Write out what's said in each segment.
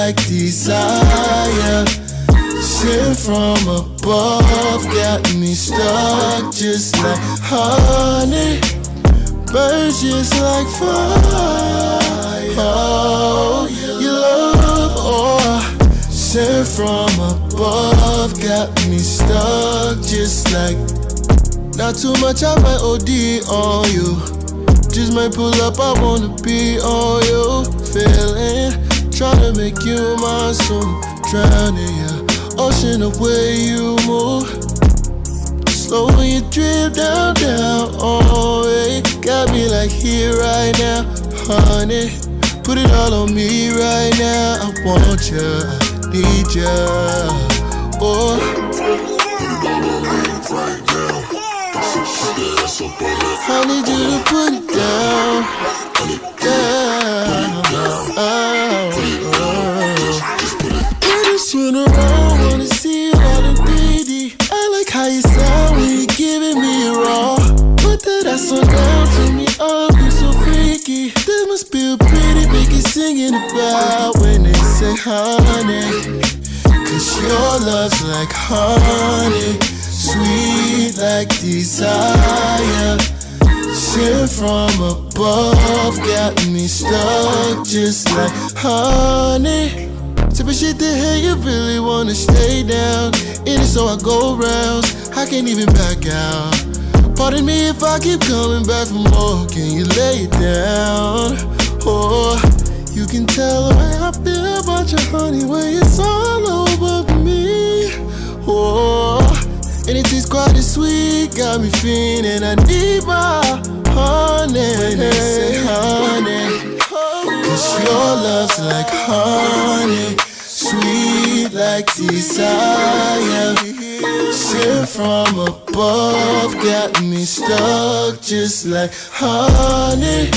like desire. Sent from above, got me stuck just like honey. Burns just like fire. Oh, your love, oh, sent from above, got me stuck just like. Not too much, I might OD on you. Just might pull up, I wanna be on you. Feeling, tryna make you mine soon. Drowning ya, ocean the way you move. Slow when you drip down, down, oh, hey. Got me like here right now, honey. Put it all on me right now. I want ya, I need ya, oh. I need you to put it down, down, I just turn around, wanna see you all in 3D. I like how you sound when you're giving me a raw. Put that ass on down to me, oh, you so freaky. That must be a pretty baby singing about when they say honey. Cause your love's like honey, sweet like desire. Sent from above, got me stuck just like honey. Type of shit that hey, you really wanna stay down. In it so I go rounds, I can't even back out. Pardon me if I keep coming back for more. Can you lay it down? Oh, you can tell the way I feel about your honey when it's all over me. Oh, and it tastes quite as sweet, got me feeling I need my honey. When they say honey, cause your love's like honey, sweet like desire. Sent from above, got me stuck just like honey.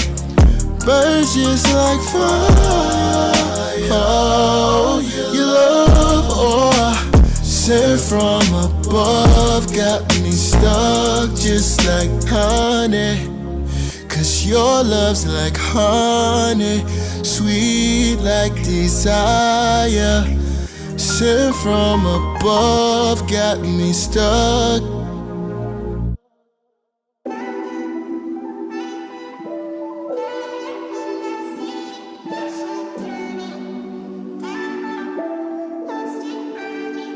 Burns just like fire. Oh, your love, oh, sent from above, got me stuck just like honey. Cause your love's like honey, sweet like desire. Sent from above, got me stuck.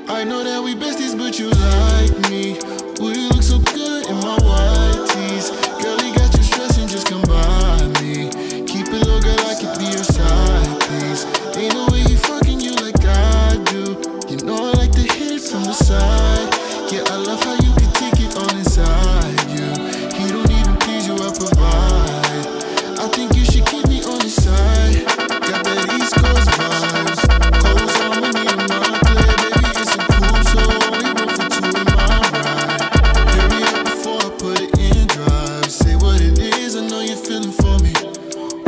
I know that we besties, but you like me. Well, you look so good in my white tees. Girl, you got you stressing, just come by me. Keep it low, girl, I could be your side, please. Ain't no way he fucking you like I do. You know I like to hit it from the side. Yeah, I love how you can take it on inside you. He don't even please you, I provide. I think you should keep me on the side. Got that East Coast vibes. Cold harmony in my play, baby, it's a cool show. Only one for two in my ride. Hurry up before I put it in drive. Say what it is, I know you're feeling for me.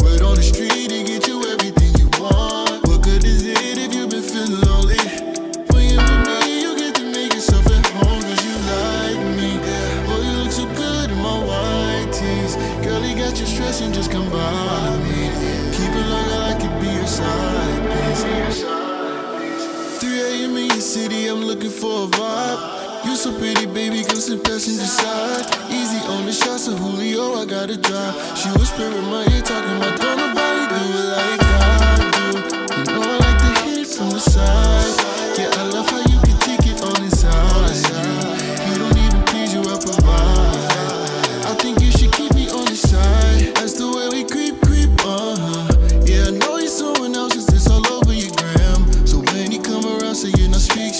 Word on the street to get you everything you want. What good is it if you've been feeling lonely? When you're with me, you get to make yourself at home, cause you like me. Oh, you look so good in my white tees. Girl, you got you stressing, just come by me. Keep it low, girl, I could be your side piece. 3 a.m. in your city, I'm looking for a vibe. You so pretty, baby, come sit passenger side. Easy on the shots of Julio, I gotta drive. She whisper in my ear, talking about don't nobody do it like I do. You know I like to hit it from the side. Yeah, I love how you can take it on inside you. You don't even please you, I provide. I think you should keep me on the side. That's the way we creep, yeah, I know he's someone else, cause this all over your gram. So when he come around, say you not speak.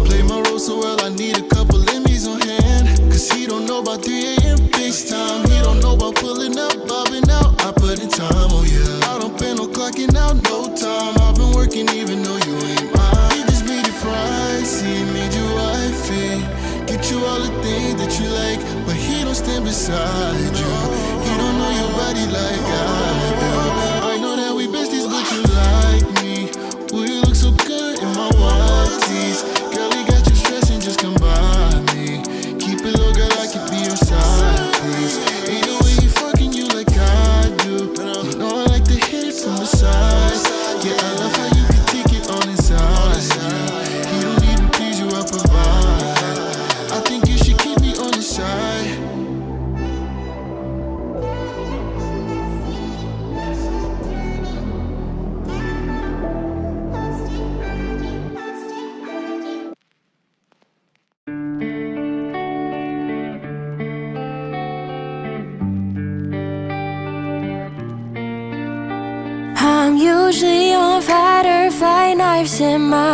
Play my role so well, I need a couple Emmys on hand. Cause he don't know about 3 a.m. FaceTime. He don't know about pulling up, bobbing out. I put in time, oh yeah. I don't pay no clocking out, no time. I've been working even though you ain't mine. He just made it pricey, made you wifey. Get you all the things that you like, but he don't stand beside you. He don't know your body like I do. I know that we besties, but you like me. Well, you look so good in my white tees. Girl, you got you stressing, just come by me. Keep it low, girl, I could be your side, please. Ain't no way he fucking you like I do. You know I like to hit it from the side. Yeah, I love how you can take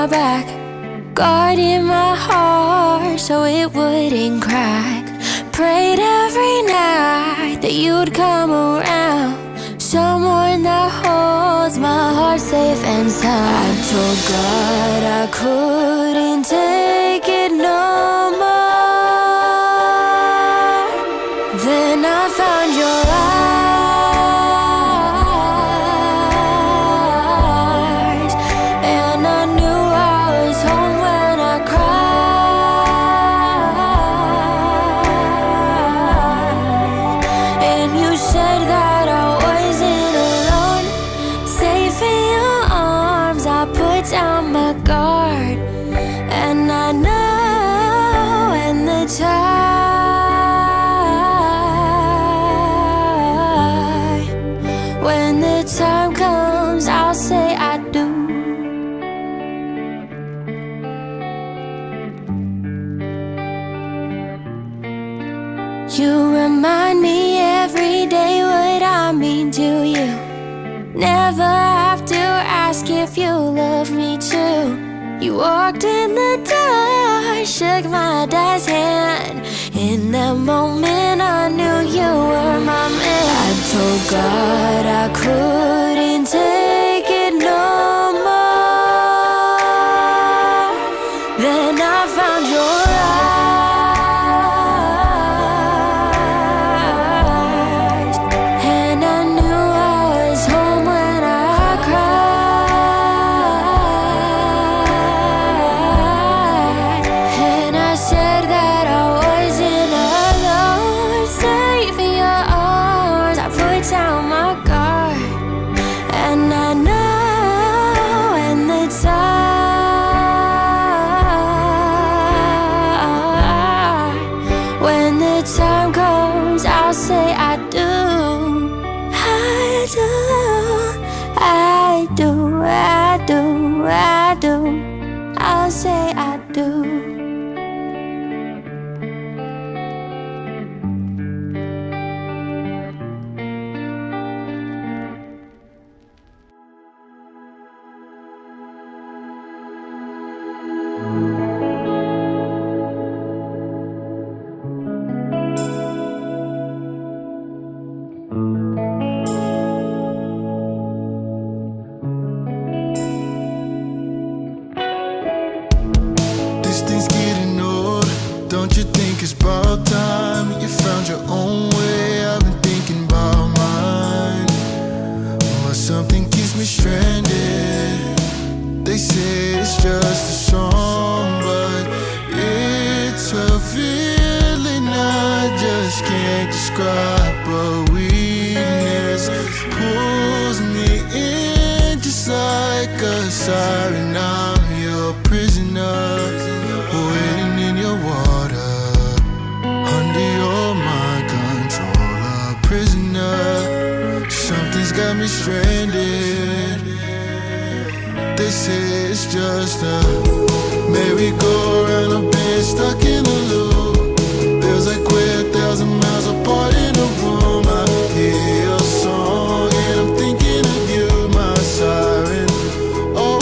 my back, guarding my heart so it wouldn't crack. Prayed every night that you'd come around, someone that holds my heart safe and sound. I told God I couldn't take it no more. Then I found your eyes, and I knew I was home when I cried. And you said that I wasn't alone, safe in your arms. I put down my guard, and I know when the time comes, I'll say I do. You remind me every day what I mean to you. Never have to ask if you love me too. You walked in the door, shook my dad's hand. In that moment I knew you were my man. I told God I couldn't take it no more. Then I found your eyes, and I knew I was home when I cried. And I said that I wasn't alone, safe in your arms. I put down my guard, and I know when the time comes, I'll say I do. I do, I do, I do, I do. I'll say I do. This thing's getting old. Don't you think it's about time you found your own way? I've been thinking about mine, but something keeps me stranded. They say it's just a song, but it's a feeling I just can't describe. But weakness pulls me in just like a siren. I'm your prisoner, waiting in your water, under your mind control. A prisoner, something's got me stranded. They say it's just a merry-go-round. I've been stuck in a loop. Feels like we're 1,000 miles apart in a room. I hear your song and I'm thinking of you, my siren. Oh,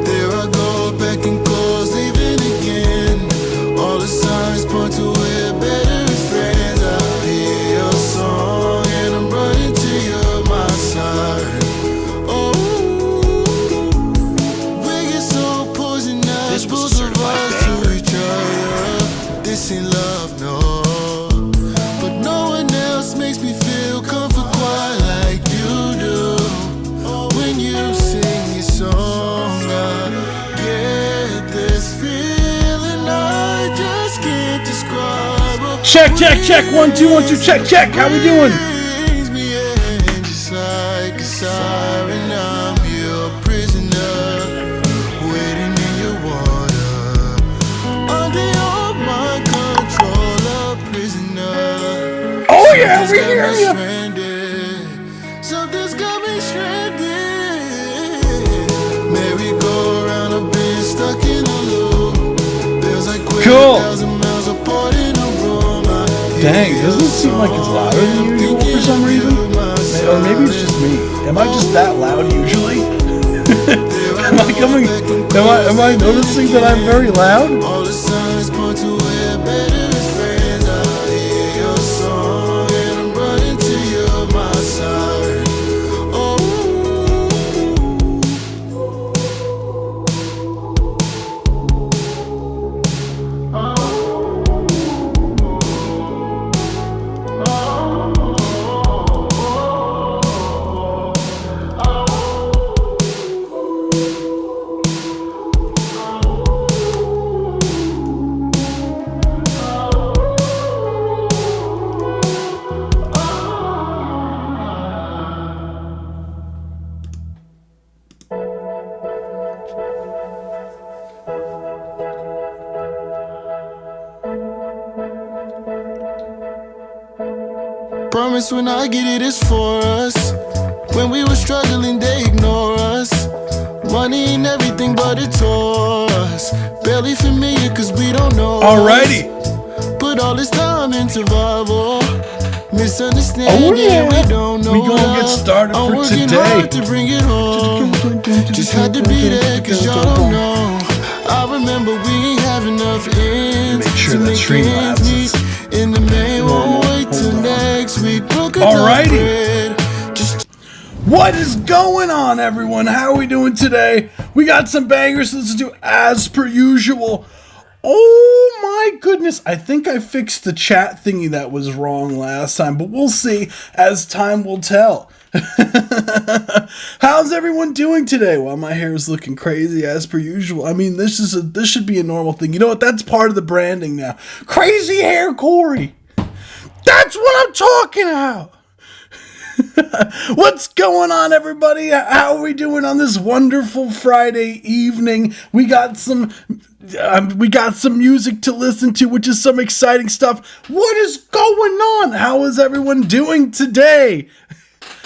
there I go, back and close, leaving again. All the signs point to we're better as friends. I hear your song and I'm running to you, my siren. Oh, we get so poisonous, This was a both of certified us to banger. each other. This ain't love, no. But no one else makes me feel comfort quite like you do. When you sing your song, I get this feeling I just can't describe. Check, 1 2 1 2, check. How we doing? Brings me in just like a siren. I'm your prisoner, waiting in your water, under your mind control. A prisoner. Oh yeah, we hear you. Something's got me stranded. Merry-go-round, I've been stuck in a loop. Feels like we're Cool. 1,000 miles apart in a room. Dang, doesn't it seem like it's louder than usual for some reason? Or maybe it's just me. Am I just that loud usually? Am I coming? Am I noticing that I'm very loud? All the signs point to where better is friends. I hear your song and I'm running to you my side. Oh. Promise when I get it, it's for us. When we were struggling, they ignore us. Money ain't everything, but it tore us. Barely familiar, cause we don't know Alrighty. us. Put all this time in survival. Misunderstanding, Oh, yeah. we don't know We gonna love. get started I'm for working today. hard to bring it home. Just had to be there, cause y'all don't know. I remember we ain't have enough ends. Make sure to that make Streamlabs ends is meet. In the May, won't wait till next week. Alrighty. What is going on, everyone? How are we doing today? We got some bangers. Let's do as per usual. Oh my goodness. I think I fixed the chat thingy that was wrong last time, but we'll see as time will tell. How's everyone doing today? Well, my hair is looking crazy as per usual. I mean, this should be a normal thing. You know what? That's part of the branding now. Crazy hair Corey. That's what I'm talking about. What's going on, everybody? How are we doing on this wonderful Friday evening? We got some music to listen to, which is some exciting stuff. What is going on? How is everyone doing today?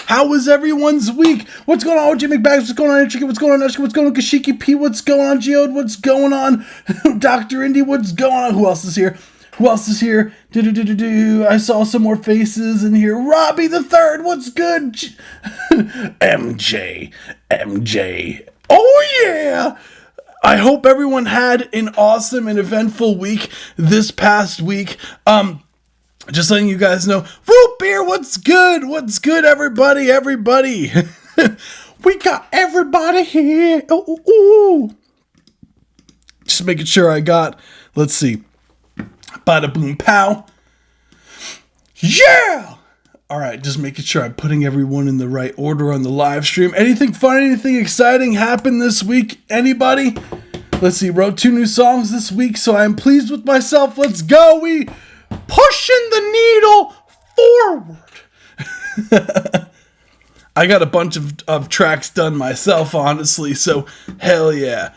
How was everyone's week? What's going on, OJ McBags? What's going on, Chicken? What's going on, Eshka? What's going on, Kashiki P? What's going on, Geode? What's going on, Dr. Indy? What's going on? Who else is here? Who else is here? I saw some more faces in here. Robbie the Third, what's good? MJ. Oh yeah! I hope everyone had an awesome and eventful week this past week. Just letting you guys know. Root beer, what's good? What's good, everybody? We got everybody here. Ooh. Just making sure I got, let's see. Bada boom pow. Yeah! Alright, just making sure I'm putting everyone in the right order on the live stream. Anything fun, anything exciting happened this week? Anybody? Let's see, wrote 2 new songs this week, so I'm pleased with myself. Let's go! We pushing the needle forward. I got a bunch of tracks done myself, honestly, so hell yeah.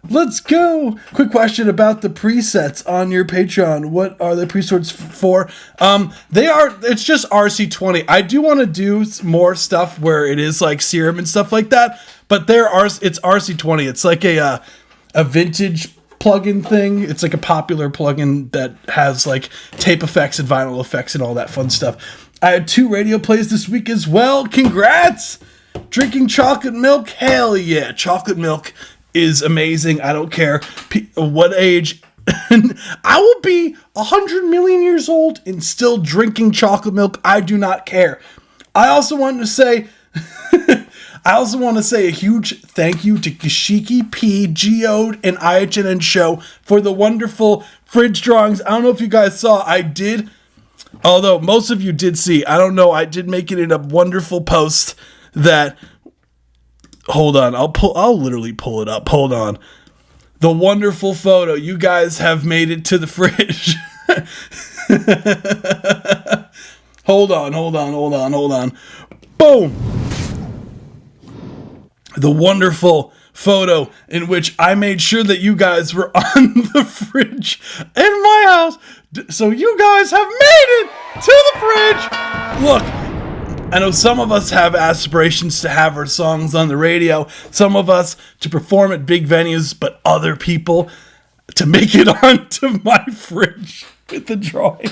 Let's go. Quick question about the presets on your Patreon. What are the presets for? It's just RC20. I do want to do more stuff where it is like Serum and stuff like that, but it's RC20. It's like a vintage plugin thing. It's like a popular plugin that has like tape effects and vinyl effects and all that fun stuff. I had 2 radio plays this week as well. Congrats! Drinking chocolate milk? Hell yeah. Chocolate milk is amazing. I don't care what age. I will be 100 million years old and still drinking chocolate milk. I do not care. I also want to say a huge thank you to Kashiki P, Geode, and IHNN Show for the wonderful fridge drawings. I don't know if you guys saw. I did, although most of you did see. I don't know. I did make it in a wonderful post that. Hold on, I'll literally pull it up. Hold on. The wonderful photo. You guys have made it to the fridge. Hold on. Boom. The wonderful photo in which I made sure that you guys were on the fridge in my house. So you guys have made it to the fridge. Look. I know some of us have aspirations to have our songs on the radio, some of us to perform at big venues, but other people to make it onto my fridge with the drawing.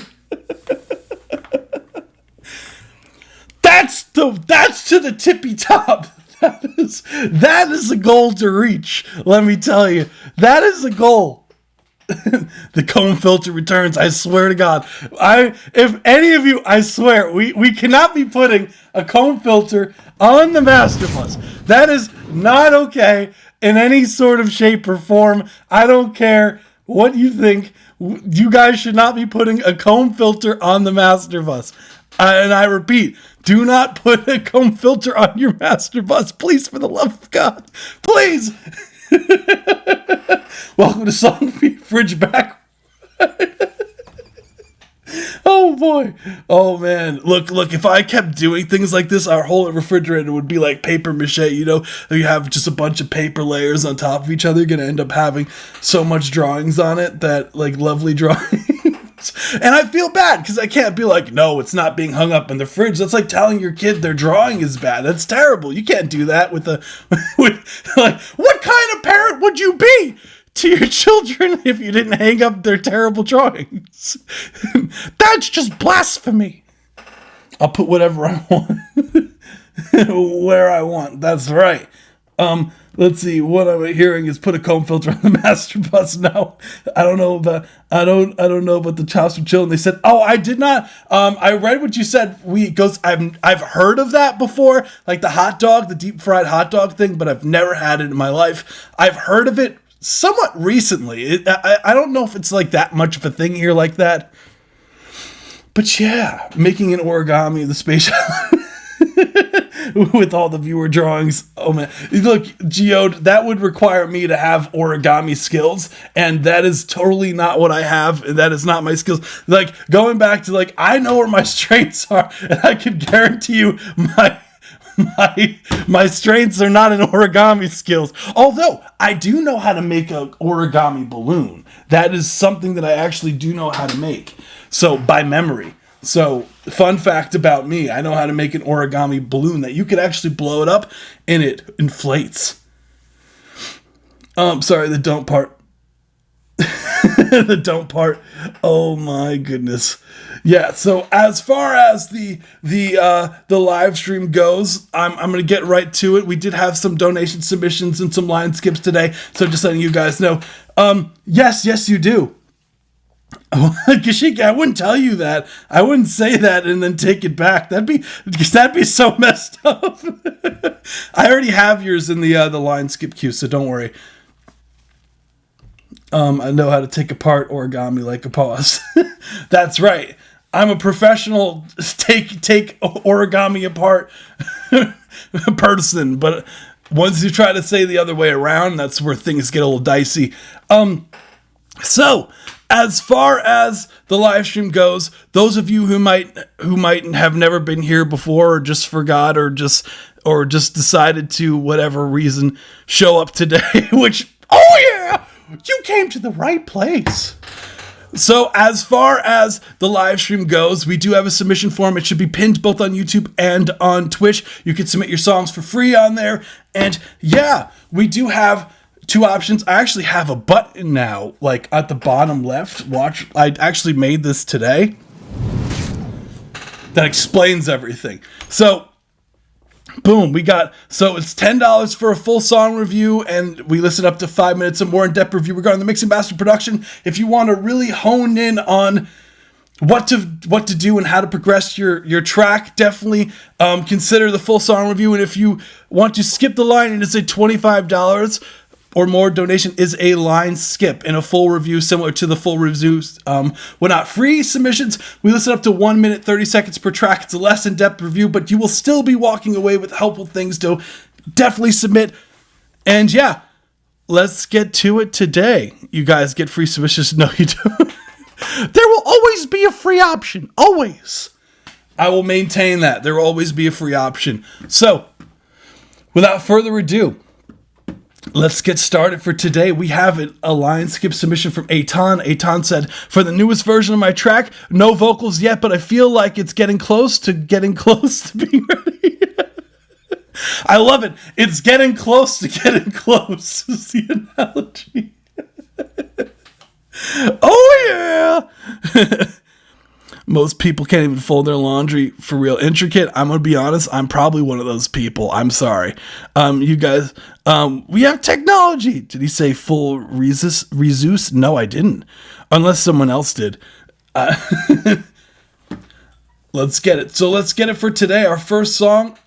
That's to the tippy top. That That is a goal to reach. Let me tell you, that is a goal. The comb filter returns. I swear to God. If any of you, I swear, we cannot be putting a comb filter on the Master Bus. That is not okay in any sort of shape or form. I don't care what you think. You guys should not be putting a comb filter on the Master Bus. And I repeat, do not put a comb filter on your Master Bus. Please, for the love of God. Please. Welcome to Song Fridge Back. Oh boy. Oh man. Look, if I kept doing things like this, our whole refrigerator would be like paper mache, you have just a bunch of paper layers on top of each other. You're going to end up having so much drawings on it, that like lovely drawings. And I feel bad because I can't be like, no, it's not being hung up in the fridge. That's like telling your kid their drawing is bad. That's terrible. You can't do that with like, what kind of parent would you be to your children if you didn't hang up their terrible drawings? That's just blasphemy. I'll put whatever I want where I want. That's right. Let's see. What I'm hearing is put a comb filter on the Master Bus. No, I don't know about the Chops from Chillin'. They said, oh, I did not. I read what you said. I've heard of that before, like the hot dog, the deep fried hot dog thing, but I've never had it in my life. I've heard of it somewhat recently. I don't know if it's like that much of a thing here like that. But yeah, making an origami of the space with all the viewer drawings. Oh man, look, Geode, that would require me to have origami skills, and that is totally not what I have. That is not my skills. Like, going back to, like, I know where my strengths are, and I can guarantee you my strengths are not in origami skills. Although I do know how to make an origami balloon. That is something that I actually do know how to make. So, by memory. So, fun fact about me, I know how to make an origami balloon that you could actually blow it up and it inflates. Sorry, the don't part. The don't part. Oh my goodness. Yeah, so as far as the live stream goes, I'm going to get right to it. We did have some donation submissions and some line skips today, so just letting you guys know. Yes, you do. Kashika, I wouldn't tell you that. I wouldn't say that and then take it back. That'd be so messed up. I already have yours in the line skip queue, so don't worry. I know how to take apart origami like a boss. That's right. I'm a professional take origami apart person, but once you try to say the other way around, that's where things get a little dicey. So, as far as the live stream goes, those of you who might have never been here before, or just forgot, or just decided to, whatever reason, show up today, which, oh yeah, you came to the right place. So, as far as the live stream goes, we do have a submission form. It should be pinned both on YouTube and on Twitch. You can submit your songs for free on there. And yeah, we do have two options. I actually have a button now, like at the bottom left. Watch, I actually made this today that explains everything. So, boom, so it's $10 for a full song review, and we listen up to 5 minutes of more in-depth review regarding the mixing, master, production. If you want to really hone in on what to do and how to progress your track, definitely consider the full song review. And if you want to skip the line, and it's a $25 or more donation is a line skip, and a full review similar to the full reviews. We're not free submissions. We listen up to 1 minute, 30 seconds per track. It's a less in-depth review, but you will still be walking away with helpful things to definitely submit. And yeah, let's get to it today. You guys get free submissions. No, you don't. There will always be a free option. Always. I will maintain that. There will always be a free option. So, without further ado, let's get started for today. We have a line skip submission from Aton. Aton said, for the newest version of my track, no vocals yet, but I feel like it's getting close to being ready. I love it. It's getting close to getting close is the analogy. Oh yeah. most people can't even fold their laundry for real intricate. I'm gonna be honest, I'm probably one of those people. I'm sorry. You guys, we have technology. Did he say full resus? No, I didn't. Unless someone else did. Let's get it. So let's get it for today. Our first song.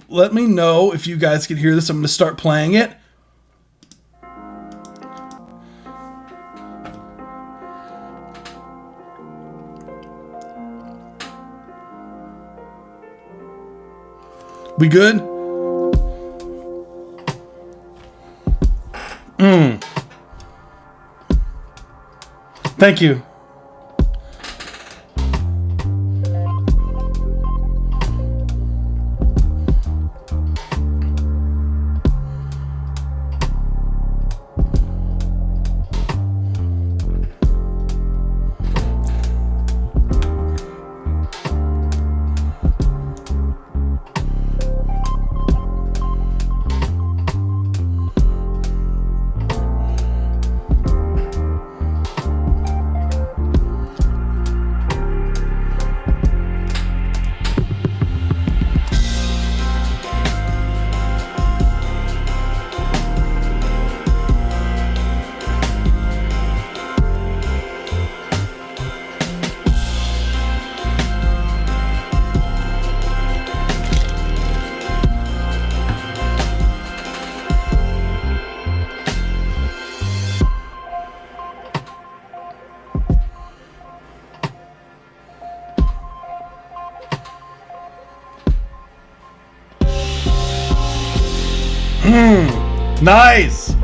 Let me know if you guys can hear this. I'm going to start playing it. We good? Thank you. Nice.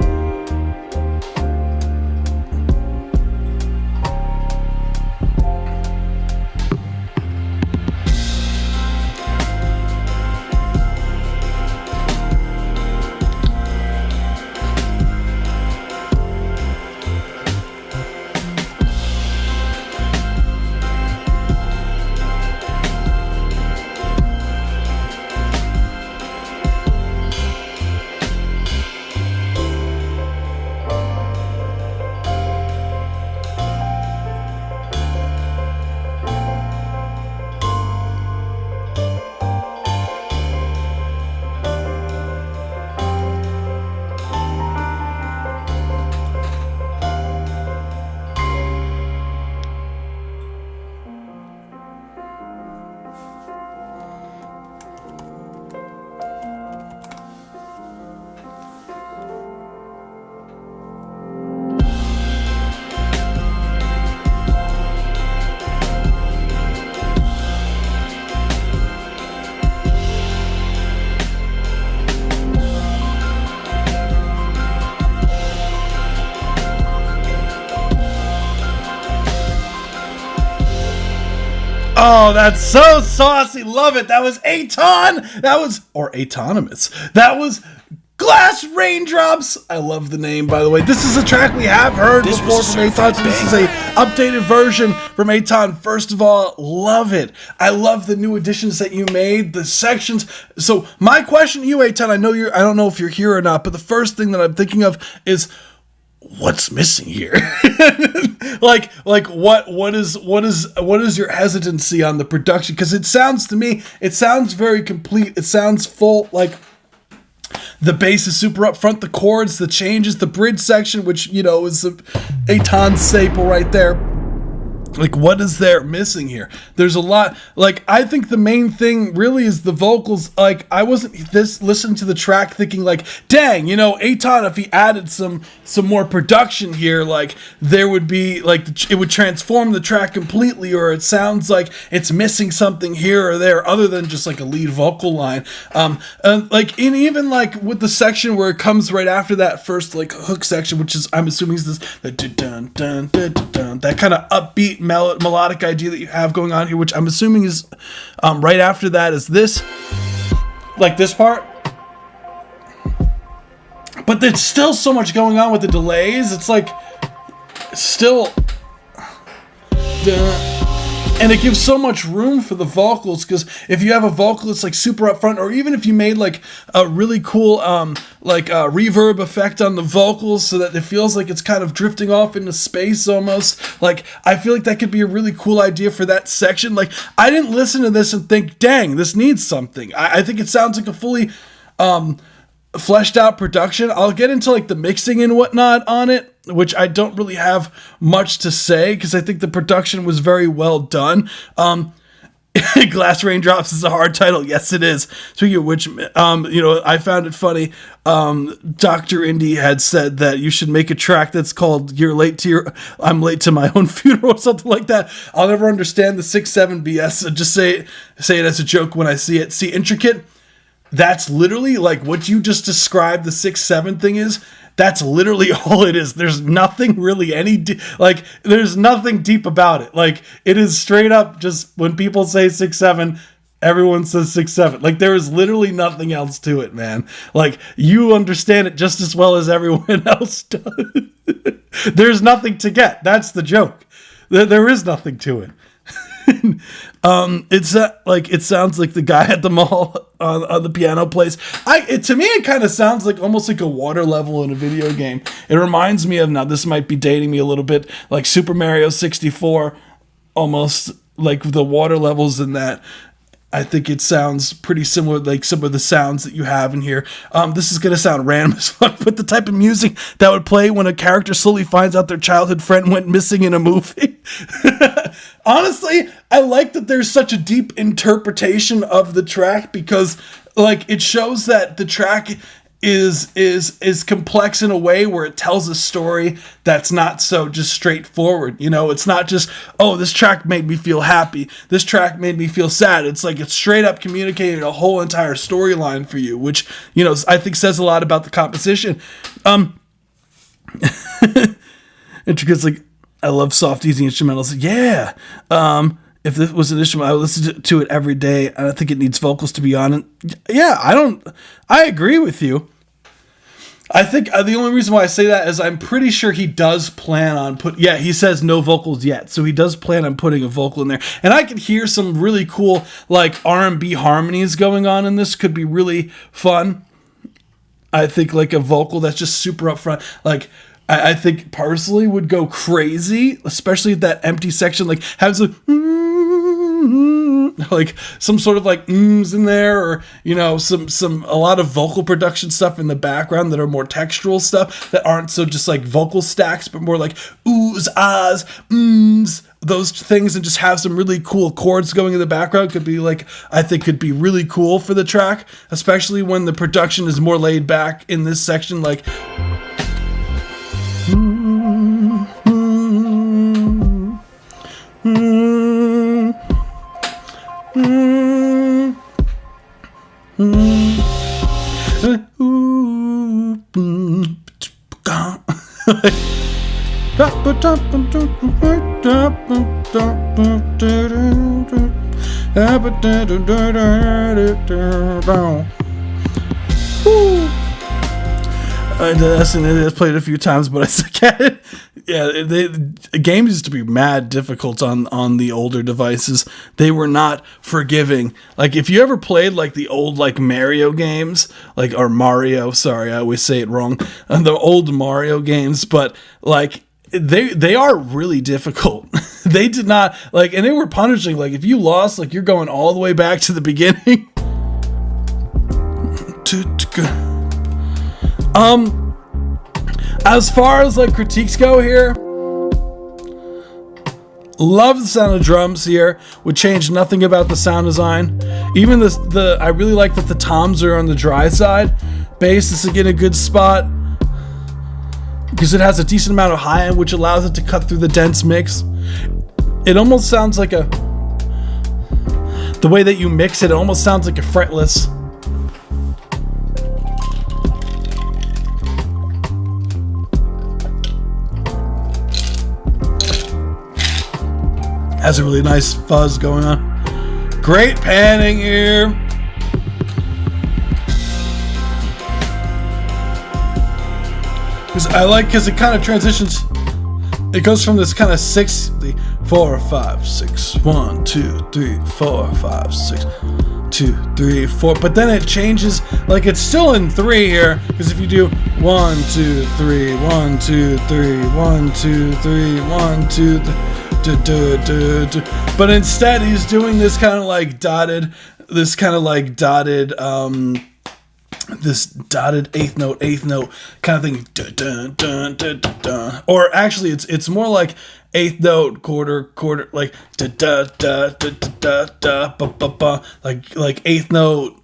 Oh, that's so saucy. Love it. That was Aton. That was, or Atonymous. That was Glass Raindrops. I love the name, by the way. This is a track we have heard before from Aton. So this is a updated version from Aton. First of all, love it. I love the new additions that you made, the sections. So my question to you, Aton, I don't know if you're here or not, but the first thing that I'm thinking of is, what's missing here? like what is your hesitancy on the production? Because it sounds to me, it sounds very complete. It sounds full. Like the bass is super up front, the chords, the changes, the bridge section, which is a ton staple right there. Like, what is there missing here? There's a lot. Like, I think the main thing really is the vocals. Like, I wasn't listening to the track thinking like, dang, Aton, if he added some more production here, like there would be like, it would transform the track completely, or it sounds like it's missing something here or there other than just like a lead vocal line. Even like with the section where it comes right after that first like hook section, which is, I'm assuming is this, that kind of upbeat melodic idea that you have going on here, which I'm assuming is right after that is this, like this part. But there's still so much going on with the delays. It's like still And it gives so much room for the vocals, because if you have a vocal that's like super up front, or even if you made like a really cool reverb effect on the vocals so that it feels like it's kind of drifting off into space almost, like I feel like that could be a really cool idea for that section. Like I didn't listen to this and think, dang, this needs something. I think it sounds like a fully fleshed out production. I'll get into like the mixing and whatnot on it, which I don't really have much to say because I think the production was very well done. Glass Raindrops is a hard title. Yes, it is. Speaking of which, I found it funny. Dr. Indy had said that you should make a track that's called I'm late to my own funeral or something like that. I'll never understand the 6/7 BS. So just say it as a joke when I see it. See, Intricate, that's literally like what you just described the 6/7 thing is. That's literally all it is. There's nothing really there's nothing deep about it. Like, it is straight up just when people say 6/7, everyone says 6/7. Like, there is literally nothing else to it, man. Like, you understand it just as well as everyone else does. There's nothing to get. That's the joke. There is nothing to it. It sounds like the guy at the mall on the piano plays. To me, it kind of sounds like almost like a water level in a video game. It reminds me of, now this might be dating me a little bit, like Super Mario 64, almost like the water levels in that. I think it sounds pretty similar, like some of the sounds that you have in here. This is going to sound random as fuck, but the type of music that would play when a character slowly finds out their childhood friend went missing in a movie. Honestly, I like that there's such a deep interpretation of the track, because like it shows that the track is complex in a way where it tells a story that's not so just straightforward. It's not just, oh, this track made me feel happy, this track made me feel sad. It's like it's straight up communicated a whole entire storyline for you, which I think says a lot about the composition. Intricate's like, I love soft, easy instrumentals. Yeah. If this was an instrument, I would listen to it every day. And I think it needs vocals to be on it. Yeah, I agree with you. I think the only reason why I say that is I'm pretty sure he does plan on he says no vocals yet. So he does plan on putting a vocal in there. And I could hear some really cool like R&B harmonies going on in this. Could be really fun. I think like a vocal that's just super upfront. Like, I think personally would go crazy, especially if that empty section like has like some sort of like in there, or a lot of vocal production stuff in the background that are more textural stuff that aren't so just like vocal stacks, but more like oohs, ahs, those things, and just have some really cool chords going in the background. I think could be really cool for the track, especially when the production is more laid back in this section, like I've played it a few times, but I suck at it. Yeah, the games used to be mad difficult on the older devices. They were not forgiving. Like, if you ever played like the old like Mario games, or Mario, sorry, I always say it wrong, the old Mario games, but like they are really difficult. They did not and they were punishing. Like, if you lost, like you're going all the way back to the beginning. As far as like critiques go here, love the sound of drums here. Would change nothing about the sound design. Even I really like that the toms are on the dry side. Bass is again a good spot because it has a decent amount of high end, which allows it to cut through the dense mix. It almost sounds like the way that you mix it almost sounds like a fretless. Has a really nice fuzz going on. Great panning here. Because it kind of transitions It goes from this kind of 4, 5, 6, 1, 2, 3, 4, 5, 6, 2, 3, 4. But then it changes, like it's still in 3 here, because if you do 1, 2, 3, 1, 2, 3, 1, 2, 3, 1, 2, 3, but instead he's doing this kind of like dotted, this dotted eighth note kind of thing. Or actually it's more like eighth note, quarter, like like eighth note.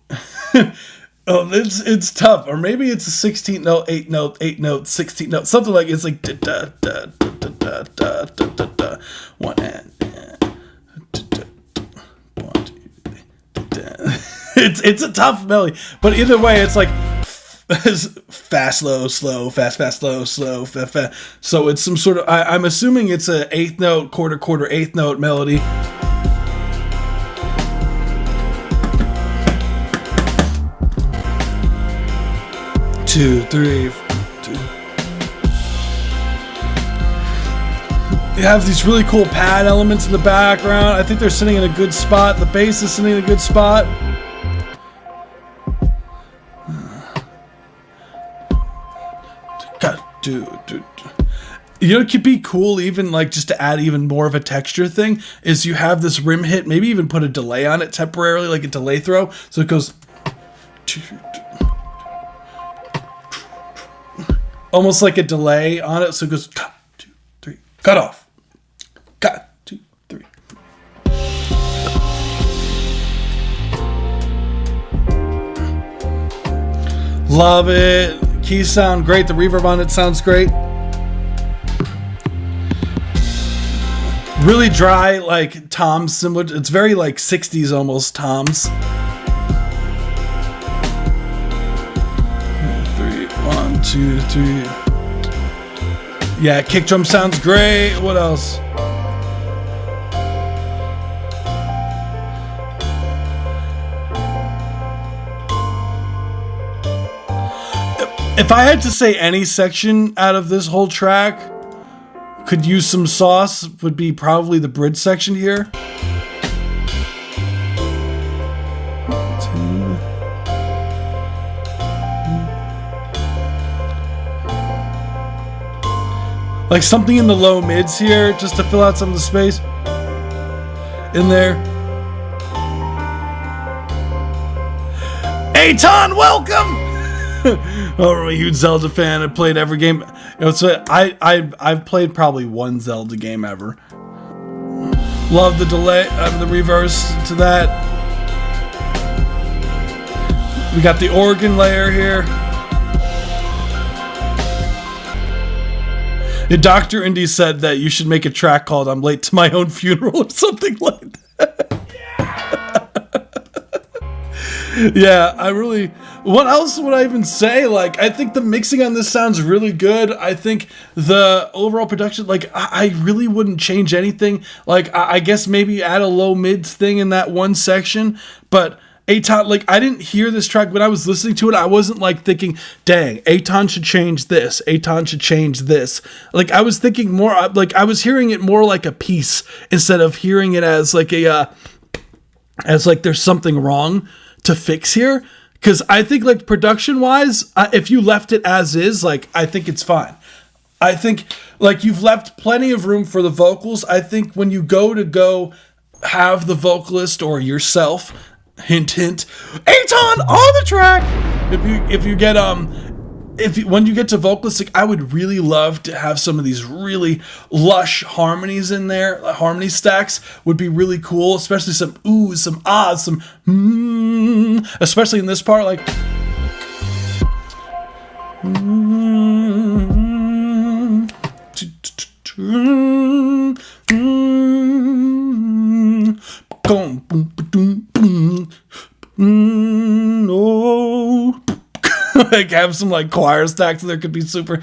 Oh, it's tough. Or maybe it's a 16th note, 8th note, 8th note, 16th note, something like it's like one and it's a tough melody, but either way, it's like fast, slow, slow, fast, fast, slow, slow, fast, fast. So it's some sort of I'm assuming it's a 8th note, quarter, 8th note melody. Two, three, two. You have these really cool pad elements in the background. I think they're sitting in a good spot. The bass is sitting in a good spot. You know, it could be cool even like just to add even more of a texture thing is you have this rim hit, maybe even put a delay on it temporarily, like a delay throw. So it goes almost like a delay on it. So it goes cut, 2, 3, cut off. Cut, 2, 3. Love it. Keys sound great. The reverb on it sounds great. Really dry, like toms, similar. It's very like 60s almost toms. 1, 2, 3. Yeah, kick drum sounds great. What else? If I had to say any section out of this whole track could use some sauce, would be probably the bridge section here. Like something in the low mids here, just to fill out some of the space in there. Aton, welcome! Oh, I'm a huge Zelda fan. I played every game. You know, so I've played probably one Zelda game ever. Love the delay, the reverse to that. We got the organ layer here. Dr. Indy said that you should make a track called "I'm Late to My Own Funeral" or something like that. Yeah, I really... What else would I even say? Like, I think the mixing on this sounds really good. I think the overall production, like, I really wouldn't change anything. Like, I guess maybe add a low mids thing in that one section. But Aton, like, I didn't hear this track when I was listening to it. I wasn't, like, thinking, dang, Aton should change this. Aton should change this. Like, I was thinking more, like, I was hearing it more like a piece instead of hearing it as, like, as, like, there's something wrong to fix here. Because I think, like, production-wise, if you left it as is, like, I think it's fine. I think, like, you've left plenty of room for the vocals. I think when you go have the vocalist or yourself, hint, hint, Aton on the track. When you get to vocalists, like, I would really love to have some of these really lush harmonies in there. Harmony stacks would be really cool, especially some oohs, some ahs, some especially in this part, like. Oh. Like have some like choir stacks in there could be super.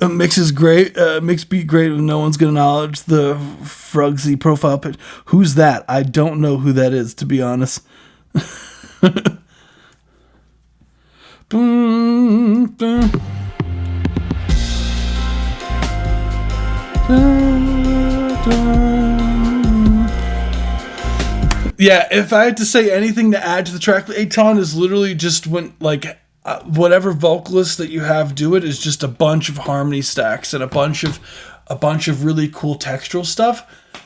Mix is great. Mix beat great. No one's gonna acknowledge the Frugsy profile pitch. Who's that? I don't know who that is, to be honest. Yeah, if I had to say anything to add to the track, Aton is literally just when, like, whatever vocalist that you have do it is just a bunch of harmony stacks and a bunch of really cool textural stuff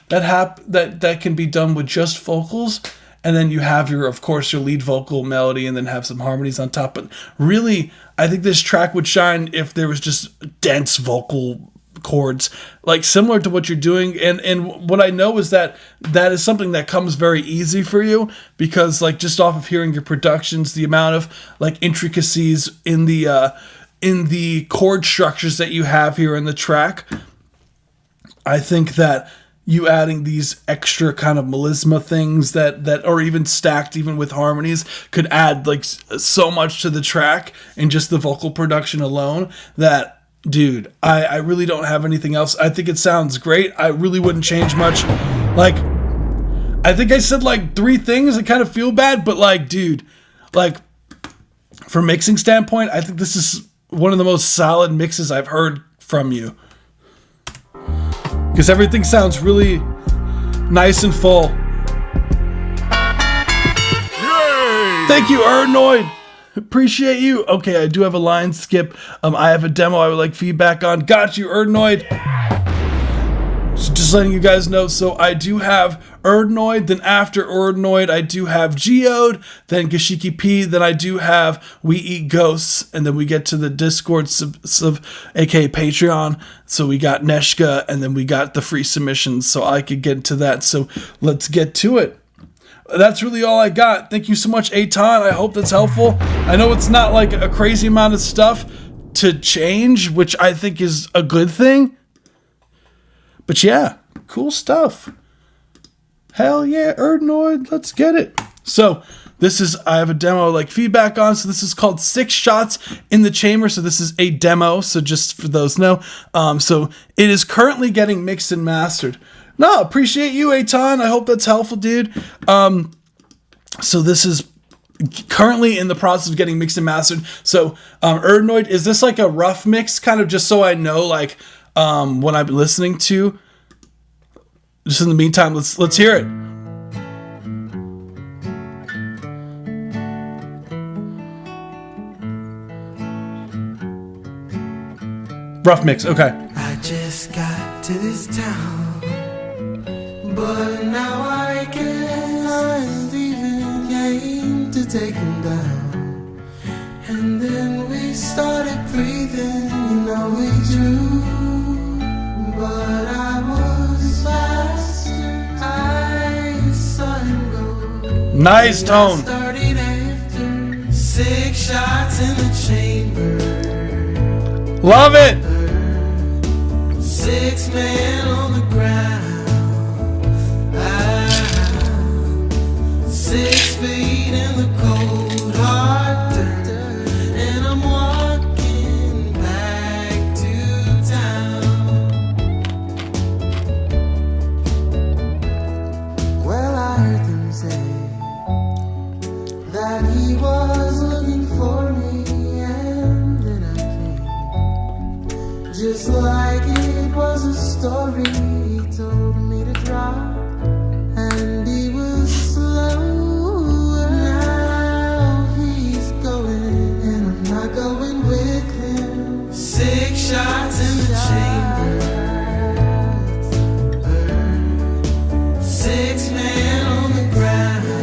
that can be done with just vocals. And then you have of course, your lead vocal melody, and then have some harmonies on top. But really, I think this track would shine if there was just dense vocal chords, like similar to what you're doing. And what I know is that is something that comes very easy for you, because like just off of hearing your productions, the amount of like intricacies in the chord structures that you have here in the track, I think that you adding these extra kind of melisma things that or even stacked even with harmonies could add like so much to the track, and just the vocal production alone, that dude, I really don't have anything else. I think it sounds great. I really wouldn't change much. Like, I think I said like 3 things that kind of feel bad, but like, dude, like from mixing standpoint, I think this is one of the most solid mixes I've heard from you, because everything sounds really nice and full. Yay! Thank you, Ernoid. Appreciate you. Okay, I do have a line skip. I have a demo I would like feedback on. Got you, Ernoid. So just letting you guys know. So I do have Ernoid. Then after Ernoid, I do have Geode. Then Gashiki P. Then I do have We Eat Ghosts. And then we get to the Discord aka Patreon. So we got Neshka, and then we got the free submissions. So I could get to that. So let's get to it. That's really all I got. Thank you so much, Aton. I hope that's helpful. I know it's not like a crazy amount of stuff to change, which I think is a good thing. But yeah, cool stuff. Hell yeah, Ernoid, let's get it. So I have a demo like feedback on. So this is called 6 Shots in the Chamber. So this is a demo. So just for those know. So it is currently getting mixed and mastered. No, appreciate you, Aton. I hope that's helpful, dude. So this is currently in the process of getting mixed and mastered. So, Ernoid, is this like a rough mix, kind of just so I know, like, what I've been listening to? Just in the meantime, let's hear it. Rough mix, okay. I just got to this town, but now I guess I'm leaving. Came to take him down, and then we started breathing. You know we drew, but I was faster. I saw him go. Nice tone. I started after 6 shots in the chamber. Love it. 6 men on the ground. 6 feet in the cold hard dirt, and I'm walking back to town. Well, I heard them say that he was looking for me, and then I came, just like it was a story he told me to drop, and he was slow. Going with him. 6 shots in the chamber. 6 men on the ground.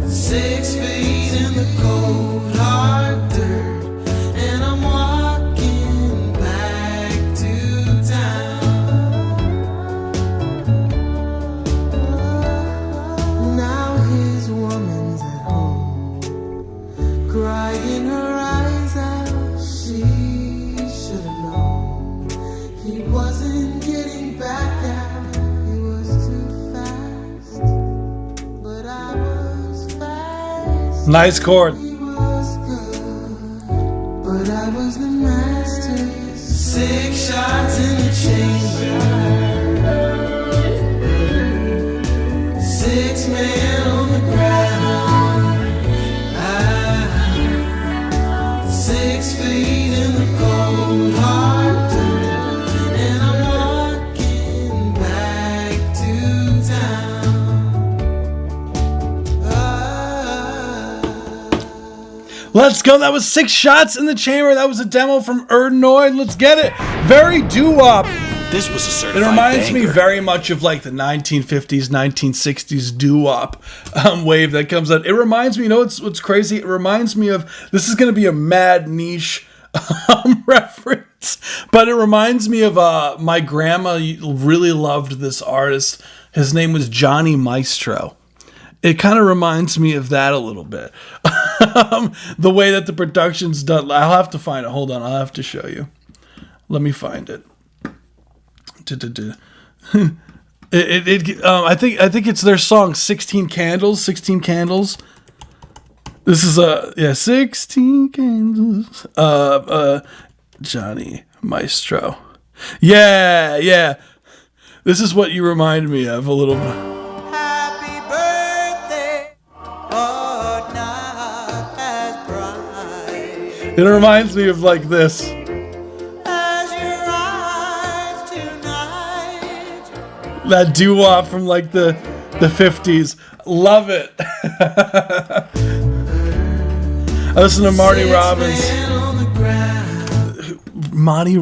6 feet in the cold hard dirt, and I'm walking back to town. Now his woman's at home, crying her eyes out. She should have known he wasn't getting back out. He was too fast, but I was fast. Nice chord. He was good, but I was the master. 6 shots in the chamber. 6 men on the ground. 6 feet in the cold hard dirt, and I'm walking back to Let's go. That was 6 Shots in the Chamber. That was a demo from Erdnoid. Let's get it. Very doo-wop. This was a certified It reminds me banger. very much of like the 1950s, 1960s doo-wop wave that comes out. It reminds me, you know what's crazy? It reminds me of, this is going to be a mad niche reference, but it reminds me of my grandma really loved this artist. His name was Johnny Maestro. It kind of reminds me of that a little bit. The way that the production's done. I'll have to find it. Hold on. I'll have to show you. Let me find it. I think it's their song 16 Candles. 16 Candles. This is 16 Candles. Johnny Maestro. Yeah. This is what you remind me of a little bit. It reminds me of like this. That doo-wop from like the 50s. Love it. I listen to Marty Robbins. Marty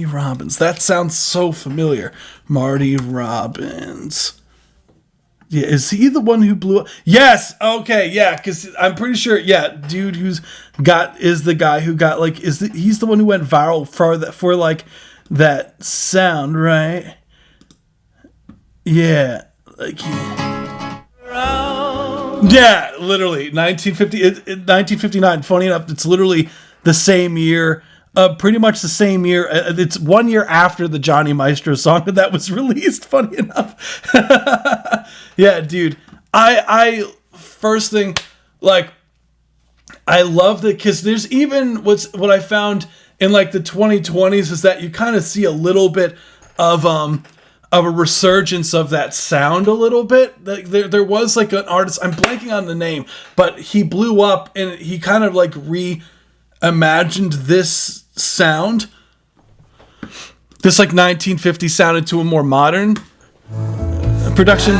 Robbins. That sounds so familiar. Marty Robbins. Yeah, is he the one who blew up? Yes. Okay. Yeah, because I'm pretty sure. Yeah, dude, is the guy who got like he's the one who went viral for like that sound, right? Yeah, like yeah, literally 1959. Funny enough, it's literally the same year. Pretty much the same year. It's 1 year after the Johnny Maestro song that was released. Funny enough. Yeah, dude. I first thing, like, I love that because there's even what I found in like the 2020s is that you kind of see a little bit of a resurgence of that sound a little bit. Like there was like an artist, I'm blanking on the name, but he blew up and he kind of like reimagined this sound. This like 1950s sound into a more modern production.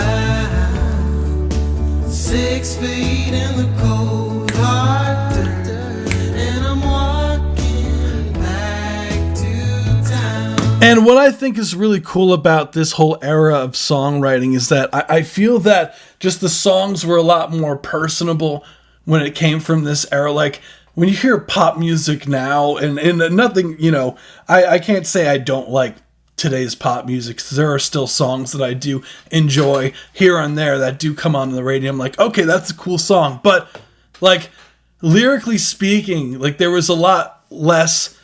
6 feet in the cold hard dirt, and I'm walking back to town. And what I think is really cool about this whole era of songwriting is that I feel that just the songs were a lot more personable when it came from this era. Like when you hear pop music now, and nothing, you know, I can't say I don't like today's pop music, because there are still songs that I do enjoy here and there that do come on the radio. I'm like, okay, that's a cool song. But like lyrically speaking, like there was a lot less,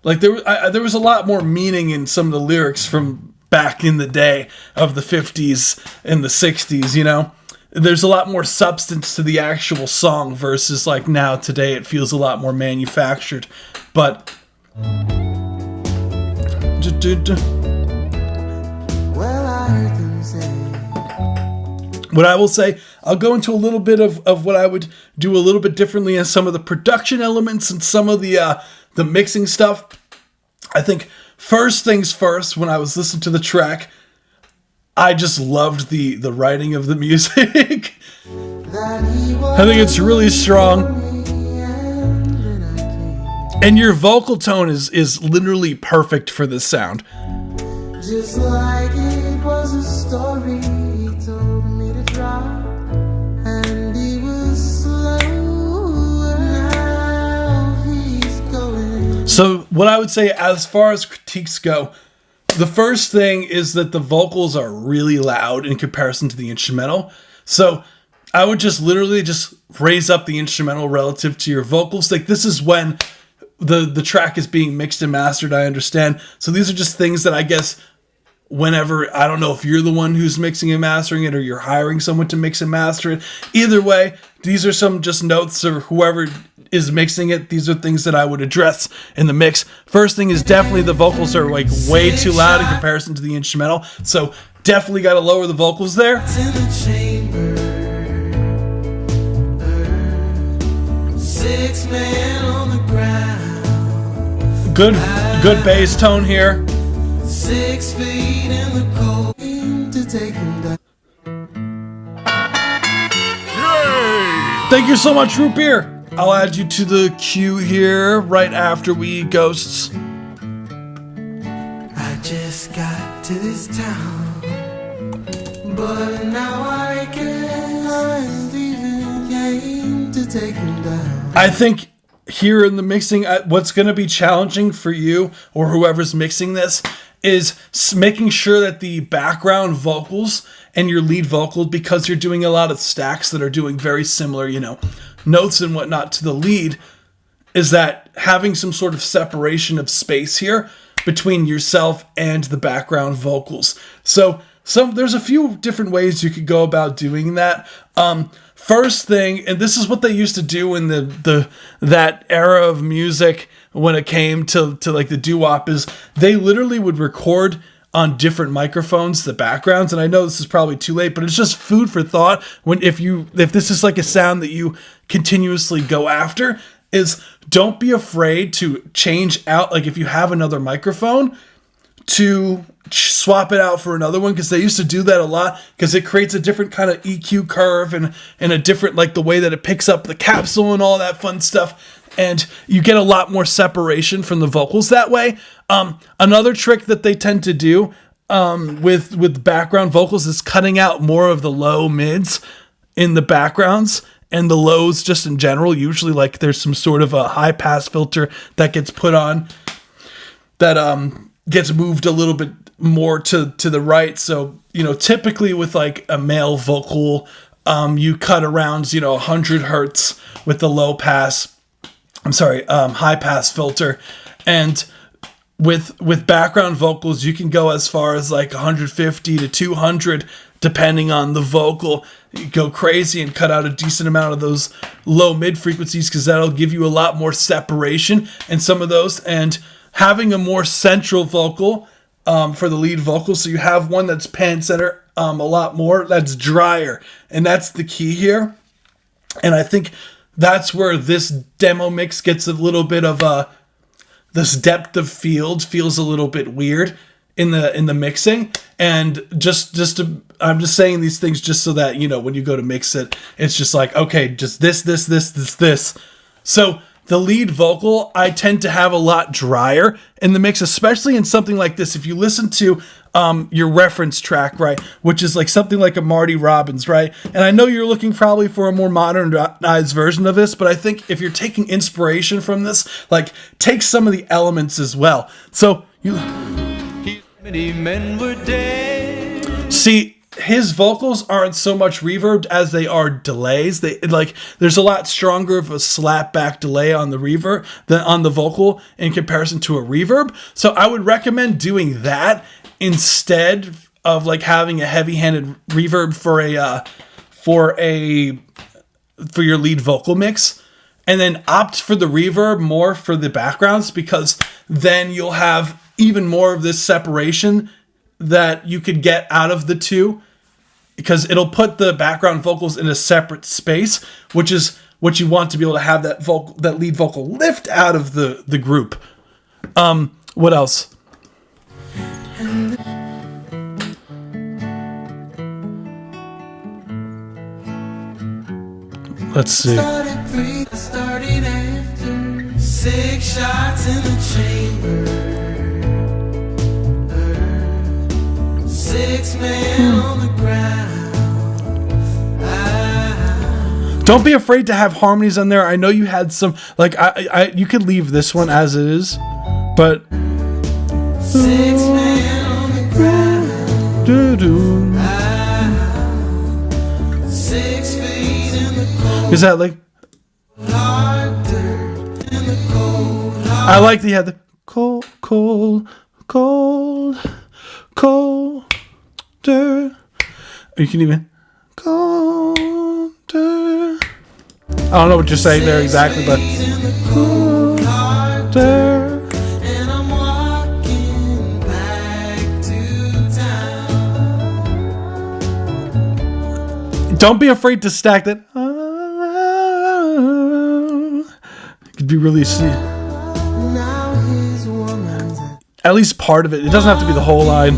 like there was a lot more meaning in some of the lyrics from back in the day of the 50s and the 60s, you know? There's a lot more substance to the actual song versus like now today it feels a lot more manufactured. But Well, I heard them say, what I will say, I'll go into a little bit of what I would do a little bit differently in some of the production elements and some of the mixing stuff. I think first things first, when I was listening to the track, I just loved the writing of the music. I think it's really strong. And your vocal tone is literally perfect for this sound. just like it was a story he told me to drop, and he was slow. Now he's going. So what I would say as far as critiques go, the first thing is that the vocals are really loud in comparison to the instrumental. So I would just literally just raise up the instrumental relative to your vocals. Like this is when the track is being mixed and mastered, I understand. So these are just things that I guess whenever, I don't know if you're the one who's mixing and mastering it or you're hiring someone to mix and master it. Either way, these are some just notes or whoever is mixing it. These are things that I would address in the mix. First thing is definitely the vocals are like way too loud in comparison to the instrumental. So definitely got to lower the vocals there. In the chamber, 6 men on the ground. Good bass tone here. 6 feet in the cold to take him down. Thank you so much, Root Beer. I'll add you to the queue here right after we Ghosts. I just got to this town, but now I can't even game to take him down. I think here in the mixing, what's going to be challenging for you or whoever's mixing this is making sure that the background vocals and your lead vocals, because you're doing a lot of stacks that are doing very similar, notes and whatnot to the lead, is that having some sort of separation of space here between yourself and the background vocals. So there's a few different ways you could go about doing that. First thing, and this is what they used to do in that era of music when it came to like the doo-wop, is they literally would record on different microphones the backgrounds. And I know this is probably too late, but it's just food for thought. If this is like a sound that you continuously go after, is don't be afraid to change out, like if you have another microphone, to swap it out for another one, because they used to do that a lot, because it creates a different kind of EQ curve and a different, like the way that it picks up the capsule and all that fun stuff, and you get a lot more separation from the vocals that way. Another trick that they tend to do with background vocals is cutting out more of the low mids in the backgrounds and the lows just in general. Usually like there's some sort of a high pass filter that gets put on that gets moved a little bit more to the right. So, typically with like a male vocal, you cut around, 100 hertz with the high pass filter. And with background vocals, you can go as far as like 150 to 200, depending on the vocal. You go crazy and cut out a decent amount of those low mid frequencies, because that'll give you a lot more separation in some of those. And having a more central vocal for the lead vocal, so you have one that's pan center a lot more, that's drier, and that's the key here. And I think that's where this demo mix gets a little bit of this depth of field feels a little bit weird in the mixing. And I'm just saying these things just so that when you go to mix it, it's just like, okay, just this. So the lead vocal, I tend to have a lot drier in the mix, especially in something like this. If you listen to your reference track, right, which is like something like a Marty Robbins, right? And I know you're looking probably for a more modernized version of this, but I think if you're taking inspiration from this, like take some of the elements as well. So many men were dead. See, his vocals aren't so much reverb as they are delays. There's a lot stronger of a slap back delay on the reverb than on the vocal in comparison to a reverb. So I would recommend doing that instead of like having a heavy-handed reverb for your lead vocal mix, and then opt for the reverb more for the backgrounds, because then you'll have even more of this separation that you could get out of the two, because it'll put the background vocals in a separate space, which is what you want to be able to have that lead vocal lift out of the group. What else? Let's see. Started after 6 shots in the chamber. 6 men on the ground. Don't be afraid to have harmonies on there. I know you had some, like, you could leave this one as it is, but 6 men on the ground. 6 feet in the cold. Is that like? Hard dirt in the cold. I like that you had the cold. You can even colder. I don't know what you're saying there exactly, but colder. And I'm walking back to town. Don't be afraid to stack that. It could be really Now his woman's at least part of it. It doesn't have to be the whole line,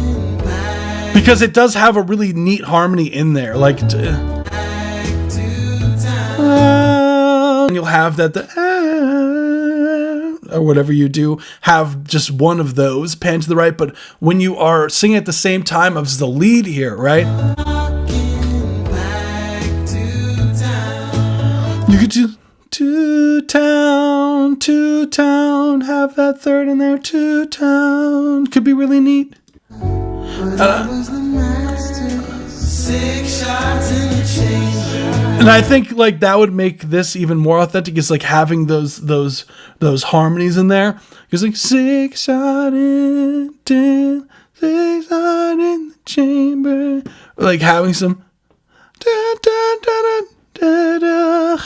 because it does have a really neat harmony in there. Like, and you'll have that or whatever you do, have just one of those pan to the right. But when you are singing at the same time as the lead here, right? You could do to town, have that third in there, to town. Could be really neat. And I think like that would make this even more authentic, is like having those harmonies in there. Because like 6 shot in 10, 6 shot in the chamber, like having some da, da, da, da, da, da.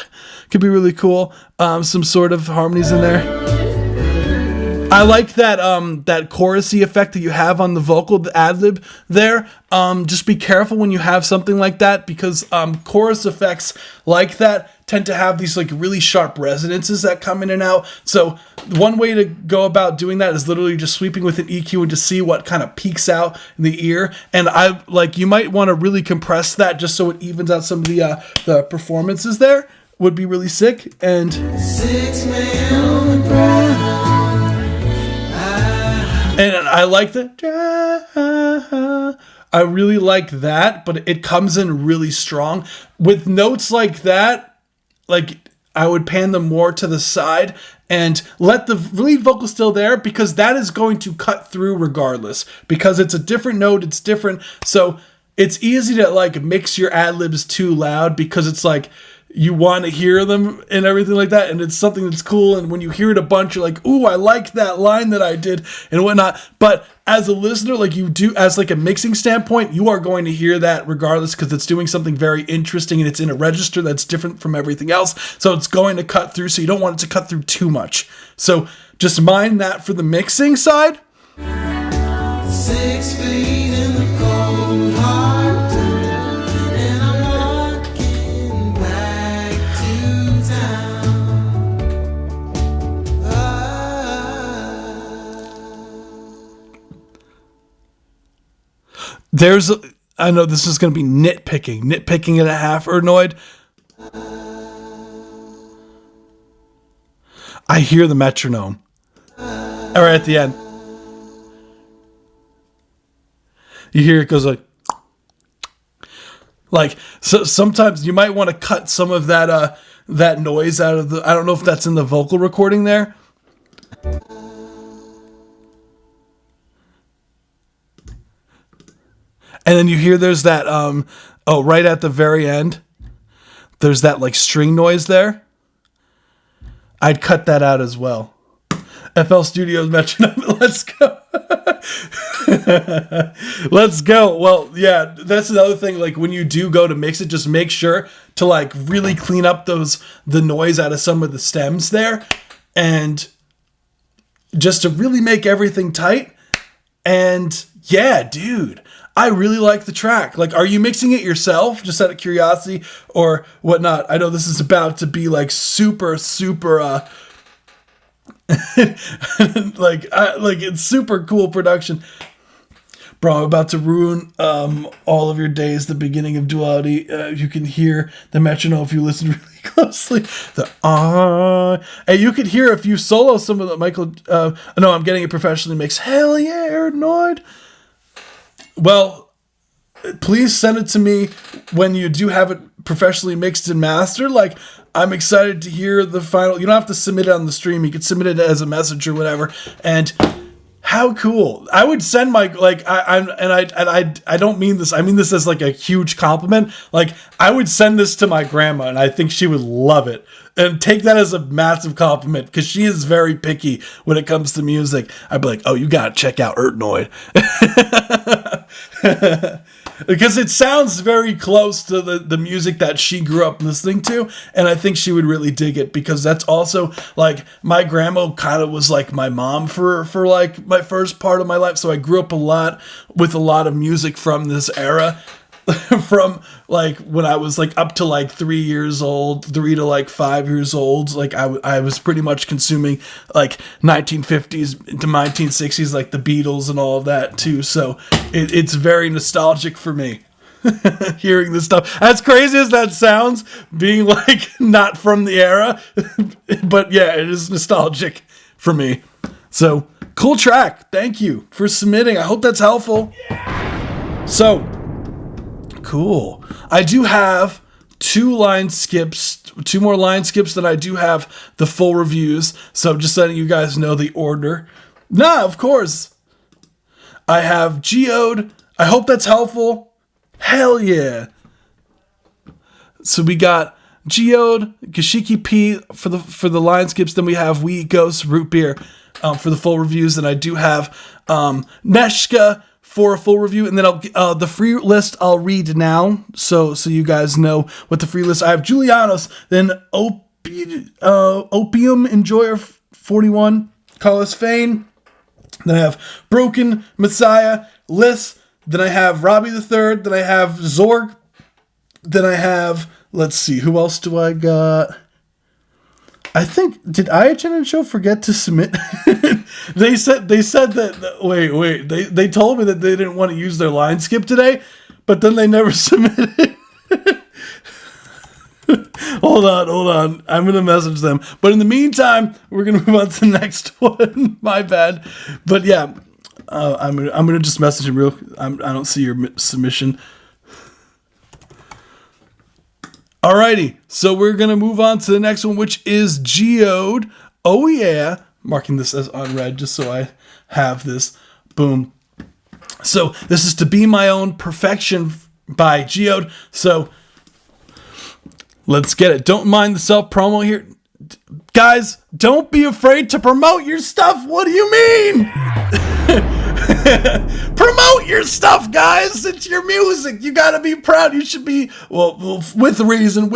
Could be really cool. Some sort of harmonies in there. I like that that chorusy effect that you have on the vocal, the ad-lib there. Just be careful when you have something like that, because chorus effects like that tend to have these like really sharp resonances that come in and out. So one way to go about doing that is literally just sweeping with an EQ and just see what kind of peaks out in the ear. And I like, you might want to really compress that just so it evens out some of the performances there. Would be really sick. And 6 men on the ground. And I like the, I really like that, but it comes in really strong. With notes like that, like I would pan them more to the side and let the lead vocal still there, because that is going to cut through regardless, because it's a different note, it's different. So it's easy to like mix your ad-libs too loud, because it's like, you want to hear them and everything like that, and it's something that's cool, and when you hear it a bunch, you're like, ooh, I like that line that I did and whatnot. But as a listener, like you do, as like a mixing standpoint, you are going to hear that regardless, because it's doing something very interesting and it's in a register that's different from everything else, so it's going to cut through, so you don't want it to cut through too much. So just mind that for the mixing side. 6 feet in the cold hard dirt, and I'm walking back to town. I know this is going to be nitpicking and a half, Erdnoid. I hear the metronome. All right, at the end. You hear it goes like so. Sometimes you might want to cut some of that that noise out of the. I don't know if that's in the vocal recording there. And then you hear there's that right at the very end, there's that like string noise there. I'd cut that out as well. FL Studios metronome. Let's go. Let's go. Well, yeah, that's another thing. Like when you do go to mix it, just make sure to like really clean up the noise out of some of the stems there, and just to really make everything tight. And yeah, dude, I really like the track. Like, are you mixing it yourself, just out of curiosity or whatnot? I know this is about to be like super like it's super cool production. Bro, I'm about to ruin all of your days. The beginning of Duality. You can hear the metronome if you listen really closely. And you could hear if you solo some of the Michael. No, I'm getting it professionally mixed. Hell yeah, Erdnoid. Well, please send it to me when you do have it professionally mixed and mastered. Like, I'm excited to hear the final. You don't have to submit it on the stream. You could submit it as a message or whatever. And how cool! I would send my I don't mean this. I mean this as like a huge compliment. Like, I would send this to my grandma, and I think she would love it. And take that as a massive compliment, because she is very picky when it comes to music. I'd be like, oh, you gotta check out Erdnoid. Because it sounds very close to the music that she grew up listening to, and I think she would really dig it, because that's also like my grandma kind of was like my mom for like my first part of my life, so I grew up a lot with a lot of music from this era. From like when I was like up to like 3 years old, 3 to like 5 years old, like I was pretty much consuming like 1950s to 1960s, like the Beatles and all of that too. So it's very nostalgic for me. hearing this stuff. As crazy as that sounds, being like not from the era, but yeah, it is nostalgic for me. So cool track. Thank you for submitting. I hope that's helpful. So cool. I do have two more line skips that I do have the full reviews. So just letting you guys know the order. Nah, of course. I have Geode. I hope that's helpful. Hell yeah. So we got Geode, Gashiki P for the line skips. Then we have We Ghost Root Beer for the full reviews. And I do have Neshka for a full review. And then I'll the free list I'll read now. So you guys know what the free list. I have Julianos, then Opium Enjoyer 41, Carlos Fane. Then I have Broken Messiah, Liss. Then I have Robbie the Third. Then I have Zorg. Then I have, let's see, who else do I got? I think, did IHN and Show forget to submit? They said that, wait, they told me that they didn't want to use their line skip today, but then they never submitted. Hold on. I'm going to message them. But in the meantime, we're going to move on to the next one. My bad. But yeah, I'm gonna just message him I don't see your submission. Alrighty, so we're gonna move on to the next one, which is Geode. Oh yeah, marking this as unread just so I have this. Boom. So this is To Be My Own Perfection by Geode. So let's get it. Don't mind the self promo here. Guys, don't be afraid to promote your stuff. What do you mean? Promote your stuff, guys. It's your music. You gotta be proud. You should be, well, with reason,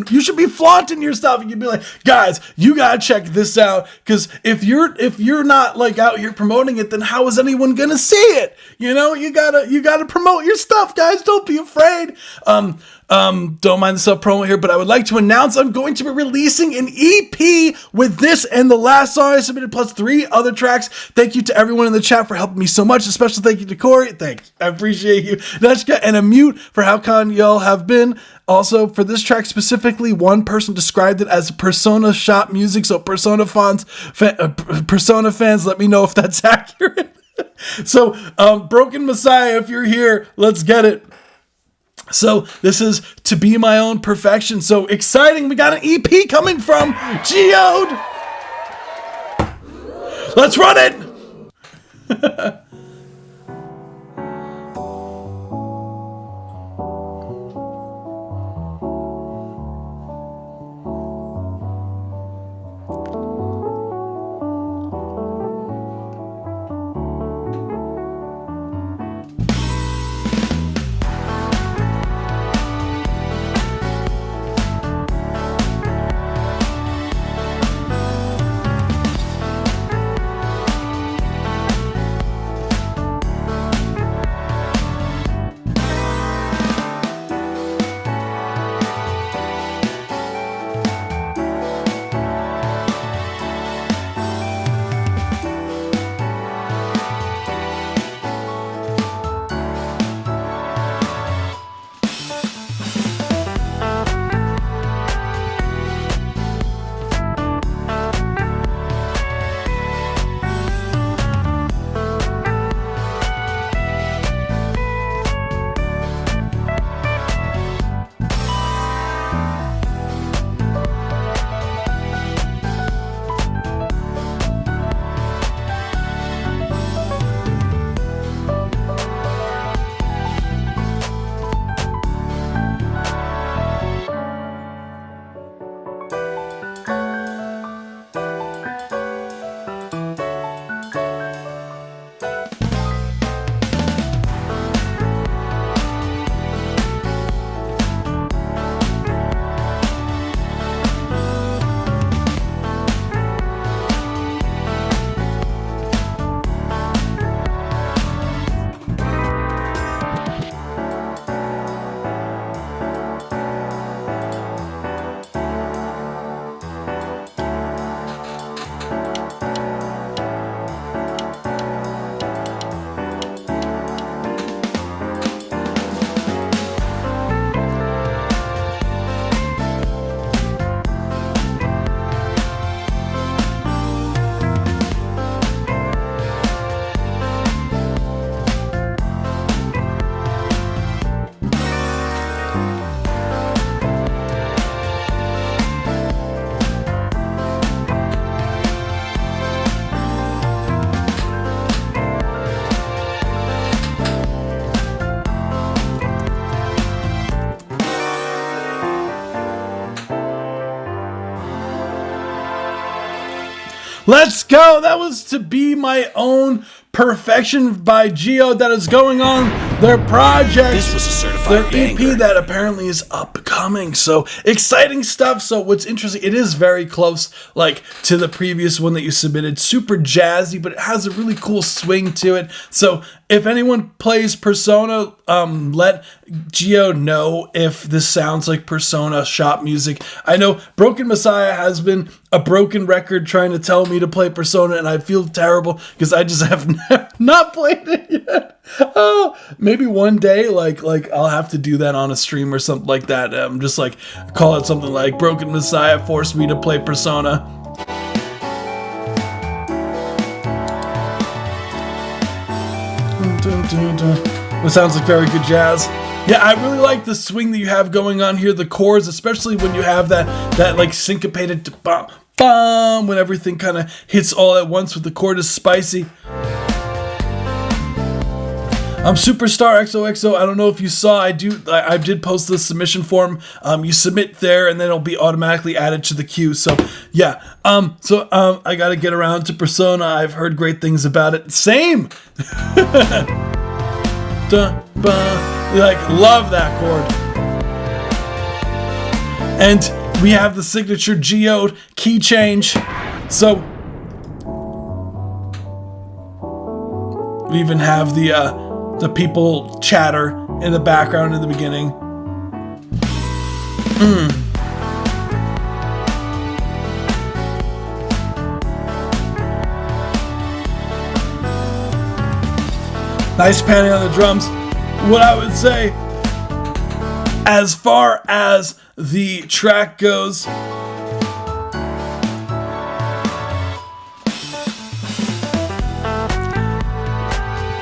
you should be flaunting your stuff. You can be like, guys, you gotta check this out. Because if you're not like out here promoting it, then how is anyone gonna see it? You know, you gotta promote your stuff, guys. Don't be afraid. Don't mind the sub promo here, but I would like to announce I'm going to be releasing an EP with this and the last song I submitted, plus 3 other tracks. Thank you to everyone in the chat for helping me so much. A special thank you to Corey. Thank you. I appreciate you. Neshka and a mute for how kind y'all have been. Also, for this track specifically, one person described it as Persona shop music. So Persona fans, let me know if that's accurate. So, Broken Messiah, if you're here, let's get it. So this is To Be My Own Perfection. So exciting. We got an EP coming from Geode. Let's run it. Let's go. That was To Be My Own Perfection by Geo. That is going on their project. This was a certified their EP banger. that apparently is upcoming. So exciting stuff. So what's interesting, it is very close like to the previous one that you submitted. Super jazzy, but it has a really cool swing to it. So if anyone plays Persona, let Geo know if this sounds like Persona shop music. I know Broken Messiah has been a broken record trying to tell me to play Persona, and I feel terrible because I just have not played it yet. Oh, maybe one day, like I'll have to do that on a stream or something like that. Just like call it something like Broken Messiah forced me to play Persona. It sounds like very good jazz. Yeah, I really like the swing that you have going on here, the chords, especially when you have that like syncopated bum, bum, when everything kind of hits all at once with the chord is spicy. Superstar XOXO, I don't know if you saw, I did post the submission form. You submit there and then it'll be automatically added to the queue. So yeah, I gotta get around to Persona. I've heard great things about it. Same! Like, love that chord. And we have the signature geode key change. So we even have the people chatter in the background in the beginning. Nice panning on the drums. What I would say, as far as the track goes,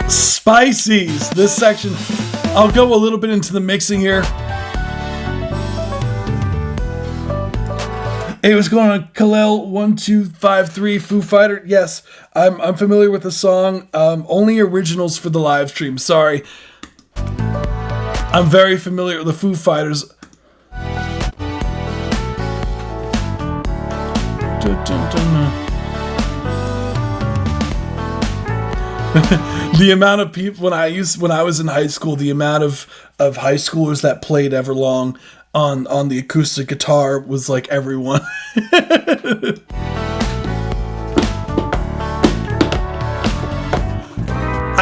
Spices, this section, I'll go a little bit into the mixing here. Hey, what's going on, Khalil 1253 Foo Fighter? Yes, I'm familiar with the song. Only originals for the live stream. Sorry, I'm very familiar with the Foo Fighters. The amount of people when I was in high school, the amount of high schoolers that played Everlong on the acoustic guitar was like everyone.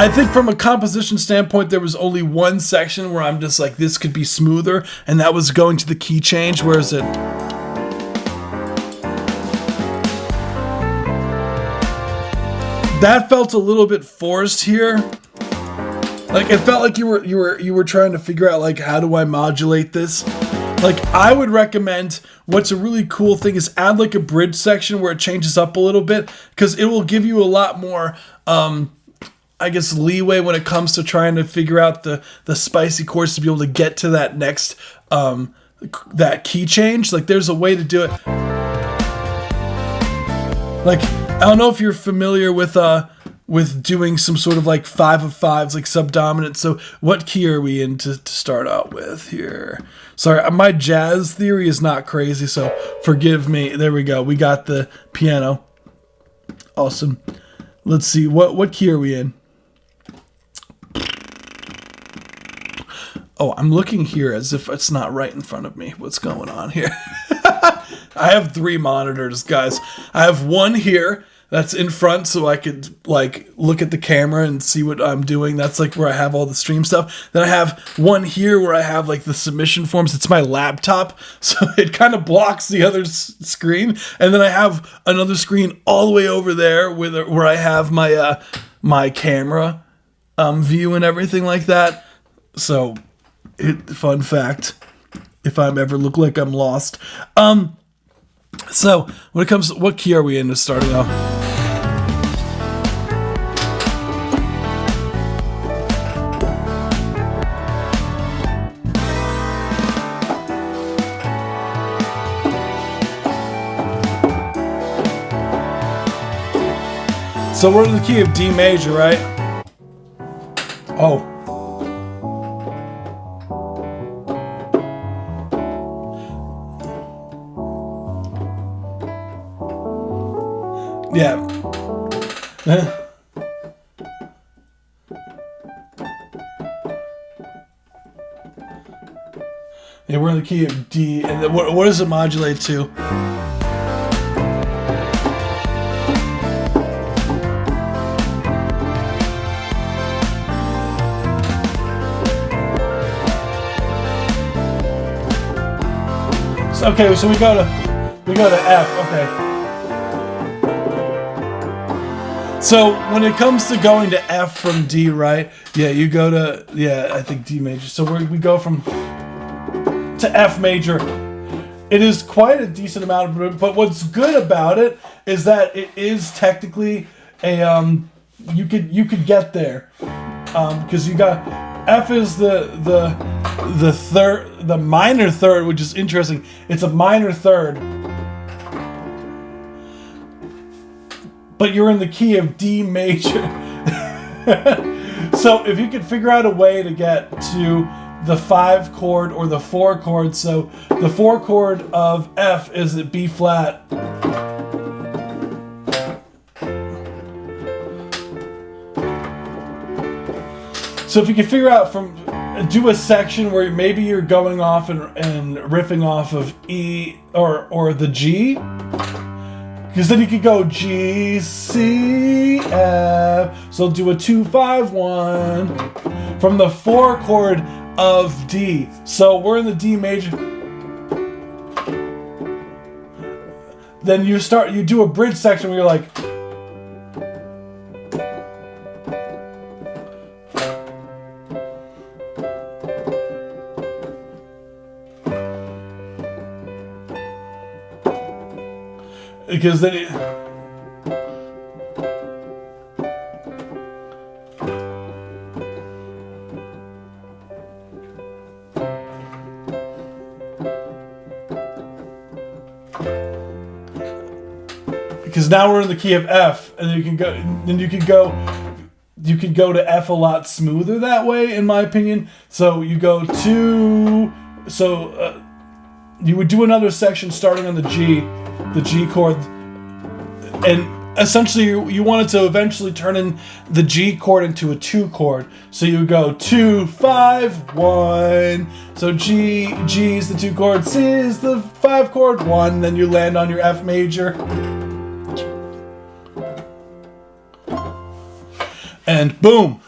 I think from a composition standpoint, there was only one section where I'm just like, this could be smoother, and that was going to the key change. Where is it? That felt a little bit forced here. Like, it felt like you were trying to figure out, like, how do I modulate this? Like, I would recommend, what's a really cool thing is add like a bridge section where it changes up a little bit, because it will give you a lot more, I guess, leeway when it comes to trying to figure out the spicy chords to be able to get to that next, that key change. Like, there's a way to do it. Like, I don't know if you're familiar with doing some sort of like 5 of 5s, like subdominant. So what key are we in to start out with here? Sorry, my jazz theory is not crazy, so forgive me. There we go. We got the piano. Awesome. Let's see. What key are we in? Oh, I'm looking here as if it's not right in front of me. What's going on here? I have 3 monitors, guys. I have one here that's in front so I could like look at the camera and see what I'm doing. That's like where I have all the stream stuff. Then I have one here where I have like the submission forms. It's my laptop, so it kind of blocks the other screen. And then I have another screen all the way over there where I have my my camera view and everything like that. So, fun fact, if I ever look like I'm lost. So when it comes to what key are we in to start it out? So we're in the key of D major, right? Oh. Yeah. Yeah, we're in the key of D, and then what does it modulate to? Okay, so we go to F. Okay. So when it comes to going to F from D, right? Yeah, you go to I think D major. So we go from to F major. It is quite a decent amount of, but what's good about it is that it is technically a you could get there because you got F is the third, the minor third, which is interesting. It's a minor third, but you're in the key of D major. So if you could figure out a way to get to the 5 chord or the 4 chord, so the 4 chord of F is at B flat. So if you can figure out do a section where maybe you're going off and riffing off of E or the G, because then you could go G, C, F. So do a 2-5-1 from the 4 chord of D. So we're in the D major. Then you do a bridge section where you're like, because then because now we're in the key of F, and you can go to F a lot smoother that way, in my opinion. So you go to you would do another section starting on the G chord, and essentially you wanted to eventually turn in the G chord into a 2 chord. So you go 2-5-1. So G is the 2 chord, C is the 5 chord, 1. Then you land on your F major, and boom.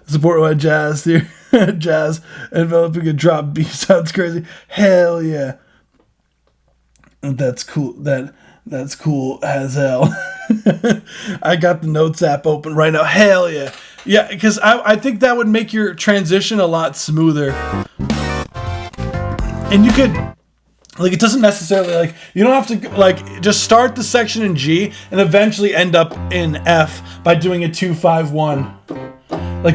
Support by jazz here. Jazz enveloping a drop B sounds crazy. Hell yeah. That's cool. That's cool as hell. I got the Notes app open right now. Hell yeah. Yeah, because I think that would make your transition a lot smoother. And you could, like, it doesn't necessarily, you don't have to, just start the section in G and eventually end up in F by doing a 2-5-1.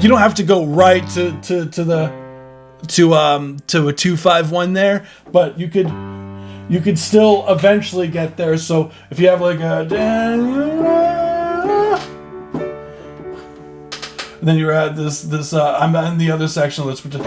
You don't have to go right to a 2-5-1 there, but you could still eventually get there. So if you have a and then you're at this I'm in the other section. Let's pretend.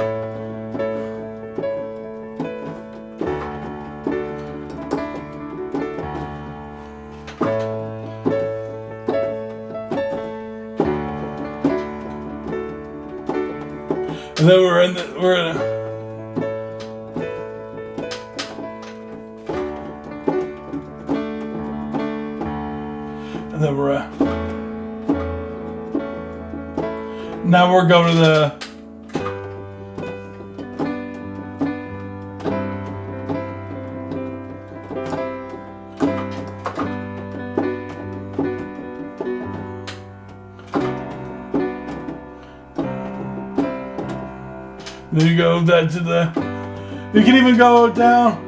And then we're in and then now we're going to the then you go that to the, you can even go down.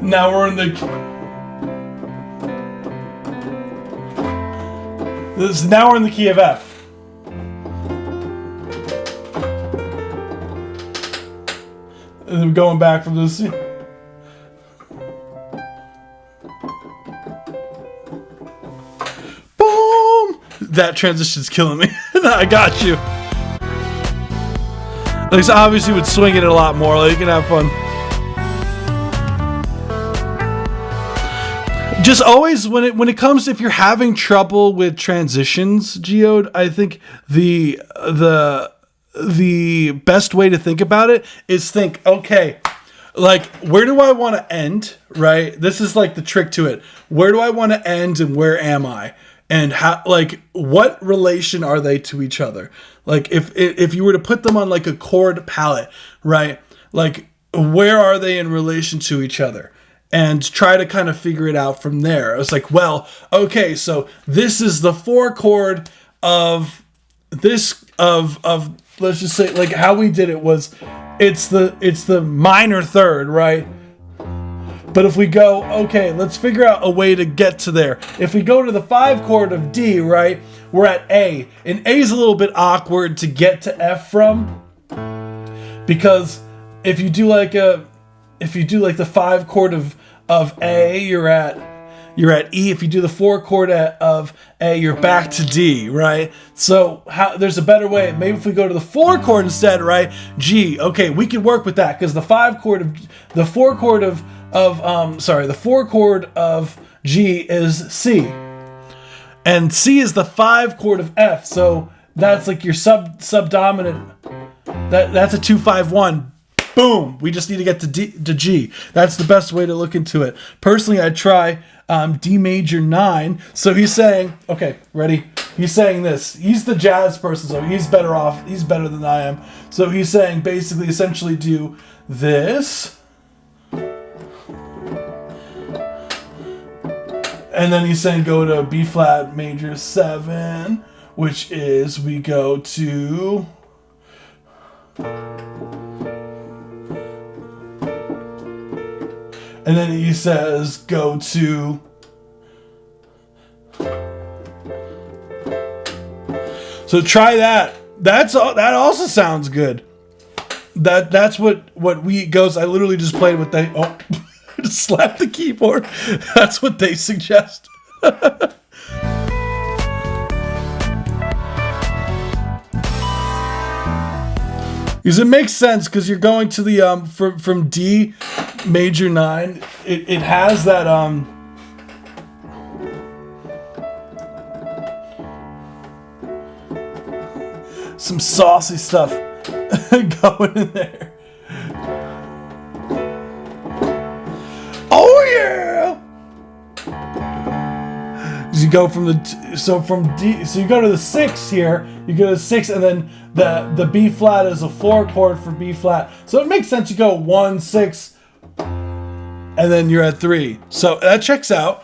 Now we're in the, now we're in the key of F. And then going back from this. Boom! That transition's killing me. I got you. Like, so obviously would swing it a lot more. Like, you can have fun. Just always when it comes to, if you're having trouble with transitions, Geode, I think the best way to think about it is think, okay, like, where do I want to end, right? This is like the trick to it. Where do I want to end and where am I? And how, like, what relation are they to each other? Like, if you were to put them on like a chord palette, right? Like, where are they in relation to each other? And try to kind of figure it out from there. I was like, well, okay, so this is the 4 chord of this of let's just say, like, how we did it was it's the minor third, right? But if we go, okay, let's figure out a way to get to there. If we go to the 5 chord of D, right, we're at A. And A is a little bit awkward to get to F from, because if you do like the 5 chord of A, you're at E. If you do the 4 chord of A, you're back to D, right? So there's a better way. Maybe if we go to the 4 chord instead, right? G. Okay, we can work with that because the 4 chord of G is C, and C is the 5 chord of F. So that's like your subdominant. That's a 2-5-1. Boom! We just need to get to G. That's the best way to look into it. Personally, I try D major 9. So he's saying, okay, ready? He's saying this. He's the jazz person, so he's better off. He's better than I am. So he's saying basically, essentially, do this, and then he's saying go to B flat major 7, which is we go to. And then he says, go to. So try that. That also sounds good. That's what we goes. I literally just played with they. Oh, just slapped the keyboard. That's what they suggest. Because it makes sense, because you're going to the from D major 9. It has that some saucy stuff going in there. Oh yeah! You go from from D, so you go to the 6 here. You go to 6, and then the B flat is a 4 chord for B flat. So it makes sense. You go 1, 6, and then you're at 3. So that checks out.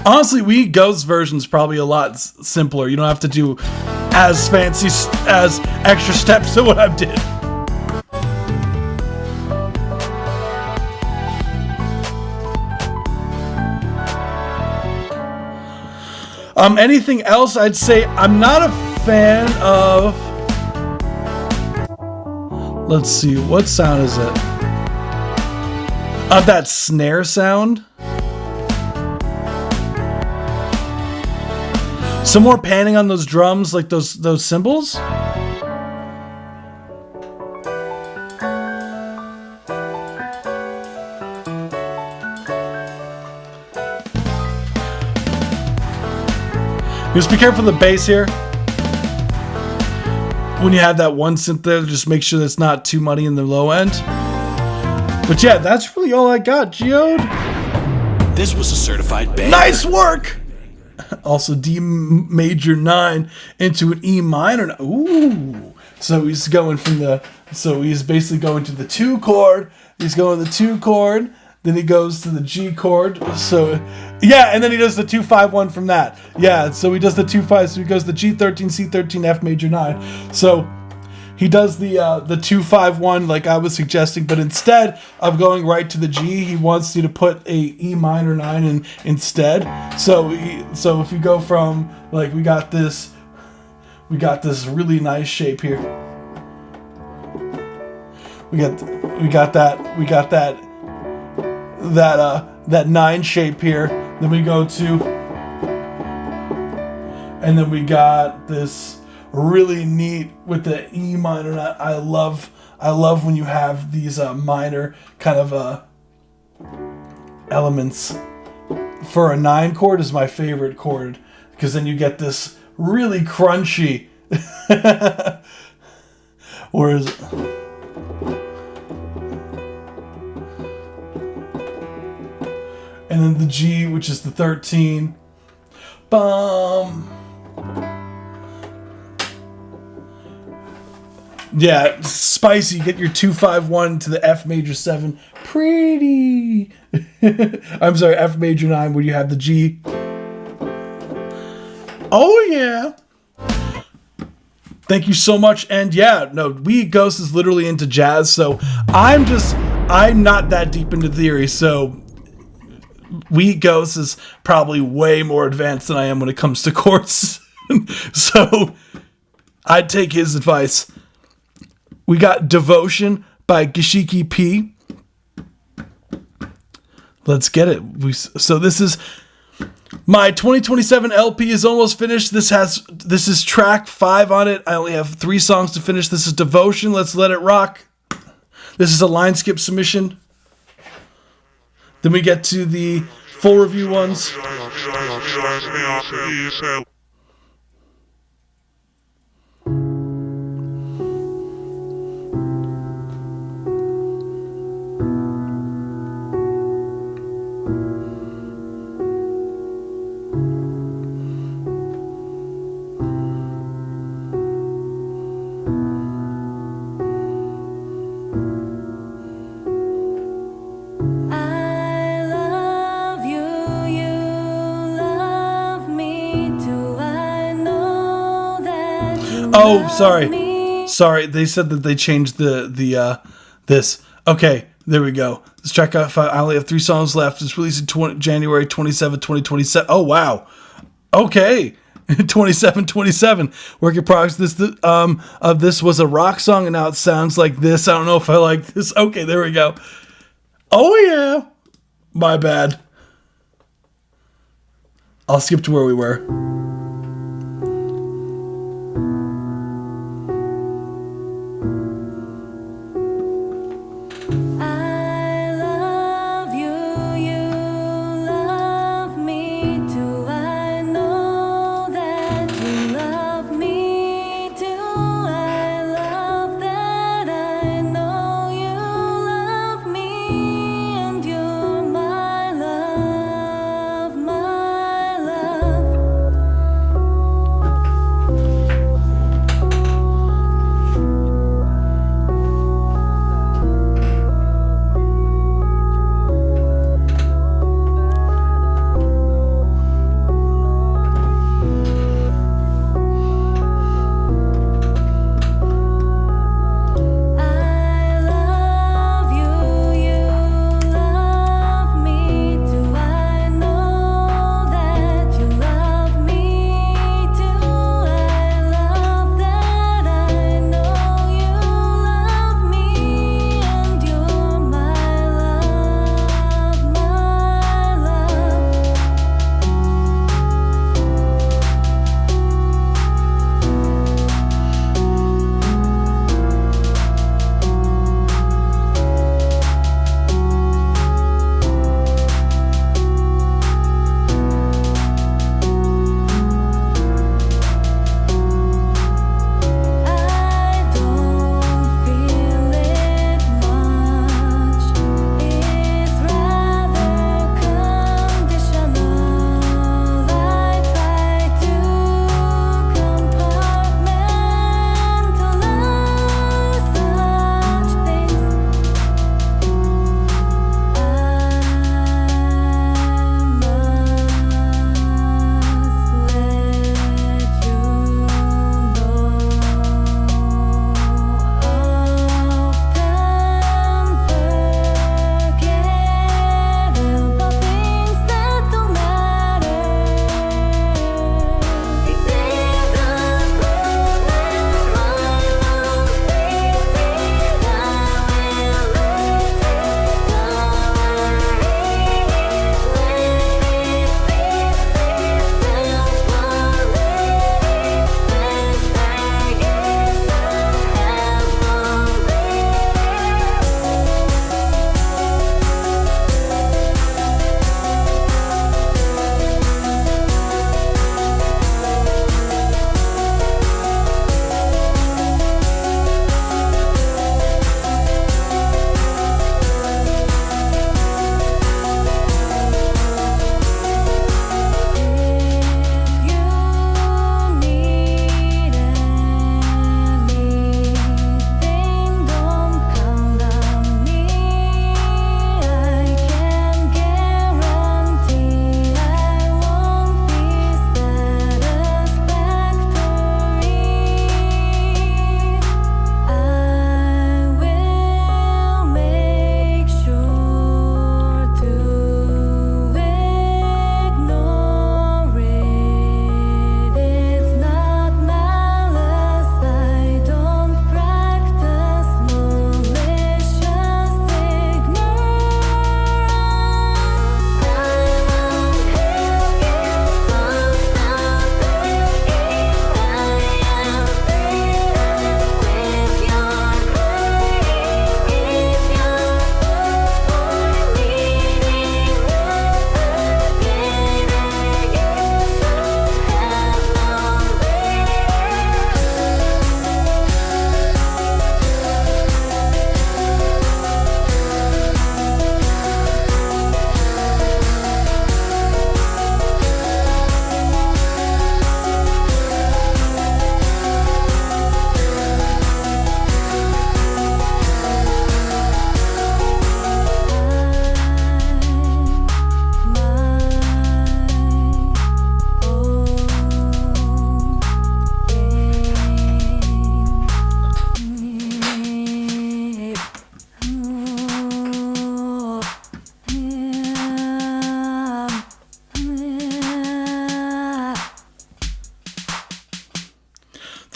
Honestly, We Ghost version's probably a lot simpler. You don't have to do as fancy as extra steps to what I did. Anything else? I'd say I'm not a fan of. Let's see, what sound is it? Of that snare sound. Some more panning on those drums, like those cymbals. Just be careful of the bass here. When you have that one synth there, just make sure that's not too muddy in the low end. But yeah, that's really all I got, Geode. This was a certified banger. Nice work! Also D major 9 into an E minor. Ooh. So he's going he's basically going to the 2 chord. He's going to the 2 chord. Then he goes to the G chord. So, yeah, and then he does the 2-5-1 from that. Yeah, so he does the 2-5. So he goes the G13, C13, F major 9. So he does the 2-5-1 like I was suggesting, but instead of going right to the G, he wants you to put a E minor 9 in instead. So if you go from, like, we got this we got this really nice shape here. We got that 9 shape here. Then we go to, and then we got this really neat with the E minor. And I love when you have these minor kind of elements. For a 9 chord is my favorite chord, because then you get this really crunchy. Where is it? And then the G, which is the 13. Bum. Yeah, spicy. Get your 2-5-1 to the F major 7. Pretty. I'm sorry, F major 9, where you have the G. Oh, yeah. Thank you so much. And yeah, no, We Eat Ghosts is literally into jazz, so I'm not that deep into theory, so We Eat Ghosts is probably way more advanced than I am when it comes to chords. So I'd take his advice. We got Devotion by Gashiki P. Let's get it. So this is my 2027 LP is almost finished. This is track 5 on it. I only have 3 songs to finish. This is Devotion. Let's let it rock. This is a line skip submission. Then we get to the full review ones. Oh, sorry. They said that they changed this. Okay, there we go. This track got 5. I only have 3 songs left. It's released in January 27, 2027. Oh wow. Okay. 27. Work in progress. This was a rock song, and now it sounds like this. I don't know if I like this. Okay, there we go. Oh yeah. My bad. I'll skip to where we were.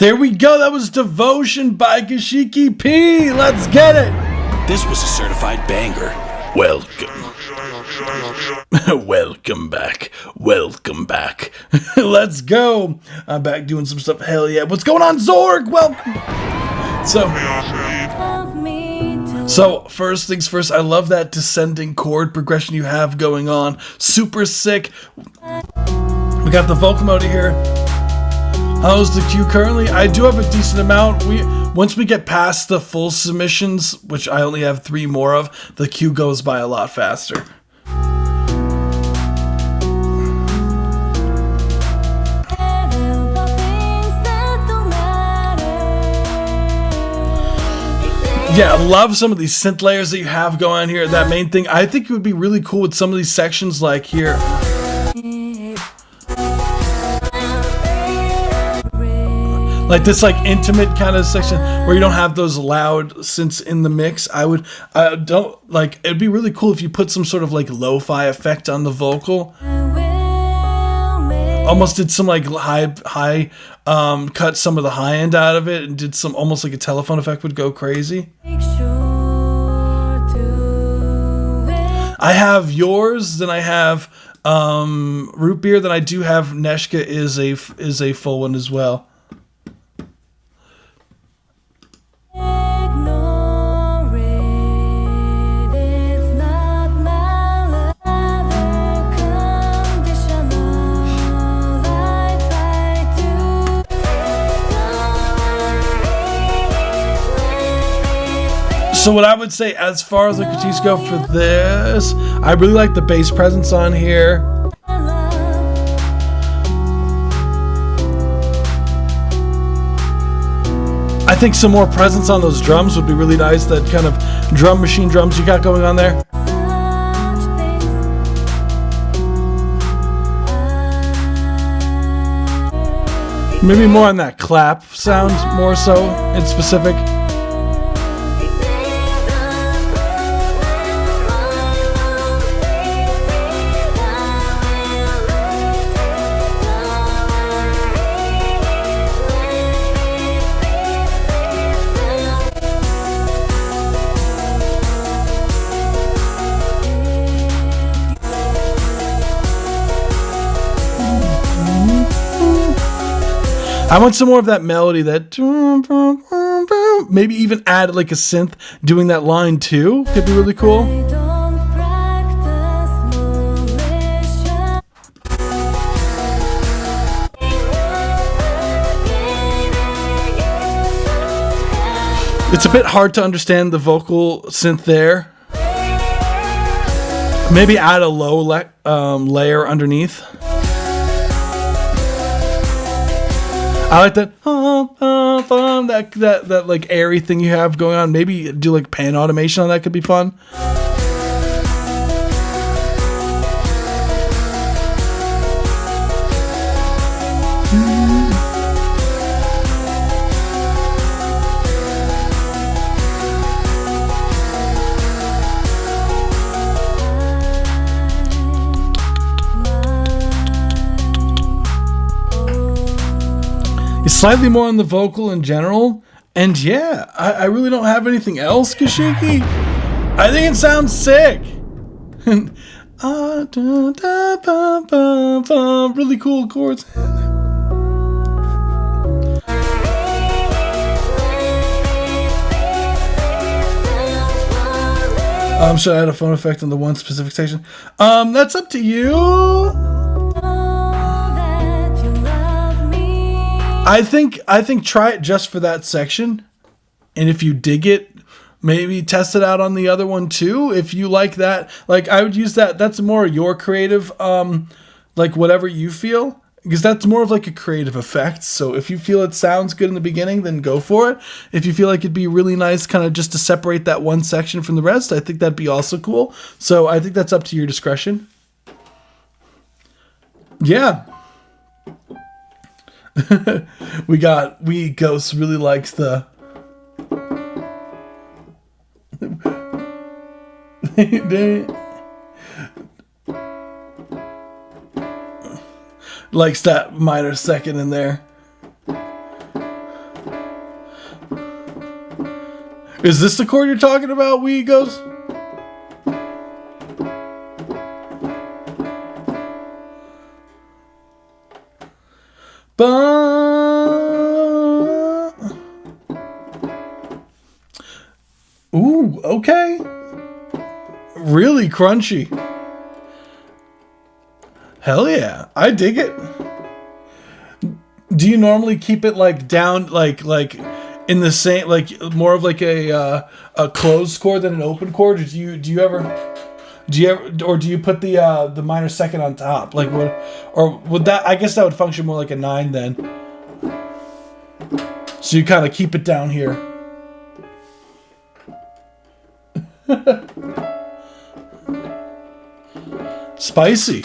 There we go. That was Devotion by Kashiki P. Let's get it. This was a certified banger. Welcome. Welcome back. Welcome back. Let's go. I'm back doing some stuff. Hell yeah. What's going on, Zorg? Welcome. So first things first, I love that descending chord progression you have going on. Super sick. We got the vocal mode here. How's the queue currently? I do have a decent amount. Once we get past the full submissions, which I only have 3 more of, the queue goes by a lot faster. Yeah, I love some of these synth layers that you have going on here. That main thing, I think it would be really cool with some of these sections like here. Like this like intimate kind of section where you don't have those loud synths in the mix. It'd be really cool if you put some sort of like lo-fi effect on the vocal. Almost did some like high cut some of the high end out of it and did some almost like a telephone effect would go crazy. I have yours, then I have root beer, then I do have Neshka is a full one as well. So what I would say as far as the critiques go for this, I really like the bass presence on here. I think some more presence on those drums would be really nice. That kind of drum machine drums you got going on there. Maybe more on that clap sound more so in specific. I want some more of that melody, that maybe even add like a synth doing that line too. Could be really cool. It's a bit hard to understand the vocal synth there. Maybe add a low layer underneath. I like that that like airy thing you have going on. Maybe do like pan automation on that could be fun. Slightly more on the vocal in general, and yeah, I really don't have anything else, Kashiki. I think it sounds sick. Really cool chords. Should I add a phone effect on the one specific section? That's up to you. I think try it just for that section, and if you dig it, maybe test it out on the other one too. If you like that, like I would use that. That's more your creative, like whatever you feel, because that's more of like a creative effect. So if you feel it sounds good in the beginning, then go for it. If you feel like it'd be really nice, kind of just to separate that one section from the rest, I think that'd be also cool. So I think that's up to your discretion. Yeah. We Ghost really likes the likes that minor second in there. Is this the chord you're talking about, Wee Ghost? Ooh, okay. Really crunchy. Hell yeah, I dig it. Do you normally keep it like down, like in the same, like more of like a closed chord than an open chord? Or do you ever, or do you put the minor second on top? Like what, or would that? I guess that would function more like a 9 then. So you kind of keep it down here. Spicy.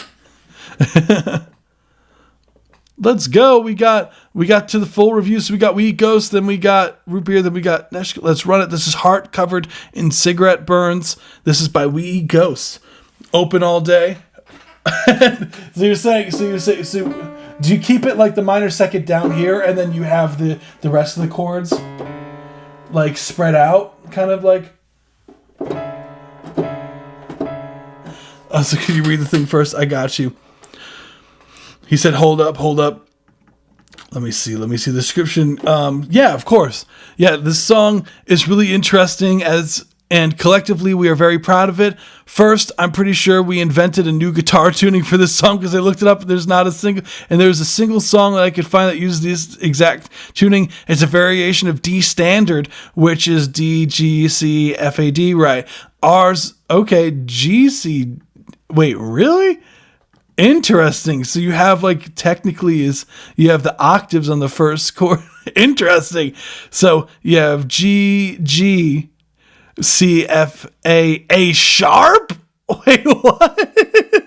Let's go. We got to the full review. So we got We Eat Ghost, then we got Root Beer, then we got Nesh. Let's run it. This is Heart Covered in Cigarette Burns. This is by We Eat Ghost. Open all day. So you're saying, so do you keep it like the minor second down here, and then you have the rest of the chords like spread out, kind of like? So can you read the thing first? I got you. He said, hold up. Let me see the description. Yeah, of course. Yeah, this song is really interesting and collectively we are very proud of it. First, I'm pretty sure we invented a new guitar tuning for this song because I looked it up and there's a single song that I could find that uses this exact tuning. It's a variation of D standard, which is D, G, C, F, A, D, right? Ours, okay, G, C, wait, really? Interesting. So you have like technically you have the octaves on the first chord. Interesting. So you have G, G, C, F, A sharp? Wait, what?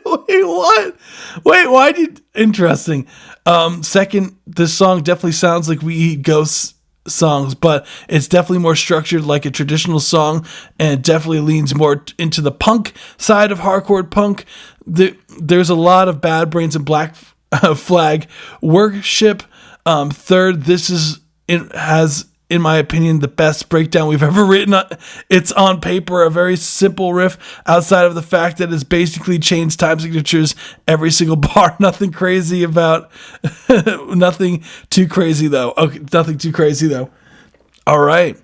Wait, what? Wait, why did... Interesting. Second, this song definitely sounds like We Eat Ghosts songs, but it's definitely more structured like a traditional song and definitely leans more into the punk side of hardcore punk. There's a lot of Bad Brains and Black Flag worship. Third, has, in my opinion, the best breakdown we've ever written. It's on paper a very simple riff outside of the fact that it's basically changed time signatures every single bar. Nothing crazy about nothing too crazy though. Okay, nothing too crazy though. All right.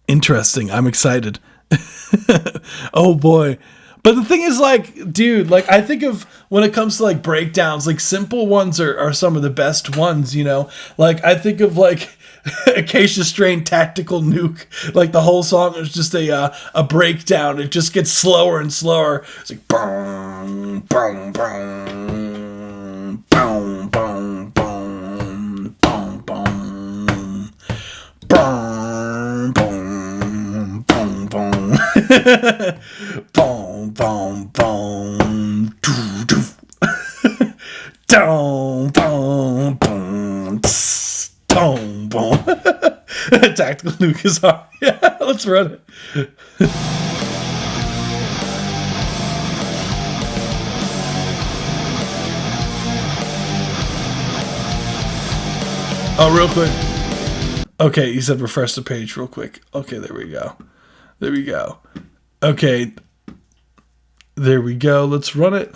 Interesting. I'm excited. Oh boy. But the thing is, like, dude, like, I think of when it comes to, like, breakdowns, like, simple ones are some of the best ones, you know? Like, I think of, like, Acacia Strain Tactical Nuke. Like, the whole song is just a breakdown. It just gets slower and slower. It's like, boom, boom, boom, boom, boom, boom, boom, boom, boom, boom, boom, boom. Boom, boom, boom, doo, doo. Boom, boom, boom, tss, boom, boom. Tactical Nuke is hard. Yeah, let's run it. Oh, real quick. Okay, you said refresh the page real quick. Okay, there we go. There we go. Okay. There we go. Let's run it.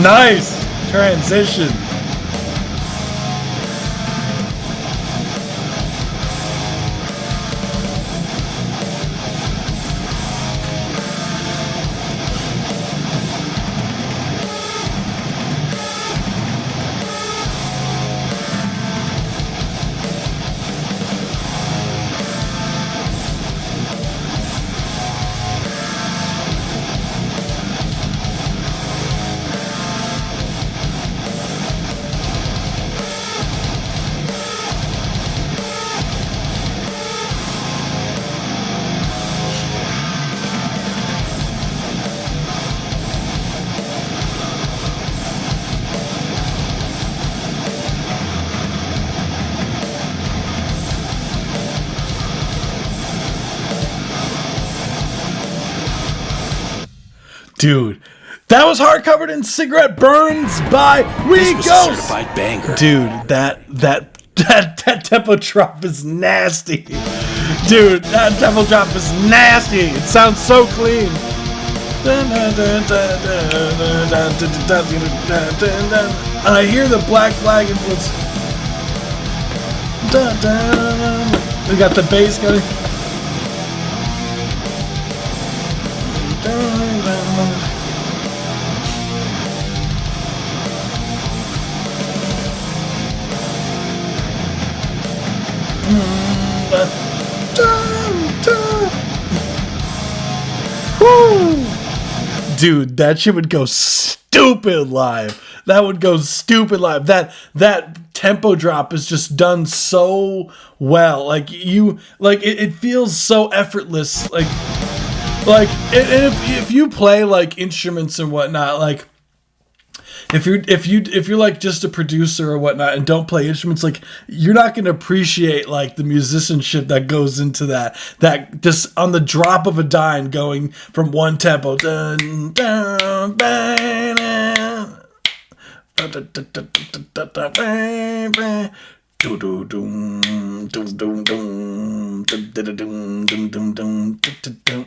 Nice transition. Dude, that was Heart Covered in Cigarette Burns by We This was a Ghost. certified banger. Dude, that tempo drop is nasty. Dude, that tempo drop is nasty. It sounds so clean. And I hear the Black Flag influence. We got the bass going. Dude, that shit would go stupid live. That would go stupid live. That tempo drop is just done so well. It feels so effortless. If you play like instruments and whatnot, like if you're like just a producer or whatnot and don't play instruments, like you're not gonna appreciate like the musicianship that goes into that just on the drop of a dime going from one tempo dun, dun, bang, dun, dun, dun, dun, dun, dun, dun, bang, bang. Do do dum dum dum dum dum dum dum dum dum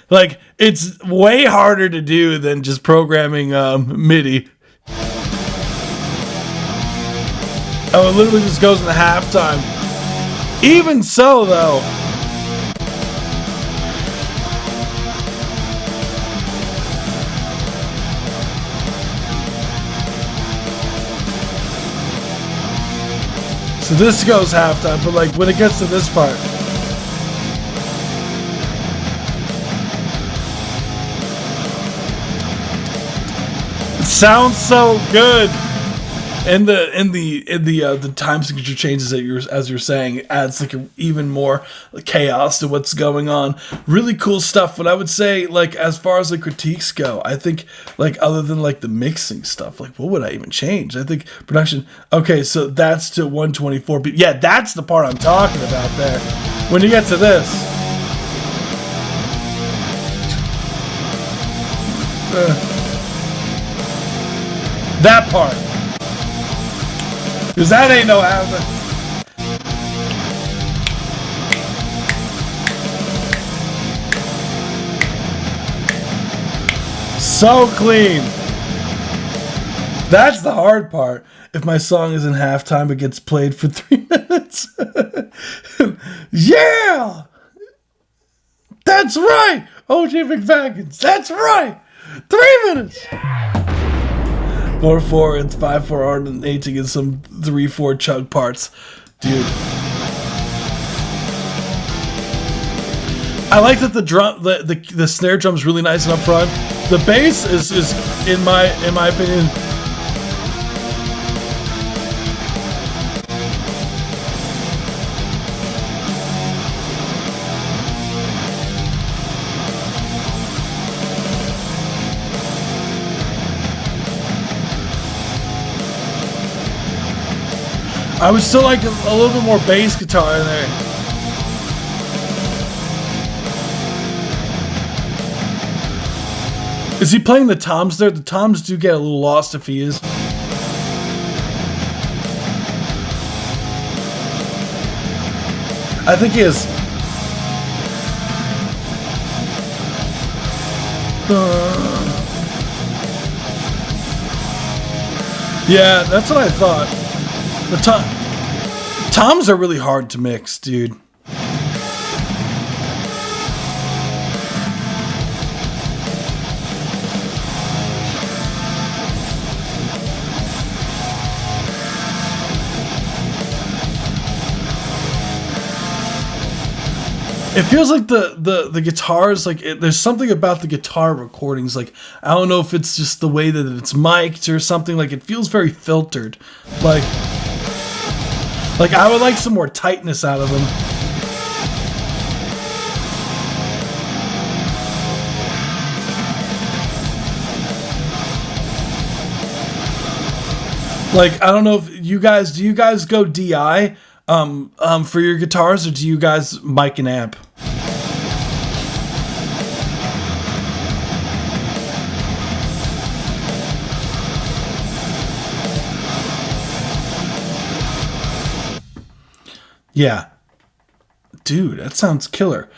like it's way harder to do than just programming MIDI. Oh, it literally just goes into halftime. Even so, though. So this goes halftime, but like when it gets to this part. It sounds so good. And the time signature changes that as you're saying adds like even more chaos to what's going on. Really cool stuff. But I would say like as far as the critiques go, I think like other than like the mixing stuff, like what would I even change? I think production. Okay, so that's to 124 beat. Yeah, that's the part I'm talking about there. When you get to this. That part. Because that ain't no happen. So clean. That's the hard part. If my song is in halftime, it gets played for 3 minutes. Yeah! That's right! OJ McFaggins, that's right! 3 minutes! 4/4 and 5/4 alternating in some 3/4 chug parts, dude. I like that the drum, the snare drum's really nice and up front. The bass is in my opinion. I would still like a little bit more bass guitar in there. Is he playing the toms there? The toms do get a little lost if he is. I think he is. Yeah, that's what I thought. The toms are really hard to mix, dude. It feels like the guitars, like there's something about the guitar recordings, like I don't know if it's just the way that it's mic'd or something, like it feels very filtered. Like I would like some more tightness out of them. Like, I don't know if do you guys go DI for your guitars, or do you guys mic and amp? Yeah. Dude, that sounds killer.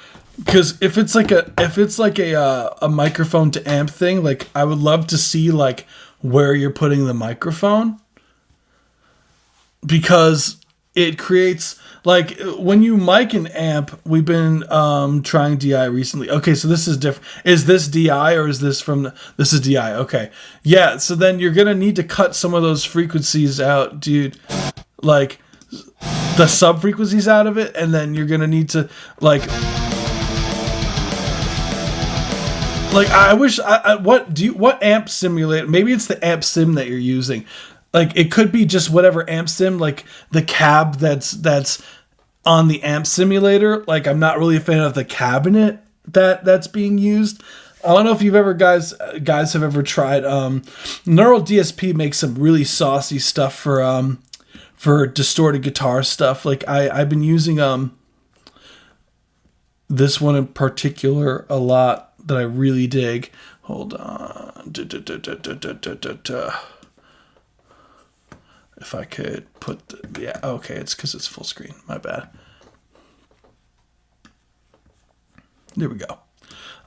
Because if it's like a microphone to amp thing, like I would love to see like where you're putting the microphone, because it creates like when you mic and amp. We've been trying DI recently. Okay, so this is different. Is this DI or is this this is DI? Okay, yeah. So then you're gonna need to cut some of those frequencies out, dude. Like the sub frequencies out of it, and then you're gonna need to like I wish what amp simulator, maybe it's the amp sim that you're using. Like it could be just whatever amp sim, like the cab that's on the amp simulator. Like I'm not really a fan of the cabinet that's being used. I don't know if you've ever guys have ever tried Neural DSP makes some really saucy stuff for distorted guitar stuff. Like I've been using this one in particular a lot that I really dig. Hold on. If I could put yeah, okay, it's because it's full screen. My bad. There we go.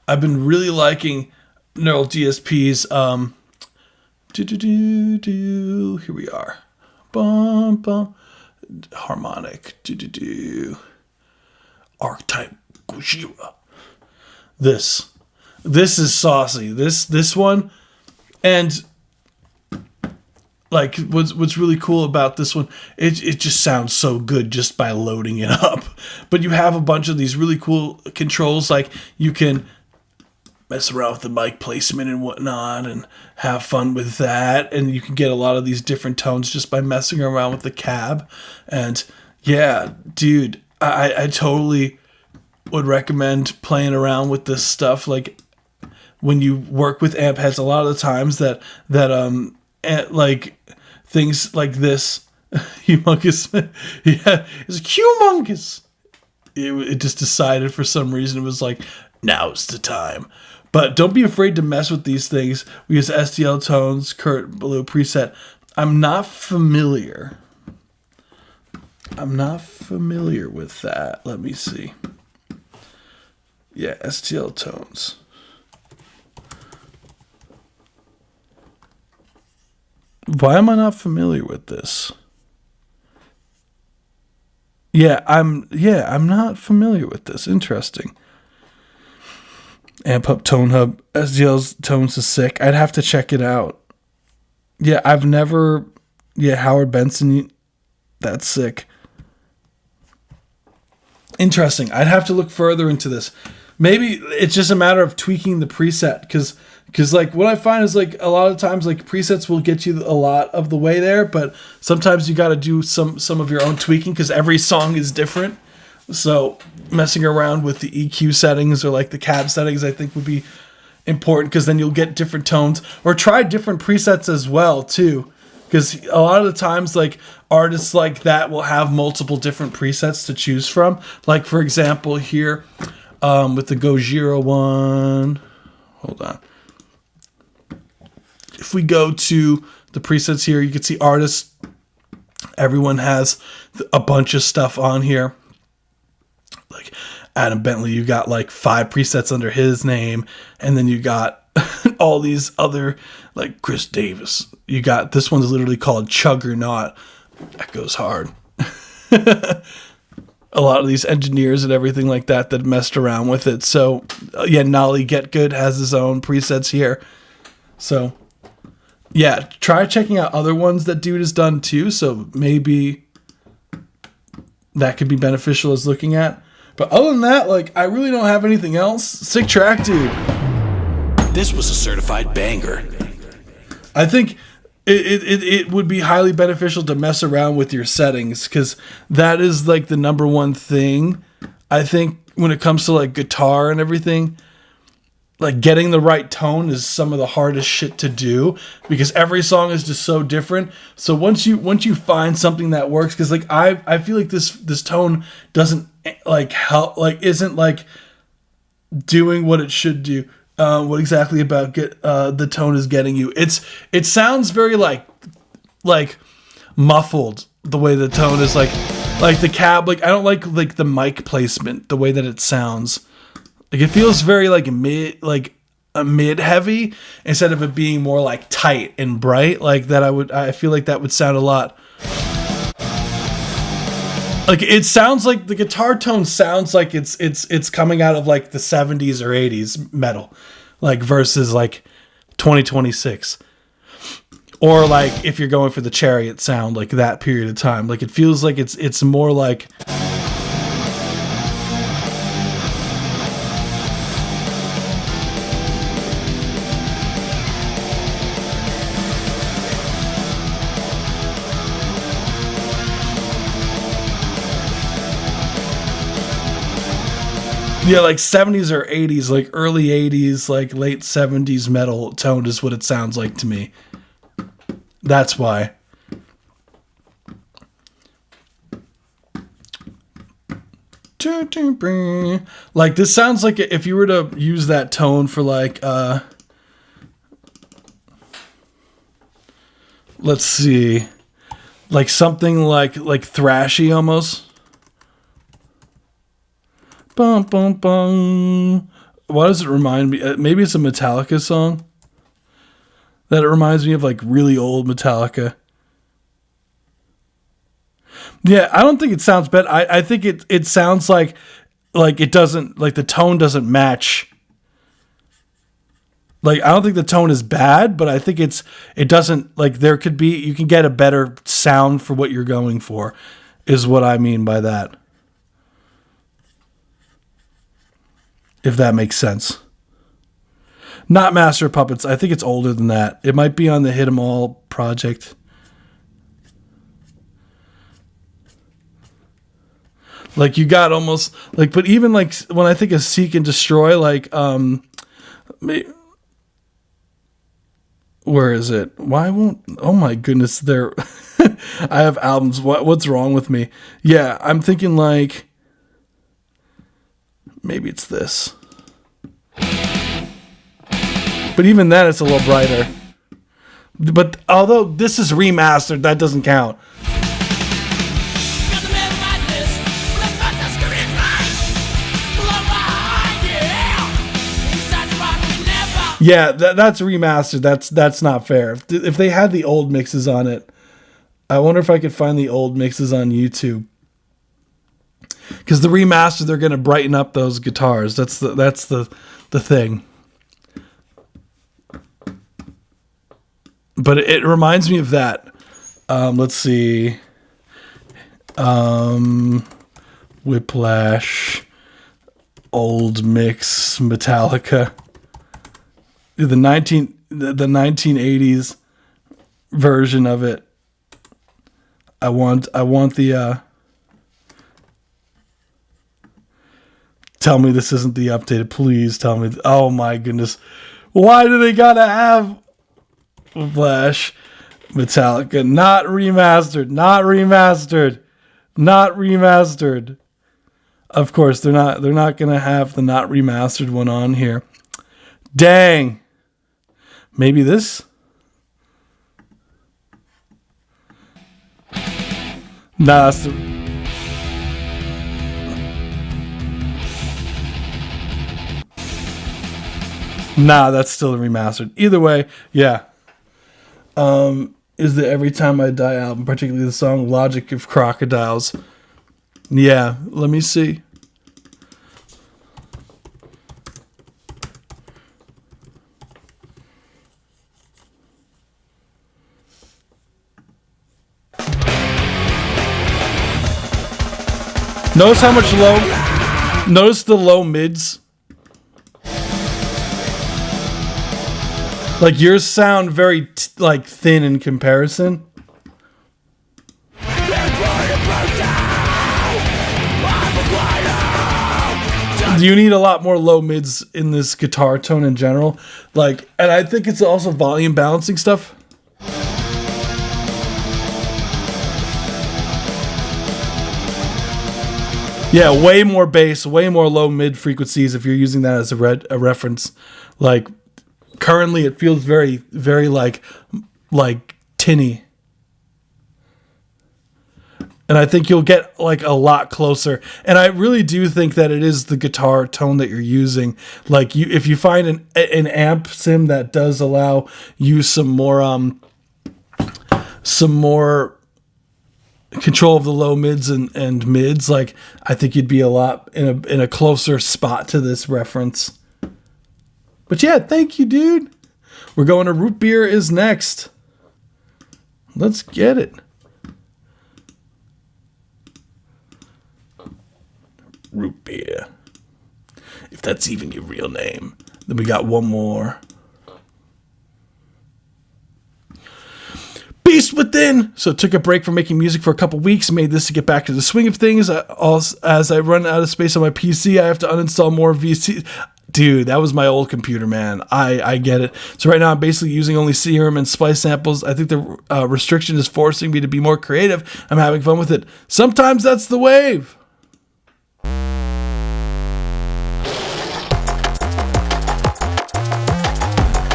I've been really liking Neural DSP's here we are. Bum bum harmonic archetype Gojira. This is saucy. This one, and like what's really cool about this one, it just sounds so good just by loading it up. But you have a bunch of these really cool controls, like you can mess around with the mic placement and whatnot and have fun with that, and you can get a lot of these different tones just by messing around with the cab. And yeah, dude, I totally would recommend playing around with this stuff. Like when you work with amp heads, a lot of the times that like things like this humongous yeah, it's humongous. It just decided for some reason, it was like, now's the time. But don't be afraid to mess with these things. We use STL tones, Kurt Blue preset. I'm not familiar with that. Let me see. Yeah, STL tones. Why am I not familiar with this? I'm not familiar with this. Interesting. Amp Hub, Tone Hub, SDL's tones is sick. I'd have to check it out. Yeah, I've never. Yeah, Howard Benson, that's sick. Interesting. I'd have to look further into this. Maybe it's just a matter of tweaking the preset, because like what I find is like a lot of times like presets will get you a lot of the way there, but sometimes you got to do some of your own tweaking because every song is different. So messing around with the EQ settings or like the cab settings, I think would be important, because then you'll get different tones, or try different presets as well too. Because a lot of the times, like artists like that will have multiple different presets to choose from. Like for example, here with the Gojira one, hold on. If we go to the presets here, you can see artists. Everyone has a bunch of stuff on here. Like Adam Bentley, you got like 5 presets under his name, and then you got all these other, like Chris Davis. You got, this one's literally called Chuggernaut. That goes hard. A lot of these engineers and everything like that messed around with it. So yeah, Nolly Get Good has his own presets here. So yeah, try checking out other ones that dude has done too. So maybe that could be beneficial as looking at. But other than that, like, I really don't have anything else. Sick track, dude. This was a certified banger. I think it would be highly beneficial to mess around with your settings, because that is like the number one thing. I think when it comes to like guitar and everything, like getting the right tone is some of the hardest shit to do because every song is just so different. So once you find something that works, because like I feel like this tone doesn't like help, like isn't like doing what it should do. What exactly about the tone is getting you? It sounds very like muffled, the way the tone is like the cab, like I don't like the mic placement, the way that it sounds. Like it feels very like a mid heavy instead of it being more like tight and bright like that. I feel like that would sound a lot like it sounds like the guitar tone sounds like it's coming out of like the 70s or 80s metal, like versus like 2026. Or like if you're going for the Chariot sound, like that period of time, like it feels like it's more like yeah, like 70s or 80s, like early 80s, like late 70s metal tone is what it sounds like to me. That's why. Like this sounds like if you were to use that tone for like let's see, like something like thrashy almost. Bum bum bum. Why does it remind me? Maybe it's a Metallica song. That it reminds me of like really old Metallica. Yeah, I don't think it sounds bad. I think it sounds like it doesn't, like the tone doesn't match. Like I don't think the tone is bad, but I think it doesn't, like there could be, you can get a better sound for what you're going for, is what I mean by that. If that makes sense. Not Master of Puppets. I think it's older than that. It might be on the Hit 'Em All project. Like you got almost like, but even like when I think of Seek and Destroy, like where is it? Why won't? Oh my goodness! There, I have albums. What's wrong with me? Yeah, I'm thinking like maybe it's this. But even then, it's a little brighter. But although this is remastered, that doesn't count. Yeah, that's remastered. That's not fair. If they had the old mixes on it, I wonder if I could find the old mixes on YouTube. Because the remaster, they're going to brighten up those guitars. That's the thing. But it reminds me of that. Let's see. Whiplash, old mix, Metallica. The 1980s version of it. I want the tell me this isn't the updated. Please tell me. Oh my goodness. Why do they gotta have Flash Metallica? Not remastered. Not remastered. Not remastered. Of course, they're not gonna have the not remastered one on here. Dang. Maybe this? Nah, that's that's still a remastered. Either way, yeah. Is the Every Time I Die album, particularly the song Logic of Crocodiles. Yeah, let me see. Notice how much low. Notice the low mids. Like yours sound very like thin in comparison. Do you need a lot more low mids in this guitar tone in general? Like, and I think it's also volume balancing stuff. Yeah, way more bass, way more low mid frequencies if you're using that as a reference. Like, currently it feels very, very like tinny. And I think you'll get like a lot closer. And I really do think that it is the guitar tone that you're using. Like, if you find an amp sim that does allow you some more control of the low mids and mids, like, I think you'd be a lot in a closer spot to this reference. But yeah, thank you, dude. We're going to Root Beer is next. Let's get it. Root Beer. If that's even your real name. Then we got one more. Beast Within. So took a break from making music for a couple weeks. Made this to get back to the swing of things. As I run out of space on my PC, I have to uninstall more VC. Dude, that was my old computer, man. I get it. So right now I'm basically using only Serum and Splice samples. I think the restriction is forcing me to be more creative. I'm having fun with it. Sometimes that's the wave.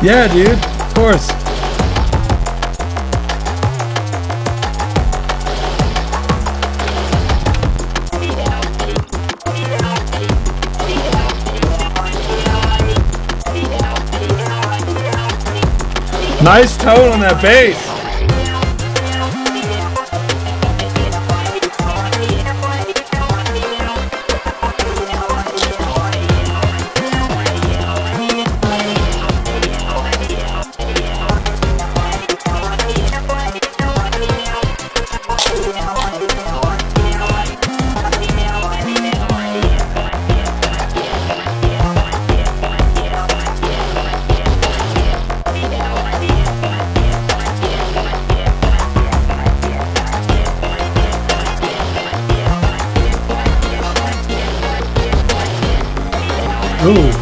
Yeah, dude. Of course. Nice tone on that bass. Ooh.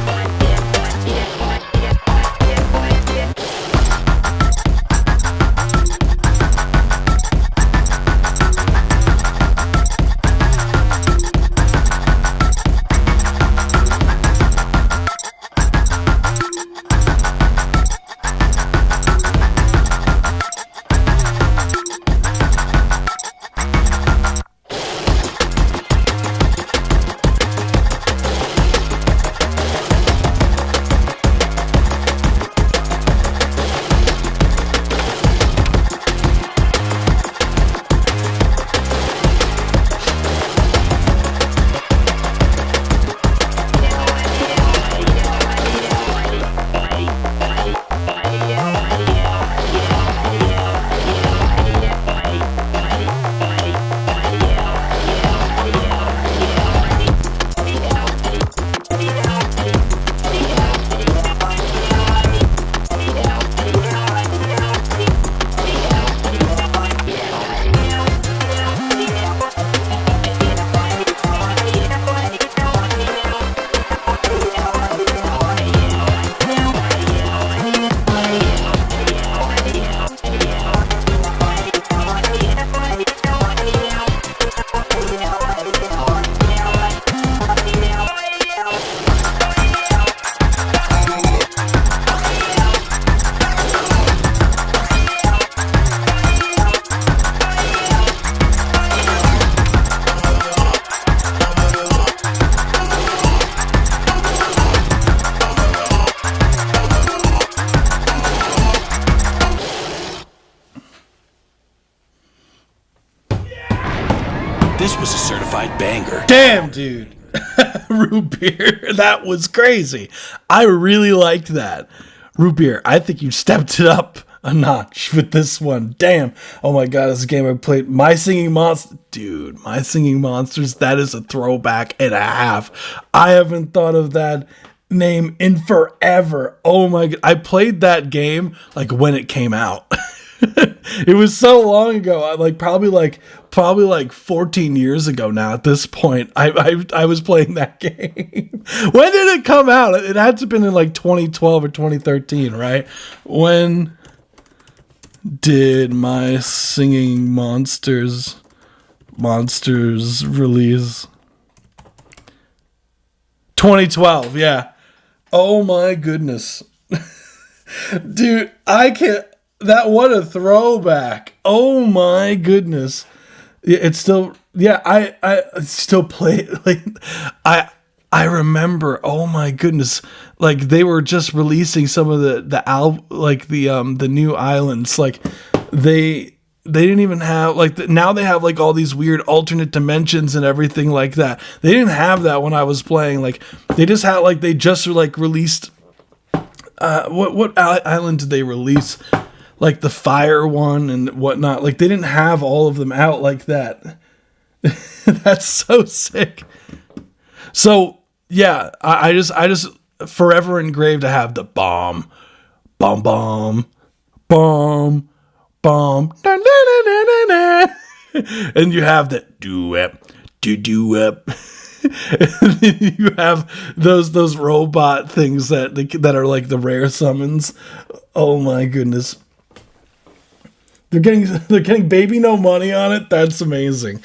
This was a certified banger. Damn, dude. Root Beer. That was crazy. I really liked that. Root Beer, I think you stepped it up a notch with this one. Damn. Oh my god, this is a game I played. My Singing Monsters. Dude, My Singing Monsters, that is a throwback and a half. I haven't thought of that name in forever. Oh my god. I played that game like when it came out. It was so long ago. I probably like 14 years ago now. At this point, I was playing that game. When did it come out? It had to have been in like 2012 or 2013, right? When did My Singing Monsters release? 2012, yeah. Oh my goodness. Dude, I can't. What a throwback. Oh my goodness. It's still, yeah, I still play it. Like, I remember, oh my goodness, like they were just releasing some of the new islands. Like they didn't even have now they have like all these weird alternate dimensions and everything like that. They didn't have that when I was playing. Like they just had they just released what island did they release? Like the fire one and whatnot. Like they didn't have all of them out like that. That's so sick. So yeah, I just forever engraved to have the bomb, bomb, bomb, bomb, bomb, na, na, na, na, na, na. And you have the do up. And then you have those robot things that are like the rare summons. Oh my goodness. They're getting Baby No Money on it. That's amazing.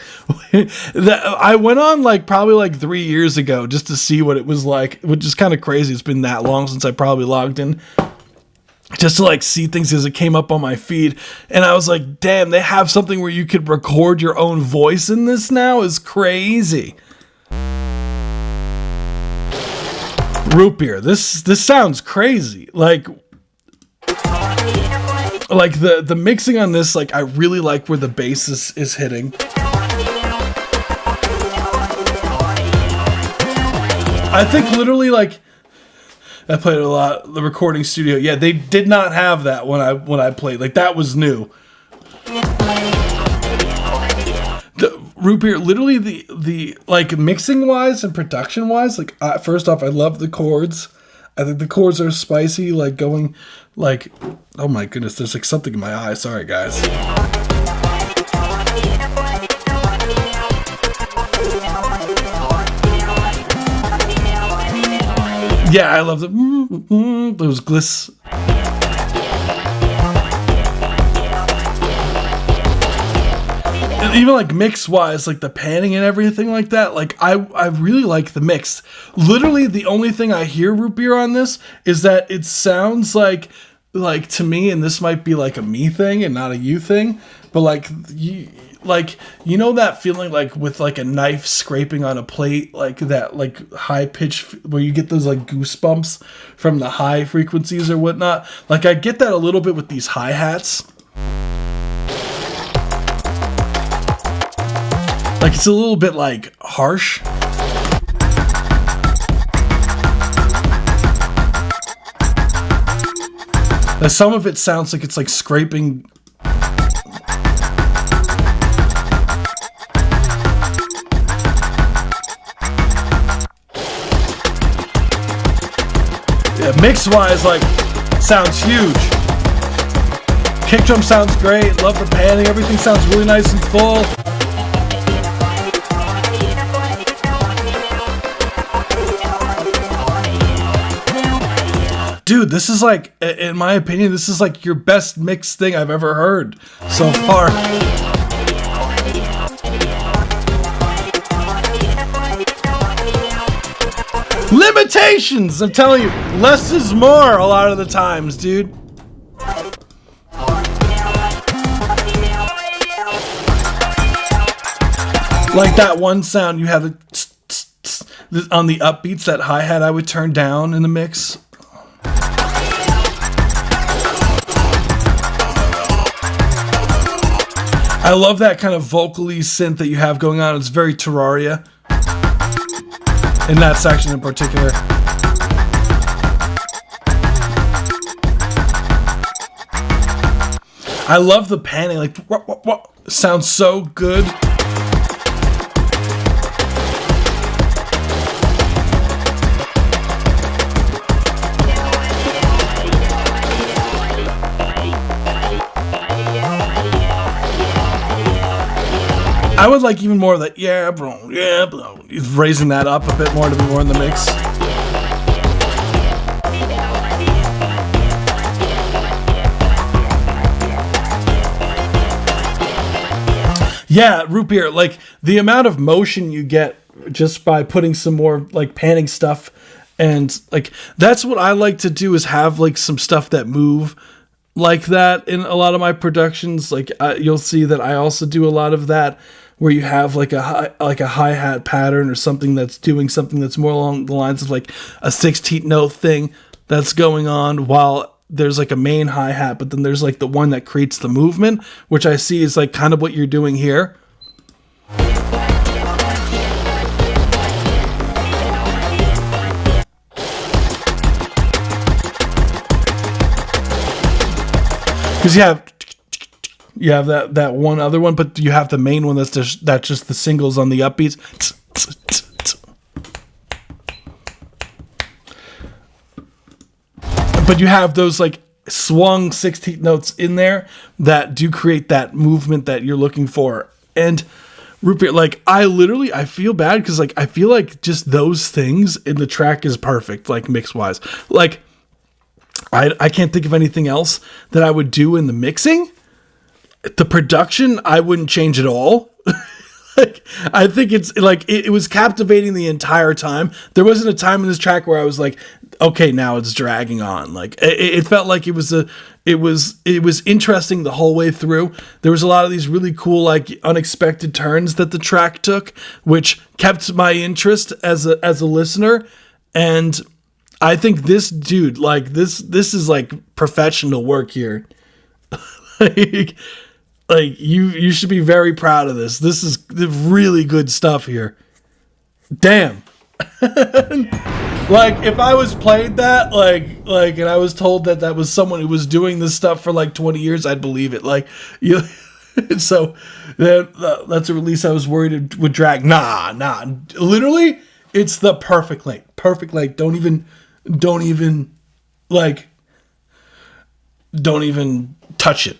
I went on probably 3 years ago just to see what it was like, which is kind of crazy. It's been that long since I probably logged in, just to see things as it came up on my feed. And I was like, damn, they have something where you could record your own voice in this now. Is crazy. Root beer. This sounds crazy. Like the mixing on this, I really like where the bass is hitting. I think literally I played a lot the recording studio. Yeah, they did not have that when I played. That was new. The root beer, literally the mixing wise and production wise. First off, I love the chords. I think the chords are spicy, going oh my goodness, there's something in my eye. Sorry, guys. Yeah, I love those gliss. And even mix wise, the panning and everything like that, I really like the mix. Literally the only thing I hear root beer on this is that it sounds like to me, and this might be a me thing and not a you thing, but you know that feeling with a knife scraping on a plate, that high pitch where you get those goosebumps from the high frequencies or whatnot. I get that a little bit with these hi-hats. It's a little bit harsh. Some of it sounds like it's scraping. Yeah, mix wise, sounds huge. Kick drum sounds great. Love the panning. Everything sounds really nice and full. Dude, this is in my opinion, this is your best mix thing I've ever heard so far. Limitations! I'm telling you, less is more a lot of the times, dude. That one sound you have on the upbeats, that hi-hat I would turn down in the mix. I love that kind of vocally synth that you have going on. It's very Terraria in that section in particular. I love the panning. Sounds so good. I would like even more of that, yeah, bro, raising that up a bit more to be more in the mix. Yeah, root beer, like the amount of motion you get just by putting some more like panning stuff, and like that's what I like to do, is have like some stuff that move like that in a lot of my productions. Like you'll see that I also do a lot of that, where you have like a hi-hat pattern or something that's doing something that's more along the lines of like a 16th note thing that's going on, while there's like a main hi-hat, but then there's like the one that creates the movement, which I see is like kind of what you're doing here. Because you have that one other one, but you have the main one that's just the singles on the upbeats. But you have those like swung 16th notes in there that do create that movement that you're looking for. And root beer, like I feel bad because like I feel like just those things in the track is perfect, like mix wise. Like I can't think of anything else that I would do in the mixing. The production, I wouldn't change at all. Like, I think it's like it was captivating the entire time. There wasn't a time in this track where I was like, okay, now it's dragging on. Like it felt like it was interesting the whole way through. There was a lot of these really cool, like unexpected turns that the track took, which kept my interest as a listener. And I think this dude, like this is like professional work here. Like you should be very proud of this. This is really good stuff here. Damn. Like if I was played that, like and I was told that was someone who was doing this stuff for like 20 years, I'd believe it. Like you. So that's a release I was worried it would drag. Nah. Literally, it's the perfect length. Perfect length. Don't even touch it.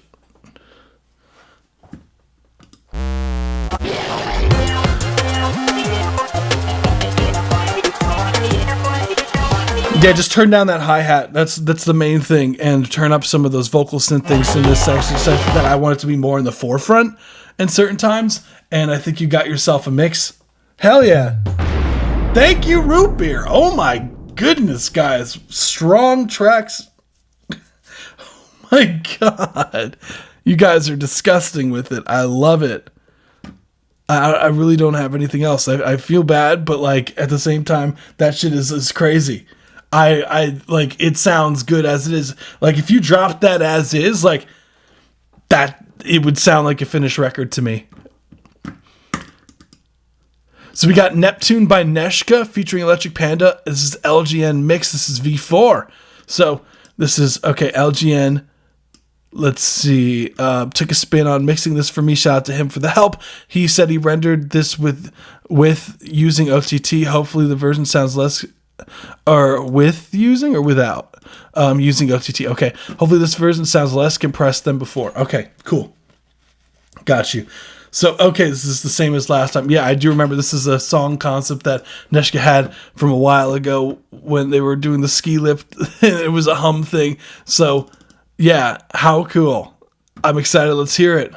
Yeah, just turn down that hi-hat. That's the main thing, and turn up some of those vocal synth things in this section that I want it to be more in the forefront in certain times, and I think you got yourself a mix. Hell yeah. Thank you, Root Beer. Oh my goodness, guys. Strong tracks. Oh my God. You guys are disgusting with it. I love it. I really don't have anything else. I feel bad, but like at the same time, that shit is crazy. I like, it sounds good as it is. Like if you dropped that as is, like that, it would sound like a finished record to me. So we got Neptune by Neshka featuring Electric Panda. This is LGN mix. This is V4. So this is, okay, LGN. Let's see. Took a spin on mixing this for me. Shout out to him for the help. He said he rendered this with using OTT. Hopefully the version sounds less, or with using or without using OTT. Okay. Hopefully this version sounds less compressed than before. Okay, cool. Got you. So, okay, this is the same as last time. Yeah, I do remember this is a song concept that Neshka had from a while ago when they were doing the ski lift. It was a hum thing. So, yeah, how cool. I'm excited. Let's hear it.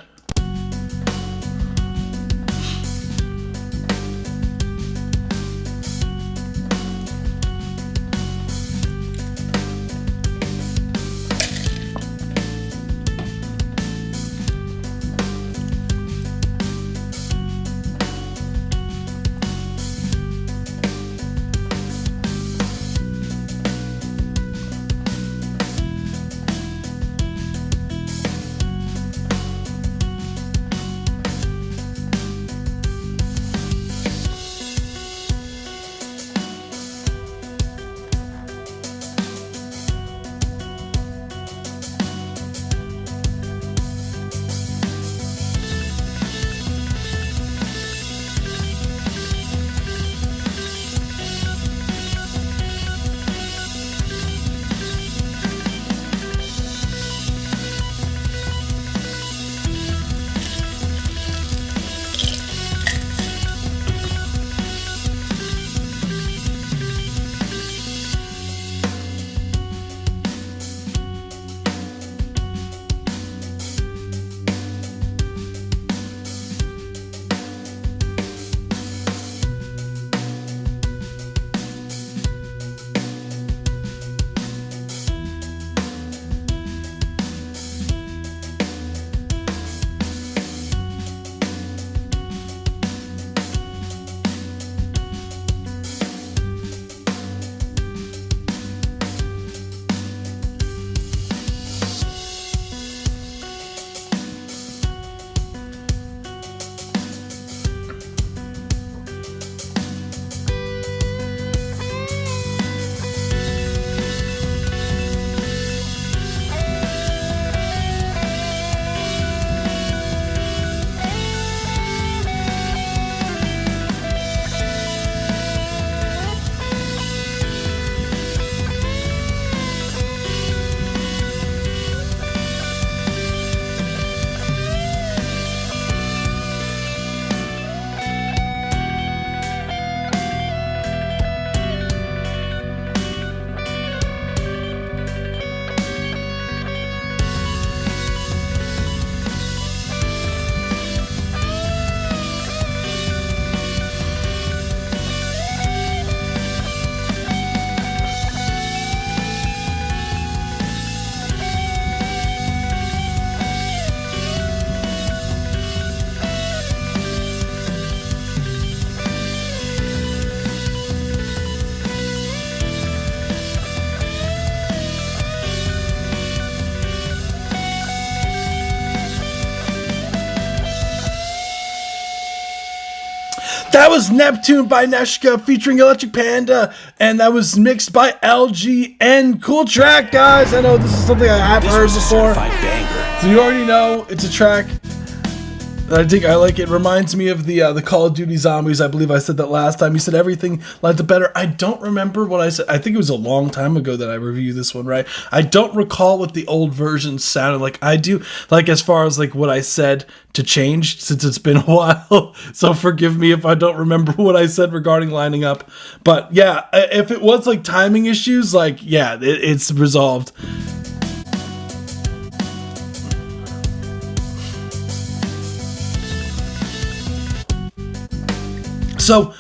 That was Neptune by Neshka featuring Electric Panda, and that was mixed by LGN. Cool track, guys. I know this is something I have heard before. Banger. So you already know it's a track that I think I like. It reminds me of the Call of Duty Zombies. I believe I said that last time. You said everything like the better. I don't remember what I said. I think it was a long time ago that I reviewed this one, right? I don't recall what the old version sounded like. I do, like, as far as like what I said to change since it's been a while. So forgive me if I don't remember what I said regarding lining up. But yeah, if it was like timing issues, like, yeah, it's resolved. So,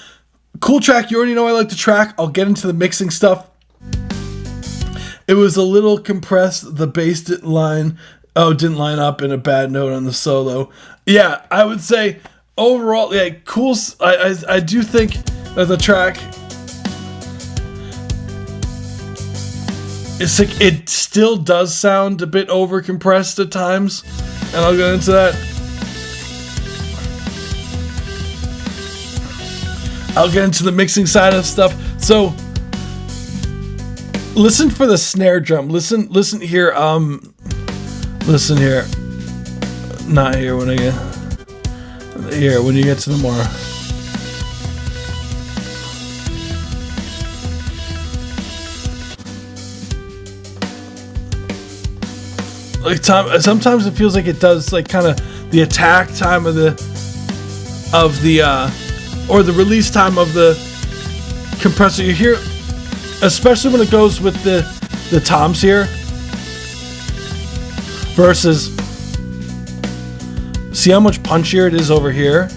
cool track. You already know I like the track. I'll get into the mixing stuff. It was a little compressed. The bass didn't line up in a bad note on the solo. Yeah, I would say overall, yeah, cool. I do think that the track, it's like it still does sound a bit over compressed at times, and I'll get into that. I'll get into the mixing side of stuff. So, listen for the snare drum. Listen here. Listen here. Not here when I get here. When you get to the more. Like sometimes it feels like it does like kind of the attack time of the or the release time of the compressor. You hear, especially when it goes with the toms here versus, see how much punchier it is over here.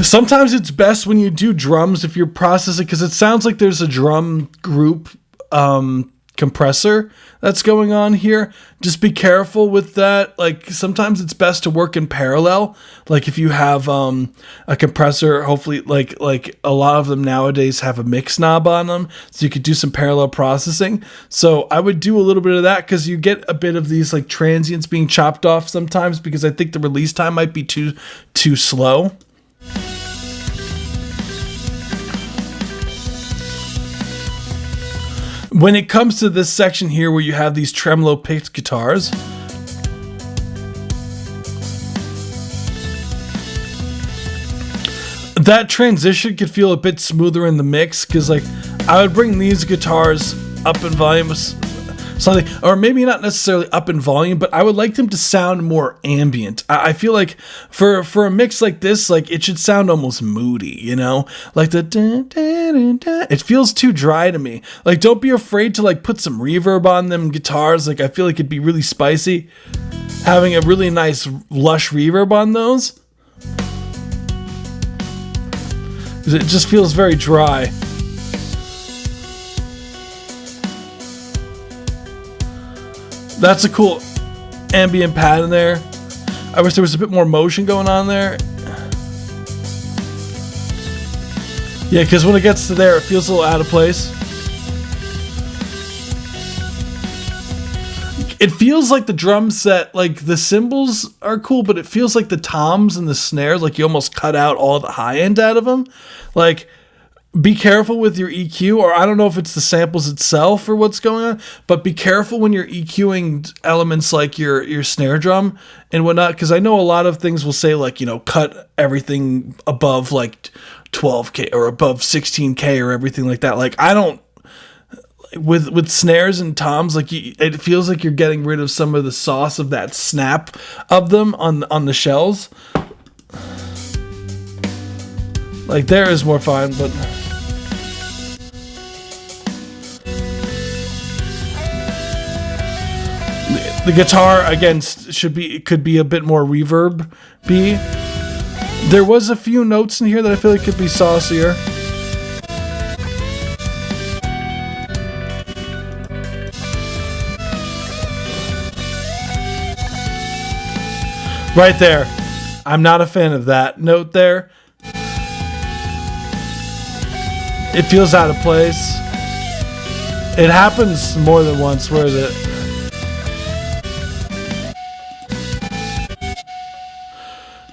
Sometimes it's best when you do drums if you're processing, because it sounds like there's a drum group compressor that's going on here. Just be careful with that. Like sometimes it's best to work in parallel. Like if you have a compressor, hopefully like a lot of them nowadays have a mix knob on them, so you could do some parallel processing. So I would do a little bit of that, because you get a bit of these like transients being chopped off sometimes, because I think the release time might be too slow. When it comes to this section here where you have these tremolo picked guitars, that transition could feel a bit smoother in the mix, because like I would bring these guitars up in volume something, or maybe not necessarily up in volume, but I would like them to sound more ambient. I feel like for a mix like this, like it should sound almost moody, you know, like the dun, dun, dun, dun. It feels too dry to me. Like don't be afraid to like put some reverb on them guitars. Like I feel like it'd be really spicy having a really nice lush reverb on those, because it just feels very dry. That's a cool ambient pad in there. I wish there was a bit more motion going on there. Yeah, because when it gets to there, it feels a little out of place. It feels like the drum set, like the cymbals are cool, but it feels like the toms and the snares, like you almost cut out all the high end out of them. Like, be careful with your EQ, or I don't know if it's the samples itself or what's going on, but be careful when you're EQing elements like your snare drum and whatnot, because I know a lot of things will say like, you know, cut everything above like 12K or above 16K or everything like that. Like I don't, with snares and toms, like it feels like you're getting rid of some of the sauce of that snap of them on the shells. Like there is more fine, but the guitar again could be a bit more reverb-y. There was a few notes in here that I feel like could be saucier. Right there. I'm not a fan of that note there. It feels out of place. It happens more than once. Where is it?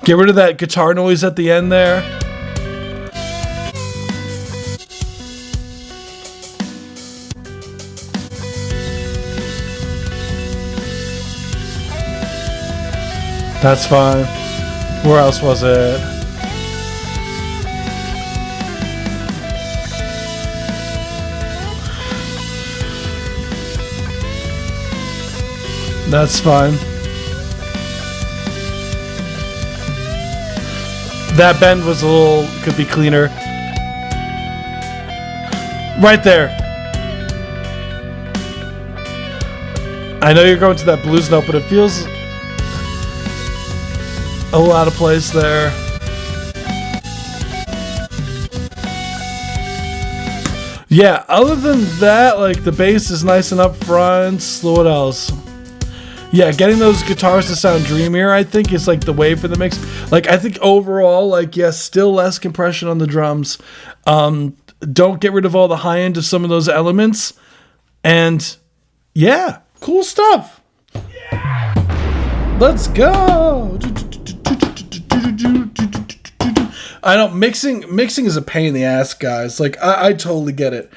Get rid of that guitar noise at the end there. That's fine. Where else was it? That's fine. That bend was could be cleaner. Right there. I know you're going to that blues note, but it feels a little out of place there. Yeah, other than that, like the bass is nice and up front. What else? Yeah, getting those guitars to sound dreamier, I think, is like the way for the mix. Like, I think overall, like, yes, still less compression on the drums. Don't get rid of all the high end of some of those elements. And yeah, cool stuff. Yeah. Let's go. I know mixing is a pain in the ass, guys. Like I totally get it.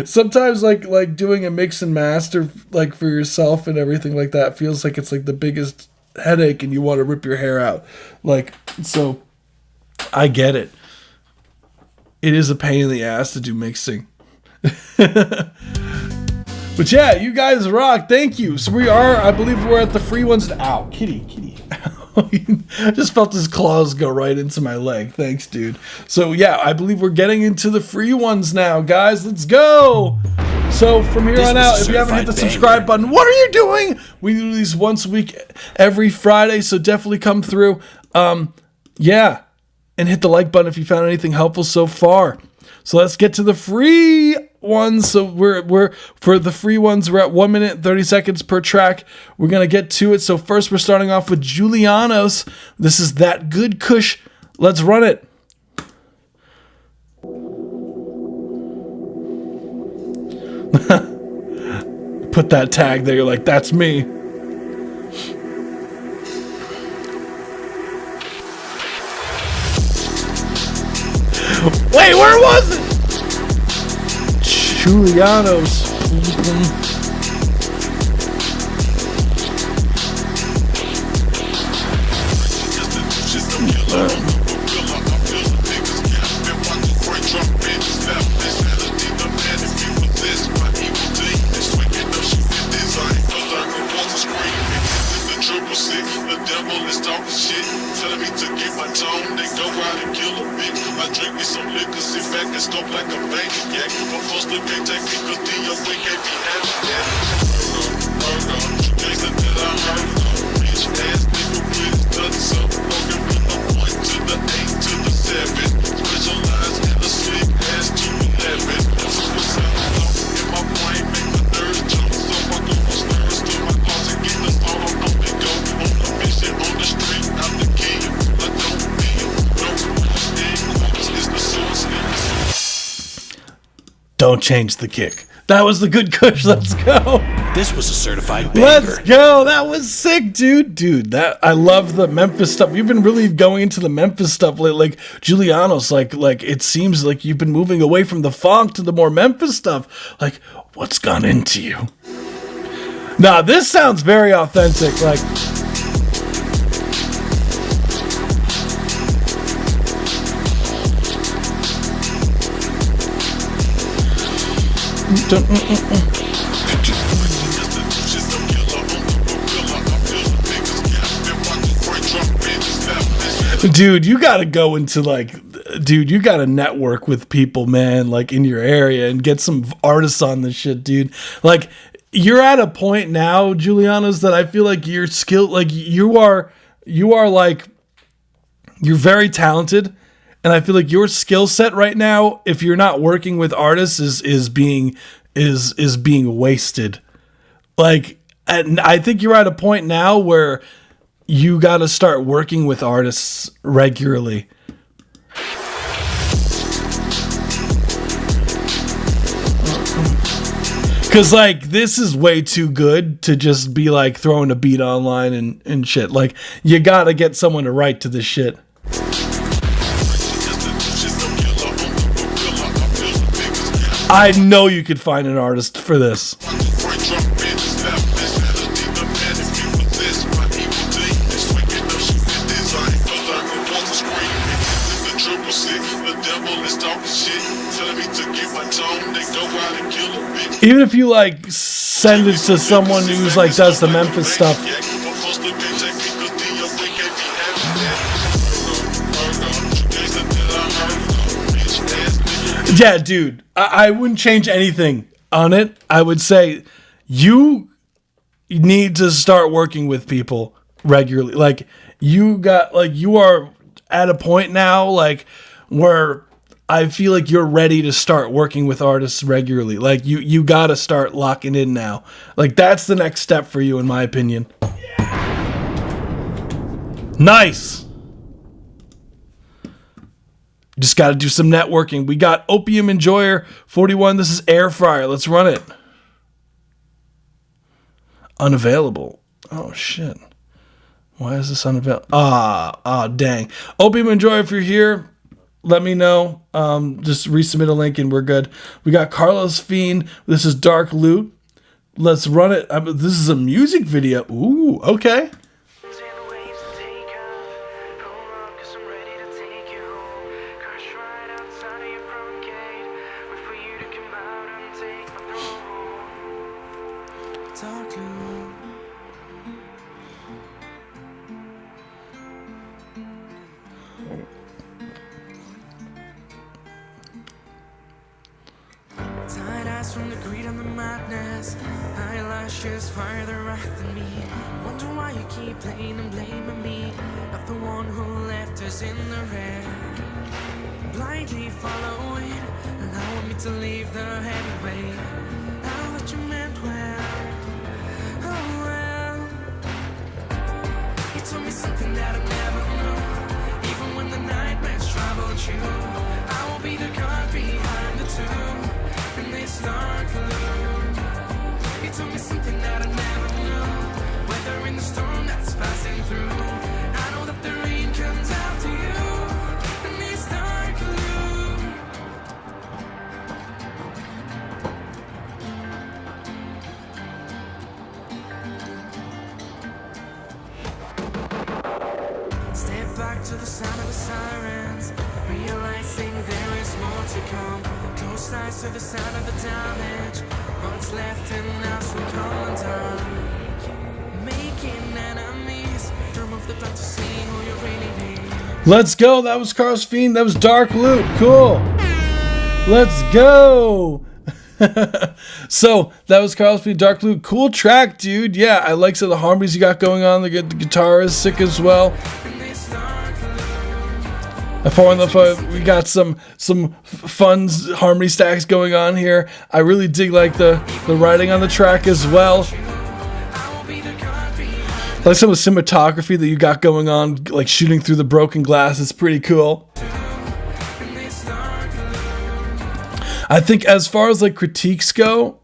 Sometimes like doing a mix and master like for yourself and everything like that feels like it's like the biggest headache and you want to rip your hair out. Like, so I get it. It is a pain in the ass to do mixing. But yeah, you guys rock. Thank you. So I believe we're at the free ones. Ow, kitty. I just felt his claws go right into my leg. Thanks, dude. So yeah, I believe we're getting into the free ones now, guys. Let's go. So from here on out, if you haven't hit the subscribe button, what are you doing? We do these once a week, every Friday, so definitely come through. Yeah, and hit the like button if you found anything helpful so far. So let's get to the free ones. So we're for the free ones, we're at 1 minute 30 seconds per track. We're gonna get to it. So first we're starting off with Julianos. This is That Good Kush. Let's run it. Put that tag there, you're like, that's me. Wait, where was it? Julianos. Don't change the kick. That was the Good Kush. Let's go. This was a certified banger. Let's go. That was sick, dude. Dude, that I love the Memphis stuff. You've been really going into the Memphis stuff lately. Like Julianos, like it seems like you've been moving away from the funk to the more Memphis stuff. Like, what's gone into you? Nah, this sounds very authentic. Like, dude, you gotta go into you gotta network with people, man, like in your area and get some artists on this shit, dude. Like, you're at a point now, Julianos, that I feel like your skill, like you are like, you're very talented. And I feel like your skill set right now, if you're not working with artists, is being wasted. Like, and I think you're at a point now where you got to start working with artists regularly. Cause like this is way too good to just be like throwing a beat online and shit. Like you gotta get someone to write to this shit. I know you could find an artist for this. Even if you like send it to someone who's like does the Memphis stuff. Yeah, dude, I wouldn't change anything on it. I would say you need to start working with people regularly. Like you are at a point now like where I feel like you're ready to start working with artists regularly. Like you got to start locking in now. Like that's the next step for you in my opinion. Nice. Just got to do some networking. We got Opium Enjoyer 41. This is Air Fryer. Let's run it. Unavailable. Oh, shit. Why is this unavailable? Dang. Opium Enjoyer, if you're here, let me know. Just resubmit a link and we're good. We got Carlos Fiend. This is Dark Loot. Let's run it. This is a music video. Ooh, okay. From the greed and the madness, eyelashes fire the wrath in me. Wonder why you keep playing and blaming me, not the one who left us in the red. Blindly following, allowing me to leave the heavy weight. I know that you meant well, oh well. You told me something that I never knew, even when the nightmares troubled you. I will be the guard behind the tomb. In this dark gloom, you told me something that I never knew. Weather in the storm that's passing through. I know that the rain comes after you. In this dark gloom. Step back to the sound of the sirens, realizing there is more to come. Close eyes to the sound of the damage, what's left in us will come undone. Making enemies, remove the blood to see who you really need. Let's go. That was Carlos Fiend. That was Dark Loot. Cool. Let's go. So that was Carlos Fiend, Dark Loot. Cool track, dude. Yeah, I like some of the harmonies you got going on. The guitar is sick as well. We got some fun harmony stacks going on here. I really dig like the writing on the track as well. I like some of the cinematography that you got going on, like shooting through the broken glass. It's pretty cool. I think as far as like critiques go,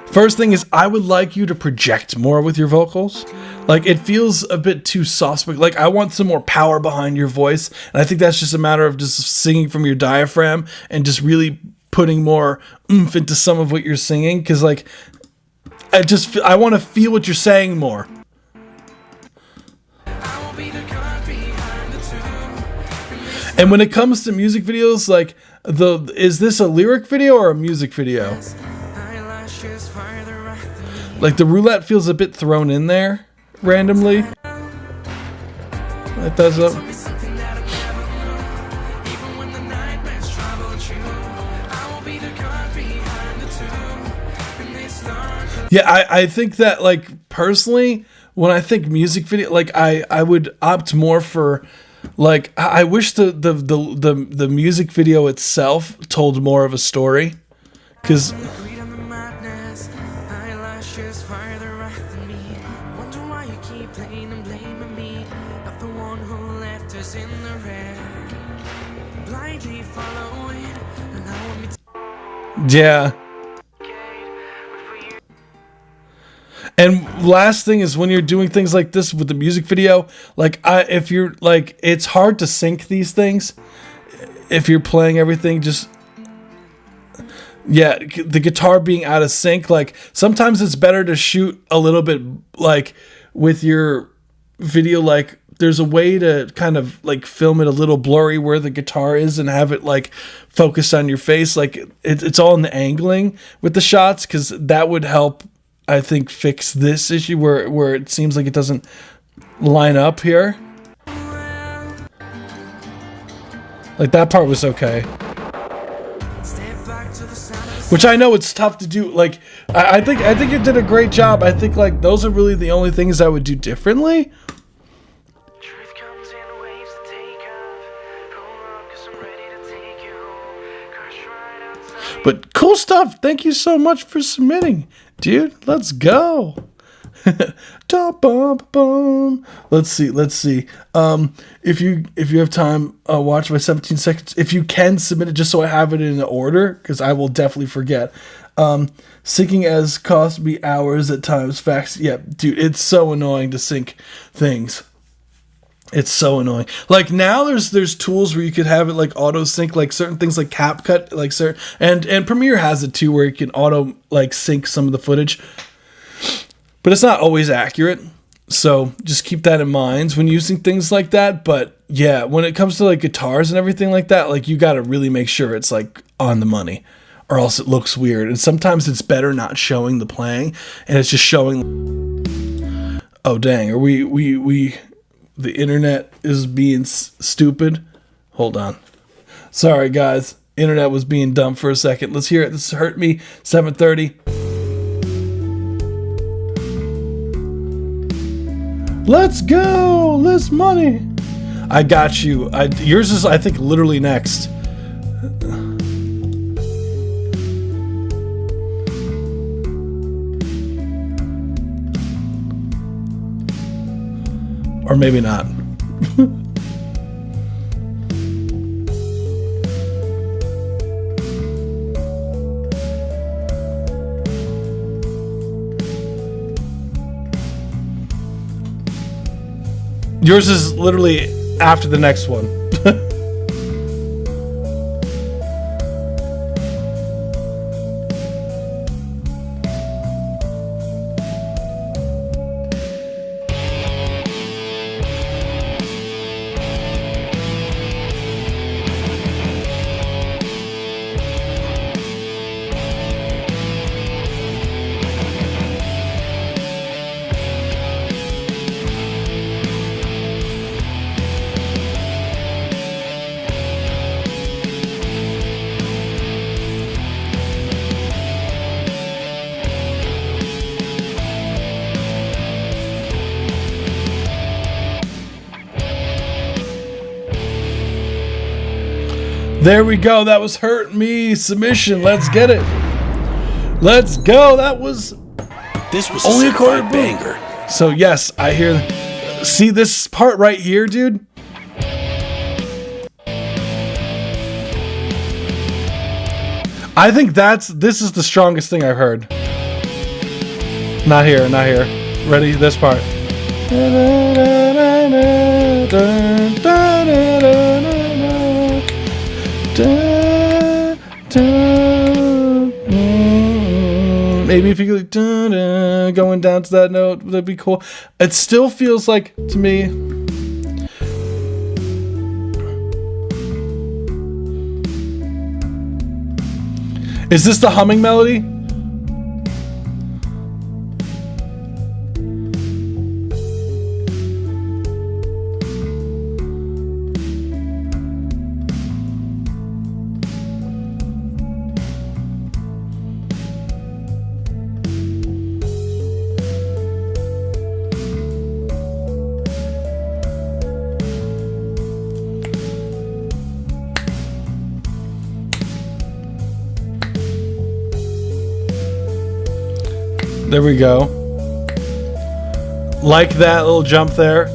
first thing is I would like you to project more with your vocals. Like it feels a bit too soft. Like I want some more power behind your voice, and I think that's just a matter of just singing from your diaphragm and just really putting more oomph into some of what you're singing. Because like I want to feel what you're saying more. And when it comes to music videos, like is this a lyric video or a music video? Like the roulette feels a bit thrown in there randomly. Light those up. Yeah, I think that like personally, when I think music video, like I would opt more for like I wish the music video itself told more of a story, because yeah. And last thing is when you're doing things like this with the music video, like if you're like, it's hard to sync these things. If you're playing everything, just, yeah, the guitar being out of sync, like sometimes it's better to shoot a little bit like with your video, like there's a way to kind of like film it a little blurry where the guitar is and have it like focused on your face. Like it's all in the angling with the shots, because that would help, I think, fix this issue where it seems like it doesn't line up here. Like that part was okay. Which I know it's tough to do. Like I think you did a great job. I think like those are really the only things I would do differently. But cool stuff. Thank you so much for submitting, dude. Let's go. Let's see. If you have time, watch my 17 seconds. If you can, submit it just so I have it in order, because I will definitely forget. Syncing as cost me hours at times. Facts. Yeah, dude, it's so annoying to sync things. It's so annoying. Like now there's tools where you could have it like auto sync, like certain things like CapCut, like certain, and Premiere has it too, where you can auto like sync some of the footage. But it's not always accurate. So just keep that in mind when using things like that. But yeah, when it comes to like guitars and everything like that, like you got to really make sure it's like on the money, or else it looks weird. And sometimes it's better not showing the playing and it's just showing. Oh dang, are we the internet is being stupid. Hold on. Sorry guys, internet was being dumb for a second. Let's hear it. This hurt me. 7:30. Let's go. Less money. I got you. Yours is, I think, literally next. Or maybe not. Yours is literally after the next one. There we go. That was Hurt Me submission. Let's get it. Let's go. That was This was only a a quarter certified banger. So yes, I hear. See this part right here, dude? I think this is the strongest thing I've heard. Not here, not here. Ready? This part. Maybe if you could going down to that note, that'd be cool. It still feels like, to me, is this the humming melody? There we go. Like that little jump there.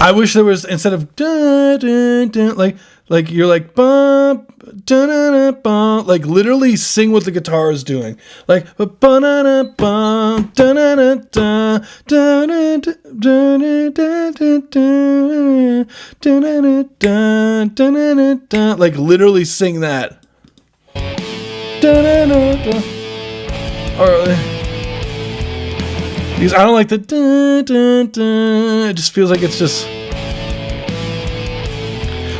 I wish there was, instead of dun, dun, dun, like you're like bum, dun, dun, dun, bum, like literally sing what the guitar is doing, like bum, dun, bum, dun, dun, dun, dun, dun, dun, dun, dun, like literally sing that. Or because I don't like the dun, dun, dun. It just feels like it's just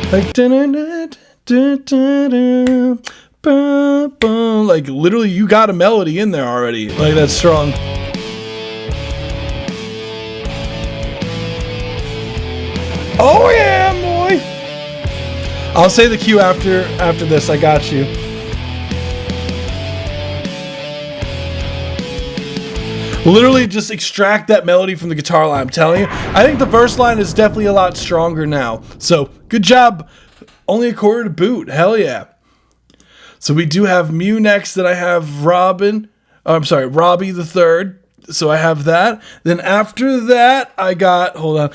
like dun, dun, dun, dun, dun, dun, bum, bum. Like literally you got a melody in there already. Like that's strong. Oh yeah, boy. I'll say the cue after this. I got you. Literally just extract that melody from the guitar line. I'm telling you. I think the verse line is definitely a lot stronger now. So good job. Only a quarter to boot. Hell yeah. So we do have Mew next. Then I have Robbie the third. So I have that. Then after that, I got, hold on,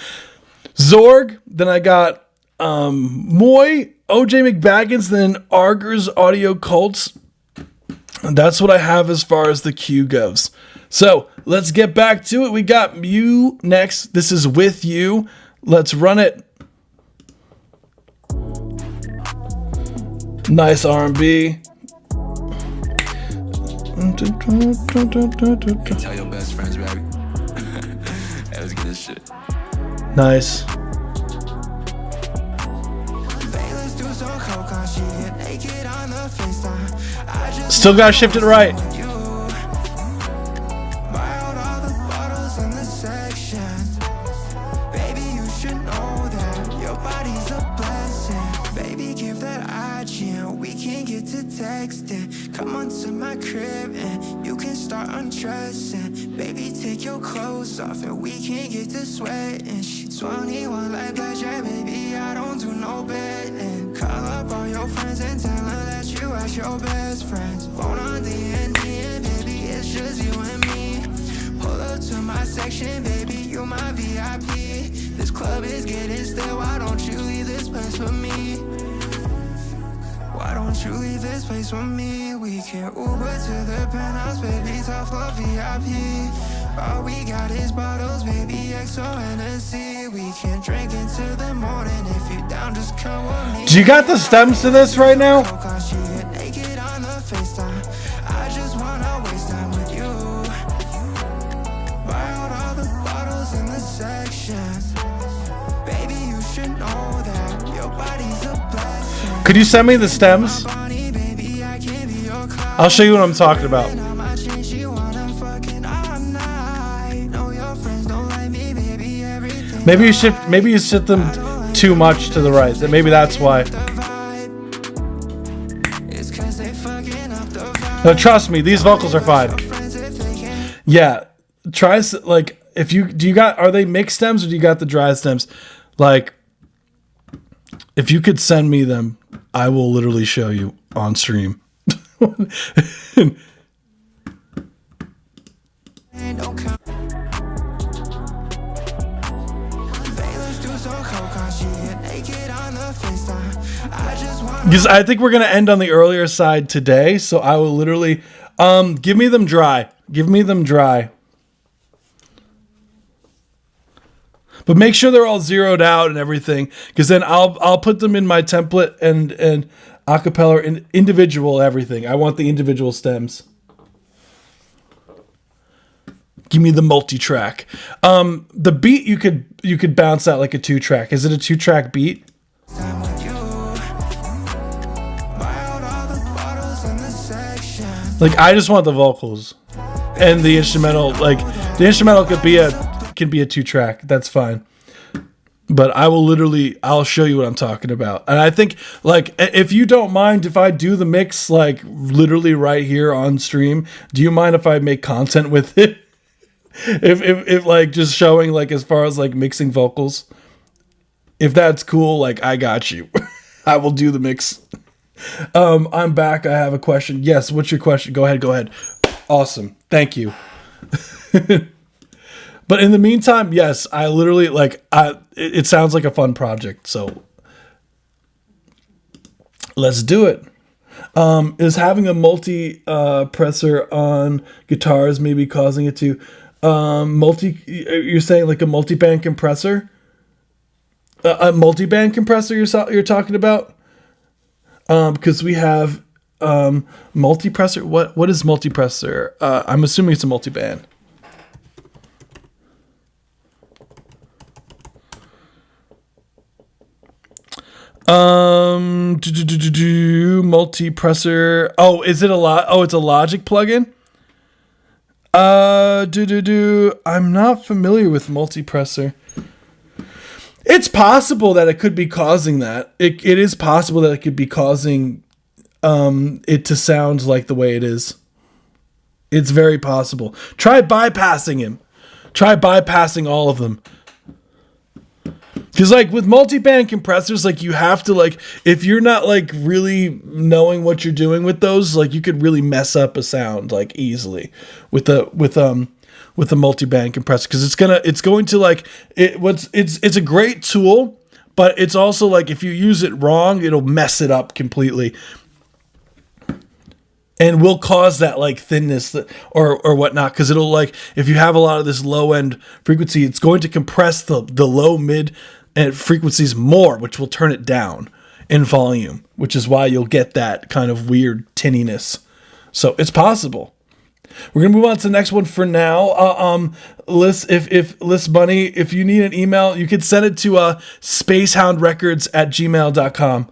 Zorg. Then I got Moy, OJ McBaggins, then Arger's Audio Cults. And that's what I have as far as the queue goes. So let's get back to it. We got Mew next. This is With You. Let's run it. Nice R&B. Tell your best friends, baby. Hey, let's get this shit. Nice. Still gotta shift it right. Come on to my crib and you can start undressing. Baby, take your clothes off and we can get to sweating. She 21 like blackjack, baby, I don't do no betting. Call up all your friends and tell them that you ask your best friends. Phone on D&D and baby, it's just you and me. Pull up to my section, baby, you my VIP. This club is getting still, why don't you leave this place for me? Why don't you leave this place with me? We can Uber to the penthouse, baby, top floor VIP. All we got is bottles, baby, XO Hennessy. We can drink until the morning. If you down, just come with me. Do you got the stems to this right now? Naked on the FaceTime. I just wanna waste time with you. Buy out all the bottles in the section. Baby, you should know that your body's a blessing. Could you send me the stems? I'll show you what I'm talking about. Maybe you shift them too much to the right. Maybe that's why. No, trust me, these vocals are fine. Yeah, try like if you are they mixed stems or do you got the dry stems? Like if you could send me them, I will literally show you on stream. Because I think we're gonna end on the earlier side today, so I will literally give me them dry. Give me them dry. But make sure they're all zeroed out and everything, because then I'll put them in my template and acapella and individual everything. I want the individual stems. Give me the multi-track. The beat you could bounce out like a 2-track. Is it a 2-track beat? Like I just want the vocals and the instrumental. Like the instrumental can be a 2-track. That's fine. But I'll show you what I'm talking about. And I think like if you don't mind if I do the mix like literally right here on stream, do you mind if I make content with it? if like just showing like as far as like mixing vocals, if that's cool, like I got you. I will do the mix. I'm back. I have a question. Yes, what's your question? Go ahead. Awesome. Thank you. But in the meantime, yes, I literally it sounds like a fun project. So let's do it. Is having a multi presser on guitars maybe causing it to you're saying like a multi-band compressor? A multi-band compressor you're talking about? Because we have multi-presser. What is multi-presser? I'm assuming it's a multi-band. Multi-presser. Oh, is it it's a Logic plugin? I'm not familiar with multi-presser. It's possible that it could be causing that. It is possible that it could be causing it to sound like the way it is. It's very possible. Try bypassing him. Try bypassing all of them. Because like with multi-band compressors, like you have to like, if you're not like really knowing what you're doing with those, like you could really mess up a sound like easily with a multi-band compressor. Because it's going to like it's a great tool, but it's also like if you use it wrong, it'll mess it up completely. And will cause that like thinness or whatnot, because it'll like if you have a lot of this low end frequency, it's going to compress the low mid and frequencies more, which will turn it down in volume, which is why you'll get that kind of weird tinniness. So it's possible. We're gonna move on to the next one for now. Liz, if Liz Bunny, if you need an email, you can send it to spacehoundrecords@gmail.com.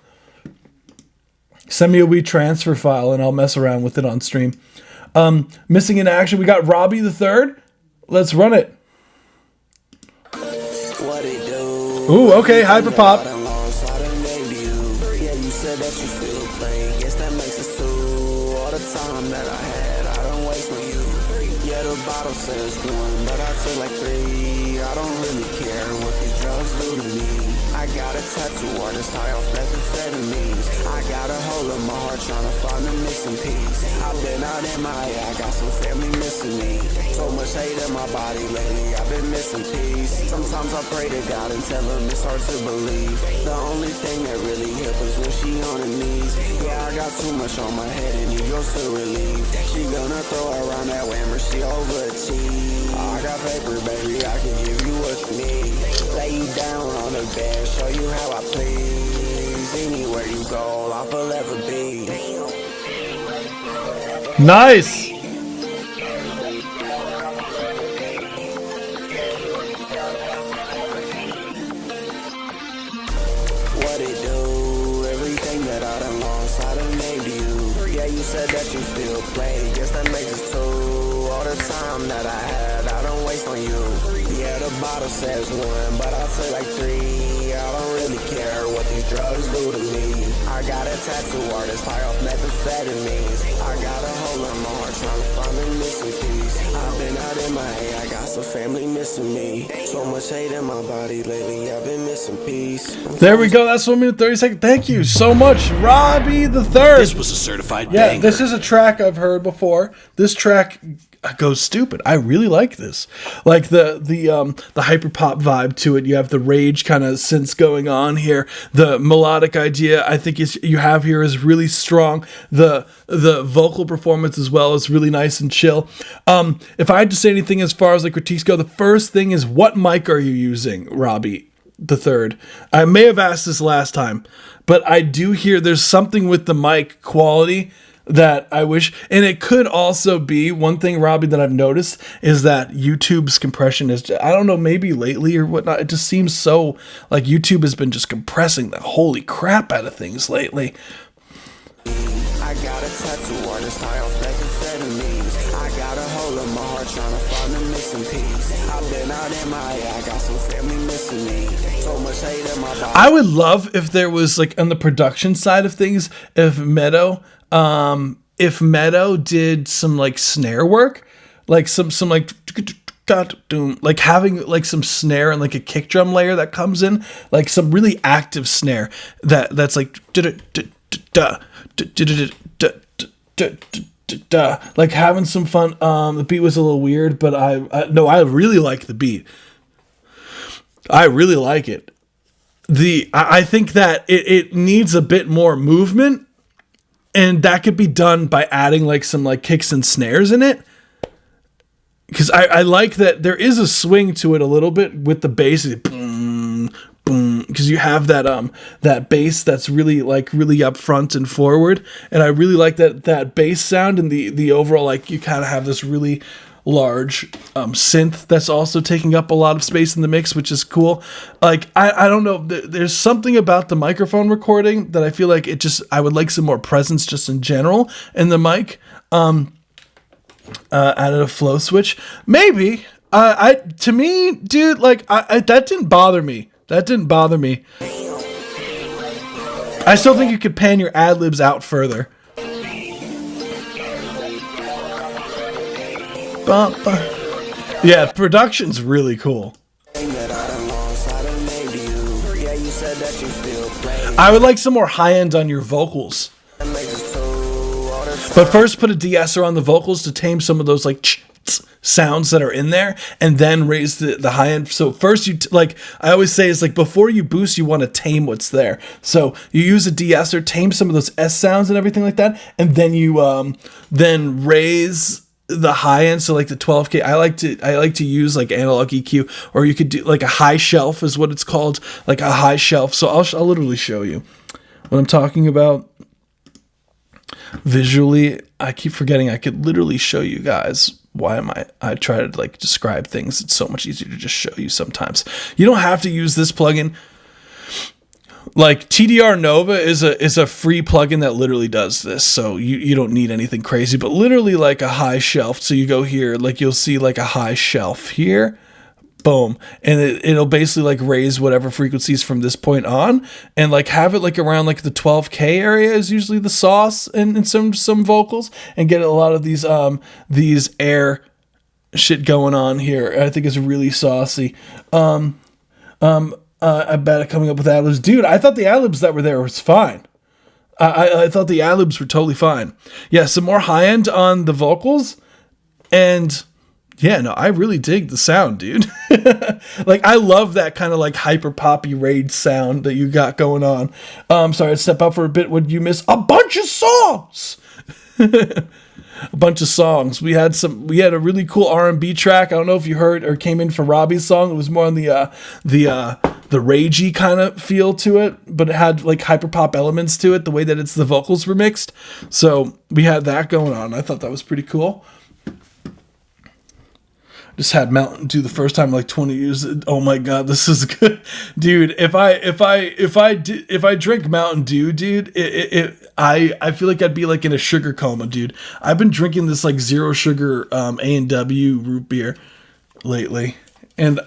Send me a wee transfer file and I'll mess around with it on stream. Missing in action, we got Robbie the Third. Let's run it. What it do? Ooh, okay, hyper pop. Yeah, you said that you still play. Guess that makes us two. All the time that I had, I don't waste on you. Yeah, the bottle says one, but I took like three. I don't really care what these drugs do to me. I got a tattoo artist high off methamphetamines. I got a hole in my heart trying to find a missing piece. I've been out in my head, I got some family missing me. So much hate in my body lately, I've been missing peace. Sometimes I pray to God and tell him it's hard to believe. The only thing that really helps is when she on her knees. Yeah, I got too much on my head and he goes to relieve. She gonna throw around that whammer, she overachieve. I got paper, baby, I can give you what you need. Lay you down on the bed, show you how I please. Anywhere you go, I'll forever be. Nice. What it do? Everything that I done lost, I done made you. Yeah, you said that you still play. Guess that makes us two. All the time that I had, I don't waste on you. Yeah, the bottle says one, but I took like three. I don't really care what these drugs do to me. I got a tattoo artist high off methamphetamines. I got a hole in my heart trying to find a missing piece. I've been out in my head, I got some family missing me. So much hate in my body lately, I've been missing peace. There we go. That's 1 minute 30 seconds. Thank you so much, Robbie the Third. This was a certified banger. This is a track I've heard before. This track goes stupid. I really like this. Like the hyper pop vibe to it. You have the rage kind of synths going on here. The melodic idea I think you have here is really strong. The vocal performance as well is really nice and chill. If I had to say anything as far as like critiques go, the first thing is, what mic are you using, Robbie the Third? I may have asked this last time, but I do hear there's something with the mic quality that I wish, and it could also be one thing, Robbie, that I've noticed is that YouTube's compression is, I don't know, maybe lately or whatnot, it just seems so like YouTube has been just compressing the holy crap out of things lately. I got a tattoo artist high off methamphetamines. I got a hole in my heart trying to find a missing piece. I've been out in my head, I got some family missing me. So much hate in my body. I would love if there was like on the production side of things, if Meadow did some like snare work, like some like like having like some snare and like a kick drum layer that comes in, like some really active snare like having some fun. The beat was a little weird, but I really like the beat. I really like it. I think that it needs a bit more movement, and that could be done by adding like some like kicks and snares in it. Because I like that there is a swing to it a little bit with the bass, boom, boom. Because you have that bass that's really up front and forward, and I really like that bass sound and the overall, like, you kind of have this really large synth that's also taking up a lot of space in the mix, which is cool. Like, I don't know, there's something about the microphone recording that I feel like I would like some more presence just in general in the mic. Added a flow switch, maybe. To me, dude, like, that didn't bother me. I still think you could pan your ad libs out further. Yeah, production's really cool. I would like some more high end on your vocals. But first, put a de-esser on the vocals to tame some of those like sounds that are in there, and then raise the high end. So first, like I always say, is like before you boost, you want to tame what's there. So you use a de-esser, tame some of those S sounds and everything like that, and then you then raise the high end. So like the 12K, I like to use like analog EQ, or you could do like a high shelf is what it's called, like a high shelf. So I'll literally show you what I'm talking about. Visually, I keep forgetting I could literally show you guys. Why am I try to like describe things? It's so much easier to just show you sometimes. You don't have to use this plugin. Like TDR Nova is a free plugin that literally does this. So you don't need anything crazy, but literally like a high shelf. So you go here, like you'll see like a high shelf here. Boom. And it'll basically like raise whatever frequencies from this point on, and like have it like around like the 12K area is usually the sauce in some vocals, and get a lot of these air shit going on here. I think it's really saucy. I bet coming up with ad-libs. Dude, I thought the ad-libs that were there was fine. I thought the ad-libs were totally fine. Yeah, some more high end on the vocals, and yeah, no, I really dig the sound, dude. Like, I love that kind of like hyper poppy rage sound that you got going on. Sorry, I'd step up for a bit. Would you miss a bunch of songs? A bunch of songs. We had a really cool R&B track. I don't know if you heard or came in for Robbie's song. It was more on the ragey kind of feel to it, but it had like hyper pop elements to it, the way that the vocals were mixed. So we had that going on. I thought that was pretty cool. Just had Mountain Dew the first time in like 20 years. Oh my god, this is good, dude. If I drink Mountain Dew, dude, I feel like I'd be like in a sugar coma, dude. I've been drinking this like zero sugar A&W root beer lately, and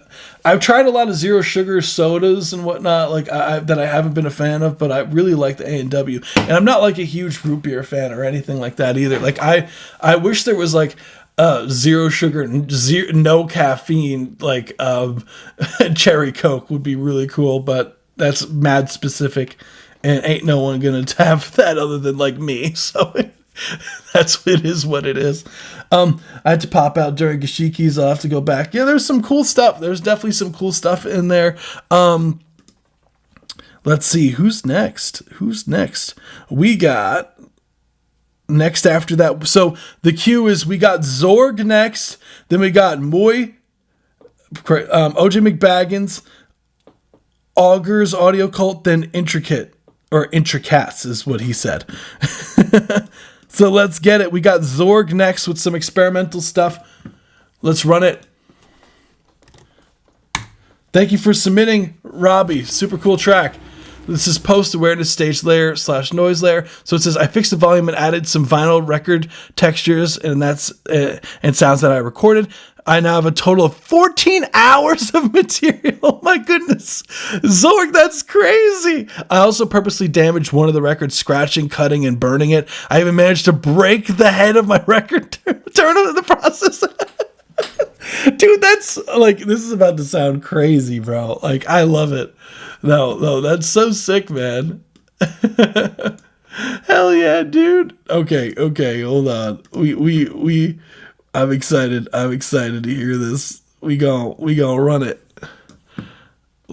I've tried a lot of zero sugar sodas and whatnot, like that I haven't been a fan of, but I really like the A&W, and I'm not like a huge root beer fan or anything like that either. Like I wish there was like zero sugar, no caffeine, like cherry Coke would be really cool, but that's mad specific, and ain't no one gonna have that other than like me. So that's what it is. I had to pop out during Gashiki's. I'll have to go back. Yeah, there's some cool stuff. There's definitely some cool stuff in there. Let's see who's next. We got. Next after that, so the queue is we got Zorg next, then we got Moy, OJ McBaggins, Augers, Audio Cult, then Intricats is what he said. So let's get it. We got Zorg next with some experimental stuff. Let's run it. Thank you for submitting, Robbie. Super cool track. This is post-awareness stage layer / noise layer. So it says, I fixed the volume and added some vinyl record textures, and that's and sounds that I recorded. I now have a total of 14 hours of material. Oh my goodness. Zorg, that's crazy. I also purposely damaged one of the records, scratching, cutting, and burning it. I even managed to break the head of my record turner in the process. Dude, that's like, this is about to sound crazy, bro. Like, I love it. No, that's so sick, man. Hell yeah, dude. Okay, hold on. I'm excited to hear this. We gonna run it.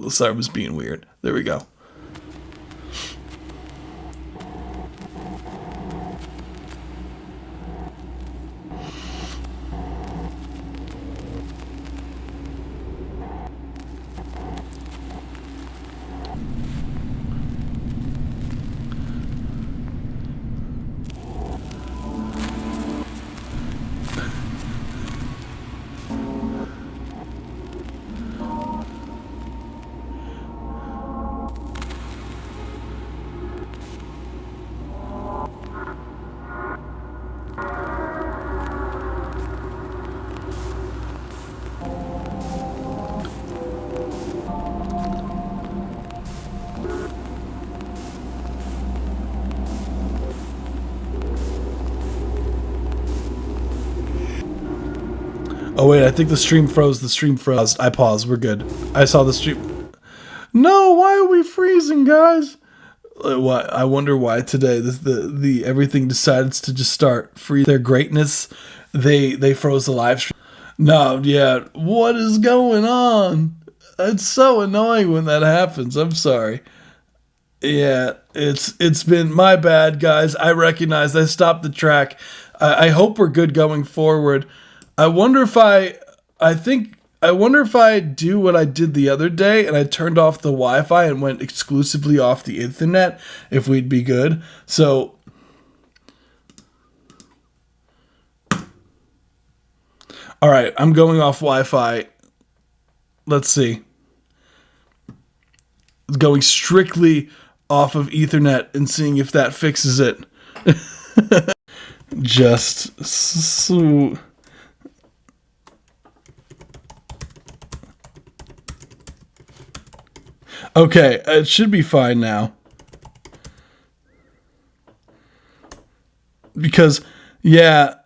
Sorry, I was being weird. There we go. Oh wait, I think the stream froze. I paused. We're good. I saw the stream. No, why are we freezing, guys? Why? I wonder why today the everything decides to just start freeze. Their greatness, they froze the live stream. No, yeah. What is going on? It's so annoying when that happens. I'm sorry. Yeah, it's been my bad, guys. I recognize I stopped the track. I hope we're good going forward. I wonder if I wonder if I do what I did the other day and I turned off the Wi-Fi and went exclusively off the Ethernet, if we'd be good. So, all right, I'm going off Wi-Fi. Let's see. Going strictly off of Ethernet and seeing if that fixes it. Just so. Okay, it should be fine now. Because, yeah,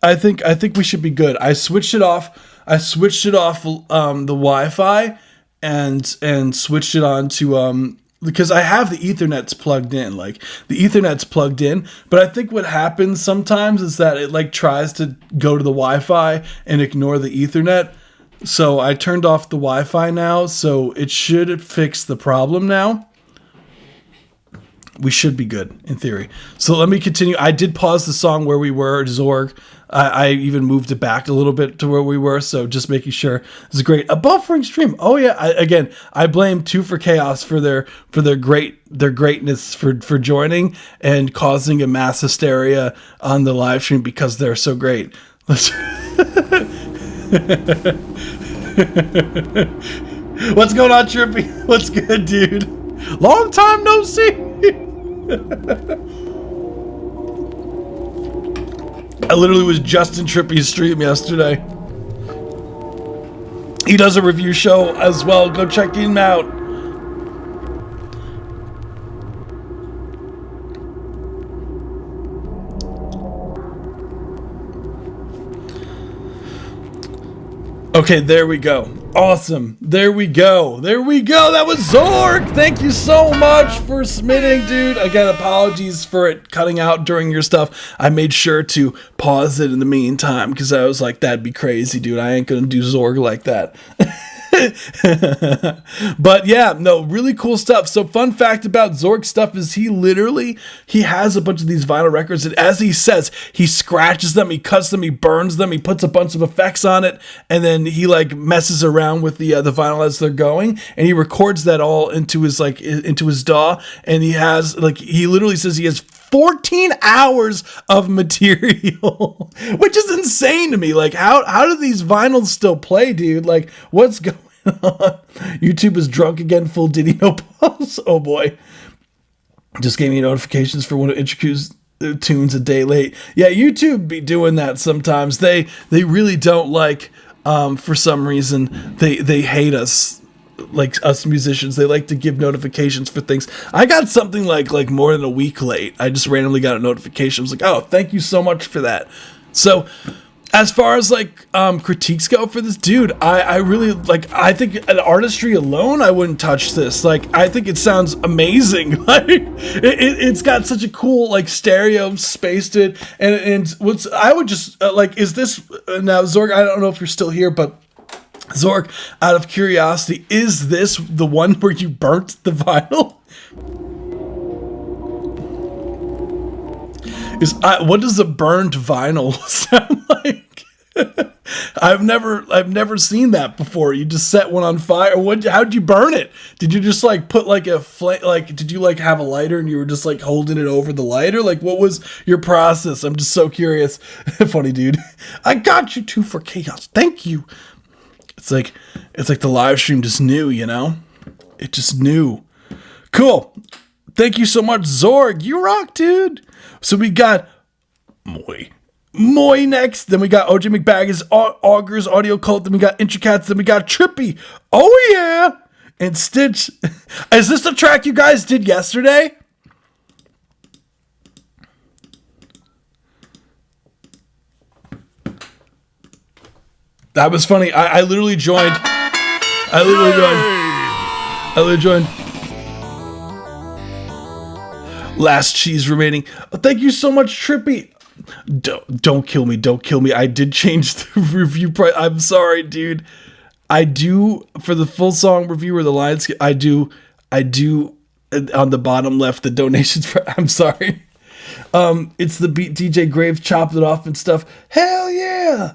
I think we should be good. I switched it off the Wi-Fi and switched it on to because I have the Ethernet's plugged in. Like the Ethernet's plugged in, but I think what happens sometimes is that it like tries to go to the Wi-Fi and ignore the Ethernet. So I turned off the Wi-Fi now, so it should fix the problem now. We should be good, in theory. So let me continue. I did pause the song where we were, Zorg. I even moved it back a little bit to where we were, so just making sure. This is great. A buffering stream. Oh yeah. I blame 2 for Chaos for their greatness for joining and causing a mass hysteria on the live stream because they're so great. What's going on, Trippy? What's good, dude? Long time no see. I literally was just in Trippy's stream yesterday. He does a review show as well. Go check him out. Okay, there we go. Awesome. There we go. That was Zorg. Thank you so much for submitting, dude. Again, apologies for it cutting out during your stuff. I made sure to pause it in the meantime because I was like, that'd be crazy, dude. I ain't gonna do Zorg like that. But yeah, no, really cool stuff. So fun fact about Zorg stuff is he has a bunch of these vinyl records, and as he says, he scratches them, he cuts them, he burns them, he puts a bunch of effects on it, and then he like messes around with the vinyl as they're going, and he records that all into his DAW, and he literally says he has 14 hours of material, which is insane to me. Like, how do these vinyls still play, dude? Like, what's going on? YouTube is drunk again, full Diddy, no pause. Oh boy. Just gave me notifications for one of Introcu's tunes a day late. Yeah, YouTube be doing that sometimes. They really don't like, for some reason, they hate us. Like us musicians, they like to give notifications for things. I got something like more than a week late. I just randomly got a notification. I was like, oh, thank you so much for that. So as far as like critiques go for this dude, I really like, I think an artistry alone, I wouldn't touch this. Like, I think it sounds amazing. Like it's got such a cool like stereo space to it, and what's, I would just like, is this now Zorg, I don't know if you're still here, but Zorg, out of curiosity, is this the one where you burnt the vinyl? What does a burned vinyl sound like? I've never seen that before. You just set one on fire. How'd you burn it? Did you just like put like a flame? Like, did you like have a lighter and you were just like holding it over the lighter? Like, what was your process? I'm just so curious. Funny dude. I got you 2 for chaos. Thank you. It's like the live stream just knew, you know? It just knew. Cool. Thank you so much, Zorg. You rock, dude. So we got Moy next. Then we got OJ McBag's Augers Audio Cult. Then we got Intricats. Then we got Trippy. Oh yeah. And Stitch. Is this the track you guys did yesterday? That was funny. I literally joined. I literally joined. Last cheese remaining. Oh, thank you so much, Trippy. Don't kill me. Don't kill me. I did change the review price. I'm sorry, dude. I do, for the full song review or the lines, I do on the bottom left, the donations. I'm sorry. It's the beat DJ Graves chopped it off and stuff. Hell yeah.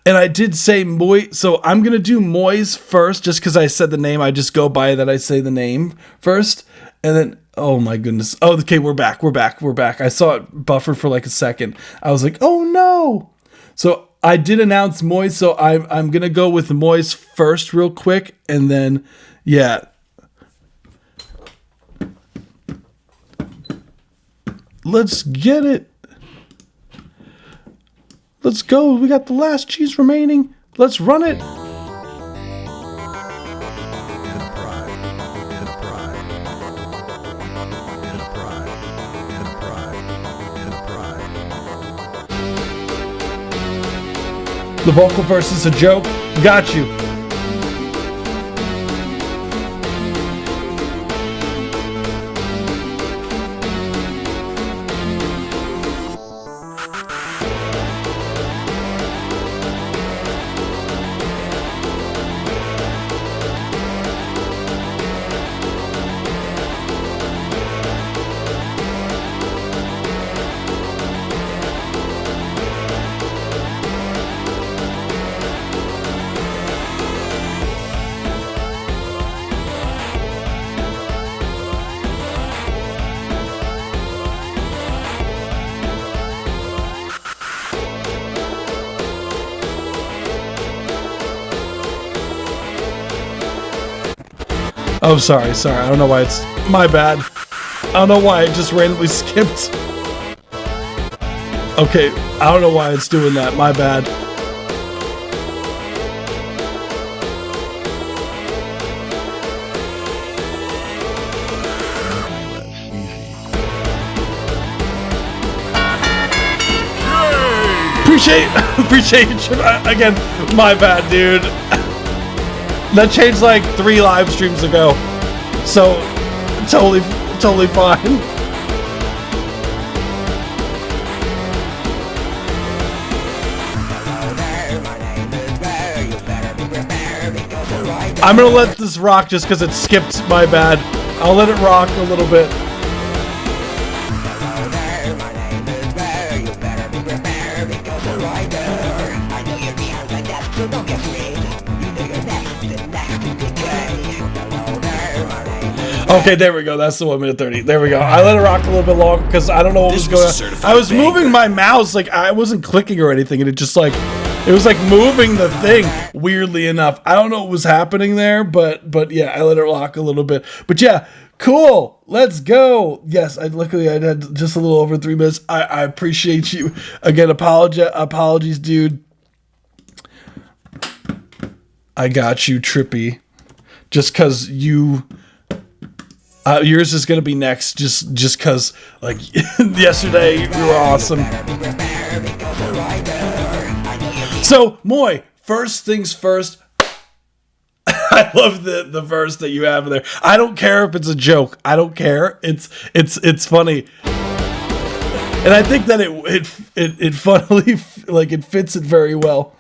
And I did say Moy, so I'm going to do Moy's first, just because I said the name. I just go by that I say the name first. And then, oh my goodness. Oh, okay, we're back. I saw it buffered for like a second. I was like, oh no. So I did announce Moy's, so I'm going to go with Moy's first real quick. And then, yeah. Let's get it. Let's go. We got the last cheese remaining. Let's run it. The vocal verse is a joke. Got you. Oh, sorry. I don't know why it's... My bad. I don't know why it just randomly skipped. Okay, I don't know why it's doing that. My bad. Appreciate you. Again, my bad, dude. That changed like 3 live streams ago. So, totally fine. I'm gonna let this rock just because it skipped, my bad. I'll let it rock a little bit. Okay, there we go. That's the 1 minute 30. There we go. I let it rock a little bit longer because I don't know what was going on. I was moving my mouse, like I wasn't clicking or anything, and it just like, it was like moving the thing, weirdly enough. I don't know what was happening there, but yeah, I let it rock a little bit. But yeah, cool. Let's go. Yes, luckily I had just a little over 3 minutes. I appreciate you. Again, apologies, dude. I got you, Trippy. Just because you... yours is gonna be next, just cause yesterday you were awesome. So, Moy, first things first. I love the verse that you have there. I don't care if it's a joke. I don't care. It's funny. And I think that it funnily, like, it fits it very well.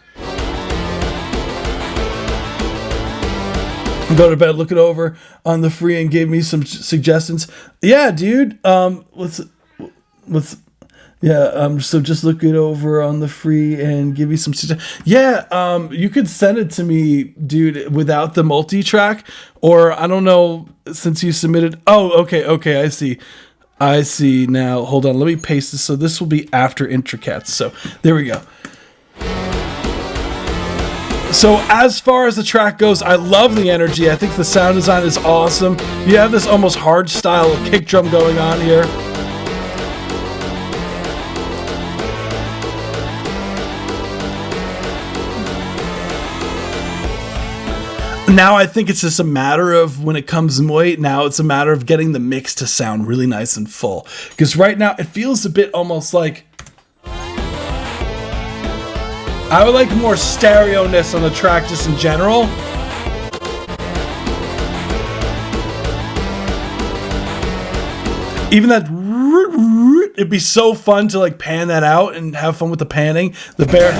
Go to bed, look it over on the free, and gave me some suggestions. Yeah, dude. So just look it over on the free and give me some suggestions. Yeah, you could send it to me, dude, without the multi-track, or I don't know, since you submitted. Oh, okay, I see now. Hold on, let me paste this. So this will be after Intricats. So there we go. So as far as the track goes, I love the energy. I think the sound design is awesome. You have this almost hard style kick drum going on here. Now I think it's just a matter of, when it comes Moy, now it's a matter of getting the mix to sound really nice and full. Because right now it feels a bit almost like, I would like more stereo-ness on the track just in general. Even that, it'd be so fun to like pan that out and have fun with the panning. The bear,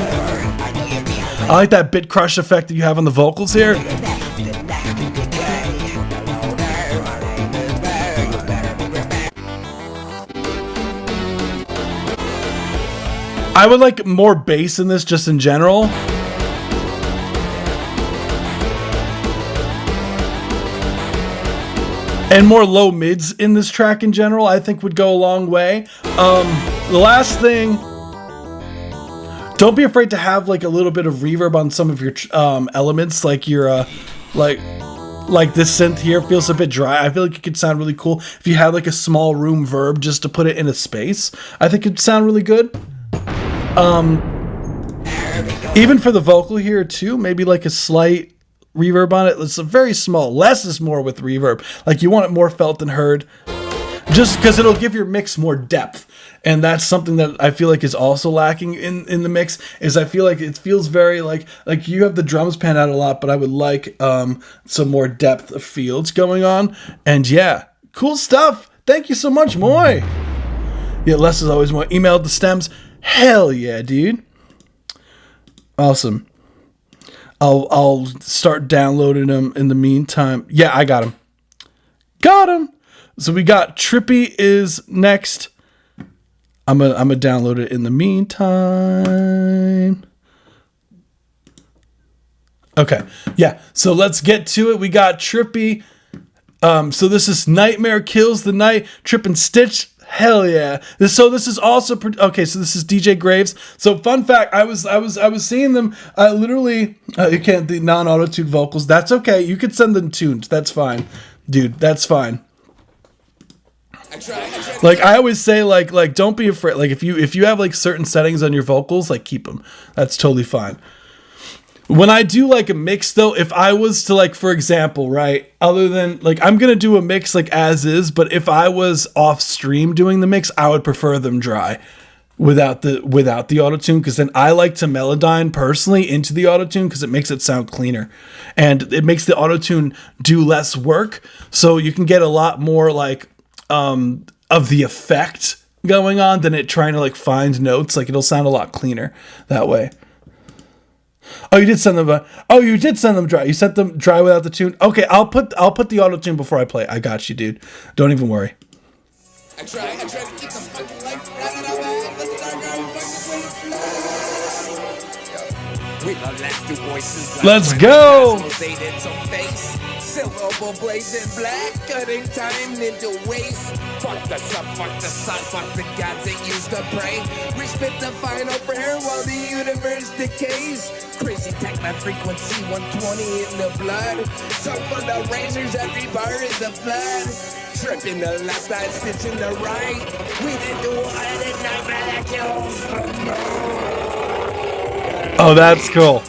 I like that bit crush effect that you have on the vocals here. I would like more bass in this just in general. And more low mids in this track in general, I think would go a long way. The last thing, don't be afraid to have like a little bit of reverb on some of your elements, like your like this synth here feels a bit dry. I feel like it could sound really cool if you had like a small room verb just to put it in a space. I think it'd sound really good. Even for the vocal here too, maybe like a slight reverb on it. It's a very small. Less is more with reverb. Like you want it more felt and heard, just because it'll give your mix more depth. And that's something that I feel like is also lacking in the mix. Is I feel like it feels very like you have the drums panned out a lot, but I would like some more depth of fields going on. And yeah, cool stuff. Thank you so much, Moy. Yeah, less is always more. Emailed the stems. Hell yeah, dude. Awesome. I'll start downloading them in the meantime. Yeah, I got him. Got him. So we got Trippy is next. I'm gonna download it in the meantime. Okay. Yeah. So let's get to it. We got Trippy. So this is Nightmare Kills the Night. Trip and Stitch. Hell yeah. This is also okay, so this is DJ Graves. So fun fact, I was seeing them literally you can't, the non-auto-tuned vocals. That's okay. You could send them tuned. That's fine. Dude, that's fine. Like I always say, like don't be afraid. Like if you have like certain settings on your vocals, like keep them. That's totally fine. When I do like a mix though, if I was to like, for example, right, other than like, I'm going to do a mix like as is, but if I was off stream doing the mix, I would prefer them dry without the auto-tune. Cause then I like to melodyne personally into the auto-tune cause it makes it sound cleaner and it makes the auto-tune do less work. So you can get a lot more like, of the effect going on than it trying to like find notes. Like it'll sound a lot cleaner that way. Oh, you did send them. You did send them dry. You sent them dry without the tune. Okay, I'll put the auto tune before I play. I got you, dude. Don't even worry. I try to keep the fucking life running away. With our last two voices. Let's go. Silver blazing black, cutting time into waste. Fuck the sun, fuck the sun, fuck the gods that used to pray. We spit the final prayer while the universe decays. Crazy techno frequency, 120 in the blood. So for the razors, every bar is a flood. Tripping the left eye, stitching the right. We didn't do all the night, but that kills. Oh, that's cool.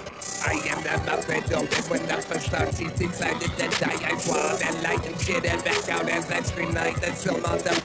I am the muppet, open when the first starts. He decided to die. I swallowed that light and shit and back out as I scream night. That's still not the.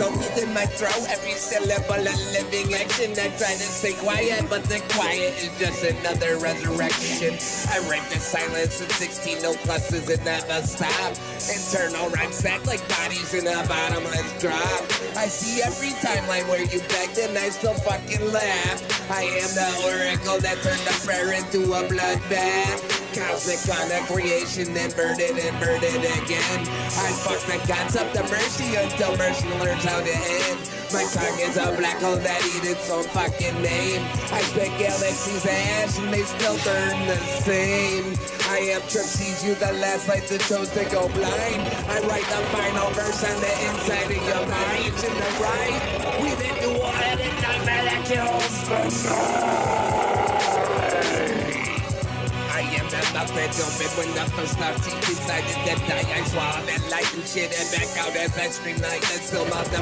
don't need in my throat. Every syllable a living action. I try to stay quiet, but the quiet is just another resurrection. I rape the silence in 16 no pluses and never stop. Internal rhyme stack like bodies in a bottomless drop. I see every timeline where you begged and I still fucking laugh. I am the oracle that turned a prayer into a bloodbath. Cosmic on a creation, inverted again. I fuck the concept of mercy until mercy learns how to end. My tongue is a black hole that eats its own fucking name. I spit galaxies ash and they still burn the same. I am Tripsies, you the last light that chose to go blind. I write the final verse on the inside of your mind. To the right, we then do all that and nightmare that kills the night. I am the muppet, open when the first love teeth decided to die. I swallow that light and shit and back out as I scream like that still not the.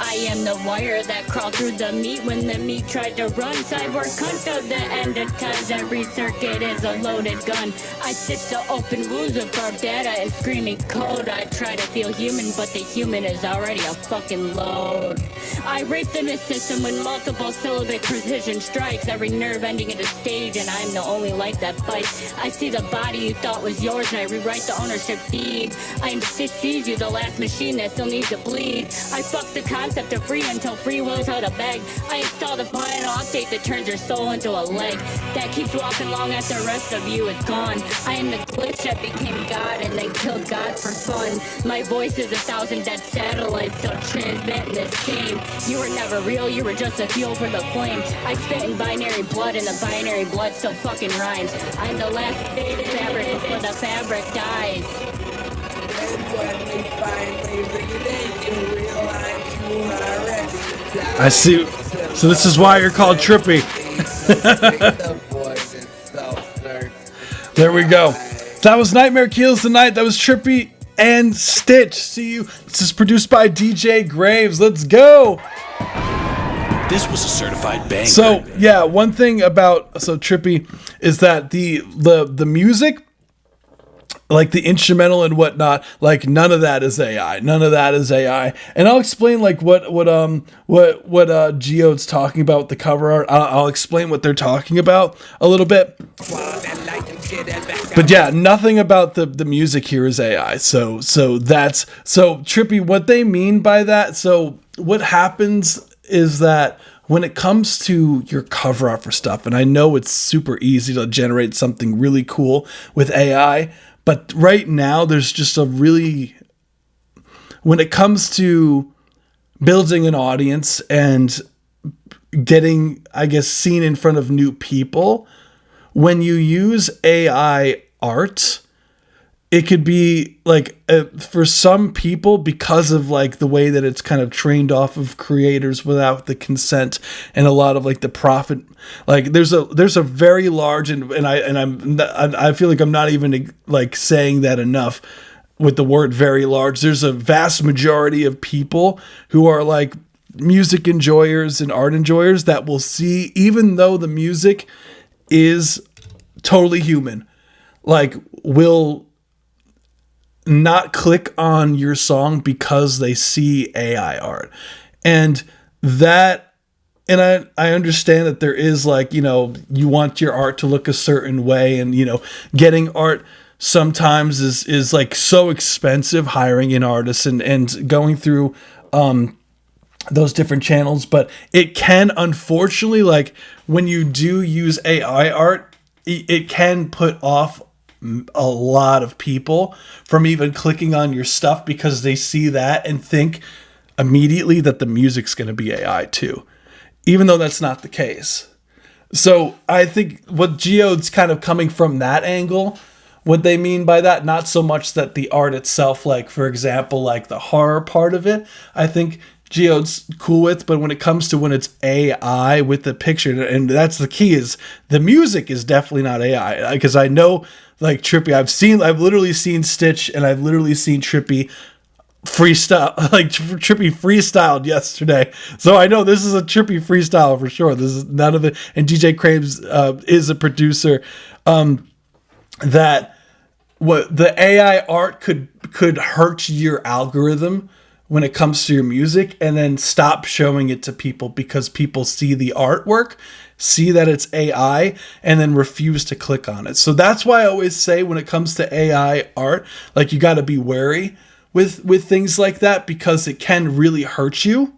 I am the wire that crawled through the meat when the meat tried to run. Cyborg cunt of the end of times. Every circuit is a loaded gun. I stitch the open wounds of our data and screaming code. I try to feel human, but the human is already a fucking load. I rape the system with multiple syllabic precision strikes. Every nerve ending in a stage, and I'm the only light that bites. I see the body you thought was yours, and I rewrite the ownership deed. I am Seize you, the last machine that still needs to bleed. I fuck the concept of free until free will's out of bag. I install the final update that turns your soul into a leg that keeps walking long after the rest of you is gone. I am the glitch that became God and then killed God for fun. My voice is 1,000 dead satellites still transmitting the same. You were never real, you were just a fuel for the flame. I spit in binary blood and the binary blood still fucking rhymes. I'm the last faded fabric before the fabric dies. And when we finally read it, you realize you already died. I see. So this is why you're called Trippy. There we go. That was Nightmare Kills the Night. That was Trippy and Stitch. See you. This is produced by DJ Graves. Let's go. This was a certified banger. So yeah, one thing about Trippy is that the music, like the instrumental and whatnot, like none of that is AI. None of that is AI. And I'll explain like what Geode's talking about with the cover art. I'll explain what they're talking about a little bit. But yeah, nothing about the music here is AI. So Trippy, what they mean by that. So what happens is that when it comes to your cover art for stuff, and I know it's super easy to generate something really cool with AI, but right now there's just when it comes to building an audience and getting, I guess, seen in front of new people, when you use AI art, it could be like for some people, because of like the way that it's kind of trained off of creators without the consent and a lot of like the profit, like there's a very large and I feel like I'm not even like saying that enough with the word very large. There's a vast majority of people who are like music enjoyers and art enjoyers that will see, even though the music is totally human, like will not click on your song because they see AI art. And I understand that there is like, you want your art to look a certain way, and getting art sometimes is like so expensive, hiring an artist and going through those different channels. But it can, unfortunately, like when you do use AI art, it can put off a lot of people from even clicking on your stuff because they see that and think immediately that the music's going to be AI too, even though that's not the case. So I think what Geode's kind of coming from that angle, what they mean by that, not so much that the art itself, like for example, like the horror part of it, I think Geode's cool with, but when it comes to when it's AI with the picture, and that's the key, is the music is definitely not AI, because I know like Trippy, I've literally seen Stitch and I've literally seen Trippy freestyle, like Trippy freestyled yesterday. So I know this is a Trippy freestyle for sure. This is none of it. And DJ Craves is a producer. that what the AI art could hurt your algorithm when it comes to your music, and then stop showing it to people because people see the artwork, see that it's AI, and then refuse to click on it. So that's why I always say when it comes to AI art, like, you got to be wary with things like that, because it can really hurt you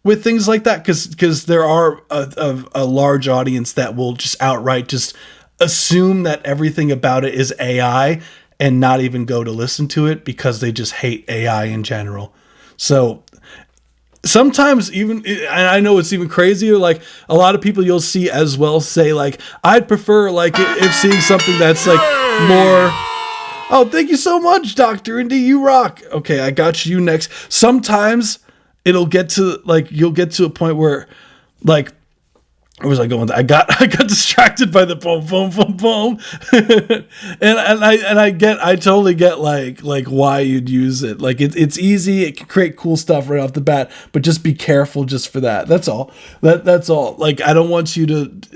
with things like that, because there are a large audience that will just outright just assume that everything about it is AI and not even go to listen to it because they just hate AI in general. So sometimes, even, and I know it's even crazier, like, a lot of people you'll see as well say, like, I'd prefer, like, if seeing something that's like more, oh, thank you so much, Dr. Indy, you rock. Okay, I got you next. Sometimes it'll get to, like, you'll get to a point where, like, where was I going? I got distracted by the boom, boom, boom, boom, and I totally get like why you'd use it. Like, it's easy. It can create cool stuff right off the bat, but just be careful just for that. That's all. That's all. Like, I don't want you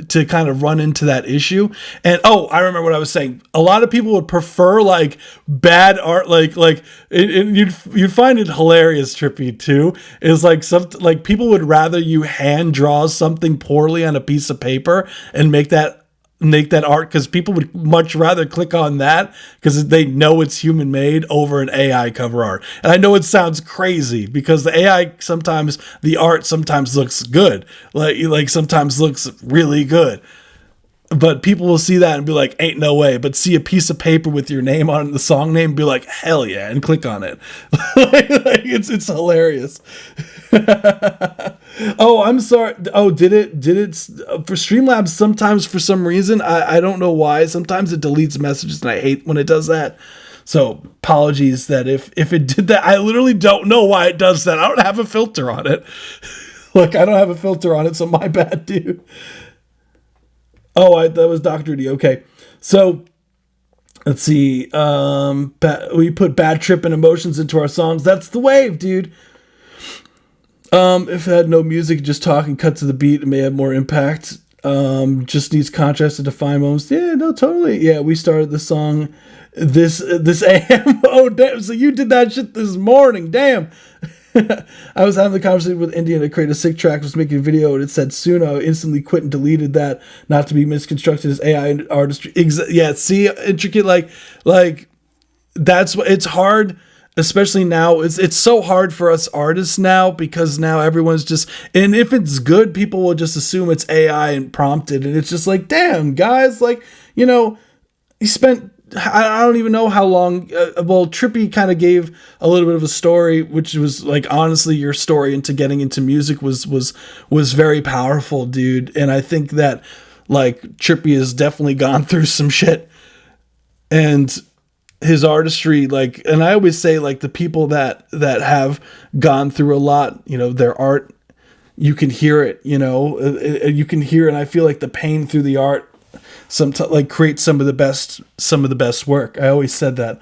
to kind of run into that issue. And I remember what I was saying. A lot of people would prefer like bad art, like you'd find it hilarious, Trippy, too. Is like people would rather you hand draw something poorly on a piece of paper and make that art, because people would much rather click on that because they know it's human made over an AI cover art. And I know it sounds crazy because the AI sometimes, the art sometimes looks good, like sometimes looks really good, but people will see that and be like, ain't no way. But see a piece of paper with your name on it, the song name, be like, hell yeah, and click on it. It's hilarious. Oh, I'm sorry. Oh, did it for Streamlabs? Sometimes for some reason, I don't know why. Sometimes it deletes messages, and I hate when it does that. So apologies that if it did that. I literally don't know why it does that. I don't have a filter on it. Look, I don't have a filter on it, so my bad, dude. Oh, that was Dr. D. Okay. So let's see. We put bad trip and emotions into our songs. That's the wave, dude. If it had no music, just talk and cut to the beat, it may have more impact. Just needs contrast to define moments. Yeah, no, totally. Yeah, we started the song this AM. Oh, damn. So you did that shit this morning. Damn. I was having the conversation with India to create a sick track, was making a video, and it said Suno. Instantly quit and deleted that, not to be misconstructed as AI artistry. Yeah, see, intricate, like that's what, it's hard, especially now. It's so hard for us artists now, because now everyone's just, and if it's good, people will just assume it's AI and prompted, and it's just like, damn, guys, like, you spent, I don't even know how long. Well, Trippy kind of gave a little bit of a story, which was like, honestly, your story into getting into music was very powerful, dude. And I think that like Trippy has definitely gone through some shit, and his artistry, like, and I always say, like, the people that have gone through a lot, their art, you can hear it, you can hear, and I feel like the pain through the art sometimes like create some of the best work. I always said that.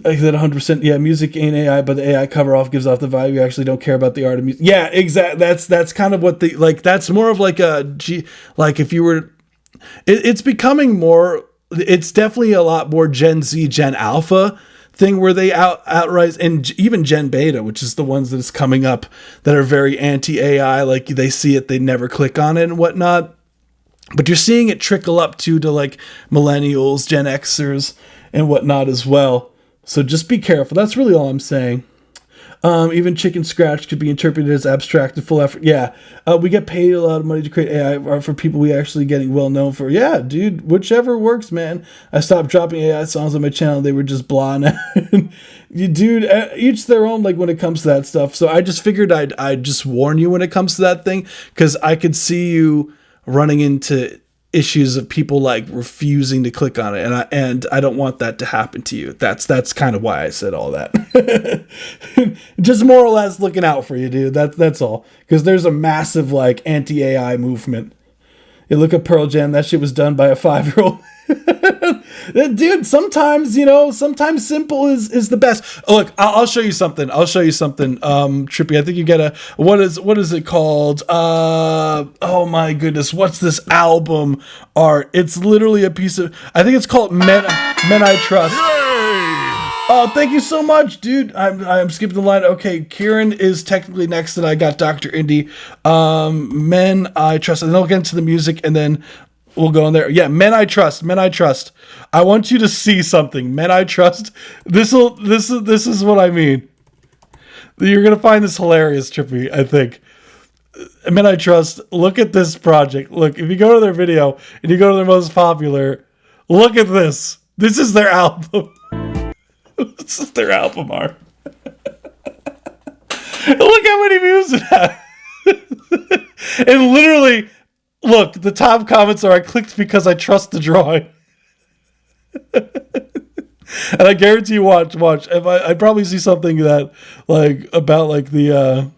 Like that 100%. Yeah, music ain't AI, but the AI cover off gives off the vibe you actually don't care about the art of music. Yeah, exactly. That's kind of what that's more of like like if you were, it's becoming more. It's definitely a lot more Gen Z, Gen Alpha thing where they outright, and even Gen Beta, which is the ones that is coming up that are very anti-AI. Like they see it, they never click on it and whatnot. But you're seeing it trickle up to like millennials, Gen Xers, and whatnot as well. So just be careful. That's really all I'm saying. Even Chicken Scratch could be interpreted as abstract and full effort. Yeah, we get paid a lot of money to create AI art for people we actually getting well known for. Yeah, dude, whichever works, man. I stopped dropping AI songs on my channel. They were just blah now. Dude, each their own, like, when it comes to that stuff. So I just figured I'd just warn you when it comes to that thing, because I could see you running into issues of people like refusing to click on it, and I don't want that to happen to you. That's kind of why I said all that. Just more or less looking out for you, dude. That's all, because there's a massive like anti-AI movement. You look at Pearl Jam, that shit was done by a 5-year-old. Dude, sometimes, sometimes simple is the best. Oh, look, I'll show you something. Trippy, I think you get what is it called? Oh my goodness, what's this album art? It's literally a piece of, I think it's called Men I Trust. Oh, thank you so much, dude. I'm skipping the line. Okay, Kieran is technically next, and I got Dr. Indy. Men I Trust, and then I'll get into the music, and then we'll go in there. Yeah, Men I Trust. I want you to see something. Men I Trust. This is what I mean. You're gonna find this hilarious, Trippy, I think. Men I Trust. Look at this project. Look, if you go to their video and you go to their most popular, look at this. This is their album. This is their album art. Look how many views it has. And literally, look, the top comments are, I clicked because I trust the drawing. And I guarantee you, watch. If I probably see something that, like, about, like, the,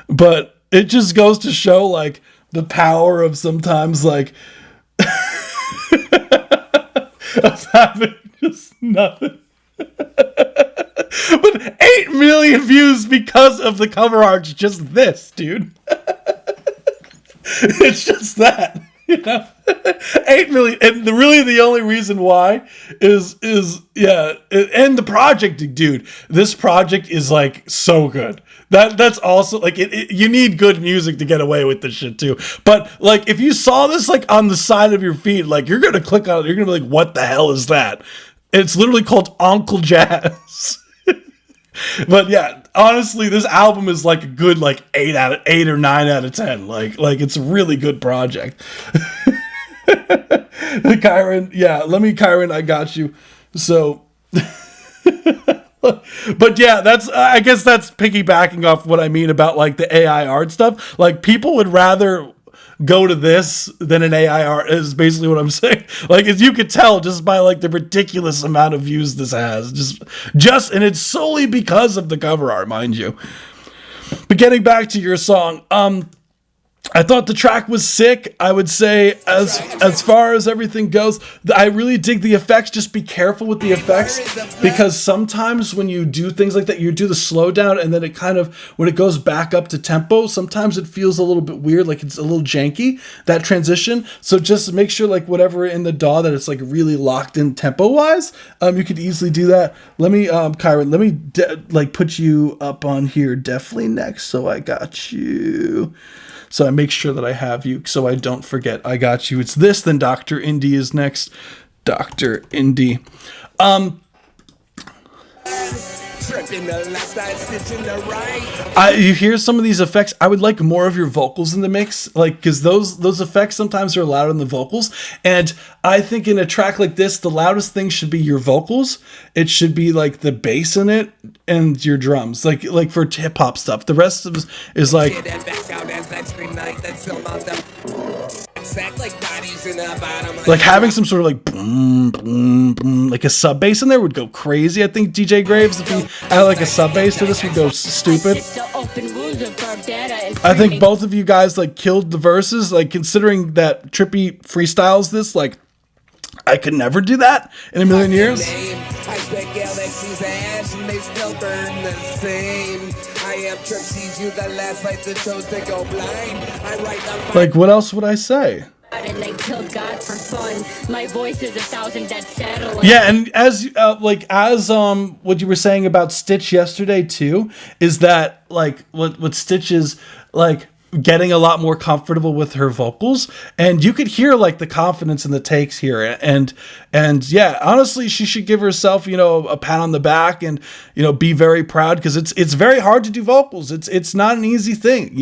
but it just goes to show, like, the power of sometimes, like, of having just nothing. But 8 million views because of the cover art. Just this, dude. It's just that, 8 million, and really the only reason why is and the project, dude. This project is like so good. That's also like you need good music to get away with this shit too. But like if you saw this like on the side of your feed, like you're gonna click on it, you're gonna be like, what the hell is that? It's literally called Uncle Jazz. But yeah, honestly, this album is like a good like 8 or 9 out of 10. Like it's a really good project. Kyron, Kyron, I got you. So, but yeah, I guess that's piggybacking off what I mean about like the AI art stuff. Like people would rather go to this than an AI art is basically what I'm saying. Like as you could tell just by like the ridiculous amount of views this has, just and it's solely because of the cover art, mind you. But getting back to your song, I thought the track was sick. I would say as far as everything goes, I really dig the effects. Just be careful with the effects because sometimes when you do things like that, you do the slowdown and then it kind of, when it goes back up to tempo, sometimes it feels a little bit weird, like it's a little janky, that transition. So just make sure like whatever in the DAW that it's like really locked in tempo wise. You could easily do that. Let me, Kyron, put you up on here definitely next. So I got you. So I make sure that I have you so I don't forget. I got you. It's this, then Dr. Indy is next. Dr. Indy. You hear some of these effects. I would like more of your vocals in the mix, like because those effects sometimes are louder than the vocals. And I think in a track like this, the loudest thing should be your vocals. It should be like the bass in it and your drums, like for hip hop stuff. The rest of it is like. Like having some sort of like boom, boom, boom, like a sub bass in there would go crazy. I think DJ Graves, if he added like a sub bass to this, would go stupid. I think both of you guys like killed the verses. Like considering that Trippy freestyles this, like I could never do that in a million years. Like what else would I say? My voice is 1,000 dead satellites. Yeah, and as what you were saying about Stitch yesterday too, is that like what Stitch is like getting a lot more comfortable with her vocals, and you could hear like the confidence in the takes here, and yeah, honestly, she should give herself a pat on the back and be very proud, because it's very hard to do vocals. It's not an easy thing,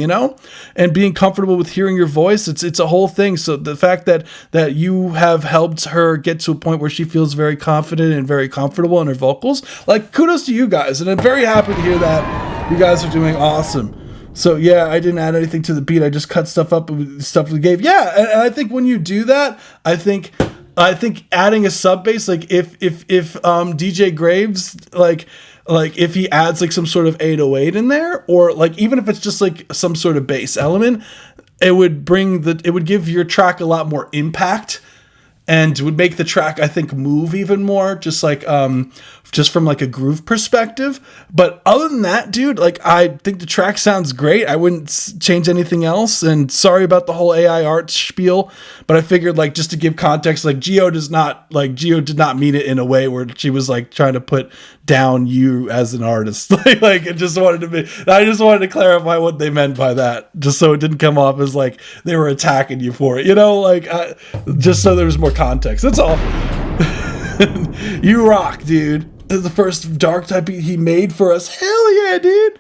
and being comfortable with hearing your voice, it's a whole thing. So the fact that you have helped her get to a point where she feels very confident and very comfortable in her vocals, like kudos to you guys, and I'm very happy to hear that you guys are doing awesome. So yeah, I didn't add anything to the beat. I just cut stuff up with stuff we gave. Yeah, and I think when you do that, I think adding a sub bass, like if DJ Graves like if he adds like some sort of 808 in there, or like even if it's just like some sort of bass element, it would give your track a lot more impact. and would make the track, I think, move even more, just from like a groove perspective. But other than that, dude, like, I think the track sounds great. I wouldn't change anything else. And sorry about the whole AI art spiel, but I figured, like, just to give context, like, Geo did not mean it in a way where she was like trying to put down you as an artist. Like, I just wanted to clarify what they meant by that, just so it didn't come off as like they were attacking you for it, like, just so there was more context. That's all. You rock, dude. This is the first dark type he made for us. Hell yeah, dude.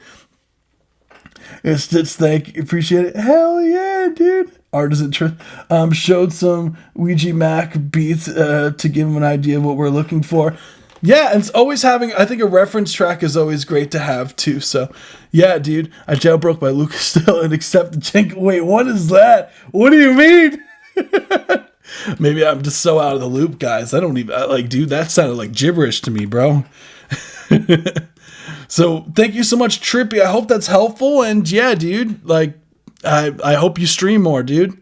It's thank you, appreciate it. Hell yeah, dude. Artisan showed some Ouija Mac beats to give him an idea of what we're looking for. Yeah, and it's always having, I think a reference track is always great to have too. So yeah, dude, I jailbroke by Lucas still and accept the chink. Wait, what is that? What do you mean? Maybe I'm just so out of the loop, guys. I don't even, like, dude, that sounded like gibberish to me, bro. So thank you so much, Trippy. I hope that's helpful. And yeah, dude, like, I hope you stream more, dude.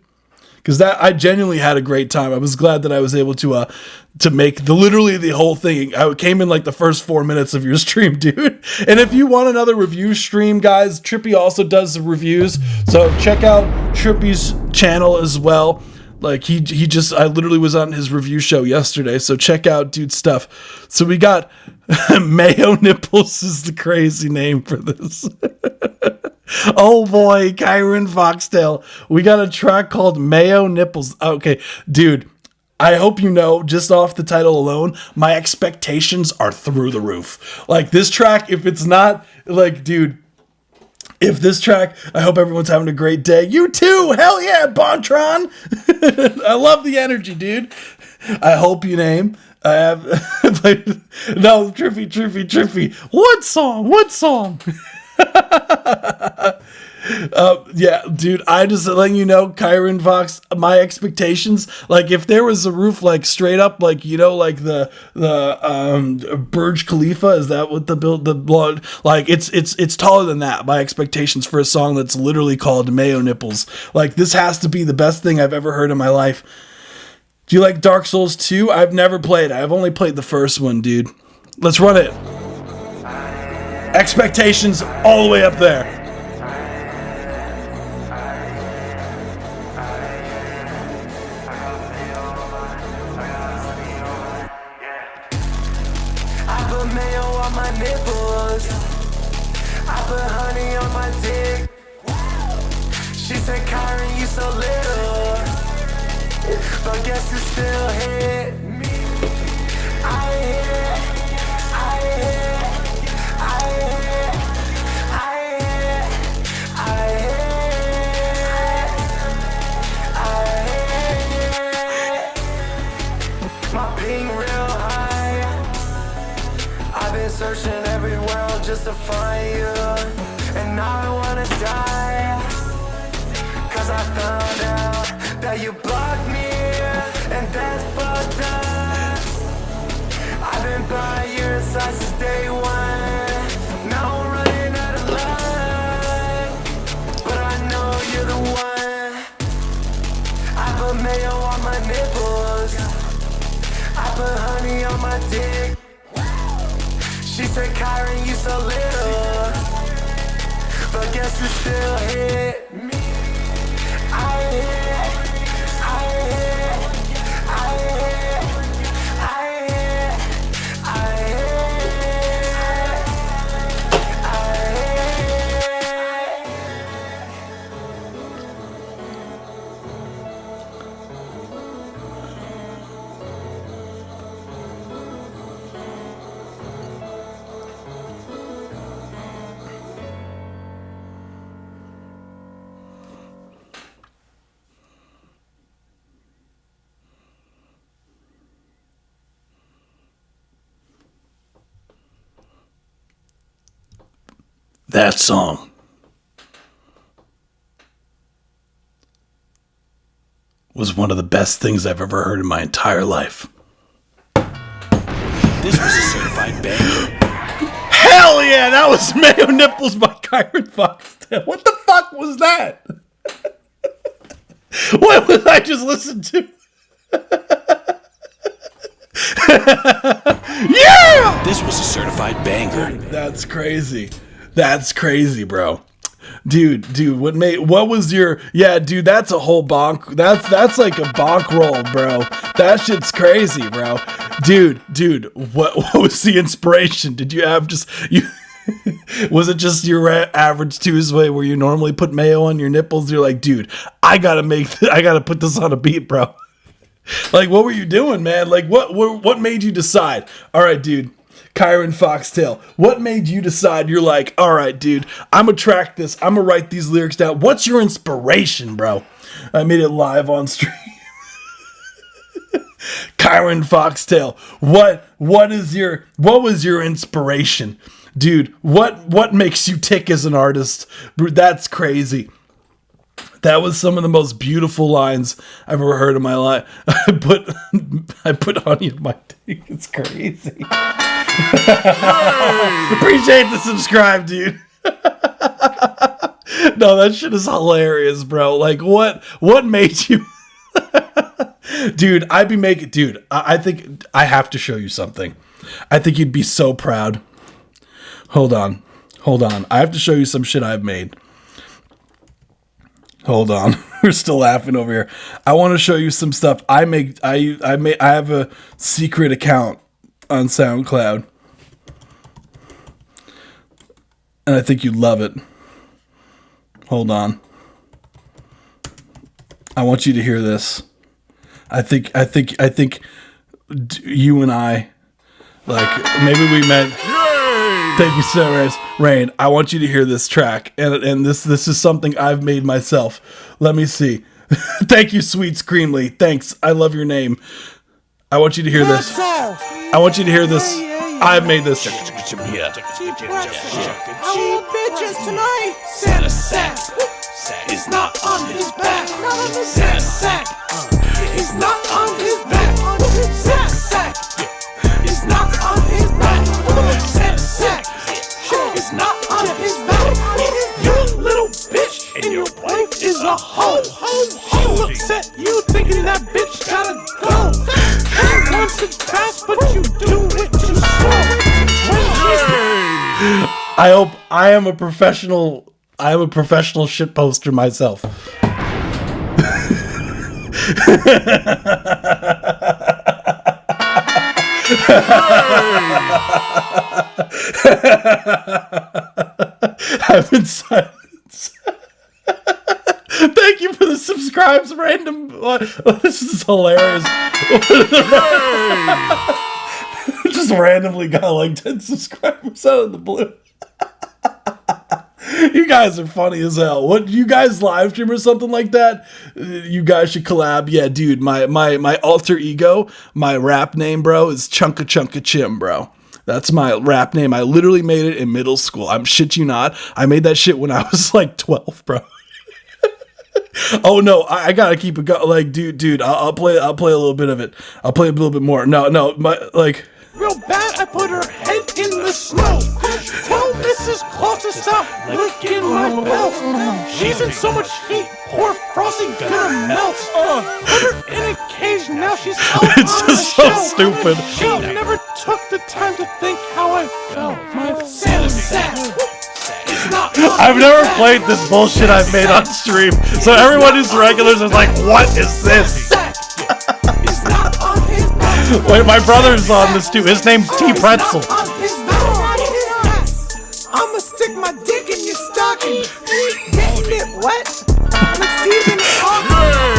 Because I genuinely had a great time. I was glad that I was able to make literally the whole thing. I came in like the first 4 minutes of your stream, dude. And if you want another review stream, guys, Trippy also does the reviews. So check out Trippy's channel as well. Like, I literally was on his review show yesterday, so check out dude's stuff. So we got Mayo Nipples is the crazy name for this. Oh boy, Kyron Foxtail. We got a track called Mayo Nipples. Okay, dude, I hope you know, just off the title alone, my expectations are through the roof. Like, this track, if it's not, like, dude, if this track, I hope everyone's having a great day. You too! Hell yeah, Bontron! I love the energy, dude. I hope you name. I have... No, Trippy. What song? Yeah, dude, I just letting you know, Kyron Fox, my expectations, like, if there was a roof, like, straight up, like, like the Burj Khalifa, is that what the blood, like, it's taller than that. My expectations for a song that's literally called Mayo Nipples, like, this has to be the best thing I've ever heard in my life. Do you like Dark Souls 2? I've never played. I've only played the first one, dude. Let's run it. Expectations all the way up there. I put mayo on my nipples. I put honey on my dick. She said, Kyron, you so little, but guess it still hit me. My ping real high. I've been searching everywhere just to find you, and now I wanna die, 'cause I found out that you blocked me, and that's fucked up. I've been by your side since day one. Now I'm running out of luck, but I know you're the one. I put mayo on my nipples. I put honey on my dick. She said, Kyron, you so little, but guess it still hit me. That song was one of the best things I've ever heard in my entire life. This was a certified banger. Hell yeah, that was Mayo Nipples by Kyron Fox. What the fuck was that? What was I just listened to? Yeah! This was a certified banger. That's crazy. That's crazy, bro. Dude, what was your, yeah, dude, that's a whole bonk. That's like a bonk roll, bro. That shit's crazy, bro. Dude, what was the inspiration? Did you have was it just your average Tuesday where you normally put mayo on your nipples? You're like, dude, I gotta put this on a beat, bro. Like, what were you doing, man? Like, what made you decide? All right, dude, Kyron Foxtail, what made you decide? You're like, all right, dude, I'm gonna track this. I'm gonna write these lyrics down. What's your inspiration, bro? I made it live on stream. Kyron Foxtail, what was your inspiration? Dude, what makes you tick as an artist? That's crazy. That was some of the most beautiful lines I've ever heard in my life. I put honey in my dick. It's crazy. Appreciate the subscribe, dude. No, that shit is hilarious, bro. Like, what made you? Dude, I think I have to show you something. I think you'd be so proud. Hold on. I have to show you some shit I've made. Hold on. We're still laughing over here. I want to show you some stuff I make. I have a secret account on SoundCloud. And I think you'd love it. Hold on. I want you to hear this. I think you and I, like, maybe we met. Thank you so much, Rain. I want you to hear this track, and this is something I've made myself. Let me see. Thank you, Sweet Screamly. Thanks. I love your name. I want you to hear this. I want you to hear this. I've made this. I want bitches tonight. Santa sack is not on his back. Santa sack is not on his back. Santa sack is not on his back. Santa sack is not on his back. You little bitch, and your wife is a hoe. She looks at you thinking that bitch gotta go. She wants it fast, but you do it too slow. I hope I am a professional shit poster myself. I've been silenced. Thank you for the subscribes, random. This is hilarious. Just randomly got like 10 subscribers out of the blue. You guys are funny as hell. What, you guys live stream or something like that? You guys should collab. Yeah, dude, my alter ego, my rap name, bro, is Chunka Chunka Chim, bro. That's my rap name. I literally made it in middle school. I'm shit you not. I made that shit when I was like 12, bro. Oh no, I gotta keep it going. Like, dude, I'll play a little bit of it. I'll play a little bit more. No, Real bad, I put her head in the snow. Tell Mrs. Claus to stop licking my belt. She's in so much heat, poor Frosty gonna melt. Put her in a cage, now she's out It's on just the so shelf. stupid. She never took the time to think how I felt. My Santa sack is not on I've his never back. played this bullshit I've made on stream. So everyone who's regulars is like, what is this? It's not on his back. Wait, my brother's on this too. His name's T Pretzel. I'ma stick my dick in your stocking. Getting it wet. Like Stephen Hawking.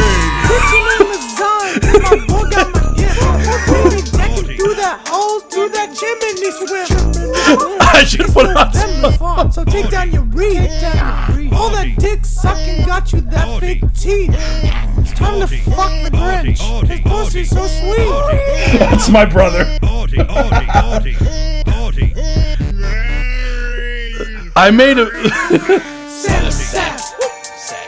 Kitchen in the zone. My boy got my gift. Baby decking through that hole, through that chimney swim. I should put on some. So take down your reed. All that dick sucking got you that fake teeth. It's time to fuck the Grinch. His pussy's so sweet. It's my brother. I made a. Santa sack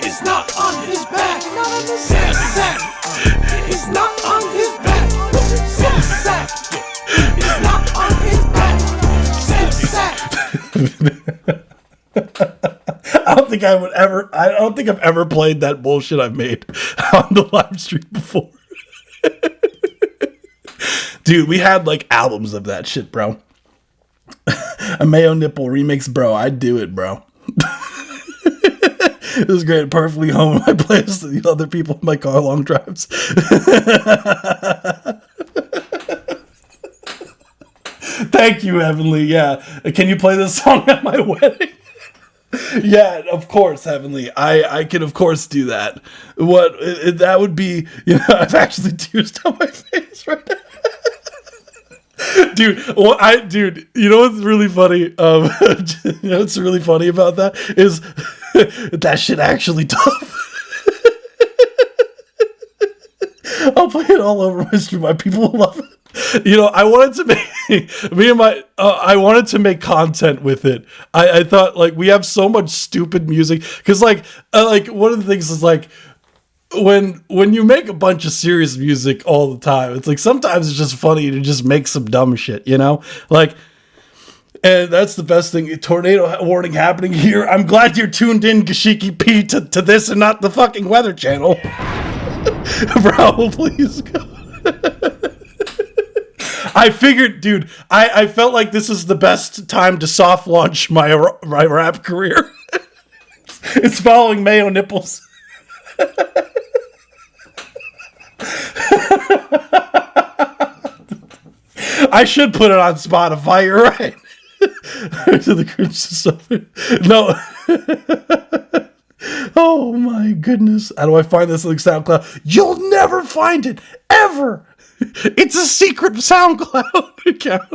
is not on his back. Santa sack is not on his back. Santa sack is not on his back. Santa sack. I don't think I've ever played that bullshit I've made on the live stream before. Dude, we had like albums of that shit, bro. A Mayo Nipple remix, bro. I'd do it, bro. It was great. Perfectly home in my place to the other people in my car long drives. Thank you, Heavenly. Yeah. Can you play this song at my wedding? Yeah, of course, Heavenly. I can, of course, do that. That would be, I've actually tears down my face right now. Dude, you know what's really funny? You know what's really funny about that is that shit actually tough. I'll play it all over my stream. My people will love it. I wanted to make I wanted to make content with it. I thought like we have so much stupid music because like one of the things is like when you make a bunch of serious music all the time, it's like sometimes it's just funny to just make some dumb shit, like. And that's the best thing. Tornado warning happening here. I'm glad you're tuned in, Gashiki P, to this and not the fucking Weather Channel. Bro, please go. I figured, dude, I felt like this is the best time to soft launch my rap career. It's following Mayo Nipples. I should put it on Spotify, you're right. To the cringe stuff. No. Oh my goodness. How do I find this link SoundCloud? You'll never find it ever. It's a secret SoundCloud account.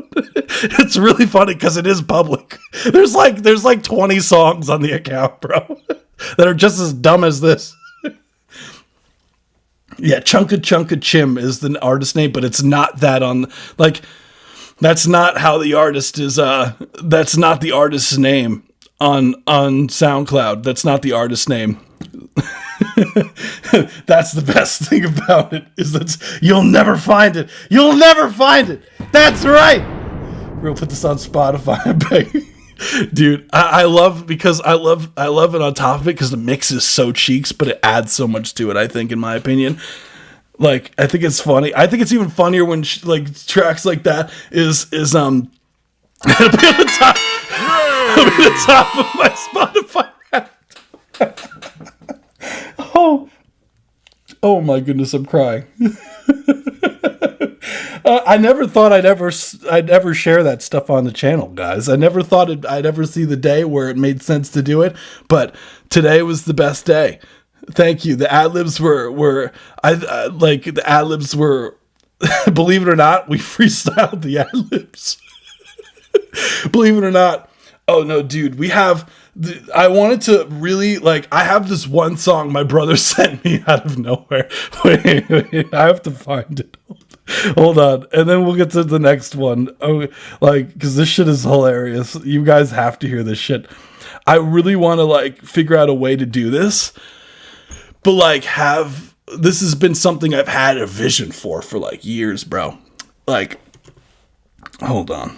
It's really funny because it is public. There's like 20 songs on the account, bro, that are just as dumb as this. Yeah, Chunka Chim is the artist name, but it's not that on like. That's not how the artist is. That's not the artist's name on SoundCloud. That's not the artist's name. That's the best thing about it is that you'll never find it. You'll never find it. That's right. We're gonna put this on Spotify. I beg. Dude, I love it on top of it because the mix is so cheeks, but it adds so much to it. I think, in my opinion. Like, I think it's funny. I think it's even funnier when tracks like that is it'll be at the top of my Spotify. Oh my goodness, I'm crying. I never thought I'd ever share that stuff on the channel, guys. I never thought I'd ever see the day where it made sense to do it, but today was the best day. Thank you. The ad-libs were the ad-libs were, believe it or not, we freestyled the ad-libs. Believe it or not. Oh no, dude, I wanted to really, I have this one song my brother sent me out of nowhere. Wait, I have to find it. Hold on. And then we'll get to the next one. Oh, because this shit is hilarious. You guys have to hear this shit. I really want to, figure out a way to do this. But this has been something I've had a vision for years, bro. Hold on.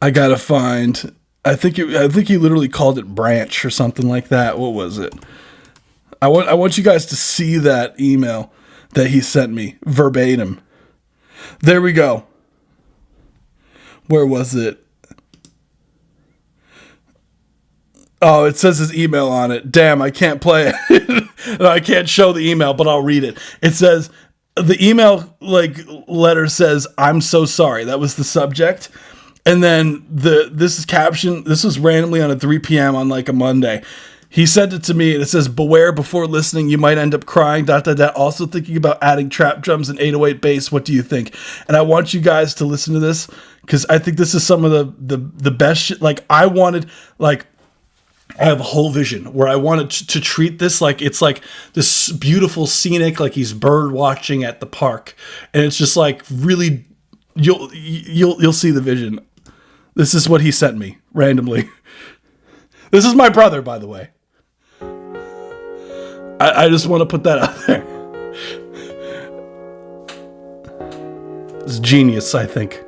I gotta find. I think he literally called it branch or something like that. What was it? I want you guys to see that email that he sent me verbatim. There we go. Where was it? Oh, it says his email on it. Damn, I can't play it. No, I can't show the email, but I'll read it. It says, the email letter says, "I'm so sorry." That was the subject. And then this is caption. This was randomly on a 3 p.m. on a Monday. He sent it to me and it says, "Beware before listening, you might end up crying, ... Also thinking about adding trap drums and 808 bass. What do you think?" And I want you guys to listen to this because I think this is some of the best shit. I wanted, I have a whole vision where I wanted to treat this like it's this beautiful scenic, he's bird watching at the park, and it's just really, you'll see the vision. This is what he sent me randomly. This is my brother, by the way. I just want to put that out there. It's genius, I think.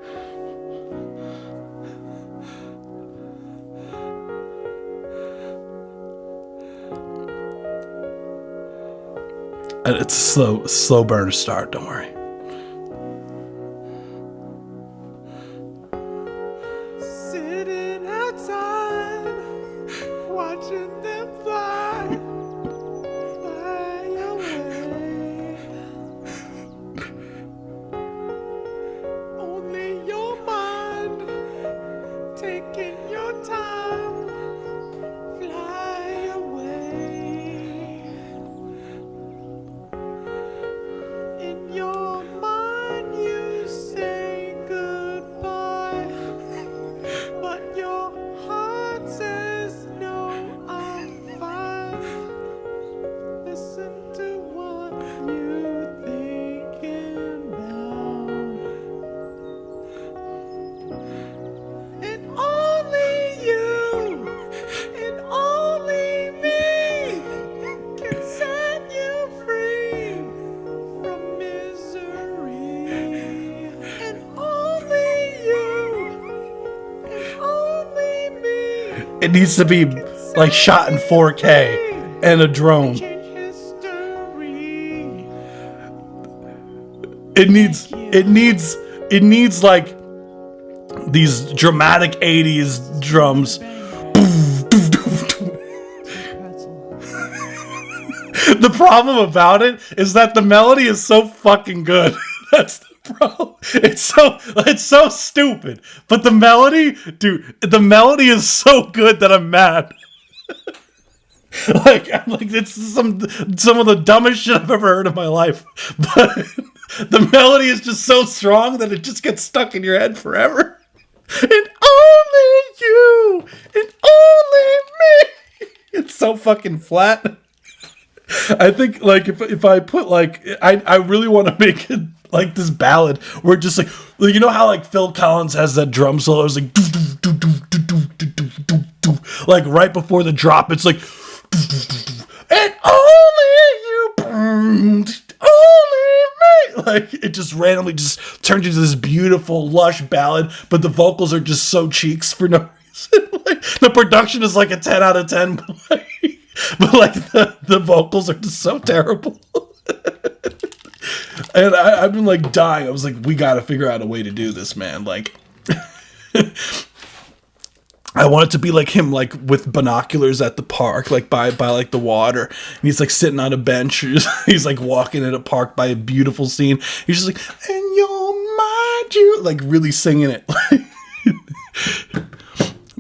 It's a slow burn to start, don't worry. it needs to be like shot in 4K and a drone. It needs like these dramatic 80s drums. The problem about it is that the melody is so fucking good. That's the problem. It's so stupid. But the melody, dude, the melody is so good that I'm mad. I'm like, it's some of the dumbest shit I've ever heard in my life. But the melody is just so strong that it just gets stuck in your head forever. And only you, and only me. It's so fucking flat. I think like if I put like I really want to make it like this ballad where it just like you know how like Phil Collins has that drum solo, it's like like right before the drop, it's like and only you, only me. Like it just randomly just turns into this beautiful lush ballad, but the vocals are just so cheeks for no reason. Like the production is like a 10 out of 10, but like the vocals are just so terrible. And I've been like dying. I was like, we got to figure out a way to do this, man. Like, I want it to be like him, like with binoculars at the park, like by like the water. And he's like sitting on a bench. He's like walking in a park by a beautiful scene. He's just like, and you'll mind you, like really singing it.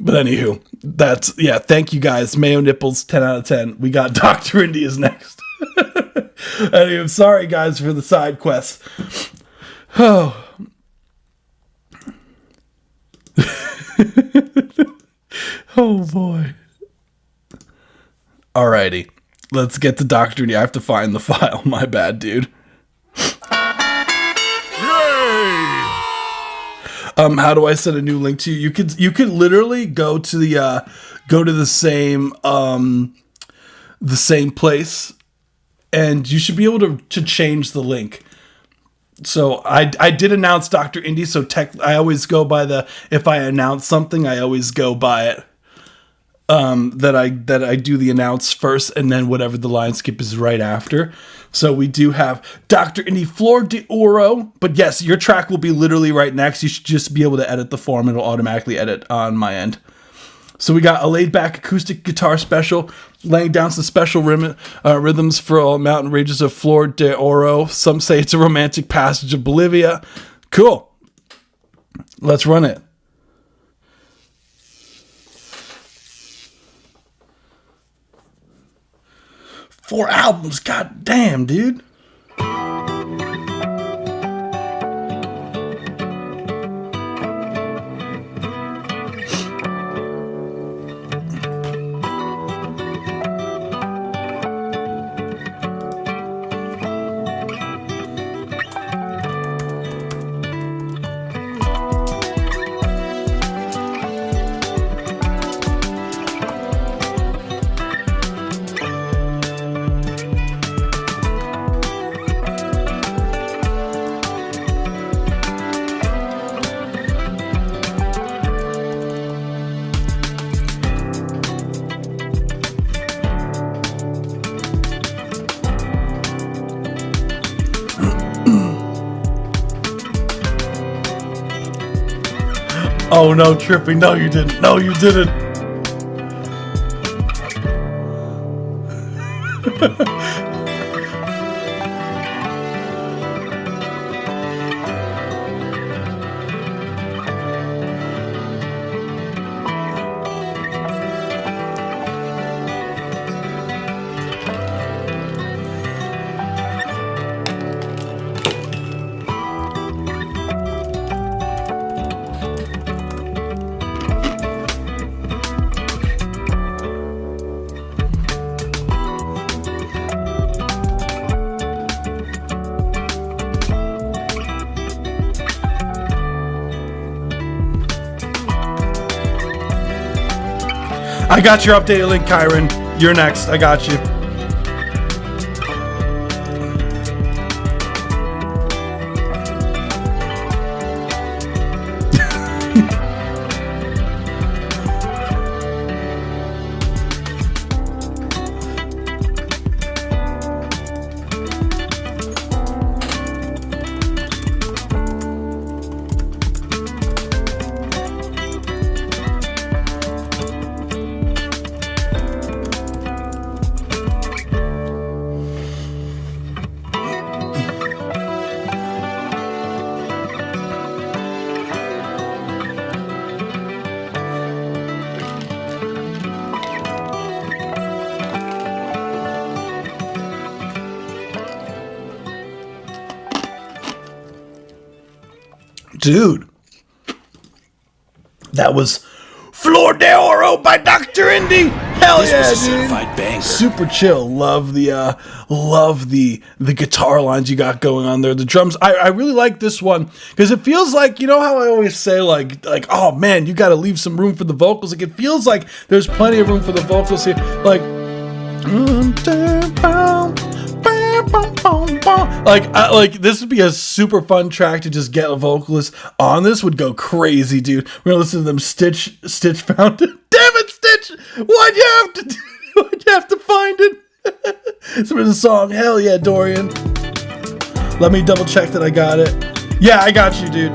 But anywho, thank you guys. Mayo Nipples, 10 out of 10. We got Dr. India's next. Anyway, I'm sorry guys for the side quest. Oh. Oh boy. Alrighty. Let's get to Dr. India. I have to find the file. My bad, dude. How do I send a new link to you? You could literally go to the same place, and you should be able to change the link. So I did announce Dr. Indy, so I always go by if I announce something, I always go by it. That I do the announce first, and then whatever the line skip is right after. So we do have Dr. Indy Flor de Oro, but yes, your track will be literally right next. You should just be able to edit the form. It'll automatically edit on my end. So we got a laid-back acoustic guitar special, laying down some special rhythms for all mountain ranges of Flor de Oro. Some say it's a romantic passage of Bolivia. Cool. Let's run it. 4 albums, god damn, dude. Oh no, Trippy, no you didn't. No you didn't. I got your updated link, Kyron. You're next. I got you. Dude, that was Flor de Oro by Dr. Indy. Hell This yeah, was a dude. certified banger. Super chill. Love the guitar lines you got going on there. The drums. I really like this one because it feels like, you know how I always say like oh man, you got to leave some room for the vocals. Like it feels like there's plenty of room for the vocals here. Like like this would be a super fun track to just get a vocalist on. This would go crazy, dude. We're gonna listen to them. Stitch found it. Damn it, Stitch! Why'd you have to find it? Some of the song. Hell yeah, Dorian. Let me double check that I got it. Yeah, I got you, dude.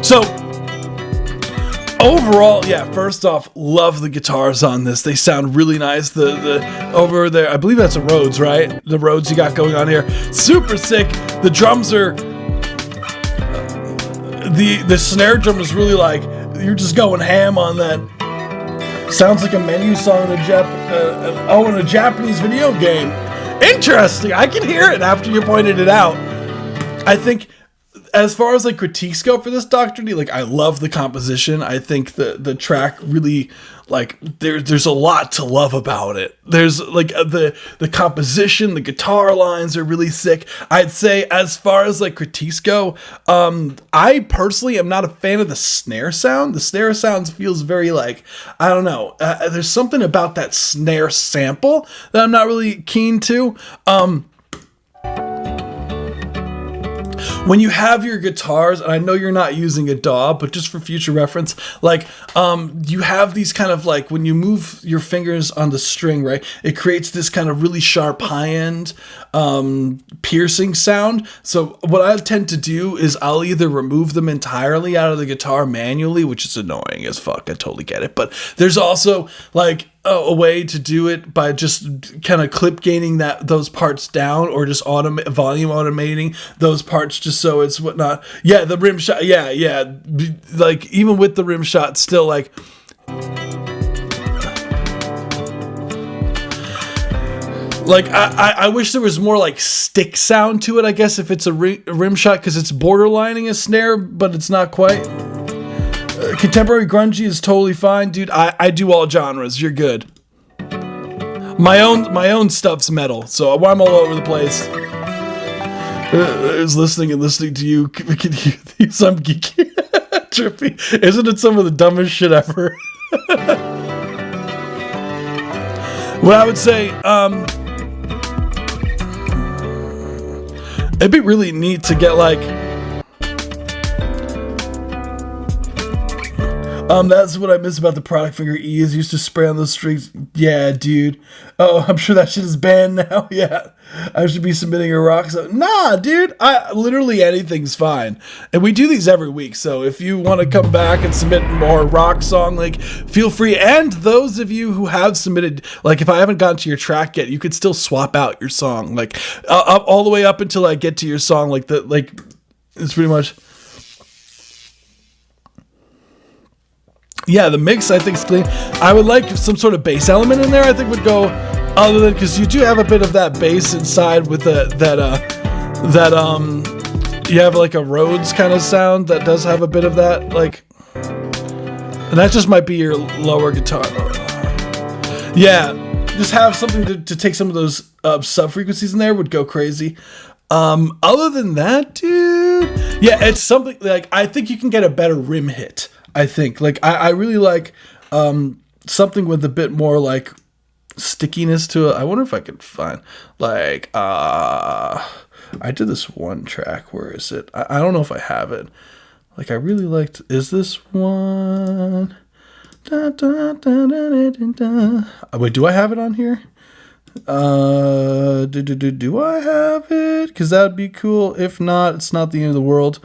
So overall, yeah, first off, love the guitars on this. They sound really nice. The over there, I believe that's a Rhodes, right? The Rhodes you got going on here. Super sick. The drums are the snare drum is really like you're just going ham on that. Sounds like a menu song in a Japanese video game. Interesting. I can hear it after you pointed it out. I think as far as like critiques go for this Dr. D, like I love the composition. I think the track really like there's a lot to love about it. There's like the composition, the guitar lines are really sick. I'd say as far as like critiques go, I personally am not a fan of the snare sound. The snare sounds feels very like, I don't know. There's something about that snare sample that I'm not really keen to. When you have your guitars, and I know you're not using a DAW, but just for future reference, like, you have these kind of like, when you move your fingers on the string, right, it creates this kind of really sharp high-end, piercing sound. So what I tend to do is I'll either remove them entirely out of the guitar manually, which is annoying as fuck, I totally get it, but there's also like a way to do it by just kind of clip gaining those parts down, or just volume automating those parts just so it's whatnot. Yeah, the rim shot. Yeah. Like even with the rim shot, still like. Like I wish there was more like stick sound to it. I guess if it's a rim shot, because it's borderlining a snare, but it's not quite. Contemporary grungy is totally fine, dude. I do all genres. You're good. My own stuff's metal, so I'm all over the place. I was listening to you. Can you these? I'm geeky, trippy. Isn't it some of the dumbest shit ever? What I would say, it'd be really neat to get like. That's what I miss about the product figure. E is used to spray on those strings. Yeah, dude. Oh, I'm sure that shit is banned now. Yeah. I should be submitting a rock song. Nah, dude. Literally anything's fine. And we do these every week. So if you want to come back and submit more rock song, like, feel free. And those of you who have submitted, like, if I haven't gotten to your track yet, you could still swap out your song. Like, all the way up until I get to your song. It's pretty much. Yeah, the mix I think is clean. I would like some sort of bass element in there. I think would go, other than because you do have a bit of that bass inside with you have like a Rhodes kind of sound that does have a bit of that, like, and that just might be your lower guitar. Yeah, just have something to take some of those sub frequencies in there would go crazy. Other than that, dude, yeah, it's something like I think you can get a better rim hit. I think like I really like something with a bit more like stickiness to it. I wonder if I could find like I did this one track. Where is it? I don't know if I have it. Like I really liked. Is this one? Wait, do I have it on here? Do I have it? Because that'd be cool. If not, it's not the end of the world.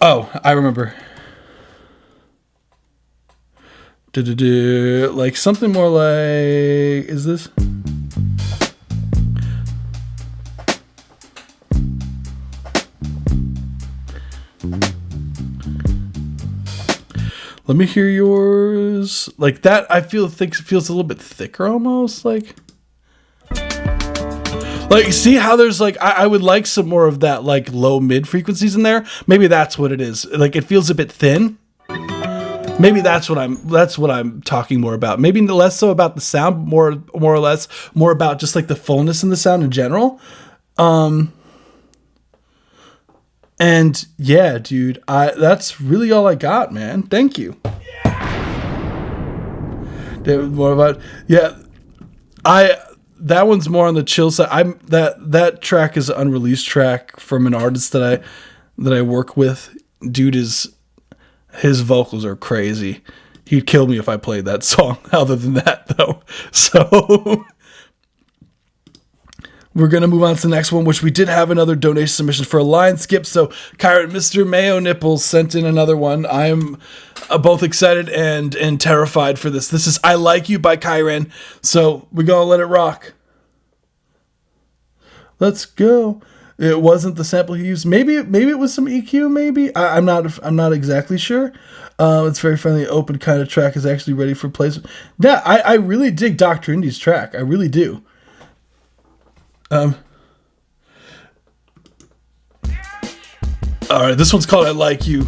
Oh, I remember. Like something more like, is this? Let me hear yours. Like that, I feel feels a little bit thicker almost. Like Like, see how there's like, I would like some more of that like low mid frequencies in there. Maybe that's what it is. Like, it feels a bit thin. Maybe that's what I'm talking more about. Maybe less so about the sound, more or less more about just like the fullness in the sound in general. And yeah, dude, that's really all I got, man. Thank you. More about that one's more on the chill side. That track is an unreleased track from an artist that I work with. Dude, his vocals are crazy. He'd kill me if I played that song. Other than that, though, so we're gonna move on to the next one, which we did have another donation submission for a line skip. So Kyron, Mr. Mayo Nipples sent in another one. I'm both excited and terrified for this. This is "I Like You" by Kyron. So we're gonna let it rock. Let's go. It wasn't the sample he used. Maybe it was some EQ. Maybe I'm not exactly sure. It's very friendly, open kind of track. Is actually ready for placement. Yeah, I really dig Dr. Indie's track. I really do. All right, this one's called "I Like You."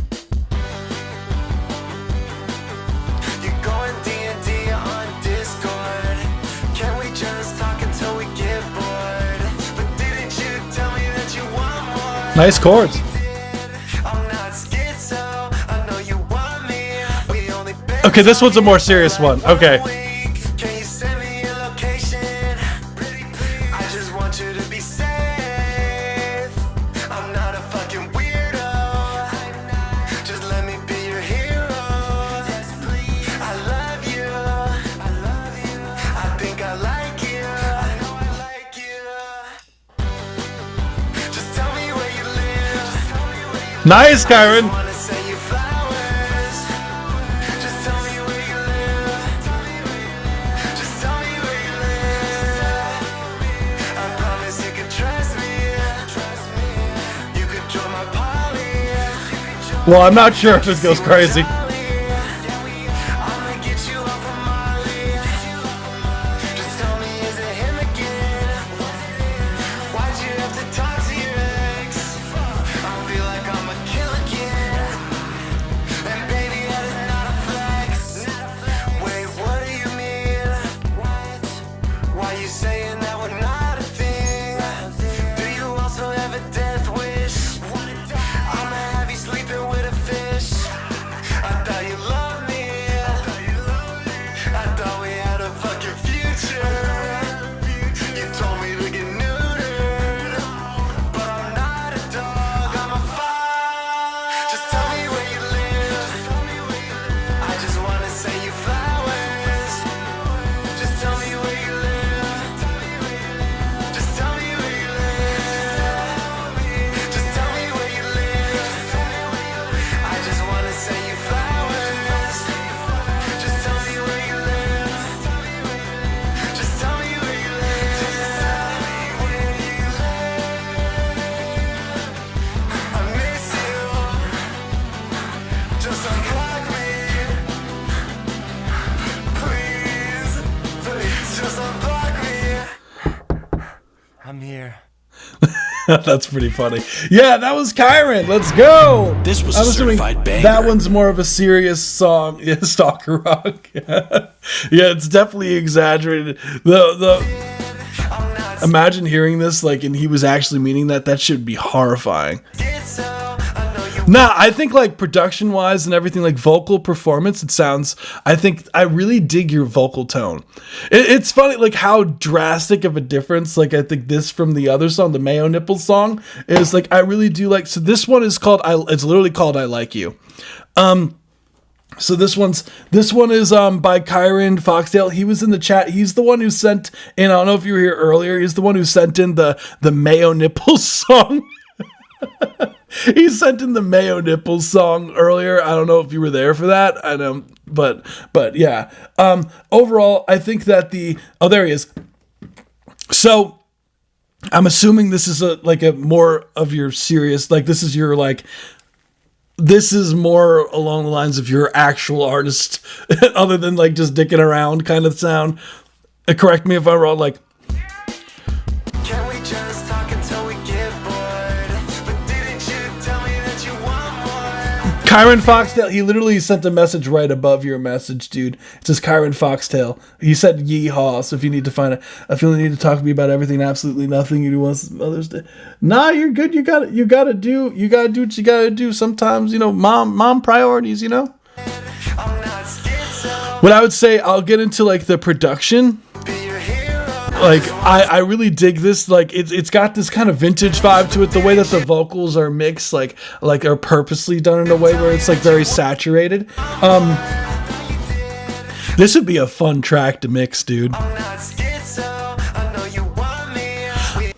You're going D&D on Discord. Can we just talk until we get bored? But didn't you tell me that you want more? Nice chords. I'm not schizo. I know you want me. We only been Okay, this one's a more serious one. Okay. Can you send me your location? I just want you to be safe. I'm not a fucking weirdo. Just let me be your hero. I love you. I think I like you. I know I like you. Just tell me where you live. Nice, Kyron. I wanna send you flowers. Just tell me where you live. Just tell me where you live. I promise you can trust me. You could join my poly. Well, I'm not sure if this goes crazy. I'ma get you off of Molly. Just tell me, is it him again? Why'd you have to talk to your ex? I feel like I'm a killer kid. And baby, that is not a flex. Wait, what do you mean? Why you saying that we're not a thing? Do you also have a death wish? I'ma have you sleeping with a fish. I thought you loved me. I thought we had a fucking future. You told me to get neutered, but I'm not a dog, I'm a fox. Just tell me where you live. I just wanna send you flowers. Just tell me where you live. Just tell me where you live. Just tell me where you live. I just wanna send you flowers. Just tell me where you live. Just tell me where you live. I miss you. Just unplug me. Please, please, just unplug me. I'm here. That's pretty funny. Yeah, that was Kyron. Let's go. This was I'm a assuming certified banger. that one's more of a serious song. Yeah, Stalker Rock. Yeah, it's definitely exaggerated. Imagine hearing this like, and he was actually meaning that. That should be horrifying. Nah, I think like production wise and everything, like vocal performance, it sounds, I really dig your vocal tone. It's funny like how drastic of a difference, like I think this from the other song, the Mayo Nipples song, is like, I really do like, so this one is called, it's literally called "I Like You." So this one is by Kyron Foxdale. He was in the chat. He's the one who sent in, I don't know if you were here earlier, he's the one who sent in the Mayo Nipples song. He sent in the Mayo Nipples song earlier. I don't know if you were there for that. I know, but yeah. Overall, I think that there he is. So I'm assuming this is a more of your serious, like this is your like, this is more along the lines of your actual artist, other than like just dicking around kind of sound. Correct me if I'm wrong. Like, Can we just Kyron Foxtail, he literally sent a message right above your message, dude. It says Kyron Foxtail. He said yeehaw, so if you need to find it, I feel the need to talk to me about everything and absolutely nothing you do once Mother's Day. Nah, you're good. You gotta do what you gotta do. Sometimes, mom priorities, What I would say, I'll get into like the production. Like I really dig this. Like it's got this kind of vintage vibe to it. The way that the vocals are mixed, like are purposely done in a way where it's like very saturated. This would be a fun track to mix, dude.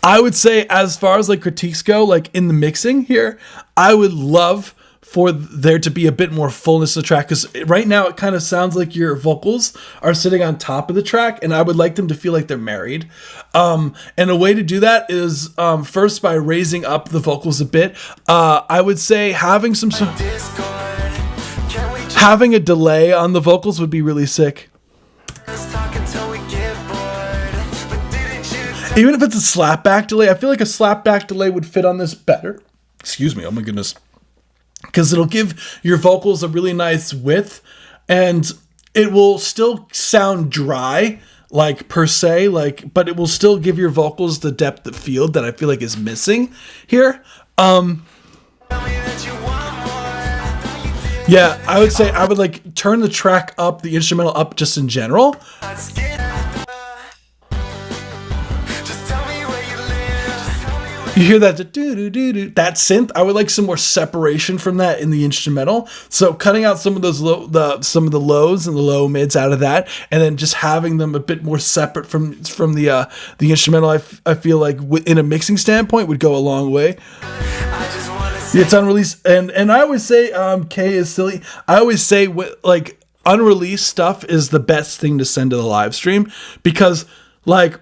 I would say, as far as like critiques go, like in the mixing here, I would love for there to be a bit more fullness to the track, because right now it kind of sounds like your vocals are sitting on top of the track, and I would like them to feel like they're married. And a way to do that is first by raising up the vocals a bit. I would say having having a delay on the vocals would be really sick. Even if it's a slapback delay, I feel like a slapback delay would fit on this better. Excuse me, oh my goodness. Because it'll give your vocals a really nice width, and it will still sound dry, like per se, but it will still give your vocals the depth of field that I feel like is missing here. Yeah, I would say I would like turn the track up, the instrumental up just in general. You hear that that synth? I would like some more separation from that in the instrumental. So cutting out some of those some of the lows and the low mids out of that, and then just having them a bit more separate from the instrumental. I feel like in a mixing standpoint would go a long way. It's unreleased, and I always say K is silly. I always say like unreleased stuff is the best thing to send to the live stream, because like,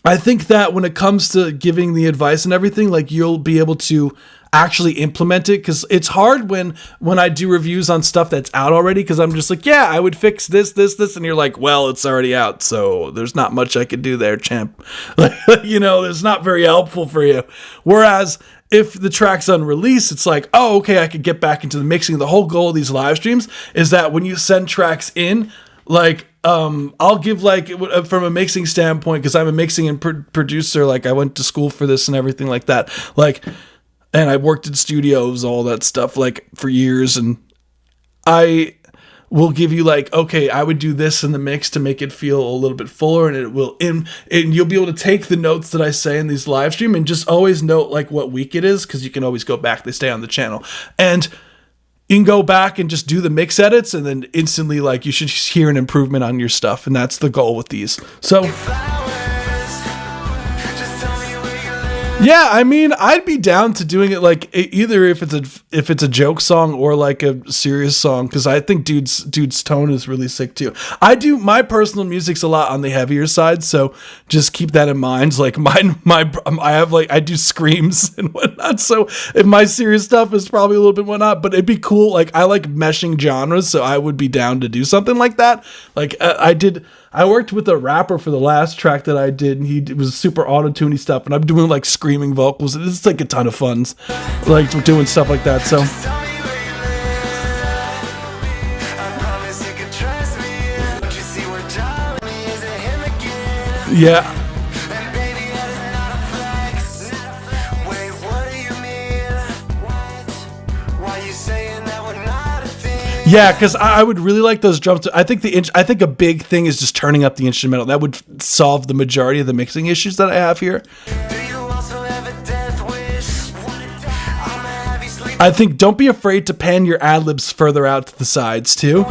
I think that when it comes to giving the advice and everything, like you'll be able to actually implement it, because it's hard when I do reviews on stuff that's out already, because I'm just like, yeah, I would fix this, and you're like, well, it's already out, so there's not much I could do there, champ. Like, it's not very helpful for you. Whereas if the track's unreleased, it's like, oh, okay, I could get back into the mixing. The whole goal of these live streams is that when you send tracks in, like, I'll give like from a mixing standpoint, because I'm a mixing and producer, like I went to school for this and everything like that, like, and I worked in studios, all that stuff, like for years, and I will give you like, okay, I would do this in the mix to make it feel a little bit fuller, and and you'll be able to take the notes that I say in these live stream and just always note like what week it is, because you can always go back, they stay on the channel, and you can go back and just do the mix edits, and then instantly, like, you should hear an improvement on your stuff, and that's the goal with these. So, yeah, I mean, I'd be down to doing it like either if it's a joke song or like a serious song, because I think dude's tone is really sick too. My personal music's a lot on the heavier side, so just keep that in mind. Like I do screams and whatnot, so if my serious stuff is probably a little bit whatnot, but it'd be cool. Like I like meshing genres, so I would be down to do something like that. Like I worked with a rapper for the last track that I did, and he was super auto-tuney stuff, and I'm doing like screaming vocals. It's like a ton of fun, like doing stuff like that. So yeah. Yeah, because I would really like those drums. I think a big thing is just turning up the instrumental. That would solve the majority of the mixing issues that I have here. I think don't be afraid to pan your ad-libs further out to the sides too.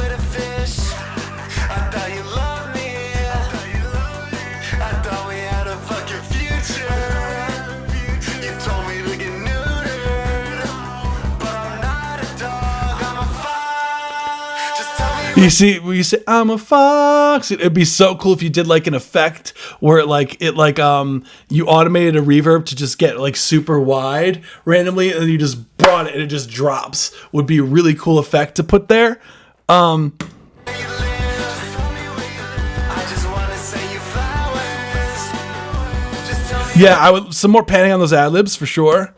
You see, when you say I'm a fox, it'd be so cool if you did like an effect where you automated a reverb to just get like super wide randomly, and then you just brought it and it just drops. Would be a really cool effect to put there. Yeah, I would some more panning on those ad libs for sure.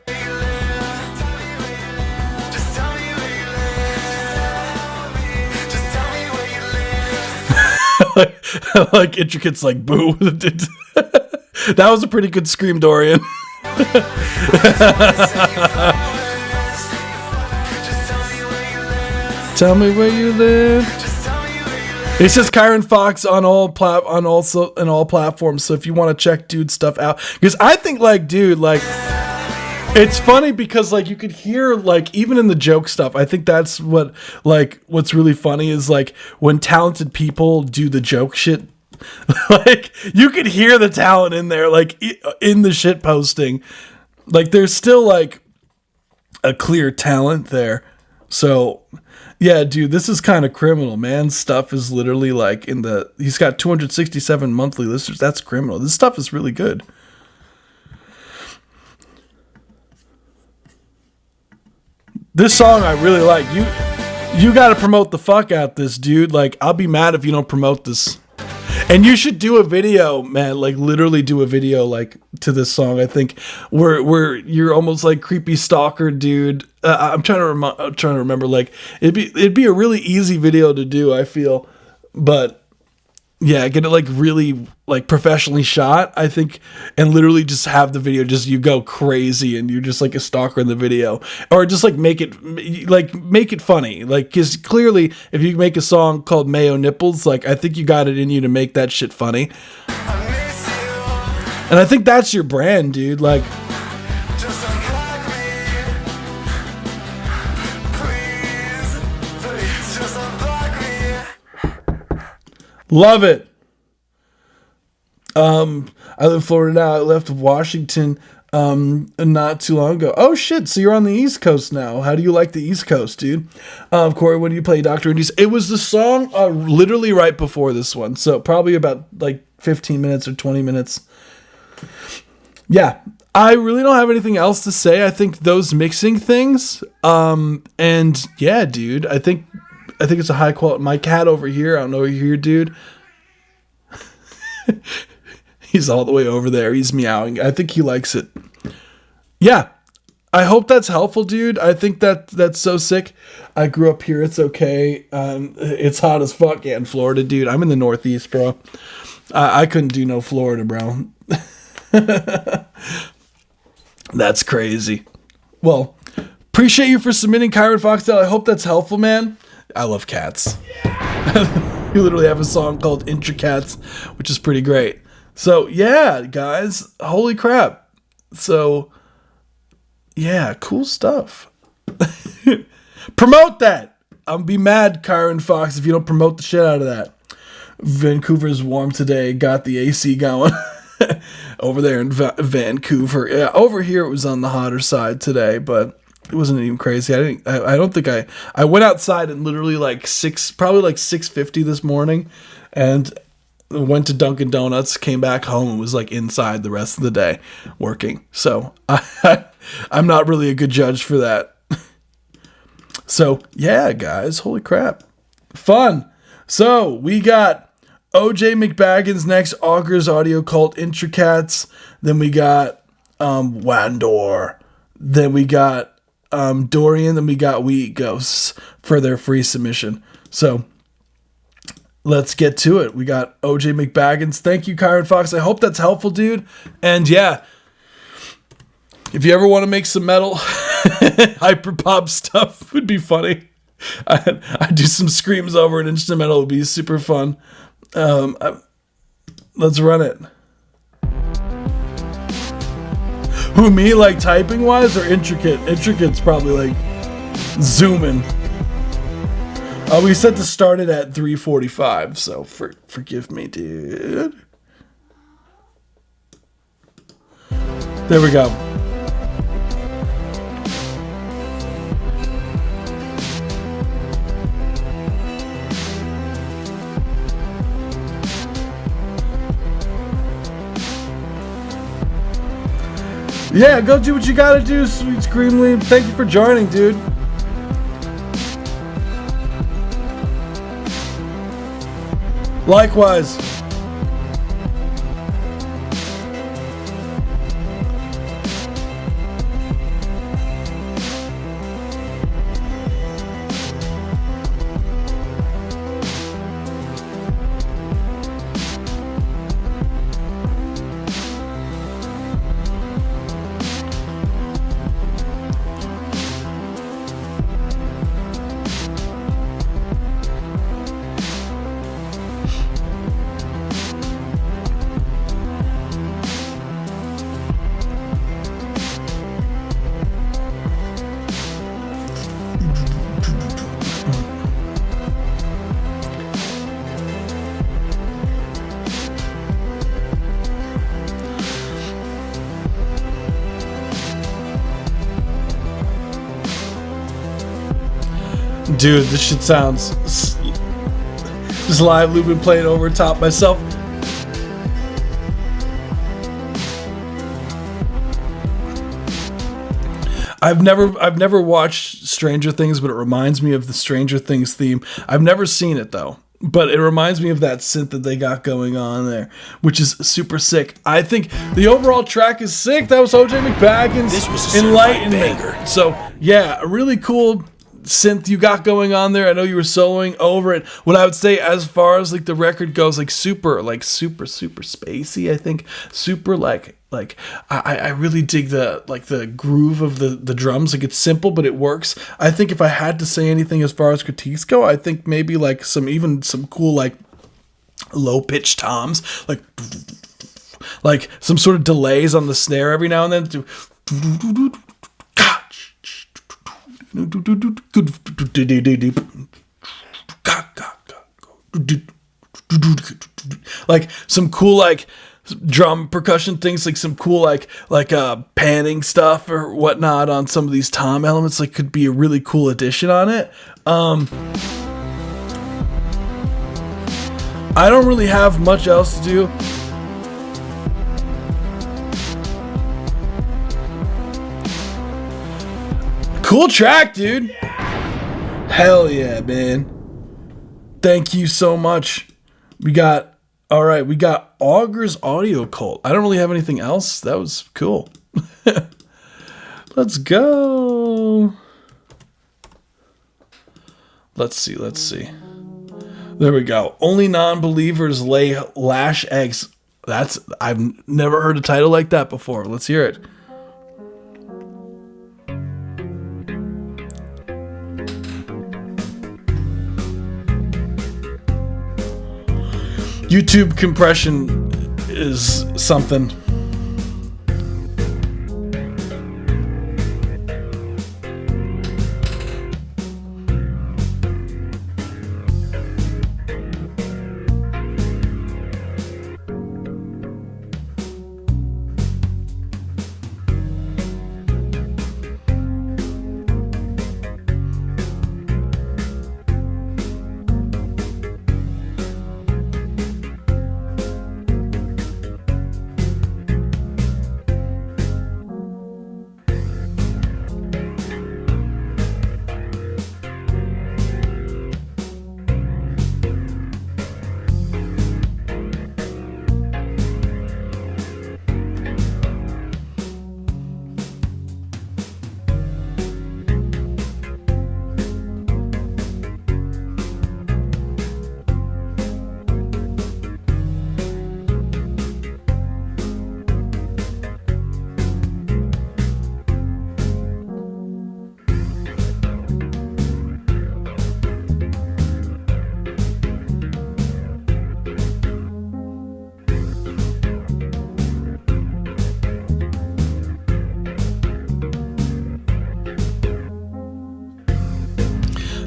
Like Intricate's like, boo. That was a pretty good scream, Dorian. Tell me where you live. It's just Kyron Fox on all platforms. So if you want to check dude's stuff out, because I think like, dude, like, it's funny because like you could hear like even in the joke stuff. I think that's what's really funny is like when talented people do the joke shit. Like you could hear the talent in there, like in the shit posting. Like there's still like a clear talent there. So yeah, dude, this is kind of criminal, man. Stuff is literally like he's got 267 monthly listeners. That's criminal. This stuff is really good. This song I really like. You got to promote the fuck out this, dude. Like I'll be mad if you don't promote this. And you should do a video, man, like literally do a video like to this song. I think where you're almost like creepy stalker dude. I'm trying to remember like it'd be a really easy video to do, I feel. But yeah, get it like really like professionally shot, I think, and literally just have the video just you go crazy and you're just like a stalker in the video, or just like make it funny, like because clearly if you make a song called Mayo Nipples, like I think you got it in you to make that shit funny, and I think that's your brand, dude. Like love it. I live in Florida now. I left Washington not too long ago. Oh shit, so you're on the East Coast now. How do you like the East Coast, dude? Corey, when do you play Dr. Indies? It was the song literally right before this one. So probably about like 15 minutes or 20 minutes. Yeah, I really don't have anything else to say. I think those mixing things, and yeah, dude, I think it's a high quality. My cat over here, I don't know if you're here, dude. He's all the way over there. He's meowing. I think he likes it. Yeah. I hope that's helpful, dude. I think that's so sick. I grew up here. It's okay. It's hot as fuck in Florida, dude. I'm in the Northeast, bro. I couldn't do no Florida, bro. That's crazy. Well, appreciate you for submitting, Kyron Foxdale. I hope that's helpful, man. I love cats. You literally have a song called Intricats, which is pretty great. So yeah, guys, holy crap. So yeah, cool stuff. Promote that. I'll be mad, Kyron Fox, if you don't promote the shit out of that. Vancouver's warm today. Got the AC going over there in Vancouver. Yeah, over here it was on the hotter side today, but it wasn't even crazy. I don't think I went outside and literally probably 6:50 this morning, and went to Dunkin' Donuts, came back home, and was like inside the rest of the day working. So I'm not really a good judge for that. So yeah, guys, holy crap, fun. So we got OJ McBaggins next, Augur's Audio Cult Intricats. Then we got Wandor. Then we got Dorian, then we got We Eat Ghosts for their free submission. So let's get to it. We got OJ McBaggins. Thank you, Kyron Fox. I hope that's helpful, dude. And yeah, if you ever want to make some metal hyperpop stuff, would be funny. I do some screams over an instrumental. It would be super fun. Let's run it. Who, me, like typing wise, or Intricate? Intricate's probably like zooming. We set to start it at 3:45, so forgive me, dude. There we go. Yeah, go do what you gotta do, Sweet Screamly. Thank you for joining, dude. Likewise. Dude, this shit sounds just live looping, playing over top myself. I've never watched Stranger Things, but it reminds me of the Stranger Things theme. I've never seen it though, but it reminds me of that synth that they got going on there, which is super sick. I think the overall track is sick. That was OJ McBaggins' This was a Enlightenment. banger. So yeah, a really cool synth you got going on there. I know you were soloing over it. What I would say as far as like the record goes, super spacey, I think. Super like I really dig the groove of the drums. Like it's simple, but it works. I think if I had to say anything as far as critiques go, I think maybe like some cool like low pitched toms, like some sort of delays on the snare every now and then. Like some cool like drum percussion things, like some cool like panning stuff or whatnot on some of these tom elements, like could be a really cool addition on it. I don't really have much else to do. Cool track, dude. Hell yeah, man. Thank you so much. We got Augur's Audio Cult. I don't really have anything else. That was cool. Let's go. Let's see. There we go. Only non-believers lay lash eggs. I've never heard a title like that before. Let's hear it. YouTube compression is something.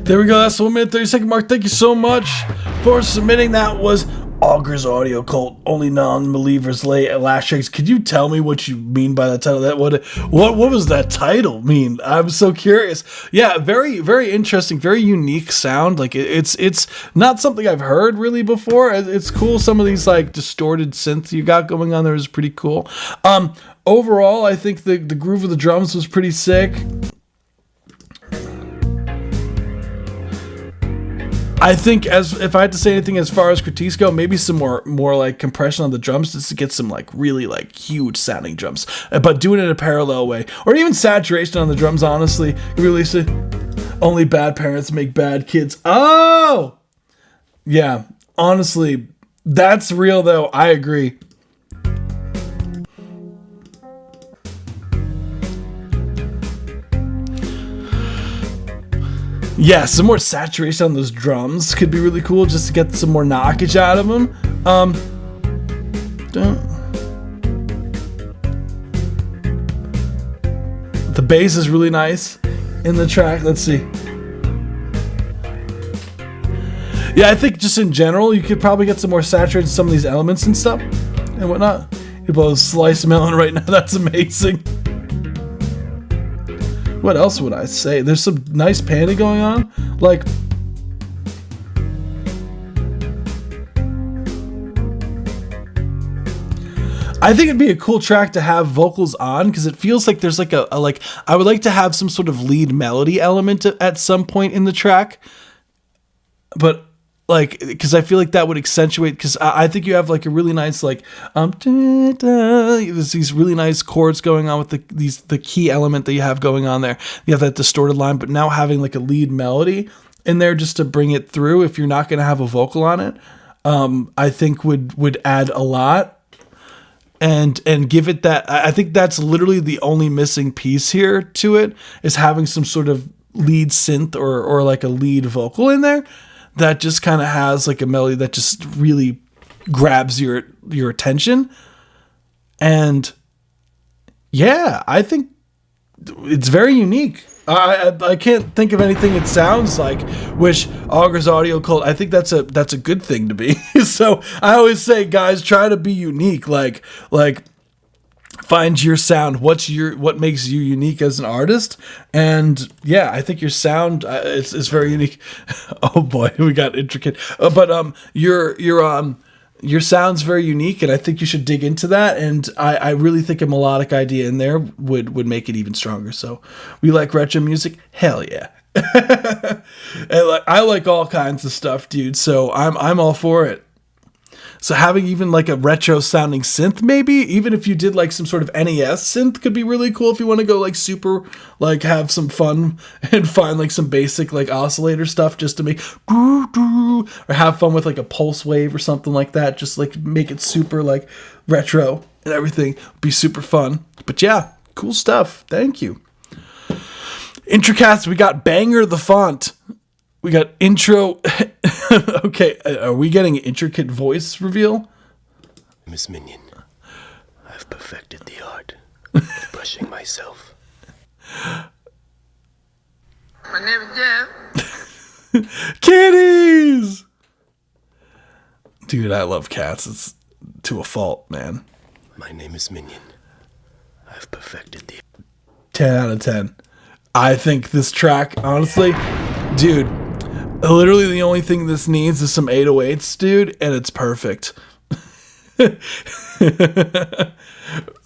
There we go. That's the 1 minute 30-second mark. Thank you so much for submitting. That was Augur's Audio Cult. Only non-believers lay lash eggs. Could you tell me what you mean by that title? What was that title mean? I'm so curious. Yeah, very very interesting, very unique sound. Like it's not something I've heard really before. It's cool. Some of these like distorted synths you got going on there is pretty cool. Overall, I think the groove of the drums was pretty sick. I think if I had to say anything as far as critiques go, maybe some more like compression on the drums just to get some like really like huge sounding drums, but doing it in a parallel way, or even saturation on the drums. Honestly, really, only bad parents make bad kids. Oh, yeah. Honestly, that's real though. I agree. Yeah, some more saturation on those drums could be really cool just to get some more knockage out of them. The bass is really nice in the track. Let's see. Yeah, I think just in general, you could probably get some more saturation in some of these elements and stuff and whatnot. You blow a sliced melon right now. That's amazing. What else would I say? There's some nice panning going on. Like, I think it'd be a cool track to have vocals on, because it feels like there's like a like, I would like to have some sort of lead melody element at some point in the track, but like, because I feel like that would accentuate, because I think you have like a really nice like there's these really nice chords going on with the key element that you have going on there. You have that distorted line, but now having like a lead melody in there just to bring it through, if you're not going to have a vocal on it, I think would add a lot. And give it that. I think that's literally the only missing piece here to it, is having some sort of lead synth or like a lead vocal in there that just kind of has like a melody that just really grabs your attention. And yeah, I think it's very unique. I can't think of anything it sounds like, which Augur's Audio Cult, I think that's a good thing to be. So I always say, guys, try to be unique. Like find your sound. What makes you unique as an artist? And yeah, I think your sound is very unique. Oh boy, we got intricate. But your sound's very unique, and I think you should dig into that. And I really think a melodic idea in there would make it even stronger. So we like retro music, hell yeah. And I like all kinds of stuff, dude. So I'm all for it. So having even like a retro sounding synth, maybe even if you did like some sort of NES synth, could be really cool if you want to go like super, like have some fun and find like some basic like oscillator stuff just to make or have fun with like a pulse wave or something like that. Just like make it super like retro and everything. Be super fun. But yeah, cool stuff. Thank you. Intricats, we got Banger the Font. We got intro. Okay, are we getting an intricate voice reveal? Miss Minion, I've perfected the art of brushing myself. My name is Jeff. Kitties! Dude, I love cats. It's to a fault, man. My name is Minion. I've perfected the 10 out of 10. I think this track, honestly, dude, literally the only thing this needs is some 808s, dude, and it's perfect.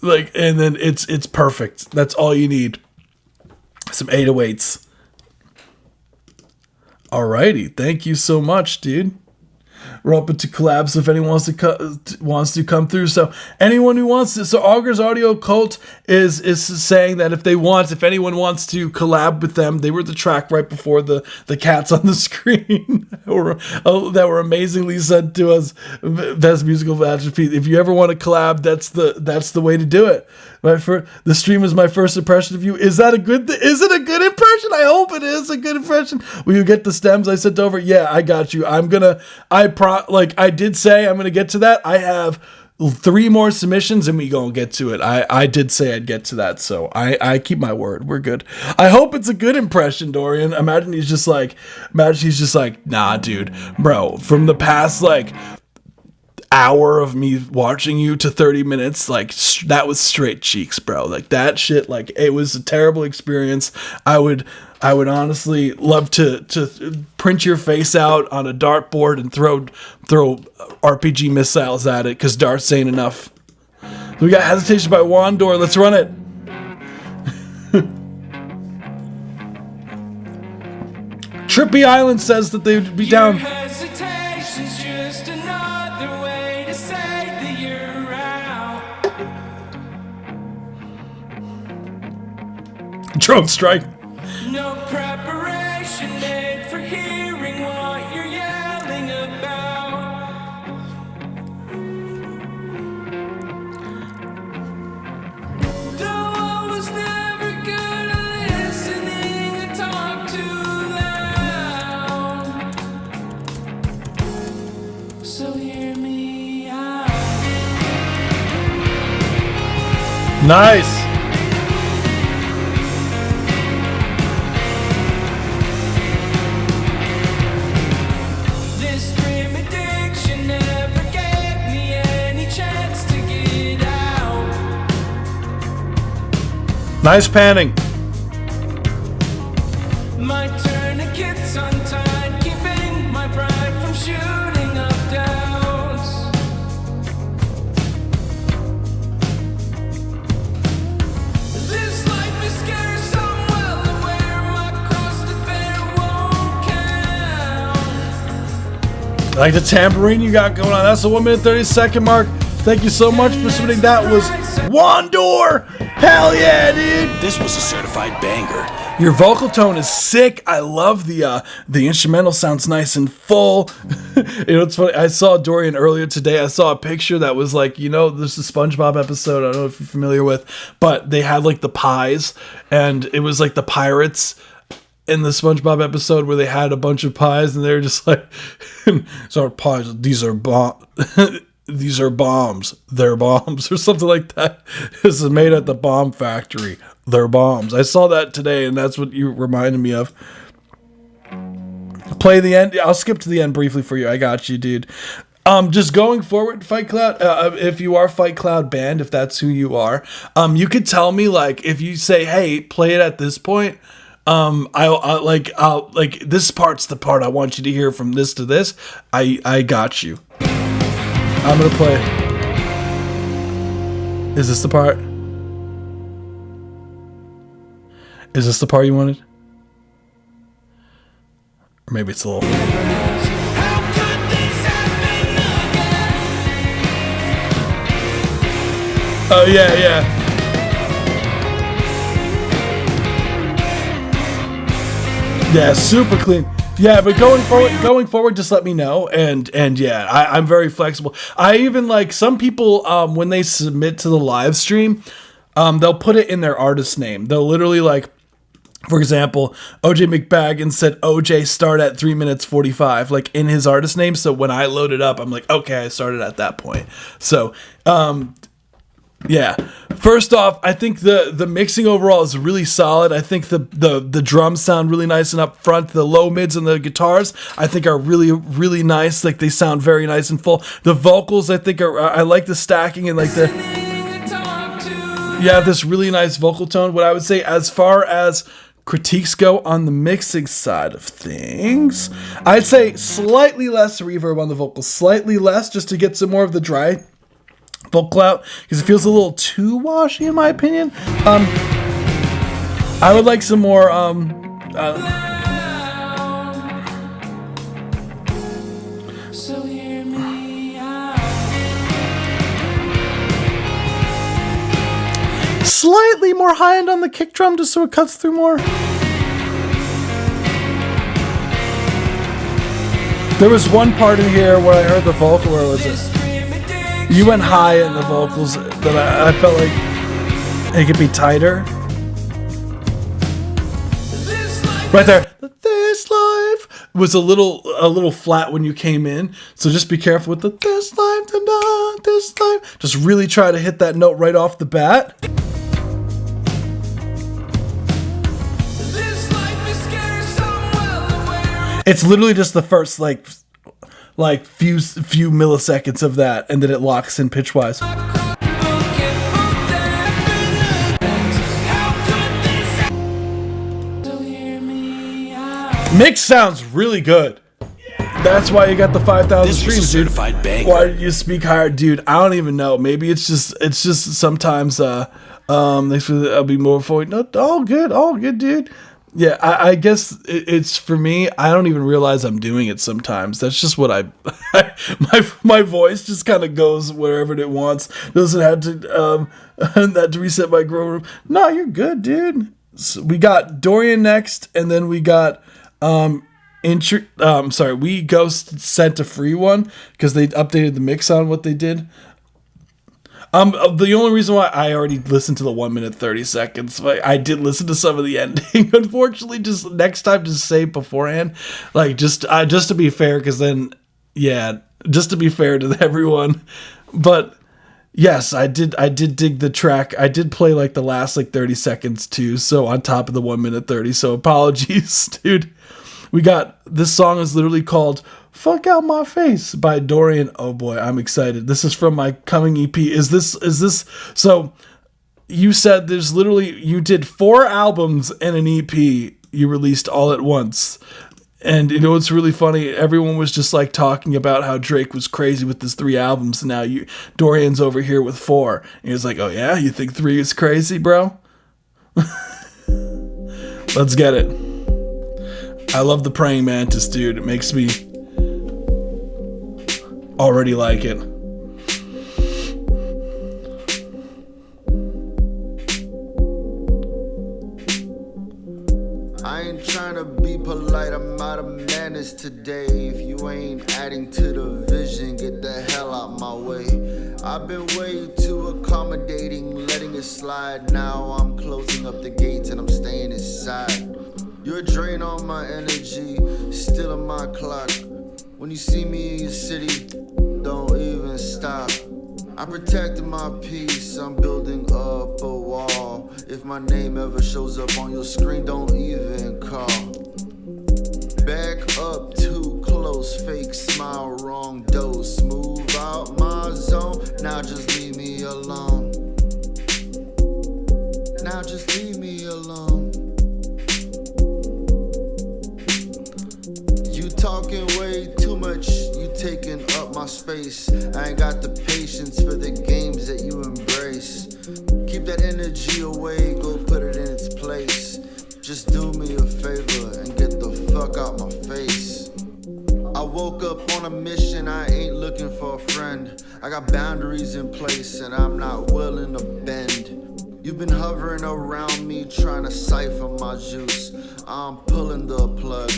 Like, and then it's perfect. That's all you need. Some 808s. Alrighty, thank you so much, dude. We're open to collabs if anyone wants to come through. So anyone who wants to, so Augur's Audio Cult is saying that if anyone wants to collab with them, they were the track right before the cats on the screen that were amazingly sent to us. Best musical masterpiece. If you ever want to collab, that's the way to do it. The stream is my first impression of you. Is that a good? Is it a good impression? I hope it is a good impression. Will you get the stems I sent over? Yeah, I got you. I did say I'm gonna get to that. I have 3 more submissions and we gonna get to it. I did say I'd get to that, so I keep my word. We're good. I hope it's a good impression, Dorian. Imagine he's just like, nah, dude, bro. From the past like hour of me watching you to 30 minutes, like that was straight cheeks, bro. Like that shit, like it was a terrible experience. I would honestly love to print your face out on a dartboard and throw RPG missiles at it, because darts ain't enough. We got Hesitation by Wandor. Let's run it. Trippy Island says that they would be down. Drone strike. No preparation made for hearing what you're yelling about. Though I was never good at listening, I talk too loud. So hear me out. Nice. Nice panning. My tourniquets untied. like the tambourine you got going on. That's the 1 minute 30-second mark. Thank you so much for submitting. That was Wandor. Hell yeah, dude. This was a certified banger. Your vocal tone is sick. I love the instrumental sounds nice and full. You know, it's funny. I saw Dorian earlier today. I saw a picture that was like, you know, there's a SpongeBob episode. I don't know if you're familiar with, but they had like the pies, and it was like the pirates in the SpongeBob episode where they had a bunch of pies, and they were just like, "So pies. These are these are bombs. They're bombs," or something like that. This is made at the bomb factory. They're bombs. I saw that today, and that's what you reminded me of. Play the end. I'll skip to the end briefly for you. I got you, dude. Just going forward, Fight Cloud, if you are Fight Cloud band, if that's who you are, you could tell me, like, if you say, hey, play it at this point, I'll like, this part's the part I want you to hear from this to this. I got you. I'm gonna play. Is this the part? Is this the part you wanted? Or maybe it's a little... Oh yeah, yeah. Yeah, super clean. Yeah, but going forward, just let me know. And yeah, I'm very flexible. I even like some people when they submit to the live stream, they'll put it in their artist name. They'll literally, like, for example, OJ McBaggin said OJ start at 3 minutes 45, like in his artist name. So when I load it up, I'm like, okay, I started at that point. So yeah. First off, I think the mixing overall is really solid. I think the drums sound really nice and up front. The low mids and the guitars, I think, are really, really nice. Like, they sound very nice and full. The vocals, I think, I like the stacking and like the... You have this really nice vocal tone. What I would say as far as critiques go on the mixing side of things, I'd say slightly less reverb on the vocals. Slightly less, just to get some more of the dry vocal out, because it feels a little too washy in my opinion. I would like some more So hear me out. slightly more high end on the kick drum, just so it cuts through more. There was one part in here where I heard the vocal, where was it? You went high in the vocals, but I felt like it could be tighter. Right there. This life was a little flat when you came in, so just be careful with the this life, this life. Just really try to hit that note right off the bat. It's literally just the first like few milliseconds of that, and then it locks in pitch wise. Mix sounds really good. That's why you got the 5,000 streams, dude. Why did you speak higher, dude? I don't even know. Maybe it's just sometimes I'll be more forward. No, all good, dude. Yeah, I guess it's for me. I don't even realize I'm doing it sometimes. That's just what my voice just kind of goes wherever it wants. Doesn't have to that to reset my grow room. No, you're good, dude. So we got Dorian next, and then we got We Ghost sent a free one because they updated the mix on what they did. The only reason why I already listened to the 1 minute 30 seconds, I did listen to some of the ending. Unfortunately, just next time, just say beforehand, like just to be fair, because then, yeah, just to be fair to everyone. But yes, I did dig the track. I did play like the last like 30 seconds too, so on top of the 1 minute 30. So apologies, dude. We got this song is literally called "Fuck Out My Face" by Dorian. Oh boy, I'm excited. This is from my coming EP. Is this so you said there's literally you did 4 albums and an EP you released all at once. And you know what's really funny? Everyone was just like talking about how Drake was crazy with his 3 albums, and now Dorian's over here with 4. And he was like, "Oh yeah, you think 3 is crazy, bro?" Let's get it. I love the Praying Mantis, dude. It makes me already like it. I ain't trying to be polite, I'm out of manners today. If you ain't adding to the vision, get the hell out my way. I've been way too accommodating, letting it slide. Now I'm closing up the gates and I'm staying inside. You're a drain on my energy, still in my clock. When you see me in your city, don't even stop. I protected my peace, I'm building up a wall. If my name ever shows up on your screen, don't even call. Back up too close, fake smile, wrong dose. Move out my zone, now just leave me alone. Now just leave me alone. You talking way too much, you taking up my space. I ain't got the patience for the games that you embrace. Keep that energy away, go put it in its place. Just do me a favor and get the fuck out my face. I woke up on a mission, I ain't looking for a friend. I got boundaries in place and I'm not willing to bend. You've been hovering around me trying to siphon my juice. I'm pulling the plug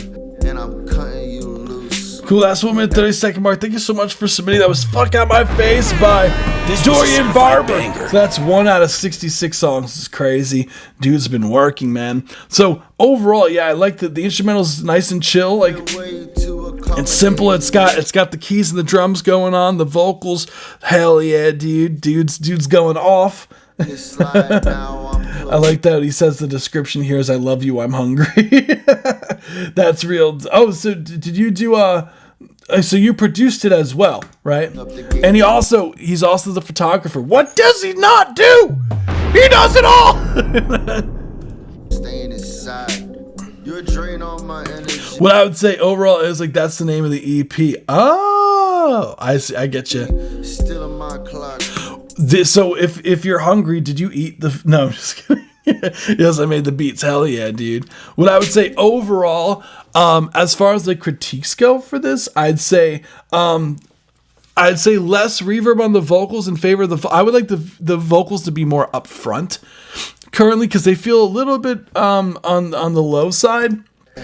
and I'm cutting you loose. Cool, last 1 minute 30-second mark. Thank you so much for submitting. That was Fuck Out My Face by Dorian Barber. So that's 1 out of 66 songs. It's crazy. Dude's been working, man. So overall, yeah, I like the instrumental's nice and chill. Like, it's simple. It's got the keys and the drums going on. The vocals, hell yeah, dude. Dude's going off. I like that he says the description here is I love you, I'm hungry. That's real. Oh, so did you do so you produced it as well, right? And he's also the photographer. What does he not do? He does it all. Staying inside. You're a drain on my energy. What I would say overall is like that's the name of the EP. Oh, I see. I get you. Still in my clock. So if you're hungry, did you eat the? No, I'm just kidding. Yes, I made the beats. Hell yeah, dude. What I would say overall, as far as the critiques go for this, I'd say less reverb on the vocals in favor of the. I would like the vocals to be more upfront currently because they feel a little bit on the low side.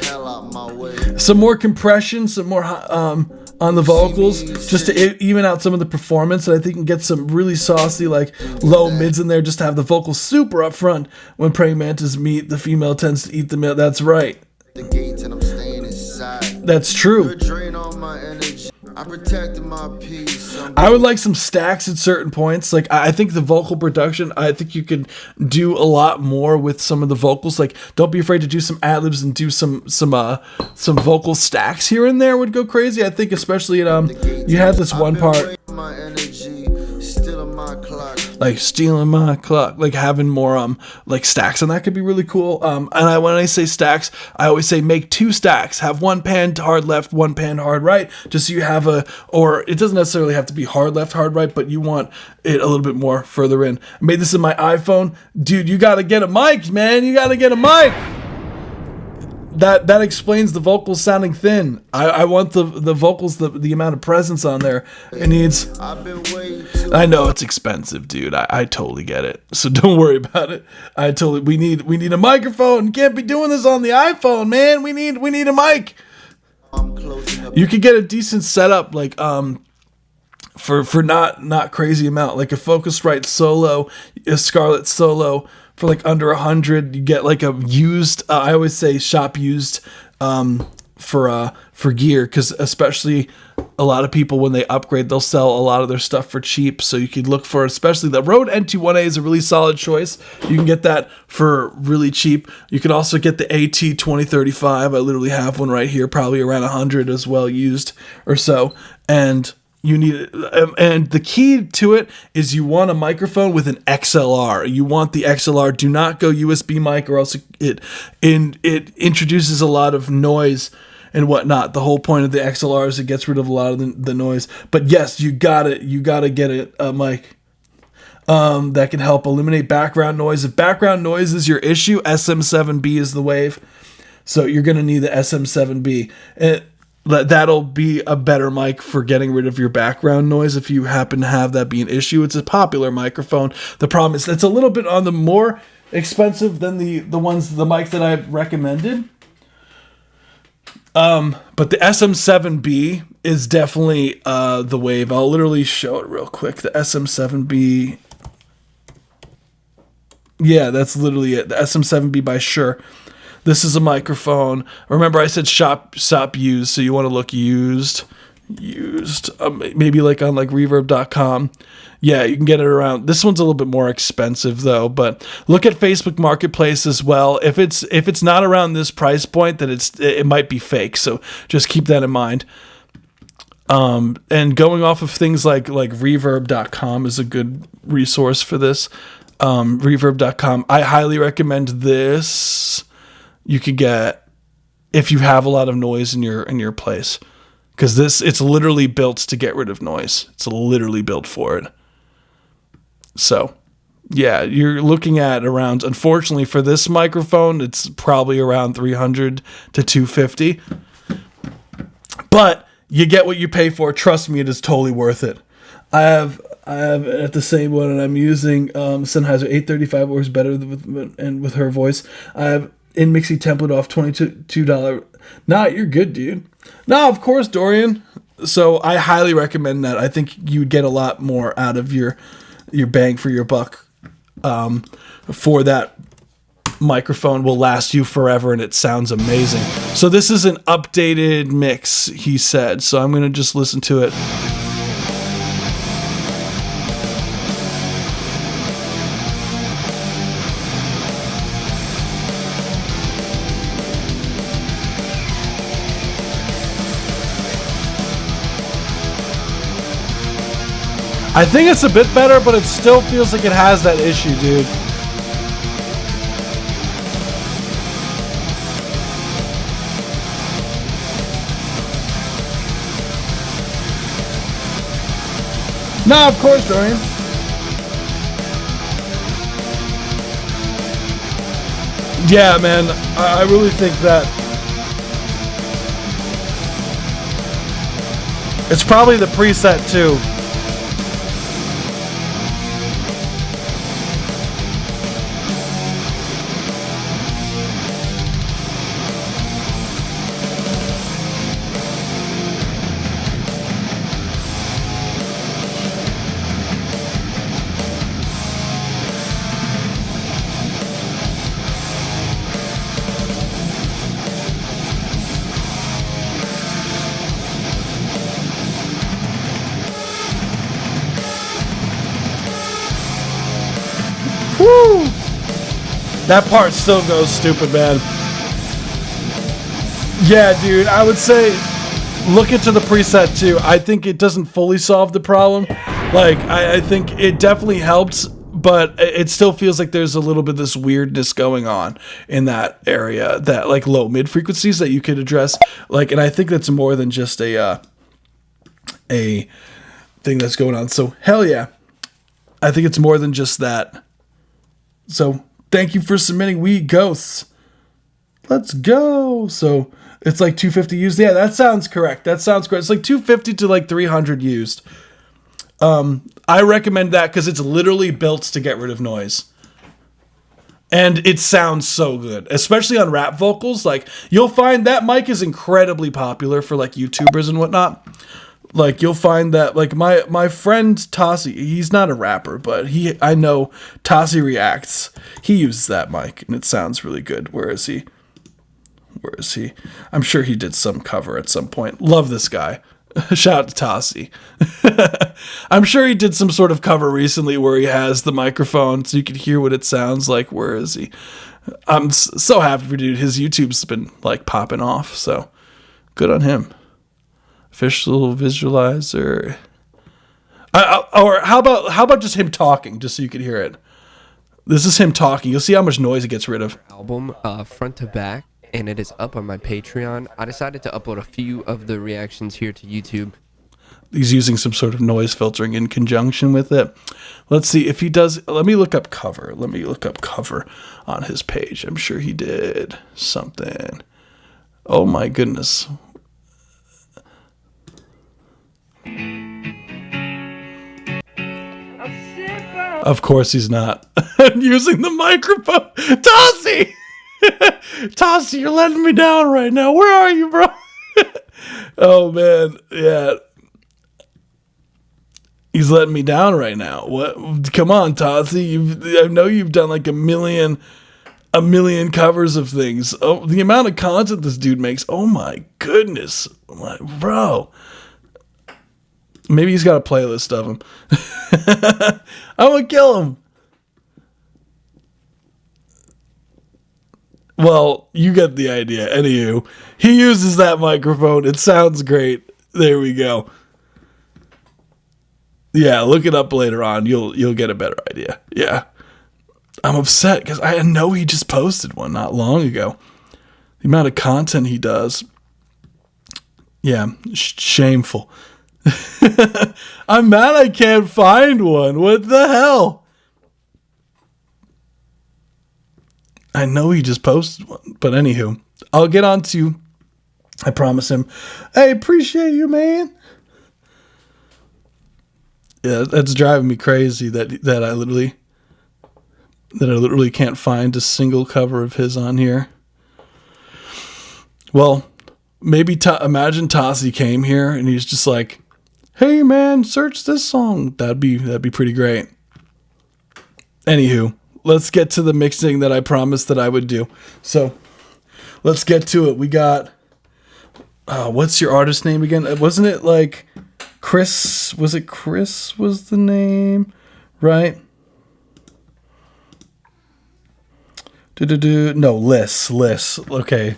Hell out my way. Some more compression, some more on the vocals, just to even out some of the performance. And I think you can get some really saucy, like low mids in there, just to have the vocals super up front. When praying mantis meet, the female tends to eat the male. That's right. The gates and I'm staying inside. That's true. You're a drain on my energy. I protected my peace. I would like some stacks at certain points. Like I think the vocal production, I think you could do a lot more with some of the vocals. Like don't be afraid to do some ad-libs and do some vocal stacks here and there would go crazy. I think especially at you had this one part my energy, still in my clock. Like stealing my clock, like having more like stacks, and that could be really cool. When I say stacks, I always say make 2 stacks. Have one pan hard left, one pan hard right, just so you have or it doesn't necessarily have to be hard left, hard right, but you want it a little bit more further in. I made this in my iPhone, dude. You gotta get a mic, man. You gotta get a mic. That explains the vocals sounding thin. I want the vocals, the amount of presence on there. It needs. I know it's expensive, dude. I totally get it. So don't worry about it. We need a microphone. You can't be doing this on the iPhone, man. We need a mic. You could get a decent setup, like for not crazy amount, like a Focusrite Solo, a Scarlett Solo. For like under 100, you get like a used. I always say shop used for gear, because especially a lot of people when they upgrade, they'll sell a lot of their stuff for cheap. So you could look for, especially the Rode NT1A is a really solid choice. You can get that for really cheap. You can also get the AT2035. I literally have one right here, probably around 100 as well used or so, and. You need it, and the key to it is you want a microphone with an XLR. You want the XLR. Do not go USB mic, or else it introduces a lot of noise and whatnot. The whole point of the XLR is it gets rid of a lot of the noise. But yes, you gotta get a mic that can help eliminate background noise. If background noise is your issue, SM7B is the wave. So you're gonna need the SM7B. that'll be a better mic for getting rid of your background noise if you happen to have that be an issue. It's a popular microphone. The problem is it's a little bit on the more expensive than the mic that I've recommended. But the SM7B is definitely the wave. I'll literally show it real quick. The SM7B. Yeah, that's literally it. The SM7B by Shure. This is a microphone. Remember, I said shop used, so you want to look used. Maybe like on like reverb.com. Yeah, you can get it around. This one's a little bit more expensive though, but look at Facebook Marketplace as well. If it's not around this price point, then it might be fake. So just keep that in mind. And going off of things like reverb.com is a good resource for this. Reverb.com. I highly recommend this. You could get if you have a lot of noise in your place, because it's literally built to get rid of noise. It's literally built for it. So yeah, you're looking at around, unfortunately for this microphone, it's probably around $300 to $250, but you get what you pay for. Trust me, it is totally worth it. I have at the same one, and I'm using Sennheiser 835 works better with her voice. I have in Mixie template off $22. Nah, you're good, dude. No, of course, Dorian. So I highly recommend that. I think you would get a lot more out of your bang for your buck. For that microphone will last you forever, and it sounds amazing. So this is an updated mix, he said. So I'm gonna just listen to it. I think it's a bit better, but it still feels like it has that issue, dude. No, of course, Dorian. Yeah, man, I really think that it's probably the preset too. Woo! That part still goes stupid, man. Yeah, dude, I would say look into the preset too. I think it doesn't fully solve the problem. Like, I think it definitely helps, but it still feels like there's a little bit of this weirdness going on in that area, that like low mid frequencies that you could address. Like, and I think that's more than just a thing that's going on. So hell yeah, I think it's more than just that. So thank you for submitting We Ghosts. Let's go. So it's like 250 used. Yeah, that sounds correct. It's like 250 to like 300 used. I recommend that because it's literally built to get rid of noise. And it sounds so good, especially on rap vocals. Like, you'll find that mic is incredibly popular for like YouTubers and whatnot. Like, you'll find that, like, my friend Tossie, he's not a rapper, but I know Tossie Reacts. He uses that mic, and it sounds really good. Where is he? I'm sure he did some cover at some point. Love this guy. Shout out to Tossie. I'm sure he did some sort of cover recently where he has the microphone so you can hear what it sounds like. Where is he? I'm so happy for dude. His YouTube's been, like, popping off, so good on him. Official visualizer. Or how about just him talking, just so you can hear it. This is him talking. You'll see how much noise it gets rid of. Album front to back, and it is up on my Patreon. I decided to upload a few of the reactions here to YouTube. He's using some sort of noise filtering in conjunction with it. Let's see if he does. Let me look up cover. On his page. I'm sure he did something. Oh my goodness. Of course he's not. Using the microphone. Tossie! Tossie, you're letting me down right now. Where are you, bro? Oh, man. Yeah. He's letting me down right now. What? Come on, Tossie. I know you've done like a million covers of things. Oh, the amount of content this dude makes. Oh, my goodness. Bro. Maybe he's got a playlist of them. I'm going to kill him. Well, you get the idea. Anywho, he uses that microphone. It sounds great. There we go. Yeah, look it up later on. You'll get a better idea. Yeah. I'm upset because I know he just posted one not long ago. The amount of content he does. Yeah, shameful. I'm mad I can't find one. What the hell? I know he just posted one. But anywho, I'll get on to, I promise him, I appreciate you, man. Yeah, that's driving me crazy that I literally can't find a single cover of his on here. Well, maybe imagine Tossie came here and he's just like, "Hey man, search this song." That'd be pretty great. Anywho, let's get to the mixing that I promised that I would do. So, let's get to it. We got what's your artist name again? Wasn't it like Chris? Was it Chris was the name? Right? No, Liss. Okay.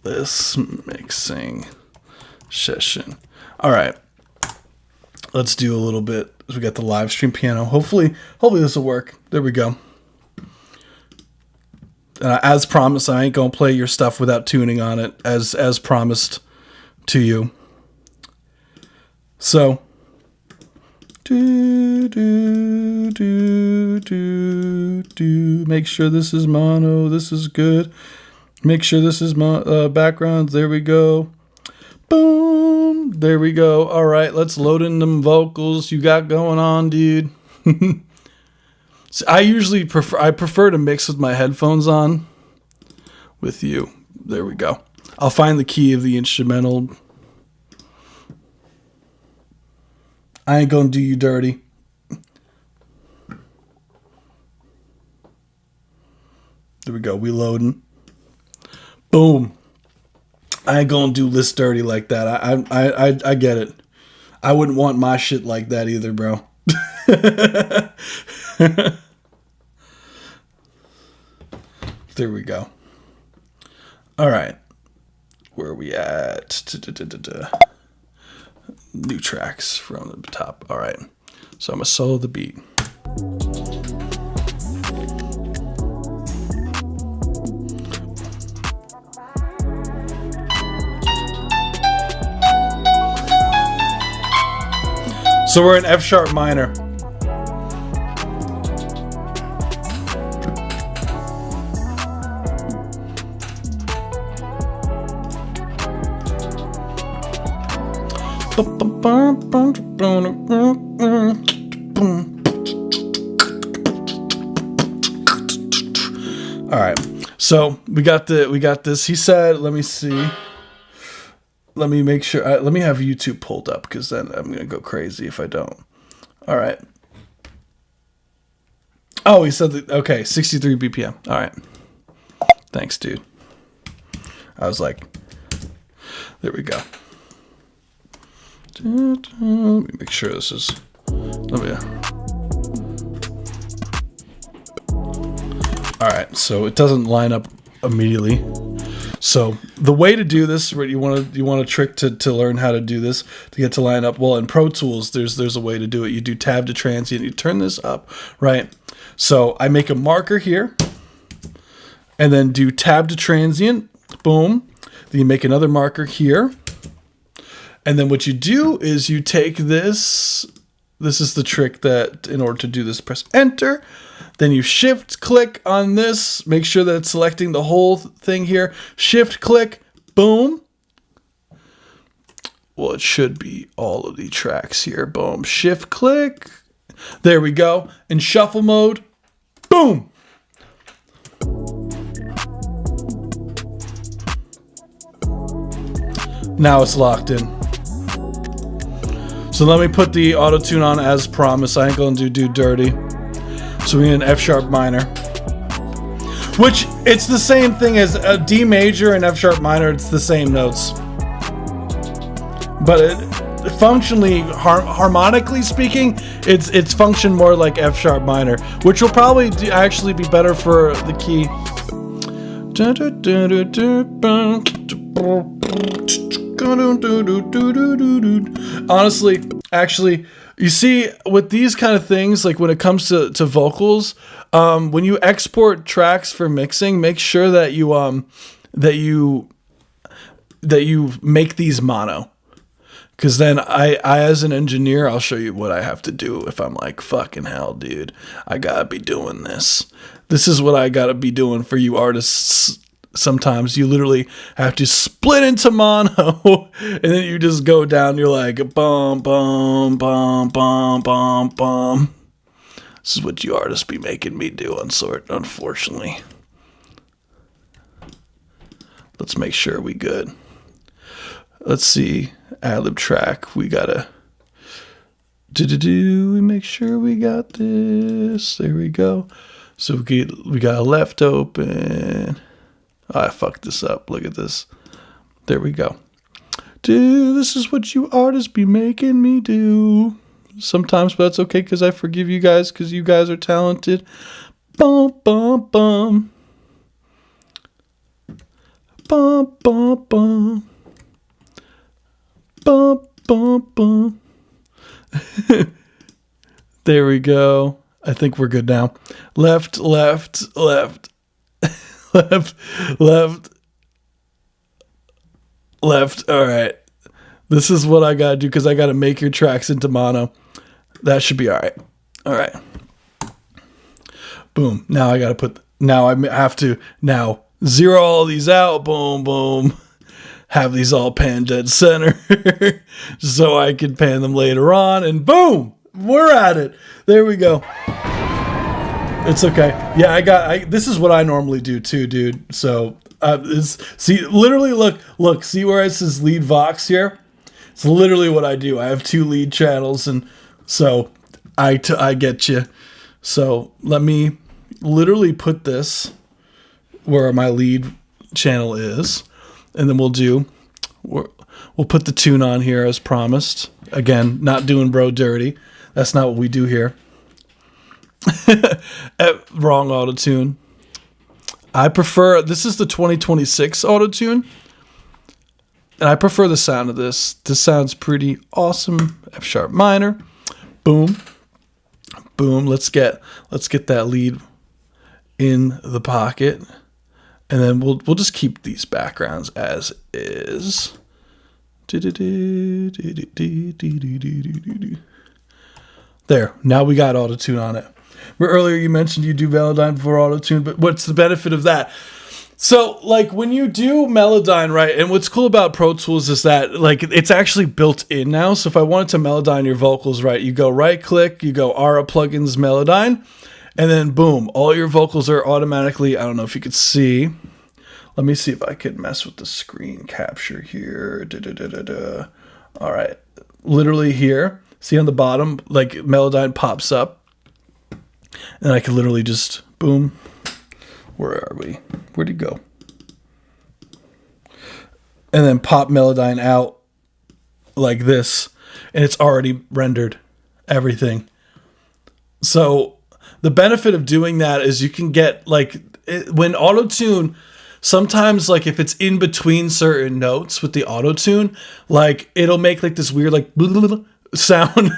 Liss mixing session. All right. Let's do a little bit. We got the live stream piano. Hopefully this will work. There we go. As promised, I ain't gonna play your stuff without tuning on it, as promised to you. So, make sure this is mono. This is good. Make sure this is backgrounds. There we go. Boom. There we go. All right, let's load in them vocals you got going on, dude. So I prefer to mix with my headphones on with you. There we go. I'll find the key of the instrumental. I ain't gonna do you dirty. There we go. We loading. Boom. I ain't gonna do Liss dirty like that. I get it. I wouldn't want my shit like that either, bro. There we go. All right. Where are we at? New tracks from the top. All right. So I'm going to solo the beat. So we're in F sharp minor. All right, so we got this. He said, let me see. Let me make sure. Let me have YouTube pulled up because then I'm gonna go crazy if I don't. All right. Oh, he said that. Okay, 63 BPM. All right. Thanks, dude. I was like, there we go. Let me make sure this is. All right, so it doesn't line up immediately. So the way to do this, you want a trick to learn how to do this to get to line up. Well, in Pro Tools, there's a way to do it. You do tab to transient. You turn this up, right? So I make a marker here, and then do tab to transient. Boom. Then you make another marker here. And then what you do is you take this. This is the trick that in order to do this, press enter. Then you shift click on this. Make sure that it's selecting the whole thing here. Shift click, boom. Well, it should be all of the tracks here. Boom. Shift click. There we go. In shuffle mode. Boom. Now it's locked in. So let me put the auto tune on as promised. I ain't gonna do dirty. So we need an F sharp minor, which it's the same thing as a D major and F sharp minor. It's the same notes, but it functionally, harmonically speaking, it's function more like F sharp minor, which will probably actually be better for the key. Honestly, actually, you see, with these kind of things, like when it comes to vocals, when you export tracks for mixing, make sure that you make these mono. Because then I, as an engineer, I'll show you what I have to do if I'm like, fucking hell, dude, I gotta be doing this. This is what I gotta be doing for you artists. Sometimes you literally have to split into mono, and then you just go down. You're like, bum, bum, bum, bum, bum, bum. This is what you artists be making me do, unfortunately. Let's make sure we good. Let's see. Ad-lib track. We gotta we make sure we got this. There we go. So we got a left open. Oh, I fucked this up. Look at this. There we go. Dude, this is what you artists be making me do. Sometimes, but that's okay because I forgive you guys because you guys are talented. Bum, bum, bum. Bum, bum, bum. Bum, bum, bum. There we go. I think we're good now. Left, left, left. Left, left, left. All right. This is what I got to do because I got to make your tracks into mono. That should be all right. All right. Boom. Now I got to have to zero all these out. Boom, boom. Have these all pan dead center so I can pan them later on. And boom, we're at it. There we go. It's okay. Yeah, this is what I normally do too, dude. So, literally look, see where it says lead vox here? It's literally what I do. I have 2 lead channels, and so I get you. So let me literally put this where my lead channel is, and then we'll put the tune on here as promised. Again, not doing bro dirty. That's not what we do here. Wrong auto-tune. I prefer, this is the 2026 auto-tune, and I prefer the sound of this. This sounds pretty awesome. F sharp minor. Boom. Boom. Let's get that lead in the pocket, and then we'll just keep these backgrounds as is. There. Now we got auto-tune on it. Earlier you mentioned you do Melodyne before auto-tune, but what's the benefit of that? So, like, when you do Melodyne, right, and what's cool about Pro Tools is that, like, it's actually built in now. So if I wanted to Melodyne your vocals, right, you go right-click, you go Aura Plugins Melodyne, and then boom, all your vocals are automatically, I don't know if you could see. Let me see if I could mess with the screen capture here. All right, literally here. See on the bottom, like, Melodyne pops up. And I can literally just, boom. Where are we? Where'd he go? And then pop Melodyne out like this. And it's already rendered everything. So the benefit of doing that is you can get, like, when auto-tune, sometimes, like, if it's in between certain notes with the auto-tune, like, it'll make, like, this weird, like, sound,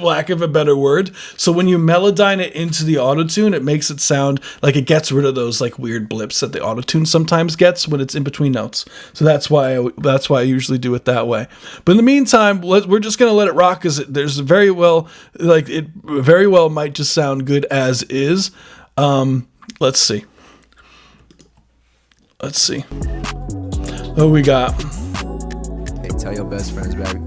lack of a better word. So when you Melodyne it into the autotune, it makes it sound like it gets rid of those like weird blips that the autotune sometimes gets when it's in between notes. So that's why I usually do it that way. But in the meantime, we're just gonna let it rock, because there's very well, like, it very well might just sound good as is. Let's see. What we got? Hey, tell your best friends, baby.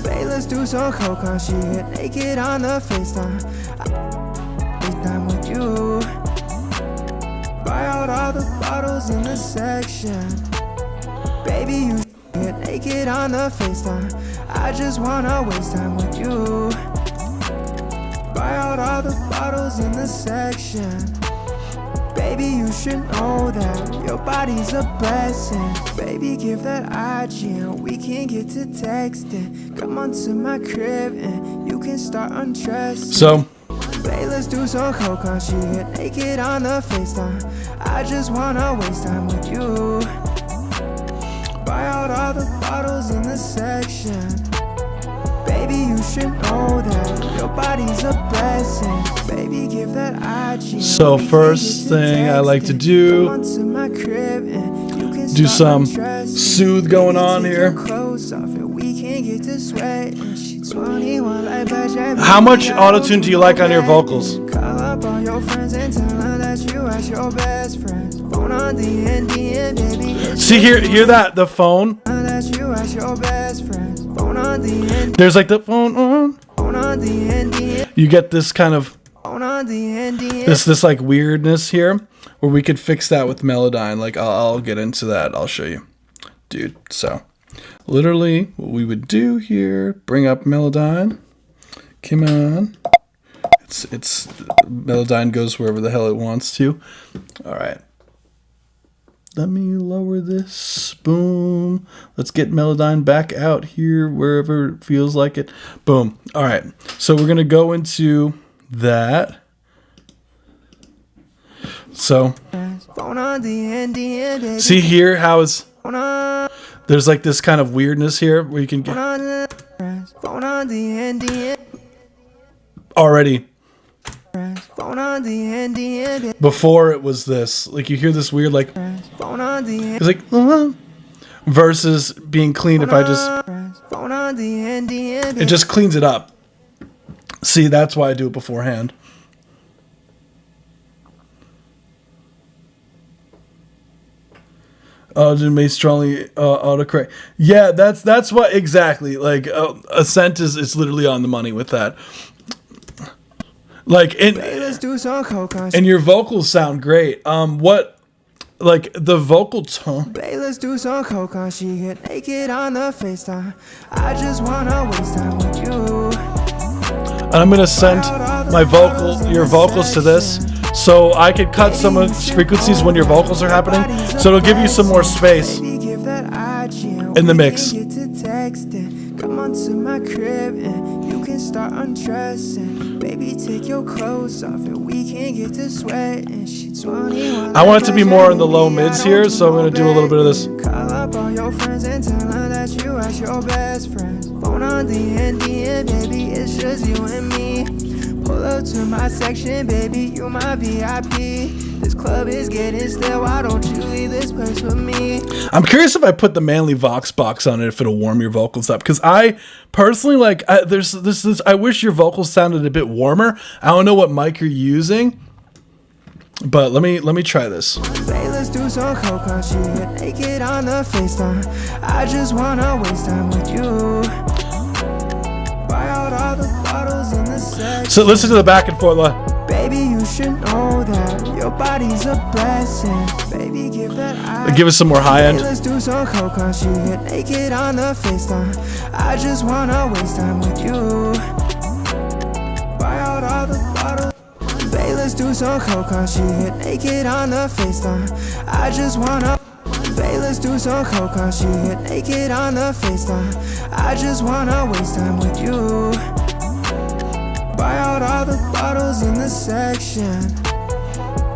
Say let's do some coke, she get naked on the FaceTime. FaceTime with you. Buy out all the bottles in the section. Baby, you get naked on the FaceTime. I just wanna waste time with you. Buy out all the bottles in the section. Baby, you should know that your body's a blessing. Baby, give that IG and we can get to texting. Come on to my crib and you can start undressing. So, Babe, let's do some coke, she get naked on the FaceTime. I just wanna waste time with you. Buy out all the bottles in the section. Baby, you should know that your body's a blessing. Baby, give that IG. So first thing I like to do some soothe going on here. How much autotune do you like on your vocals? See, hear that, the phone? There's like the phone on. You get this kind of this like weirdness here, where we could fix that with Melodyne. Like I'll get into that. I'll show you, dude. So literally, what we would do here: bring up Melodyne. Come on. It's Melodyne goes wherever the hell it wants to. All right. Let me lower this. Boom. Let's get Melodyne back out here wherever it feels like it. Boom. All right. So we're going to go into that. So see here how it's there's like this kind of weirdness here where you can get already. Before it was this, like you hear this weird like it's like versus being clean. If I just it just cleans it up. See, that's why I do it beforehand. May strongly autocorrect. Yeah, that's what exactly. Like Ascent is literally on the money with that. Like and your vocals sound great. What like the vocal tone? Let's do some coke, she get naked on the FaceTime. I just wanna waste time with you. And I'm gonna send your vocals to this, so I could cut some of the frequencies when your vocals are happening, so it'll give you some more space in the mix. Come on to my crib and you can start undressing. Baby, take your clothes off and we can get to sweating. She's 21. I want it to be more in the low mids here, so I'm gonna do a little bit of this. Call up all your friends and tell them that you are your best friends. Phone on D&D and baby, it's just you and me. Pull up to my section, baby, you my VIP. This club is getting still, why don't you leave this place with me? I'm curious if I put the Manly Vox box on it, if it'll warm your vocals up. Because I personally like, there's this. I wish your vocals sounded a bit warmer. I don't know what mic you're using, but let me try this. Hey, let's do some coke, she get naked on the FaceTime. I just wanna waste time with you. Buy out all the bottles in the section. So listen to the back and forth. Baby, you should know that your body's a blessing. Baby, give that give us some more high end. Hey, let's do some coke, she get naked on the FaceTime. I just wanna waste time with you. Buy out all the bottles. Babe, let's do some coke, she get naked on the FaceTime. I just wanna. Babe, let's do some coke, she get naked on the FaceTime. I just wanna waste time with you. Buy out all the bottles in the section.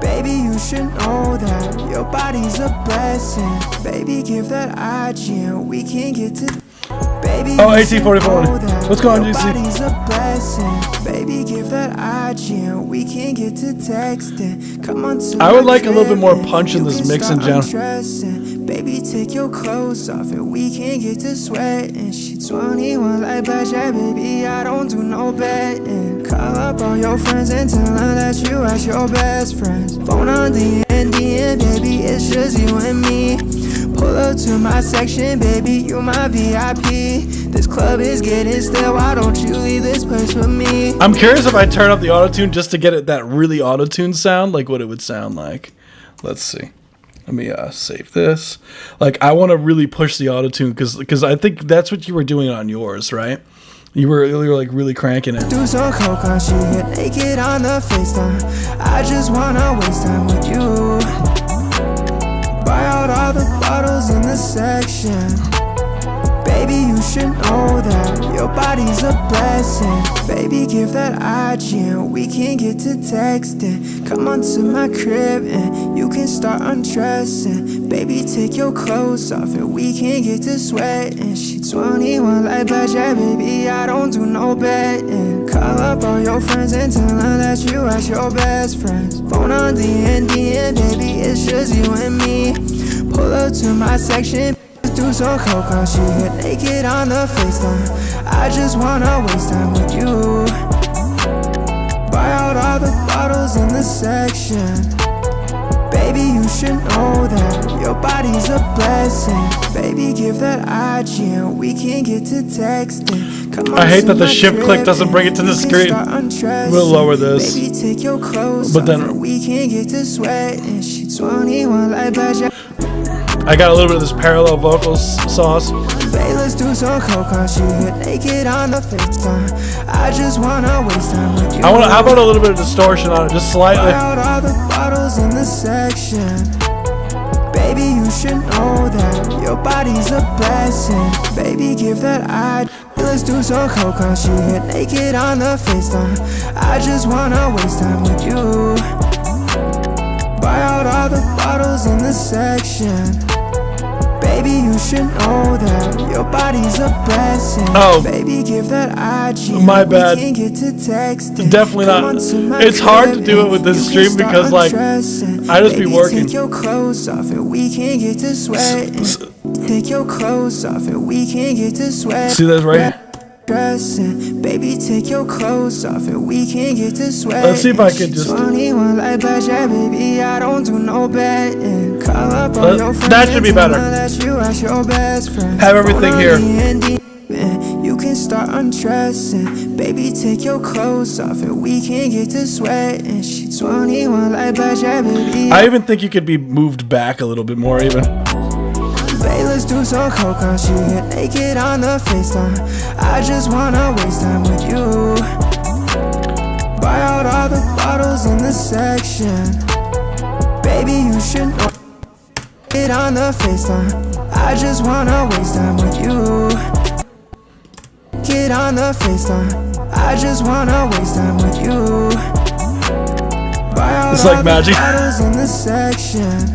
Baby, you should know that your body's a blessing. Baby, give that IG and we can get to. Baby, 1844. What's going on, GC? Body's a blessing. Baby, give that IG and we can get to texting. Come on to I would like a little bit more punch in this mix in general. Baby, take your clothes off and we can get to sweating. She 21 like Blackjack, baby, I don't do no betting. Call up all your friends and tell them that you are your best friends. Phone on D&D and baby, it's just you and me. Pull up to my section, baby, you my VIP. This club is getting stale, why don't you leave this place with me? I'm curious if I turn up the auto-tune just to get it that really auto-tune sound, like what it would sound like. Let's see. Let me save this. Like, I want to really push the auto-tune because I think that's what you were doing on yours, right? You were like really cranking it. Do some coke on she get naked on the FaceTime. I just wanna waste time with you. Buy out all the bottles in the section. Baby, you should know that your body's a blessing. Baby, give that IG and we can get to texting. Come on to my crib and you can start undressing. Baby, take your clothes off and we can get to sweating. She 21 like blackjack, baby, I don't do no betting. Call up all your friends and tell them that you ask your best friends. Phone on D&D and baby, it's just you and me. Pull up to my section. Do some coke, how she get naked on the FaceTime. I just wanna waste time with you. Buy out all the bottles in the section. Baby, you should know that your body's a blessing. Baby, give that IG and we can get to texting. Come on, I hate that the shift click doesn't bring it to the screen. We'll lower this. Baby, take your clothes but then we can get to sweating. She 21 like blackjack. I got a little bit of this parallel vocals sauce. Babe, let's do some coke on she get naked on the FaceTime. I just wanna waste time with you. How about a little bit of distortion on it, just slightly. Buy out all the bottles in the section. Baby, you should know that your body's a blessing. Baby, give that IG. Let's do some coke on she get naked on the FaceTime. I just wanna waste time with you. Buy out all the bottles in the section. Baby, you should know that your body's a blessing. Oh, baby, give that IG. My bad. We can get to texting. Definitely not. It's hard to do it with this stream because, like, I just be working. Take your clothes off and we can get to sweating. Take your clothes off and we can get to sweating. See this right here? Dressing. Baby, take your clothes off and we can get to sweat. Let's see if I can just 21 like blackjack, baby, I don't do no betting. Call up all your friends. That should be better. You ask your best friend. Have everything here. You can start undressing. Baby, take your clothes off and we can get to sweating. She 21 like blackjack, baby. I even think you could be moved back a little bit more even. Babe, let's do some coke on she get naked on the FaceTime. I just wanna waste time with you. Buy out all the bottles in the section. Baby, you should know it on the FaceTime. I just wanna waste time with you. Get on the FaceTime. I just wanna waste time with you. Buy out it's like all magic. the bottles in the section.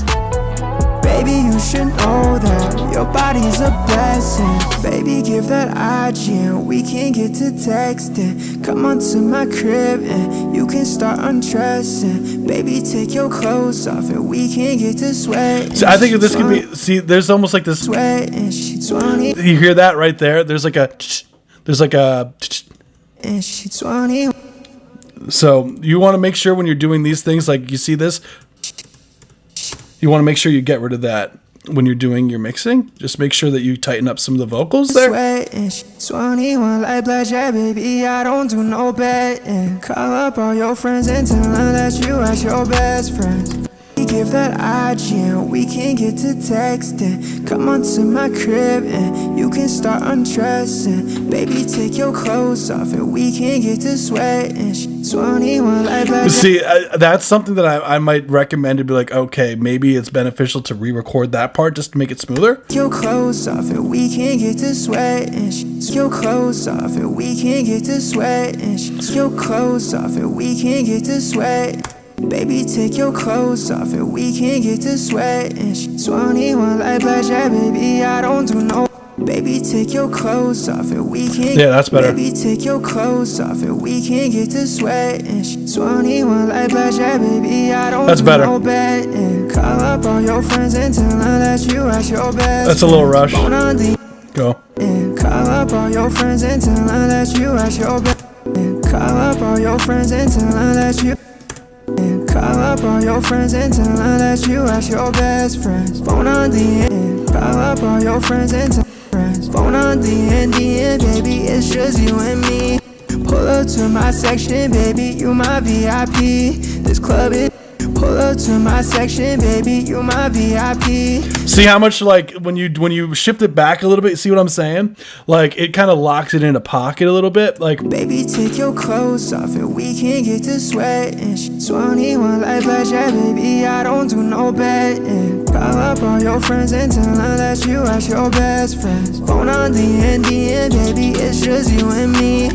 Baby, you should know that your body's a blessing. Baby, give that IG and we can get to texting. Come on to my crib and you can start undressing. Baby, take your clothes off and we can get to sweat. See, I think this could be. See, there's almost like this. You hear that right there? There's like a. And she 20. So you want to make sure when you're doing these things, like you see this. You want to make sure you get rid of that when you're doing your mixing. Just make sure that you tighten up some of the vocals there. Sweating, 21 like blackjack, baby, I don't do no betting. Call up all your friends and tell them that you ask your best friends. Give that IG and we can get to texting. Come on to my crib and you can start undressing. Baby, take your clothes off and we can get to sweating. 21 like blackjack. See, that's something that I might recommend to be like, okay, maybe it's beneficial to re-record that part just to make it smoother. Take your clothes off and we can get to sweating. Take your clothes off and we can get to sweating. Take your clothes off and we can get to sweat. Baby, take your clothes off and we can get to sweating. 21 like blackjack, baby, I don't do no. Baby, take your clothes off and we can. Yeah, that's better. Baby, take your clothes off and we can get to sweating. 21 like blackjack, baby, I don't that's do better. No betting. Call up all your friends and tell them that you ask your best. That's a little rush. Go. And call up all your friends and tell them that you ask your best. And call up all your friends and tell them that you. And call up all your friends and tell them that you ask your best friends. Phone on the end. Call up all your friends and tell friends. Phone on D&D, and baby, it's just you and me. Pull up to my section, baby, you my VIP. This club is. Pull up to my section, baby, you my VIP. See how much, like, when you shift it back a little bit, see what I'm saying? Like, it kind of locks it in a pocket a little bit. Like, baby, take your clothes off and we can get to sweating. She's 21 like blackjack, baby, I don't do no betting. Call up all your friends and tell them that you ask your best friends. Phone on D&D, and baby, it's just you and me.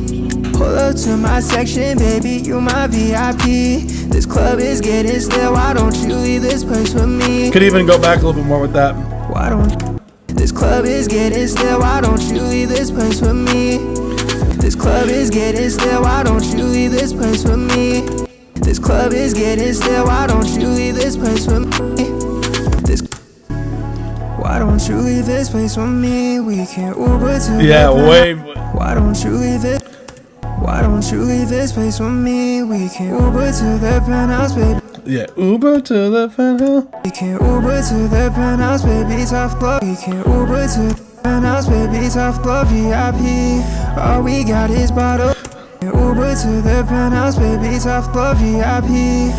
Pull up to my section, baby, you my VIP. This club is getting still, why don't you leave this place with me? Could even go back a little bit more with that. Why don't this club is getting still, why don't you leave this place with me? This club is getting still, why don't you leave this place with me? This club is getting still, why don't you leave this place with me? Why don't you leave this place with me? We can Uber to Why don't you leave it? Why don't you leave this place with me? We can Uber to the penthouse, baby. Yeah, Uber to the penthouse. We can Uber to the penthouse, baby, tough club. We can Uber to the penthouse, baby, tough club, VIP. All we got is bottles. Uber to the penthouse, baby, tough club, VIP.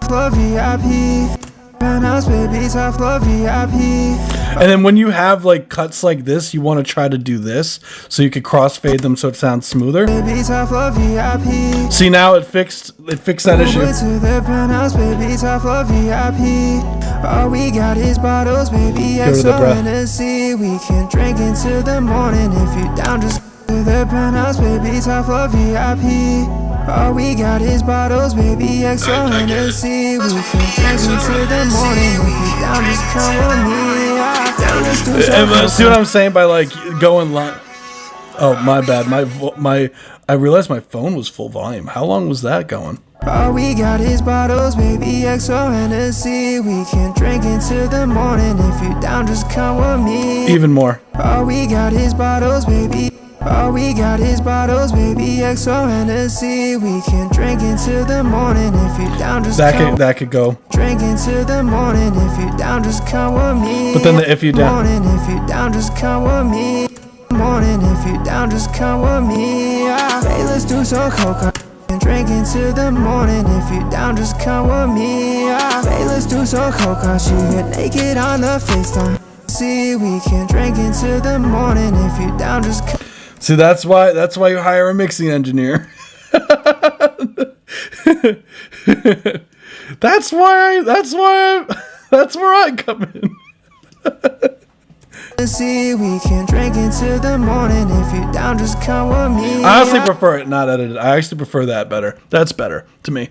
Club, VIP. Penthouse, baby, tough club, VIP. And then when you have like cuts like this, you want to try to do this so you could crossfade them so it sounds smoother. Baby, tough love, VIP. See, now it fixed that issue. Uber to the penthouse, baby, tough love, VIP. All we got is bottles, baby, XO Hennessy. We can drink into the morning if you down. Just to the penthouse, baby, tough love, VIP. All we got is bottles, baby, XO Hennessy. We can drink into the morning if you down. Just come with me. See what I'm saying by like going live? Oh, my bad. I realized my phone was full volume. How long was that going? All we got is bottles, baby, XO Hennessy. We can drink into the morning if you down. Just come with me. Even more. All we got is bottles, baby. All we got is bottles, baby, XO Hennessy. We can drink into the morning if you down. Just that could go. Drink into the morning if you down. Just come with me. But then the if you down. Morning if you down. Just come with me. Morning if you down. Just come with me. Hey, let's do some coca. Drink into the morning if you down. Just come with me. Hey, let's do some coca. She get naked on the FaceTime. See, we can drink into the morning if you down. Just come. See, that's why you hire a mixing engineer. That's where I come in. See, we can drink into the morning if you down. Just come with me. I honestly prefer it not edited. I actually prefer that better. That's better to me.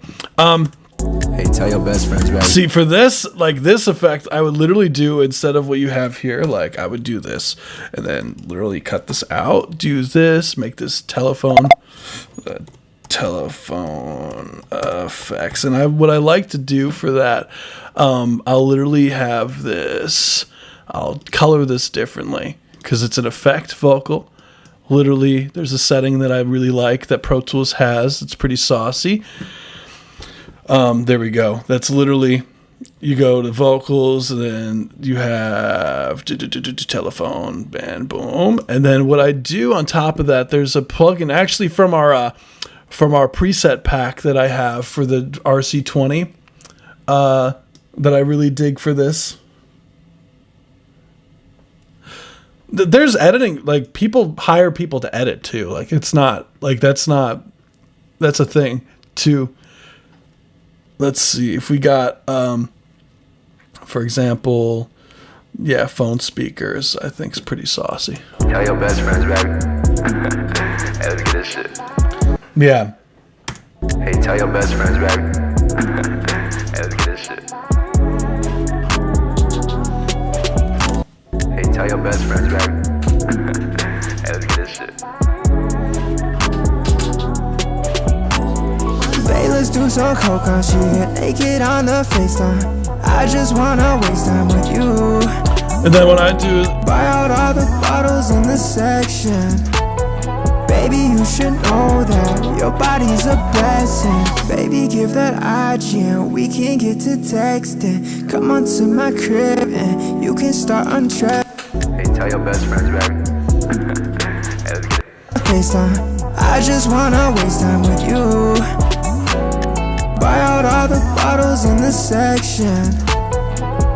Hey, tell your best friends, baby. See, for this, like this effect, I would literally do, instead of what you have here, like I would do this and then literally cut this out, do this, make this telephone effects. And what I like to do for that, I'll literally have this, I'll color this differently because it's an effect vocal. Literally, there's a setting that I really like that Pro Tools has. It's pretty saucy. There we go. That's literally, you go to vocals, and then you have telephone, band, boom. And then what I do on top of that, there's a plugin actually from our preset pack that I have for the RC20 that I really dig for this. There's editing, like people hire people to edit too. Like it's not like that's a thing too. Let's see if we got, for example, yeah, phone speakers. I think is pretty saucy. Tell your best friends, baby. Hey, let's get this shit. Yeah. Hey, tell your best friends, baby. Hey, let's get this shit. Hey, tell your best friends, baby. Hey, let's get this shit. Hey, let's do some coca. She get naked on the FaceTime. I just wanna waste time with you. And then what I do is buy out all the bottles in the section. Baby, you should know that your body's a blessing. Baby, give that IG and we can get to texting. Come on to my crib and you can start untrapped. Hey, tell your best friends, baby. FaceTime. I just wanna waste time with you. Buy out all the bottles in the section.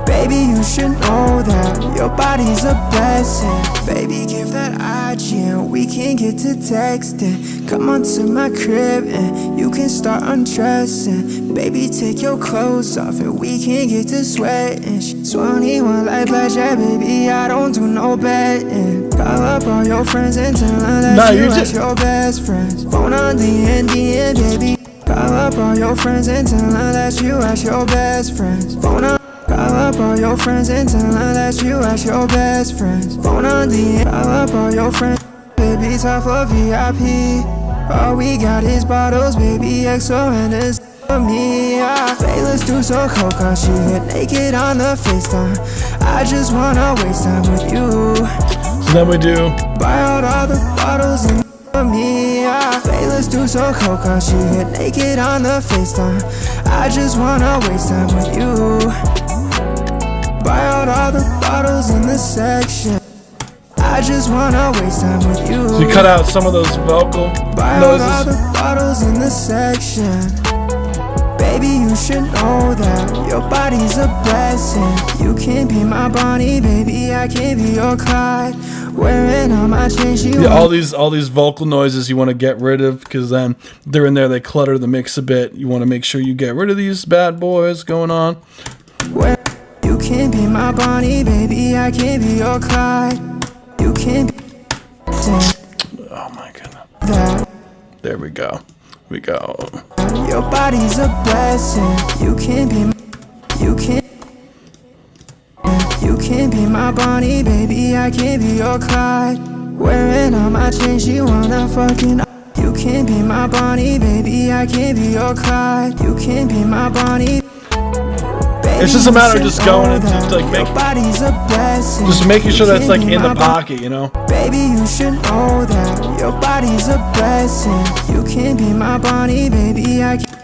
Baby, you should know that your body's a blessing. Baby, give that IG and we can get to texting. Come on to my crib and you can start undressing. Baby, take your clothes off and we can get to sweating. She's 21 like blackjack, baby, I don't do no betting. Call up all your friends and tell them that you ask your best friends. Phone on D&D, baby. Call up all your friends and tell them that you ask your best friends. Phone on. Call up all your friends and tell them that you ask your best friends. Phone on D. Call up all your friends. Baby, top for VIP. All we got is bottles, baby, XO and it's for me. Hey, let's do so cold, cause she get naked on the FaceTime. I just wanna waste time with you. So then we do. Buy out all the bottles and for me. Hey, let's do so cold, cause she get naked on the FaceTime. I just wanna waste time with you. Buy out all the bottles in the section. I just wanna waste time with you. So you cut out some of those vocal Buy noises. out all the bottles in the section. Baby, you should know that your body's a blessing. You can be my Bonnie, baby, I can be your Clyde. Wearing all my chains, Yeah, all these vocal noises you want to get rid of, because then they're in there, they clutter the mix a bit. You want to make sure you get rid of these bad boys going on. You can be my Bonnie, baby, I can be your Clyde. You can be. Oh my goodness. There we go. We go. Your body's a blessing. You can be. You can be my Bonnie, baby, I can be your Clyde. Wearing all my chains, you wanna fucking. You can be my Bonnie, baby, I can be your Clyde. You can be my Bonnie. It's just a matter of just going and just like just making sure that's like in the pocket, you know. Baby, you should know that your body's a blessing. You can be my Bonnie, baby, I can.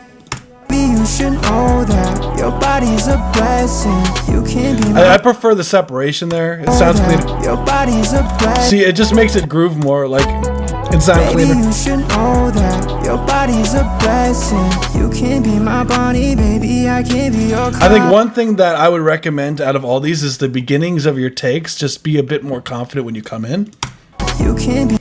You should know that your body's a blessing. You can be my I prefer the separation there. It sounds cleaner. Your body's a blessing. See, it just makes it groove more. Like it sounds Baby, cleaner. you should know that your body's a blessing. You can be my Bonnie, baby, I can be your Clyde. I think one thing that I would recommend out of all these is the beginnings of your takes. Just be a bit more confident when you come in. You can be.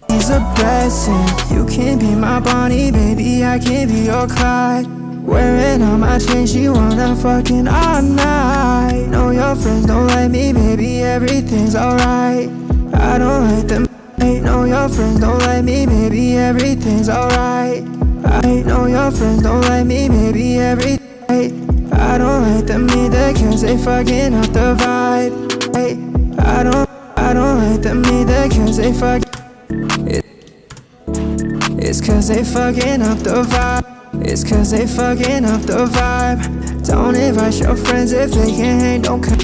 He's a blessing. You can be my Bonnie, baby, I can be your Clyde. Wearing all my chains, you wanna fucking all night. Know your friends don't like me, baby, everything's alright. I don't like them. Know your friends don't like me, baby, everything's alright. I know your friends don't like me, baby, everything. I don't like them either, cause they fucking up the vibe. I don't like them either, cause they fucking. It's cause they fucking up the vibe. It's cause they fucking up the vibe. Don't invite your friends if they can't hang, don't come.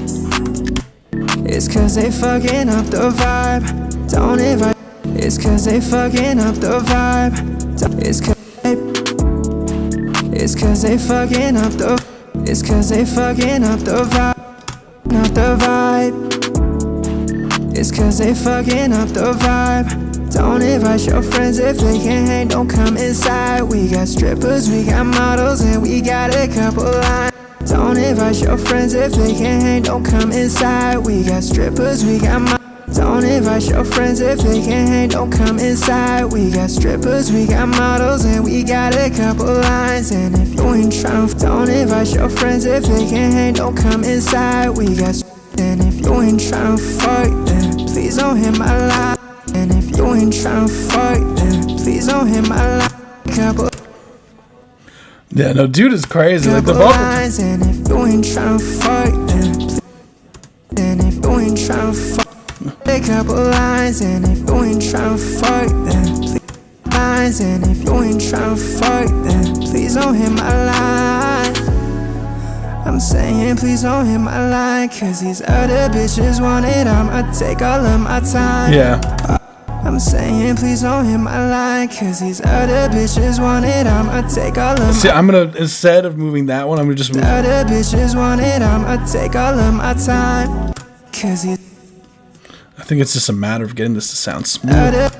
It's cause they fucking up the vibe. Don't invite. It's cause they fucking up the vibe. It's cause they fucking up the. It's cause they fucking up the vibe. Not the vibe. It's cause they fucking up the vibe. Don't invite your friends if they can't hang, don't come inside. We got strippers, we got models, and we got a couple lines. Don't invite your friends if they can't hang, don't come inside. We got strippers, we got models. Don't invite your friends if they can't hang, don't come inside. We got strippers, we got models, and we got a couple lines. And if you ain't tryna, don't invite your friends if they can't hang, don't come inside. We got. And if you ain't tryna fuck, then please don't hit my line. And if you ain't tryna fuck, then please don't hit my line. Couple. Yeah, no, dude is crazy. Like the vocal. And if you ain't tryna fuck, then if you ain't tryna fuck, a couple lines. And if you ain't tryna fuck, then please lines. And if you ain't tryna fuck, then please don't hit my line. I'm saying please don't hit my line, cause these other bitches want it. I'ma take all of my time. Yeah. I'm saying please don't hit my line, cause these other bitches want it. I'ma take all of my. See, I'm gonna, instead of moving that one, I'm gonna just move. Other bitches want it. I'ma take all of my time, cause you. think it's just a matter of getting this to sound smooth.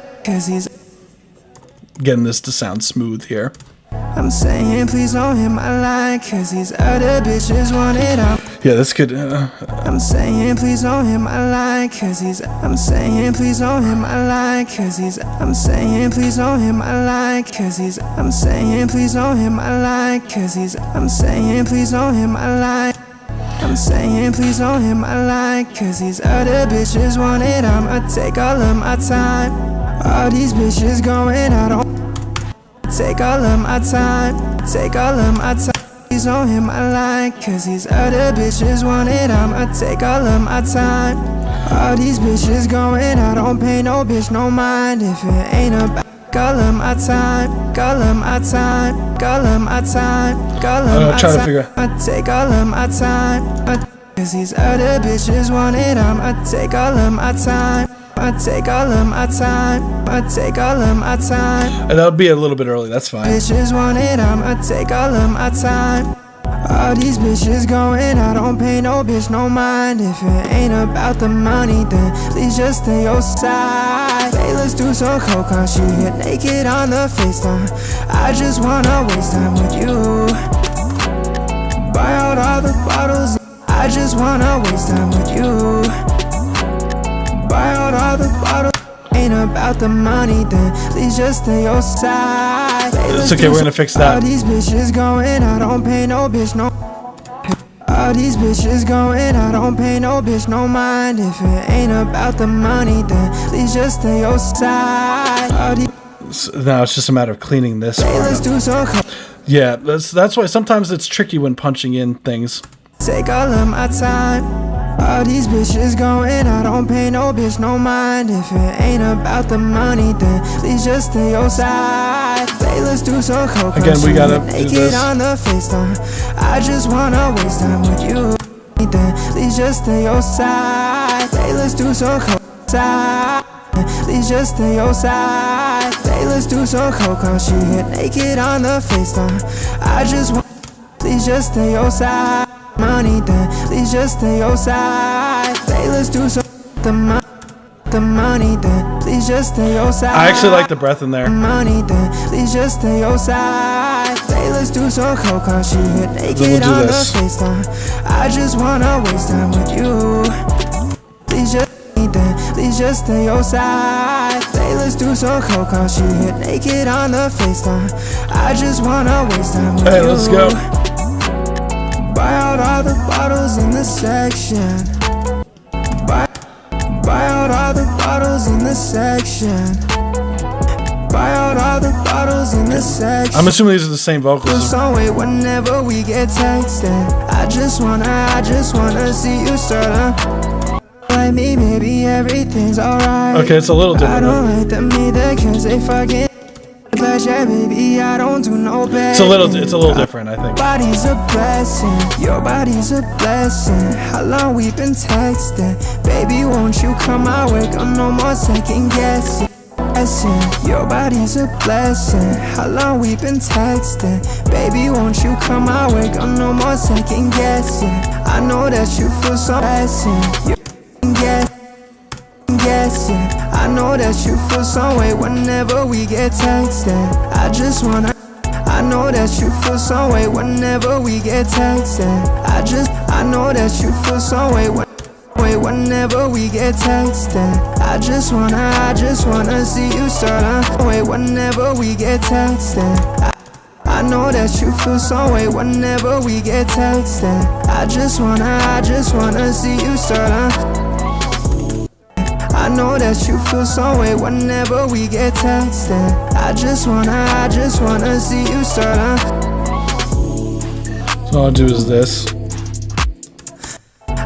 Getting this to sound smooth here. I'm saying please don't hit my line, cause these other bitches want it out. Yeah, this could. I'm saying please don't hit my line, cause these. I'm saying please don't hit my line, cause these. I'm saying please don't hit my line, cause these. I'm saying please don't hit my line, cause these. I'm saying please don't hit my line. I'm saying please don't hit my line, cause these other bitches want it. I'ma take all of my time. All these bitches going out on. Take all of my time. Take all of my time. Please don't hit my line, cause these other bitches want it. I'ma take all of my time. All these bitches going out, don't pay no bitch no mind if it ain't about. All of my time, all of my time, all of my time, all of my time. I take all of my time, cause these other bitches want it. I'ma take all of my time. I take all of my time. I take all of my time. That'll be a little bit early. That's fine. Bitches want it. I'ma take all of my time. All these bitches going, I don't pay no bitch no mind. If it ain't about the money, then please just stay outside. Hey, let's do some coke, cause she get naked on the FaceTime. I just wanna waste time with you. Buy out all the bottles. I just wanna waste time with you. Buy out all the bottles. Ain't about the money, then please just stay outside. It's okay, we're gonna fix that. All these bitches going, I don't pay no bitch no. All these bitches going, I don't pay no bitch no mind. If it ain't about the money, then please just stay outside. Now it's just a matter of cleaning this part let's do some. Yeah, that's why sometimes it's tricky when punching in things. Take all of my time. All these bitches going, I don't pay no bitch no mind. If it ain't about the money, then please just stay outside. Hey, let's do some coke. Again, we gotta do this. On the FaceTime. I just wanna waste time with you. Then please just stay outside. Hey, let's do some coke. Please just stay outside. Hey, let's do some coke. She get naked on the FaceTime. I just want. Please just stay outside. Money, then please just stay outside. Hey, let's do some the money, then please just stay outside. I actually like the breath in there. Money, then please just stay outside. Hey, let's do some coke, cause she get naked on the FaceTime. I just wanna waste time with you. Please just stay outside. Hey, let's do some coke, cause she get naked on the FaceTime. I just wanna waste time with you. Hey, let's go. Buy out all the bottles in the section. Buy out all the bottles in the section. Buy out all the bottles in the section. I'm assuming these are the same vocals. Whenever we get texted, I just wanna see you start like me, maybe everything's alright. Okay, it's a little different. I don't like them either, cause they fucking. But yeah, baby, I don't do no bad. It's a little different, I think. Body's a blessing, your body's a blessing. How long we been texting? Baby, won't you come my way? Got no more second guessing. Your body's a blessing. How long we been texting? Baby, won't you come my way? Got no more second guessing. I know that you feel so blessing. You're guessing. I know that you feel some way whenever we get texted. I know that you feel some way whenever we get texted. I know that you feel some way whenever we get texted. I just wanna see you start way whenever we get texted. I know that you feel some way whenever we get texted. I just wanna see you start. I know that you feel some way whenever we get texted. I just wanna see you start. So all I'll do is this.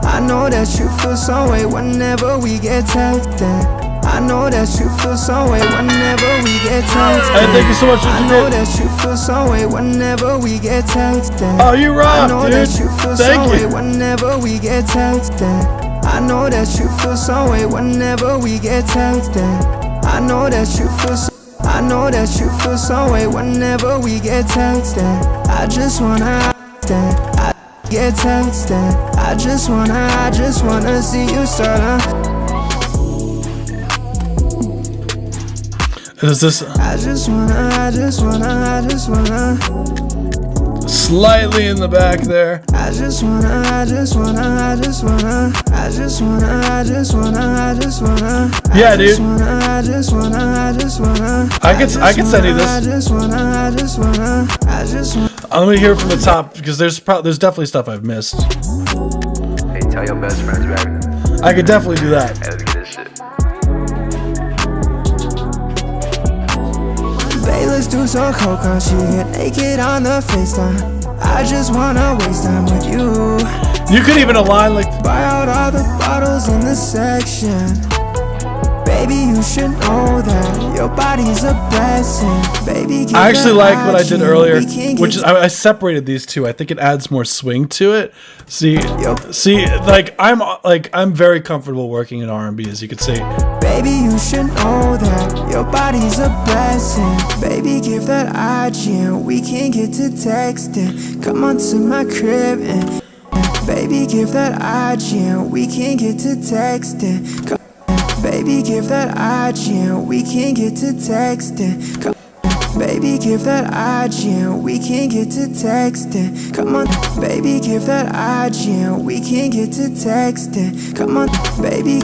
I know that you feel some way whenever we get texted. I know that you feel some way whenever we get texted. Hey, thank you so much for I know that you feel some way whenever we get texted. Oh, you rock, I know dude. that you feel some way whenever we get texted. I know that you feel some way whenever we get texted. I know that you feel some way whenever we get texted. I just wanna get texted. I just wanna see you start. Is this I just wanna slightly in the back there? I just wanna Yeah, dude. I can send you this. Let me hear it from the top because there's definitely stuff I've missed. Hey, tell your best friends, baby. I could definitely do that. Hey, let's get this shit. Babe, let's do some coke on she get naked on the FaceTime. I just wanna waste time with you. You could even align like buy out all the bottles in the section. Baby, you should know that your body's a blessing. Baby, I actually like what I did earlier, which is I separated these two. I think it adds more swing to it. See, like I'm very comfortable working in R&B, as you could see. Baby, you should know that your body's a blessing. Baby, give that IG and we can get to texting. Come on to my crib and baby, give that IG and we can get to texting. Baby, give that IG and we can get to texting. Baby, give that IG and we can get to texting. Come on, baby, give that IG and we can get to texting. Come on, baby.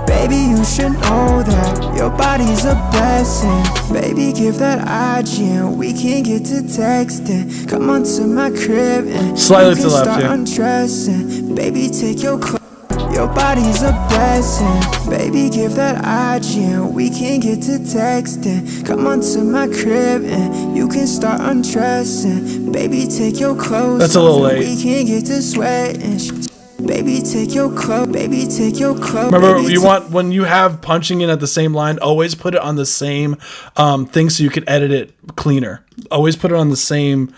Baby, you should know that your body's a blessing. Baby, give that IG and we can get to texting. Come on to my crib and slightly you to can left, start yeah. undressing. Baby, take your clothes. Your body's a blessing. Baby, give that IG and we can get to texting. Come on to my crib and you can start undressing. Baby, take your clothes. That's a little off and late. we can get to sweating. Baby, take your clothes. Baby, take your clothes. Remember, you want when you have punching in at the same line, always put it on the same thing so you can edit it cleaner. Always put it on the same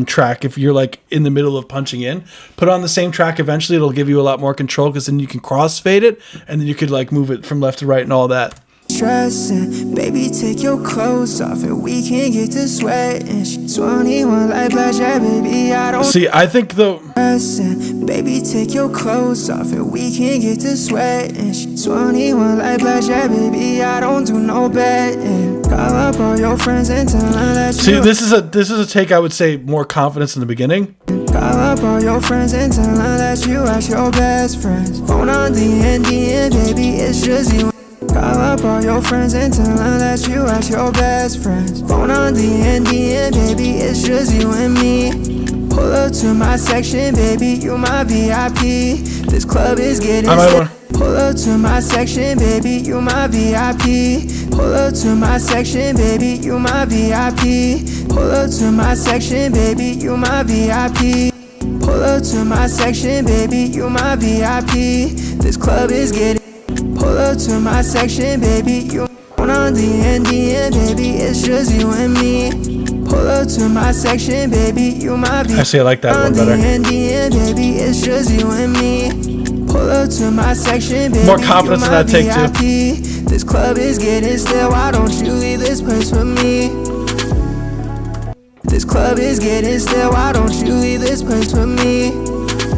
track. If you're like in the middle of punching in, put it on the same track. Eventually, it'll give you a lot more control because then you can crossfade it and then you could like move it from left to right and all that. Stressing, baby, take your clothes off and we can get to sweating. She's 21 like blackjack, baby. I don't see. I think the stressing, baby, take your clothes off and we can get to sweating. She's 21 like blackjack, baby. I don't do no betting. Call up all your friends and tell them that you. See, this is a take. I would say more confidence in the beginning. Call up all your friends and tell them that you ask your best friends. Phone on D&D and baby, it's just you. Call up all your friends and tell them that you ask your best friends. Phone on D&D and baby, it's just you and me. Pull up to my section, baby, you my VIP. This club is getting Pull up to my section, baby, you my VIP. Pull up to my section, baby, you my VIP. Pull up to my section, baby, you my VIP. Pull up to my section, baby, you my VIP. This club is getting Pull up to my section, baby, you on D&D and baby, it's just you and me. Pull up to my section, baby, you my VIP. Actually, I like that one better. D&D and baby, it's just you and me. Pull up to my section, baby, more confidence in that take VIP. too. This club is getting still, why don't you leave this place with me? This club is getting still, why don't you leave this place with me?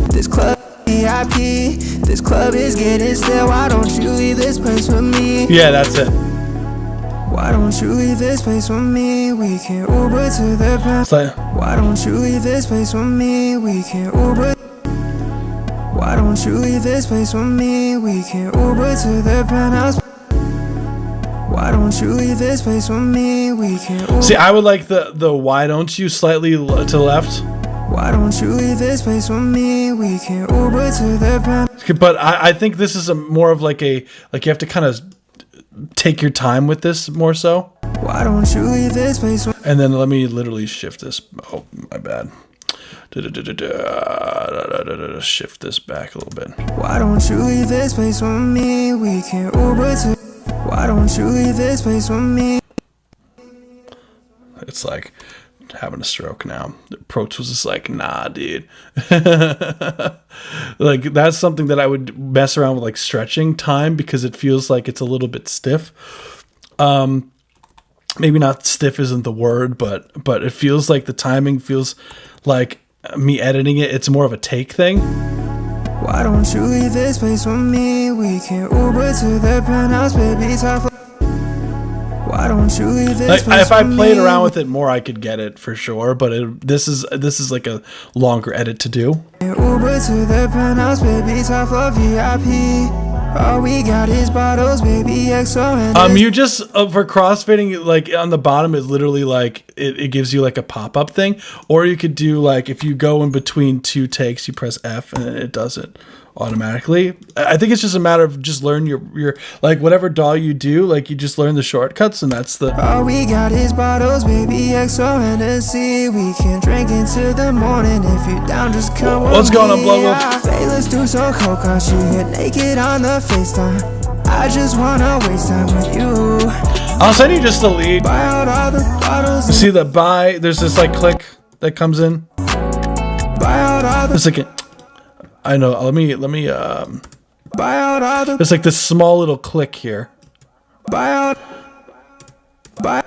This club VIP. This club is getting still. Why don't you leave this place with me? Yeah, that's it. Why don't you leave this place with me? We can Uber to the pen. Why don't you leave this place with me? We can Uber. Why don't you leave this place with me? We can Uber to the penthouse. Why don't you leave this place with me? We can Uber. See, I would like the why don't you slightly to the left. Why don't you leave this place with me? We can Uber to the pen. But I think this is a more of like you have to kind of take your time with this more so. Why don't you leave this place with And then let me literally shift this. Oh, my bad. Shift this back a little bit. Why don't you leave this place with me? We can Uber to. Why don't you leave this place with me? It's like having a stroke now. The approach was just like, nah, dude. Like that's something that I would mess around with, like stretching time, because it feels like it's a little bit stiff. Maybe not stiff isn't the word, but it feels like the timing feels like me editing it. It's more of a take thing. Why don't you leave this place with me? We can Uber to the penthouse, baby. Why don't you leave this Like, place if I for played me? around with it more, I could get it for sure. But this is like a longer edit to do. Uber to the penthouse, baby, top floor VIP. All we got is bottles, baby, XO and You just for crossfading, like on the bottom is literally like it gives you like a pop-up thing, or you could do like if you go in between two takes, you press F and it does it automatically. I think it's just a matter of just learn your like whatever DAW you do, like you just learn the shortcuts, and that's the. all we got is bottles, baby, XO Hennessy. We can drink into the morning. If you down, just come What's with going on, me. Blood Wolf? Hey, let's do some coke, she get naked on the FaceTime. I just wanna waste time with you. I'll send you just the lead. Buy out all the bottles. See the buy? There's this like click that comes in. Buy out all the. It's like I know. Let me. Buy out all the. There's like this small little click here. Buy out. Buy.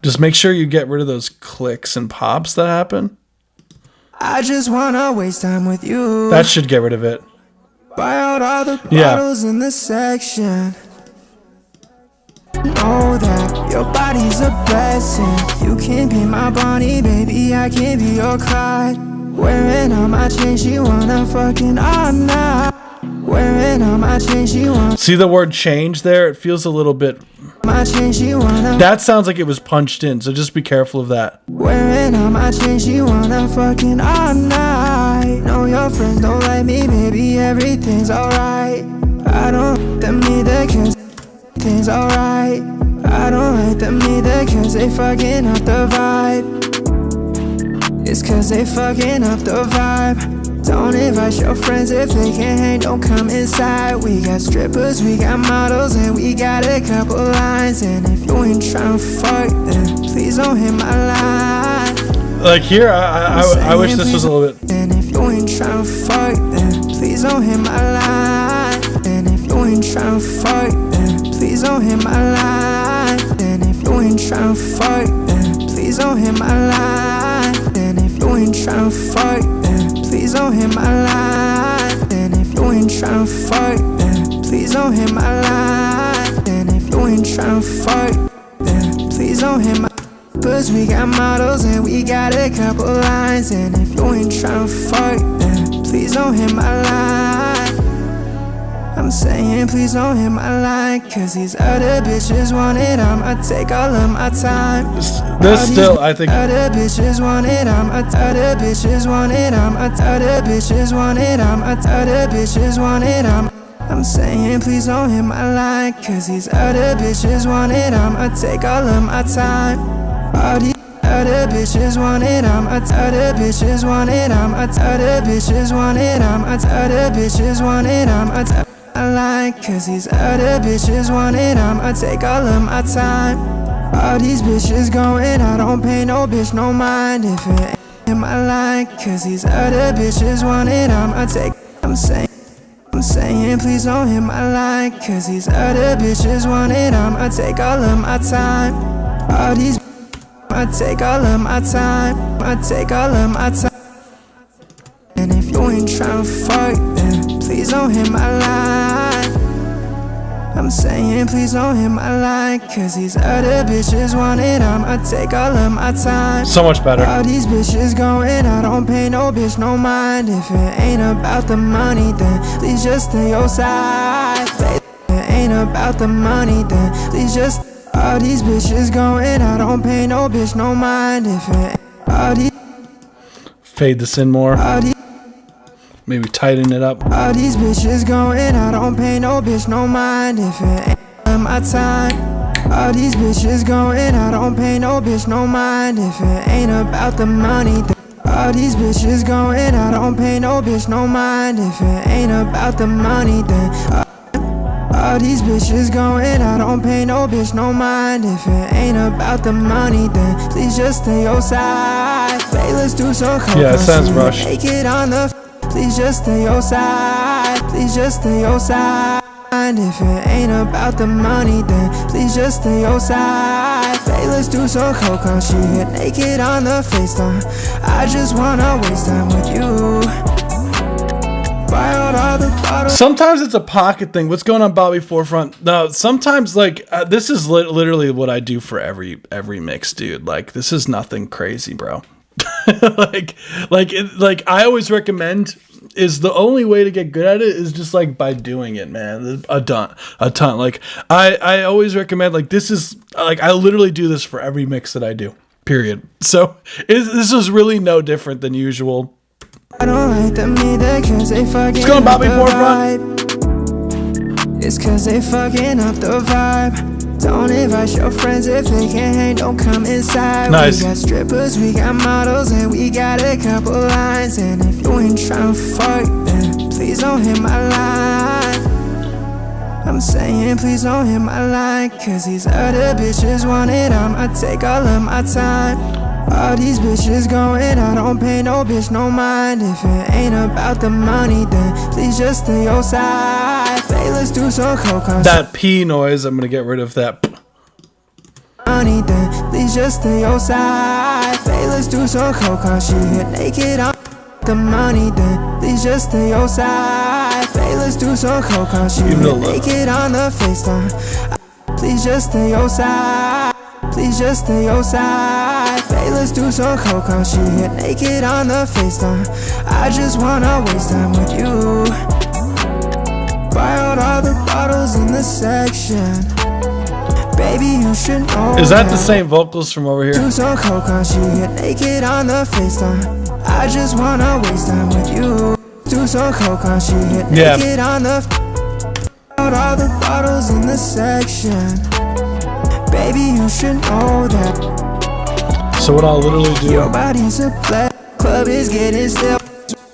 Just make sure you get rid of those clicks and pops that happen. I just wanna waste time with you. That should get rid of it. Buy out all the Yeah. bottles in the section. Know that your body's a blessing. You can be my Bonnie, baby, I can be your Clyde. Wearing all my chains, she wanna fucking all night. Wearing all my chains, she wanna. See the word change there? It feels a little bit. My chains, she wanna. That sounds like it was punched in, so just be careful of that. Wearing all my chains, she wanna fucking all night. Know your friends don't like me, baby, everything's alright. I don't like them either, cause everything's alright. I don't like them either, cause they fucking up the vibe. It's cause they fucking up the vibe. Don't invite your friends if they can't hang, don't come inside. We got strippers, we got models, and we got a couple lines. And if you ain't tryna fuck, then please don't hit my line. Like here, I wish this was a little bit. And if you ain't tryna fuck, then please don't hit my line. And if you ain't tryna fuck, then please don't hit my line. And if you ain't tryna fuck, then please don't hit my line. And if you ain't tryna fuck, then please don't hit my line. And if you ain't tryna fuck, then please don't hit my line. And if you ain't tryna fuck, then please don't hit my. Cause we got models and we got a couple lines. And if you ain't tryna fuck, then please don't hit my line. I'm saying please don't hit my line, cause these other bitches want it, I'ma take all of my time. This still, I think. Other bitches want it, other bitches want it, other bitches want it, other bitches want it, I'm saying please don't hit my line, cause these other bitches want it, I'ma take all of my time. All these other bitches want it, other bitches want it, other bitches want it, other bitches want it, I like, cause these other bitches want it, I'ma take all of my time. All these bitches going, I don't pay no bitch no mind if it ain't in my line, cause these other bitches want it, I'ma take. I'm saying please don't hit my line, cause these other bitches want it, I'ma take all of my time. All these I take all of my time, I take all of my time. And if you ain't tryna fuck, then please don't hit my line. I'm saying please don't hit my line, cause these other bitches want it, I'ma take all of my time. So much better. All these bitches going, I don't pay no bitch no mind. If it ain't about the money, then please just stay your side. If it ain't about the money, then please just. All these bitches going, I don't pay no bitch no mind. If it ain't all these. Fade this in more. Maybe tighten it up. All these bitches going, I don't pay no bitch no mind. If it ain't on my time. All these bitches going, I don't pay no bitch no mind. If it ain't about the money, then all these bitches going, I don't pay no bitch no mind. If it ain't about the money, then all these bitches going, I don't pay no bitch no mind. If it ain't about the money, then please just stay your side. Hey, let's do some coke. Yeah, it sounds rushed. Take it on the. Please just stay your side. Please just stay your side. If it ain't about the money, then please just stay your side. Hey, let's do some coke, she get naked on the FaceTime. I just wanna waste time with you. Buy out all the bottles. Sometimes it's a pocket thing. What's going on, Bobby Forefront? No, sometimes like this is literally what I do for every mix, dude. Like this is nothing crazy, bro. like I always recommend is the only way to get good at it is just like by doing it, man. A ton. Like I always recommend like this is like I literally do this for every mix that I do. Period. So this is really no different than usual. I don't like them either cause they fucking What's going on, Bobby Forefront? It's cause they fucking up the vibe. Don't invite your friends if they can't hang, don't come inside. Nice. We got strippers, we got models, and we got a couple lines. And if you ain't tryna fuck, then please don't hit my line. I'm saying please don't hit my line, cause these other bitches want it, I'ma take all of my time. All these bitches going, I don't pay no bitch no mind. If it ain't about the money, then please just stay your side. Hey, let's do some coke. That P noise, I'm gonna get rid of that. Money, then please just stay your side. Hey, let's do some coke. She get naked on the money, then please just stay your side. Hey, let's do some coke. She get naked on the FaceTime. Please just stay your side. Please just stay your side. Hey, let's do some coke. She get naked on the FaceTime. I just wanna waste time with you. Buy out all the bottles in the section. Baby, you should know. Is that the same vocals from over here? Do some coke. She get naked on the FaceTime. I just wanna waste time with you. Do some coke. She get naked on the out all the bottles in the section. Baby, you should know that. So what I'll literally do. Your body's a black club is getting still.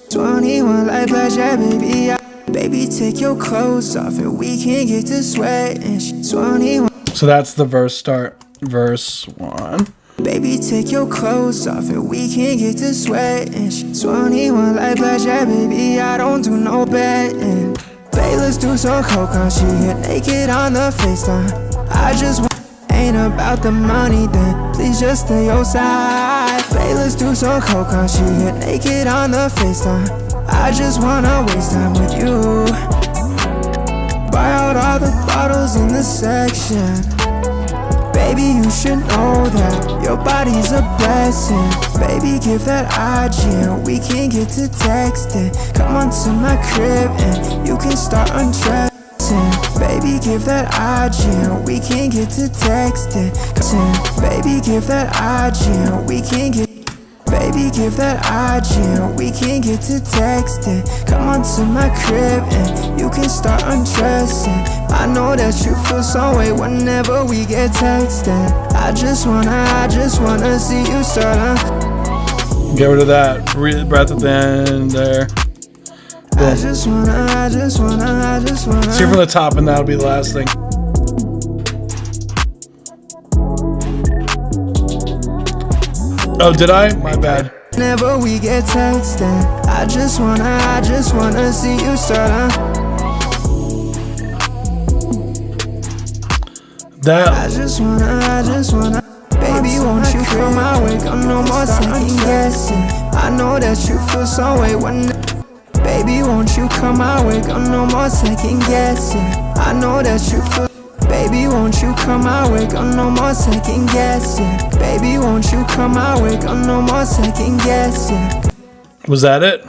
21 like blackjack, baby. Baby, take your clothes off and we can get to sweat. And she's 21. So that's the verse start. Verse 1. Baby, take your clothes off and we can get to sweat. And she's 21 like blackjack, baby. I don't do no betting. Baby, let's do some coke. She get naked on the FaceTime. I just want. Ain't about the money, then please just stay your side. Baby, let's do some coke. She get naked on the FaceTime. I just wanna waste time with you. Buy out all the bottles in the section. Baby, you should know that your body's a blessing. Baby, give that IG and we can get to texting. Come on to my crib and you can start undressing. Baby, give that IG and we can get to texting. Baby, give that IG and we can get. Baby, give that IG and we can get to texting. Come on to my crib and you can start undressing. I know that you feel some way whenever we get texting. I just wanna see you start. Get rid of that breath at the end there. I just wanna. See from the top, and that'll be the last thing. Oh, did I? My bad. Whenever we get texting, I just wanna see you start. That. I just wanna. Baby, won't you feel my way? Got no more second guessing. I know that you feel some way when. Baby, won't you come my way? Got no more second guessing. I know that you feel. Baby, won't you come my way? Got no more second guessing. Baby, won't you come my way? Got no more second guessing. Was that it?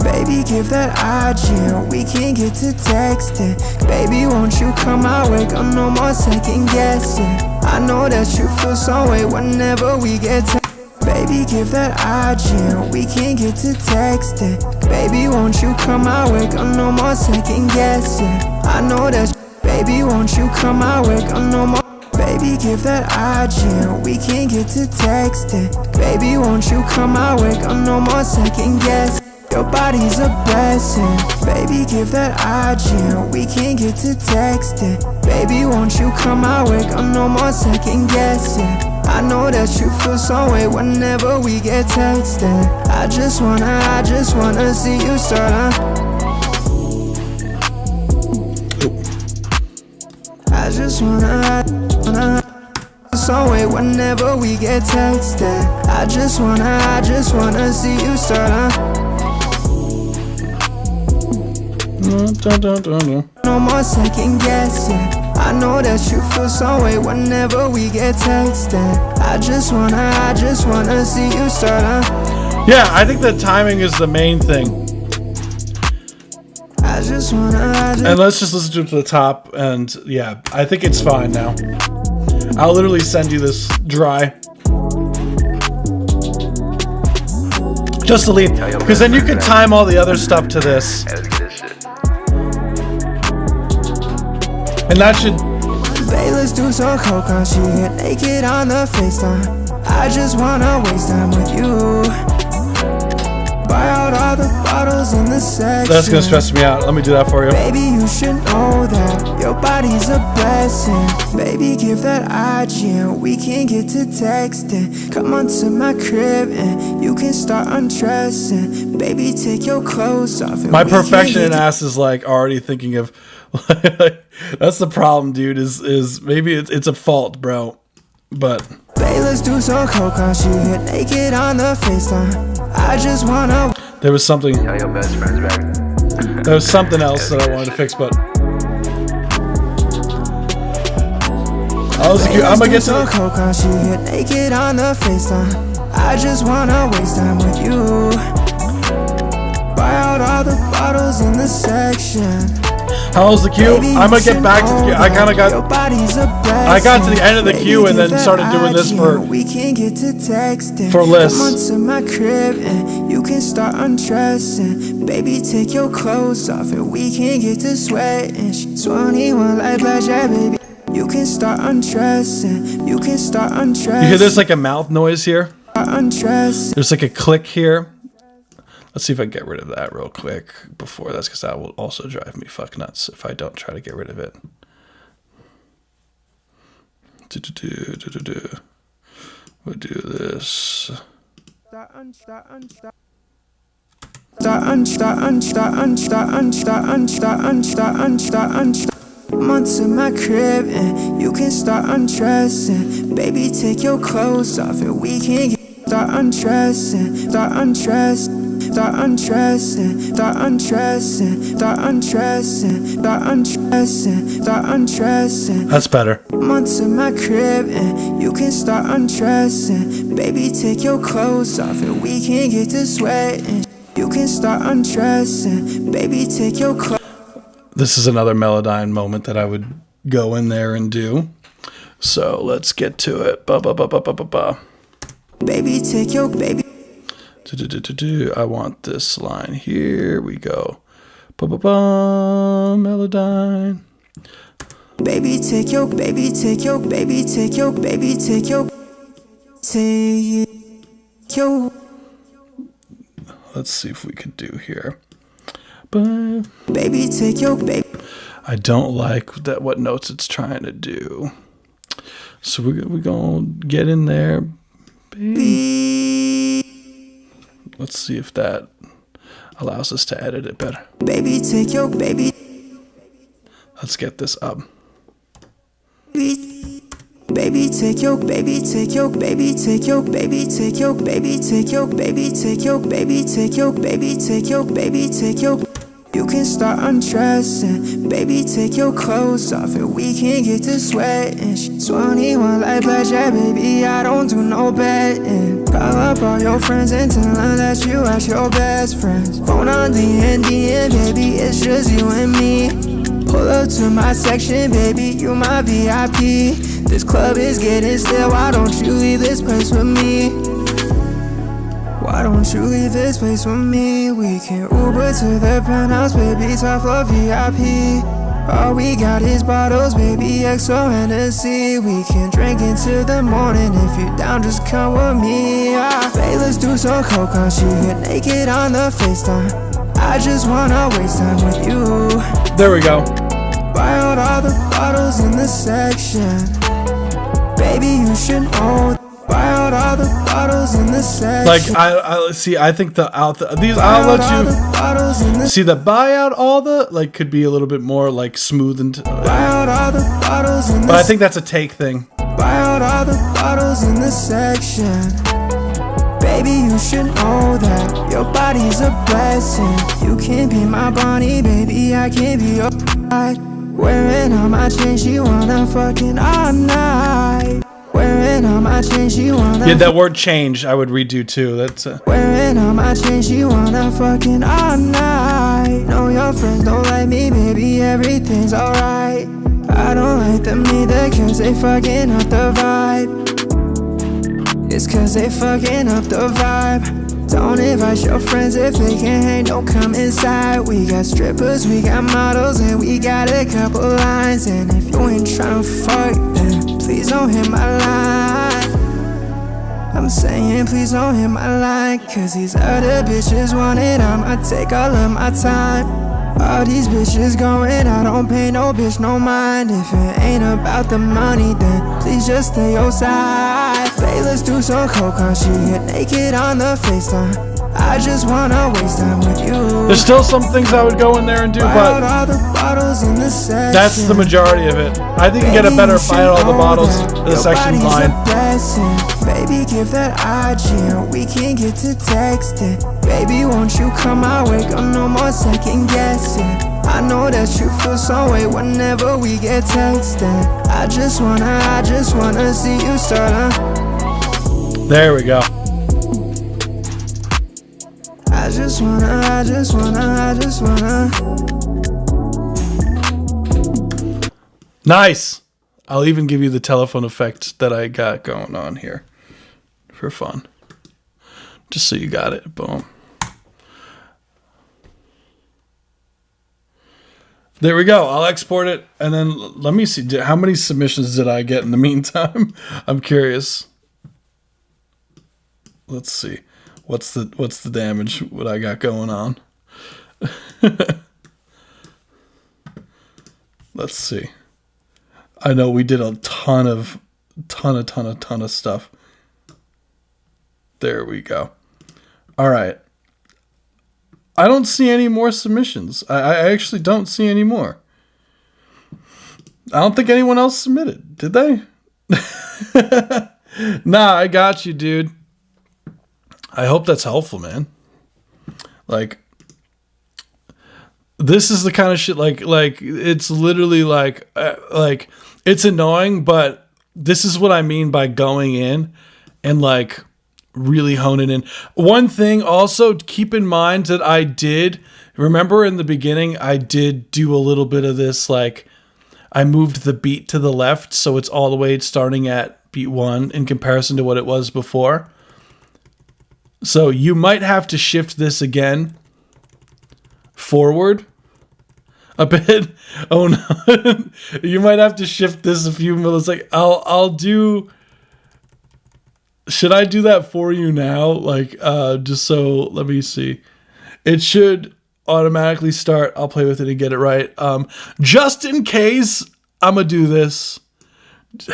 Baby, give that IG and we can get to texting. Baby, won't you come my way? Got no more second guessing. I know that you feel some way whenever we get texting. Baby, give that IG and we can get to texting. Baby, won't you come my way? Got no more second guessing. I know that. Baby, won't you come my way? Got no more. Baby, give that IG and we can get to texting. Baby, won't you come my way? Got no more second guessing. Your body's a blessing. Baby, give that IG and we can get to texting. Baby, won't you come my way? Got no more second guessing. I know that you feel some way whenever we get texting. I just wanna see you start. I just wanna some way whenever we get texted. I just wanna see you start. No more second guessing. I know that you feel some way whenever we get texted. I just wanna see you start. Yeah, I think the timing is the main thing. And let's just listen to it to the top, and yeah, I think it's fine now. I'll literally send you this dry. Just to leave, because then you can time all the other stuff to this. And that should... Babe, let's do some coke, cause she get naked on the FaceTime. I just wanna waste time with you. Buy out all the bottles in the section. That's gonna stress me out. Let me do that for you. Baby, you should know that your body's a blessing. Baby, give that IG and we can get to texting. Come on to my crib and you can start undressing. Baby, take your clothes off. And my perfectionist ass is like already thinking of... That's the problem, dude, is maybe it's a fault, bro. But... Babe, let's do some coke, cause she get naked on the FaceTime. I just wanna... There was something... Tell your best friends, baby. There was something else that I wanted to fix, but... I'm gonna get to... Coke, cause she get naked on the FaceTime. I just wanna waste time with you. Buy out all the bottles in the section. How's the queue? I'm gonna get back to the queue. I got to the end of the queue and then started doing this for lists. Come on to my crib and you can start undressing. Baby, take your clothes off and we can get to sweating. She's 21 like blackjack, baby. You can start undressing. You can start undressing. You hear there's like a mouth noise here? There's like a click here. Let's see if I can get rid of that real quick before that's, because that will also drive me fuck nuts if I don't try to get rid of it. We'll do this. Come on to my crib and you can start undressing. Baby, take your clothes off and we can start undressing. Start undressing. Start undressing, start undressing, start undressing, start undressing, start undressing. That's better. Come on to my crib and you can start undressing. Baby, take your clothes off and we can get to sweating. You can start undressing. Baby, take your clothes. This is another Melodyne moment that I would go in there and do. So let's get to it. Baby, take your baby. I want this line. Here we go. Melodyne. Baby, take your, baby, take your, baby, take your, baby, take your, take your. Let's see if we could do here. Baby, take your, baby. I don't like that. What notes it's trying to do. So we're gonna get in there. Baby. Let's see if that allows us to edit it better. Baby, take your baby. Let's get this up. Baby, take your baby, take your baby, take your baby, take your baby, take your baby, take your baby, take your baby, take your baby, take your. You can start undressing. Baby, take your clothes off and we can get to sweating. She's 21 like blackjack, baby, I don't do no betting. Call up all your friends and tell them that you ask your best friends. Phone on D&D and baby, it's just you and me. Pull up to my section, baby, you my VIP. This club is getting still, why don't you leave this place with me? Why don't you leave this place with me? We can Uber to the penthouse, baby, top floor VIP. All we got is bottles, baby, XO Hennessy. We can drink into the morning, if you're down, just come with me. Babe, let's do some coke, cause she get naked on the FaceTime. I just wanna waste time with you. There we go. Buy out all the bottles in the section. Baby, you should know. Buy out all the bottles in the section. Like I see. I think these I'll let you see the buy out all the like could be a little bit more like smooth and. Buy out all the bottles in the. But I think that's a take thing. Buy Buy out all the bottles in the section. Baby, you should know that your body's a blessing. You can be my Bonnie, baby, I can be your bride. Wearing all my chains, she wanna fucking all night. Wearing all my chains, she wanna. Yeah, that word change I would redo too. That's Wearing all my chains, she wanna fucking all night. No, your friends don't like me, baby, everything's alright. I don't like them either, cause they fucking up the vibe. It's cause they fucking up the vibe. Don't invite your friends if they can't hang, don't come inside. We got strippers, we got models, and we got a couple lines. And if you ain't tryna fuck, then please don't hit my line. I'm saying please don't hit my line, cause these other bitches want it, I'ma take all of my time. All these bitches going, I don't pay no bitch no mind. If it ain't about the money, then please just stay outside. Babe, let's do some coke on, she get naked on the FaceTime. I just wanna waste time with you. There's still some things I would go in there and do, but that's the majority of it. I think you get a better buy out all the bottles in the section line. Baby, give that IG and we can get to texting. Baby, won't you come my way, girl, no more second guessing. I know that you feel some way whenever we get texting. I just wanna see you start. There we go. I just wanna. Nice. I'll even give you the telephone effect that I got going on here for fun. Just so you got it. Boom. There we go. I'll export it and then let me see. How many submissions did I get in the meantime? I'm curious. Let's see. What's the damage? What I got going on? Let's see. I know we did a ton of stuff. There we go. All right. I don't see any more submissions. I actually don't see any more. I don't think anyone else submitted. Did they? Nah, I got you, dude. I hope that's helpful, man. Like, this is the kind of shit, like it's literally like it's annoying, but this is what I mean by going in and like really honing in. One thing also, keep in mind that I did, remember in the beginning, I did do a little bit of this, like I moved the beat to the left, so it's all the way starting at beat 1 in comparison to what it was before. So you might have to shift this again forward a bit. Oh no. You might have to shift this a few milliseconds. I'll do. Should I do that for you now? Like, just so, let me see. It should automatically start. I'll play with it and get it right. Just in case I'm gonna do this,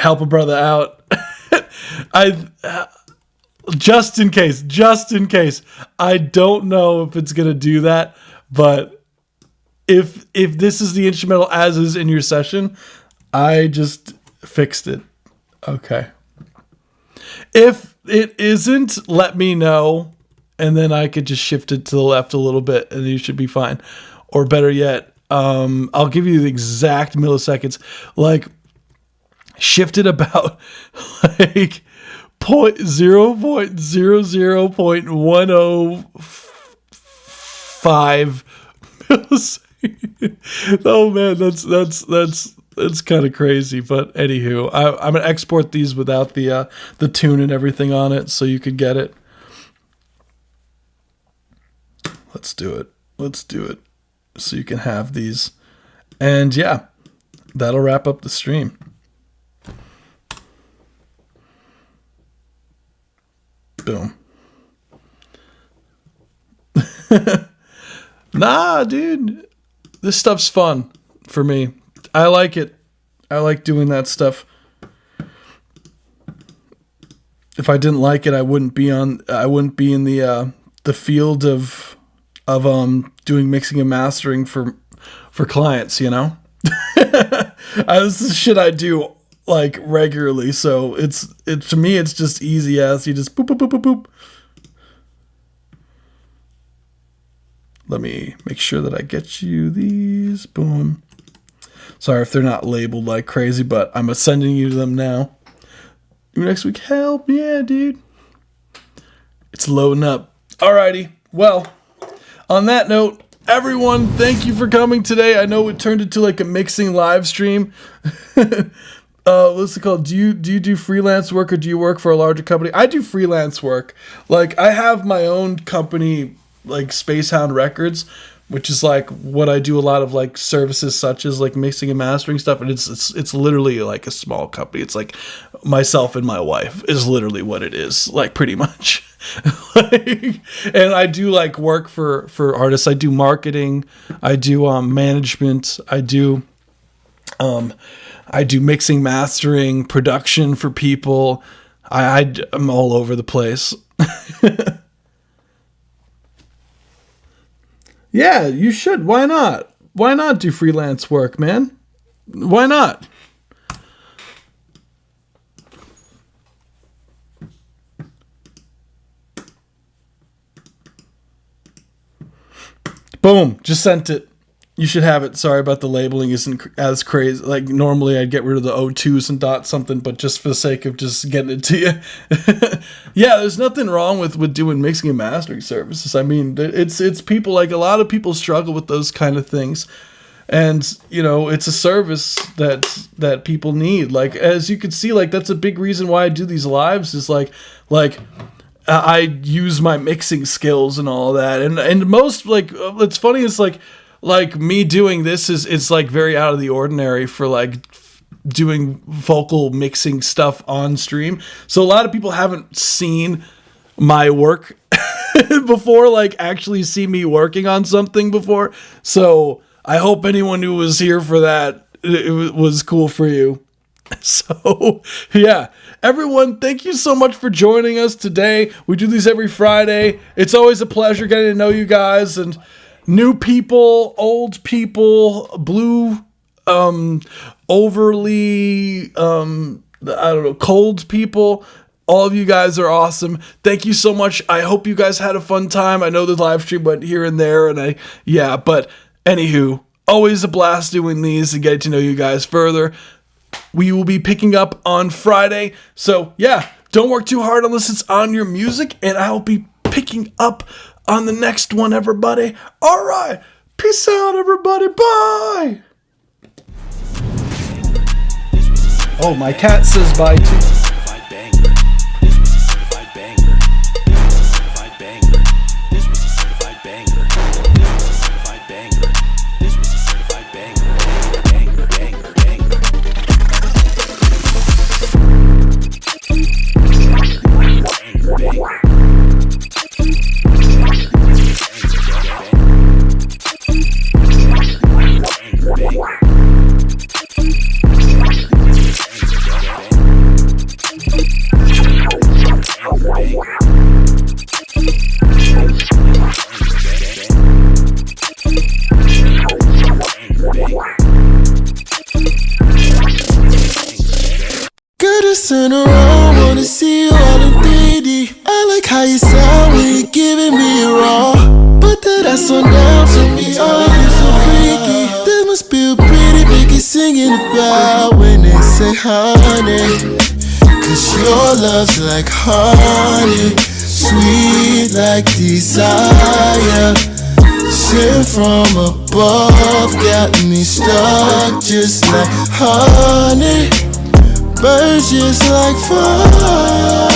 help a brother out. Just in case. I don't know if it's gonna do that, but if this is the instrumental as is in your session, I just fixed it. Okay. If it isn't, let me know, and then I could just shift it to the left a little bit, and you should be fine. Or better yet, I'll give you the exact milliseconds. Like, shift it about like 0.00.105 milliseconds. Oh man, that's kind of crazy. But anywho, I'm gonna export these without the tune and everything on it, so you could get it. Let's do it. So you can have these, and yeah, that'll wrap up the stream. Boom. Nah, dude. This stuff's fun for me. I like it. I like doing that stuff. If I didn't like it, I wouldn't be in the field of doing mixing and mastering for clients, you know? This is shit I do like regularly. So it's to me, it's just easy as you just boop, boop, boop, boop, boop. Let me make sure that I get you these. Boom. Sorry if they're not labeled like crazy, but I'm sending you them now. Next week, help. Yeah, dude. It's loading up. Alrighty. Well, on that note, everyone, thank you for coming today. I know it turned into like a mixing live stream. What's it called? Do you do freelance work or do you work for a larger company? I do freelance work. Like I have my own company, like Spacehound Records, which is like what I do a lot of like services such as like mixing and mastering stuff. And it's literally like a small company. It's like myself and my wife is literally what it is, like pretty much. Like, and I do like work for artists. I do marketing. I do management. I do mixing, mastering, production for people. I'm all over the place. Yeah, you should. Why not? Why not do freelance work, man? Why not? Boom, just sent it. You should have it. Sorry about the labeling isn't as crazy. Like normally I'd get rid of the O2s and dot something, but just for the sake of just getting it to you. Yeah, there's nothing wrong with doing mixing and mastering services. I mean, it's people, like a lot of people struggle with those kind of things. And, you know, it's a service that people need. Like, as you can see, like that's a big reason why I do these lives is like I use my mixing skills and all that. And most, like, it's funny, it's like me doing this is like very out of the ordinary for like doing vocal mixing stuff on stream. So a lot of people haven't seen my work before, like actually see me working on something before. So I hope anyone who was here for that, it was cool for you. So yeah, everyone, thank you so much for joining us today. We do these every Friday. It's always a pleasure getting to know you guys, and new people, old people, blue, overly, cold people. All of you guys are awesome. Thank you so much. I hope you guys had a fun time. I know the live stream went here and there, but anywho, always a blast doing these and getting to know you guys further. We will be picking up on Friday. So yeah, don't work too hard unless it's on your music, and I will be picking up on the next one, everybody. All right. Peace out, everybody. Bye. Oh, my cat says bye too. Turn around, wanna see you all in 3D. I like how you sound when you're giving me a raw. Put that ass on down to me, oh you're so freaky. That must feel pretty, make it singing about when they say honey. Cause your love's like honey, sweet like desire. Sent from above, got me stuck just like honey. Burns just like fire.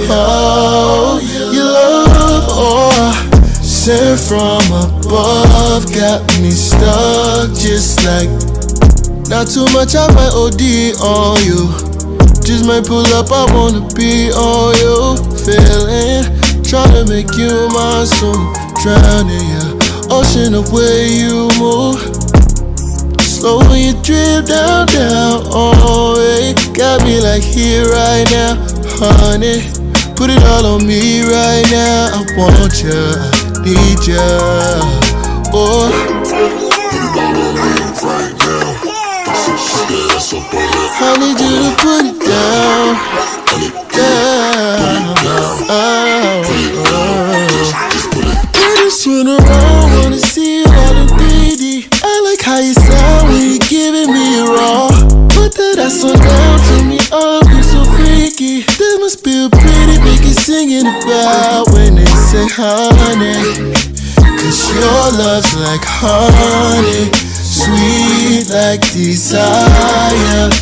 Oh, your love, sent from above, got me stuck just like. Not too much, I might OD on you. Just might pull up, I wanna be on you. Feeling, tryna make you mine soon. Drowning ya, ocean of where you move. Slow when you drip down, oh, it got me like here right now, honey. Put it all on me right now. I want ya, I need ya, oh. You got me right now. I need you to put it down. I just run around, wanna see you all in 3D. I like how you sound when you're giving me a raw. Put that ass on down to me, oh, you so freaky. That must be a pretty bitch singing about when they say honey. Cause your love's like honey, sweet like desire.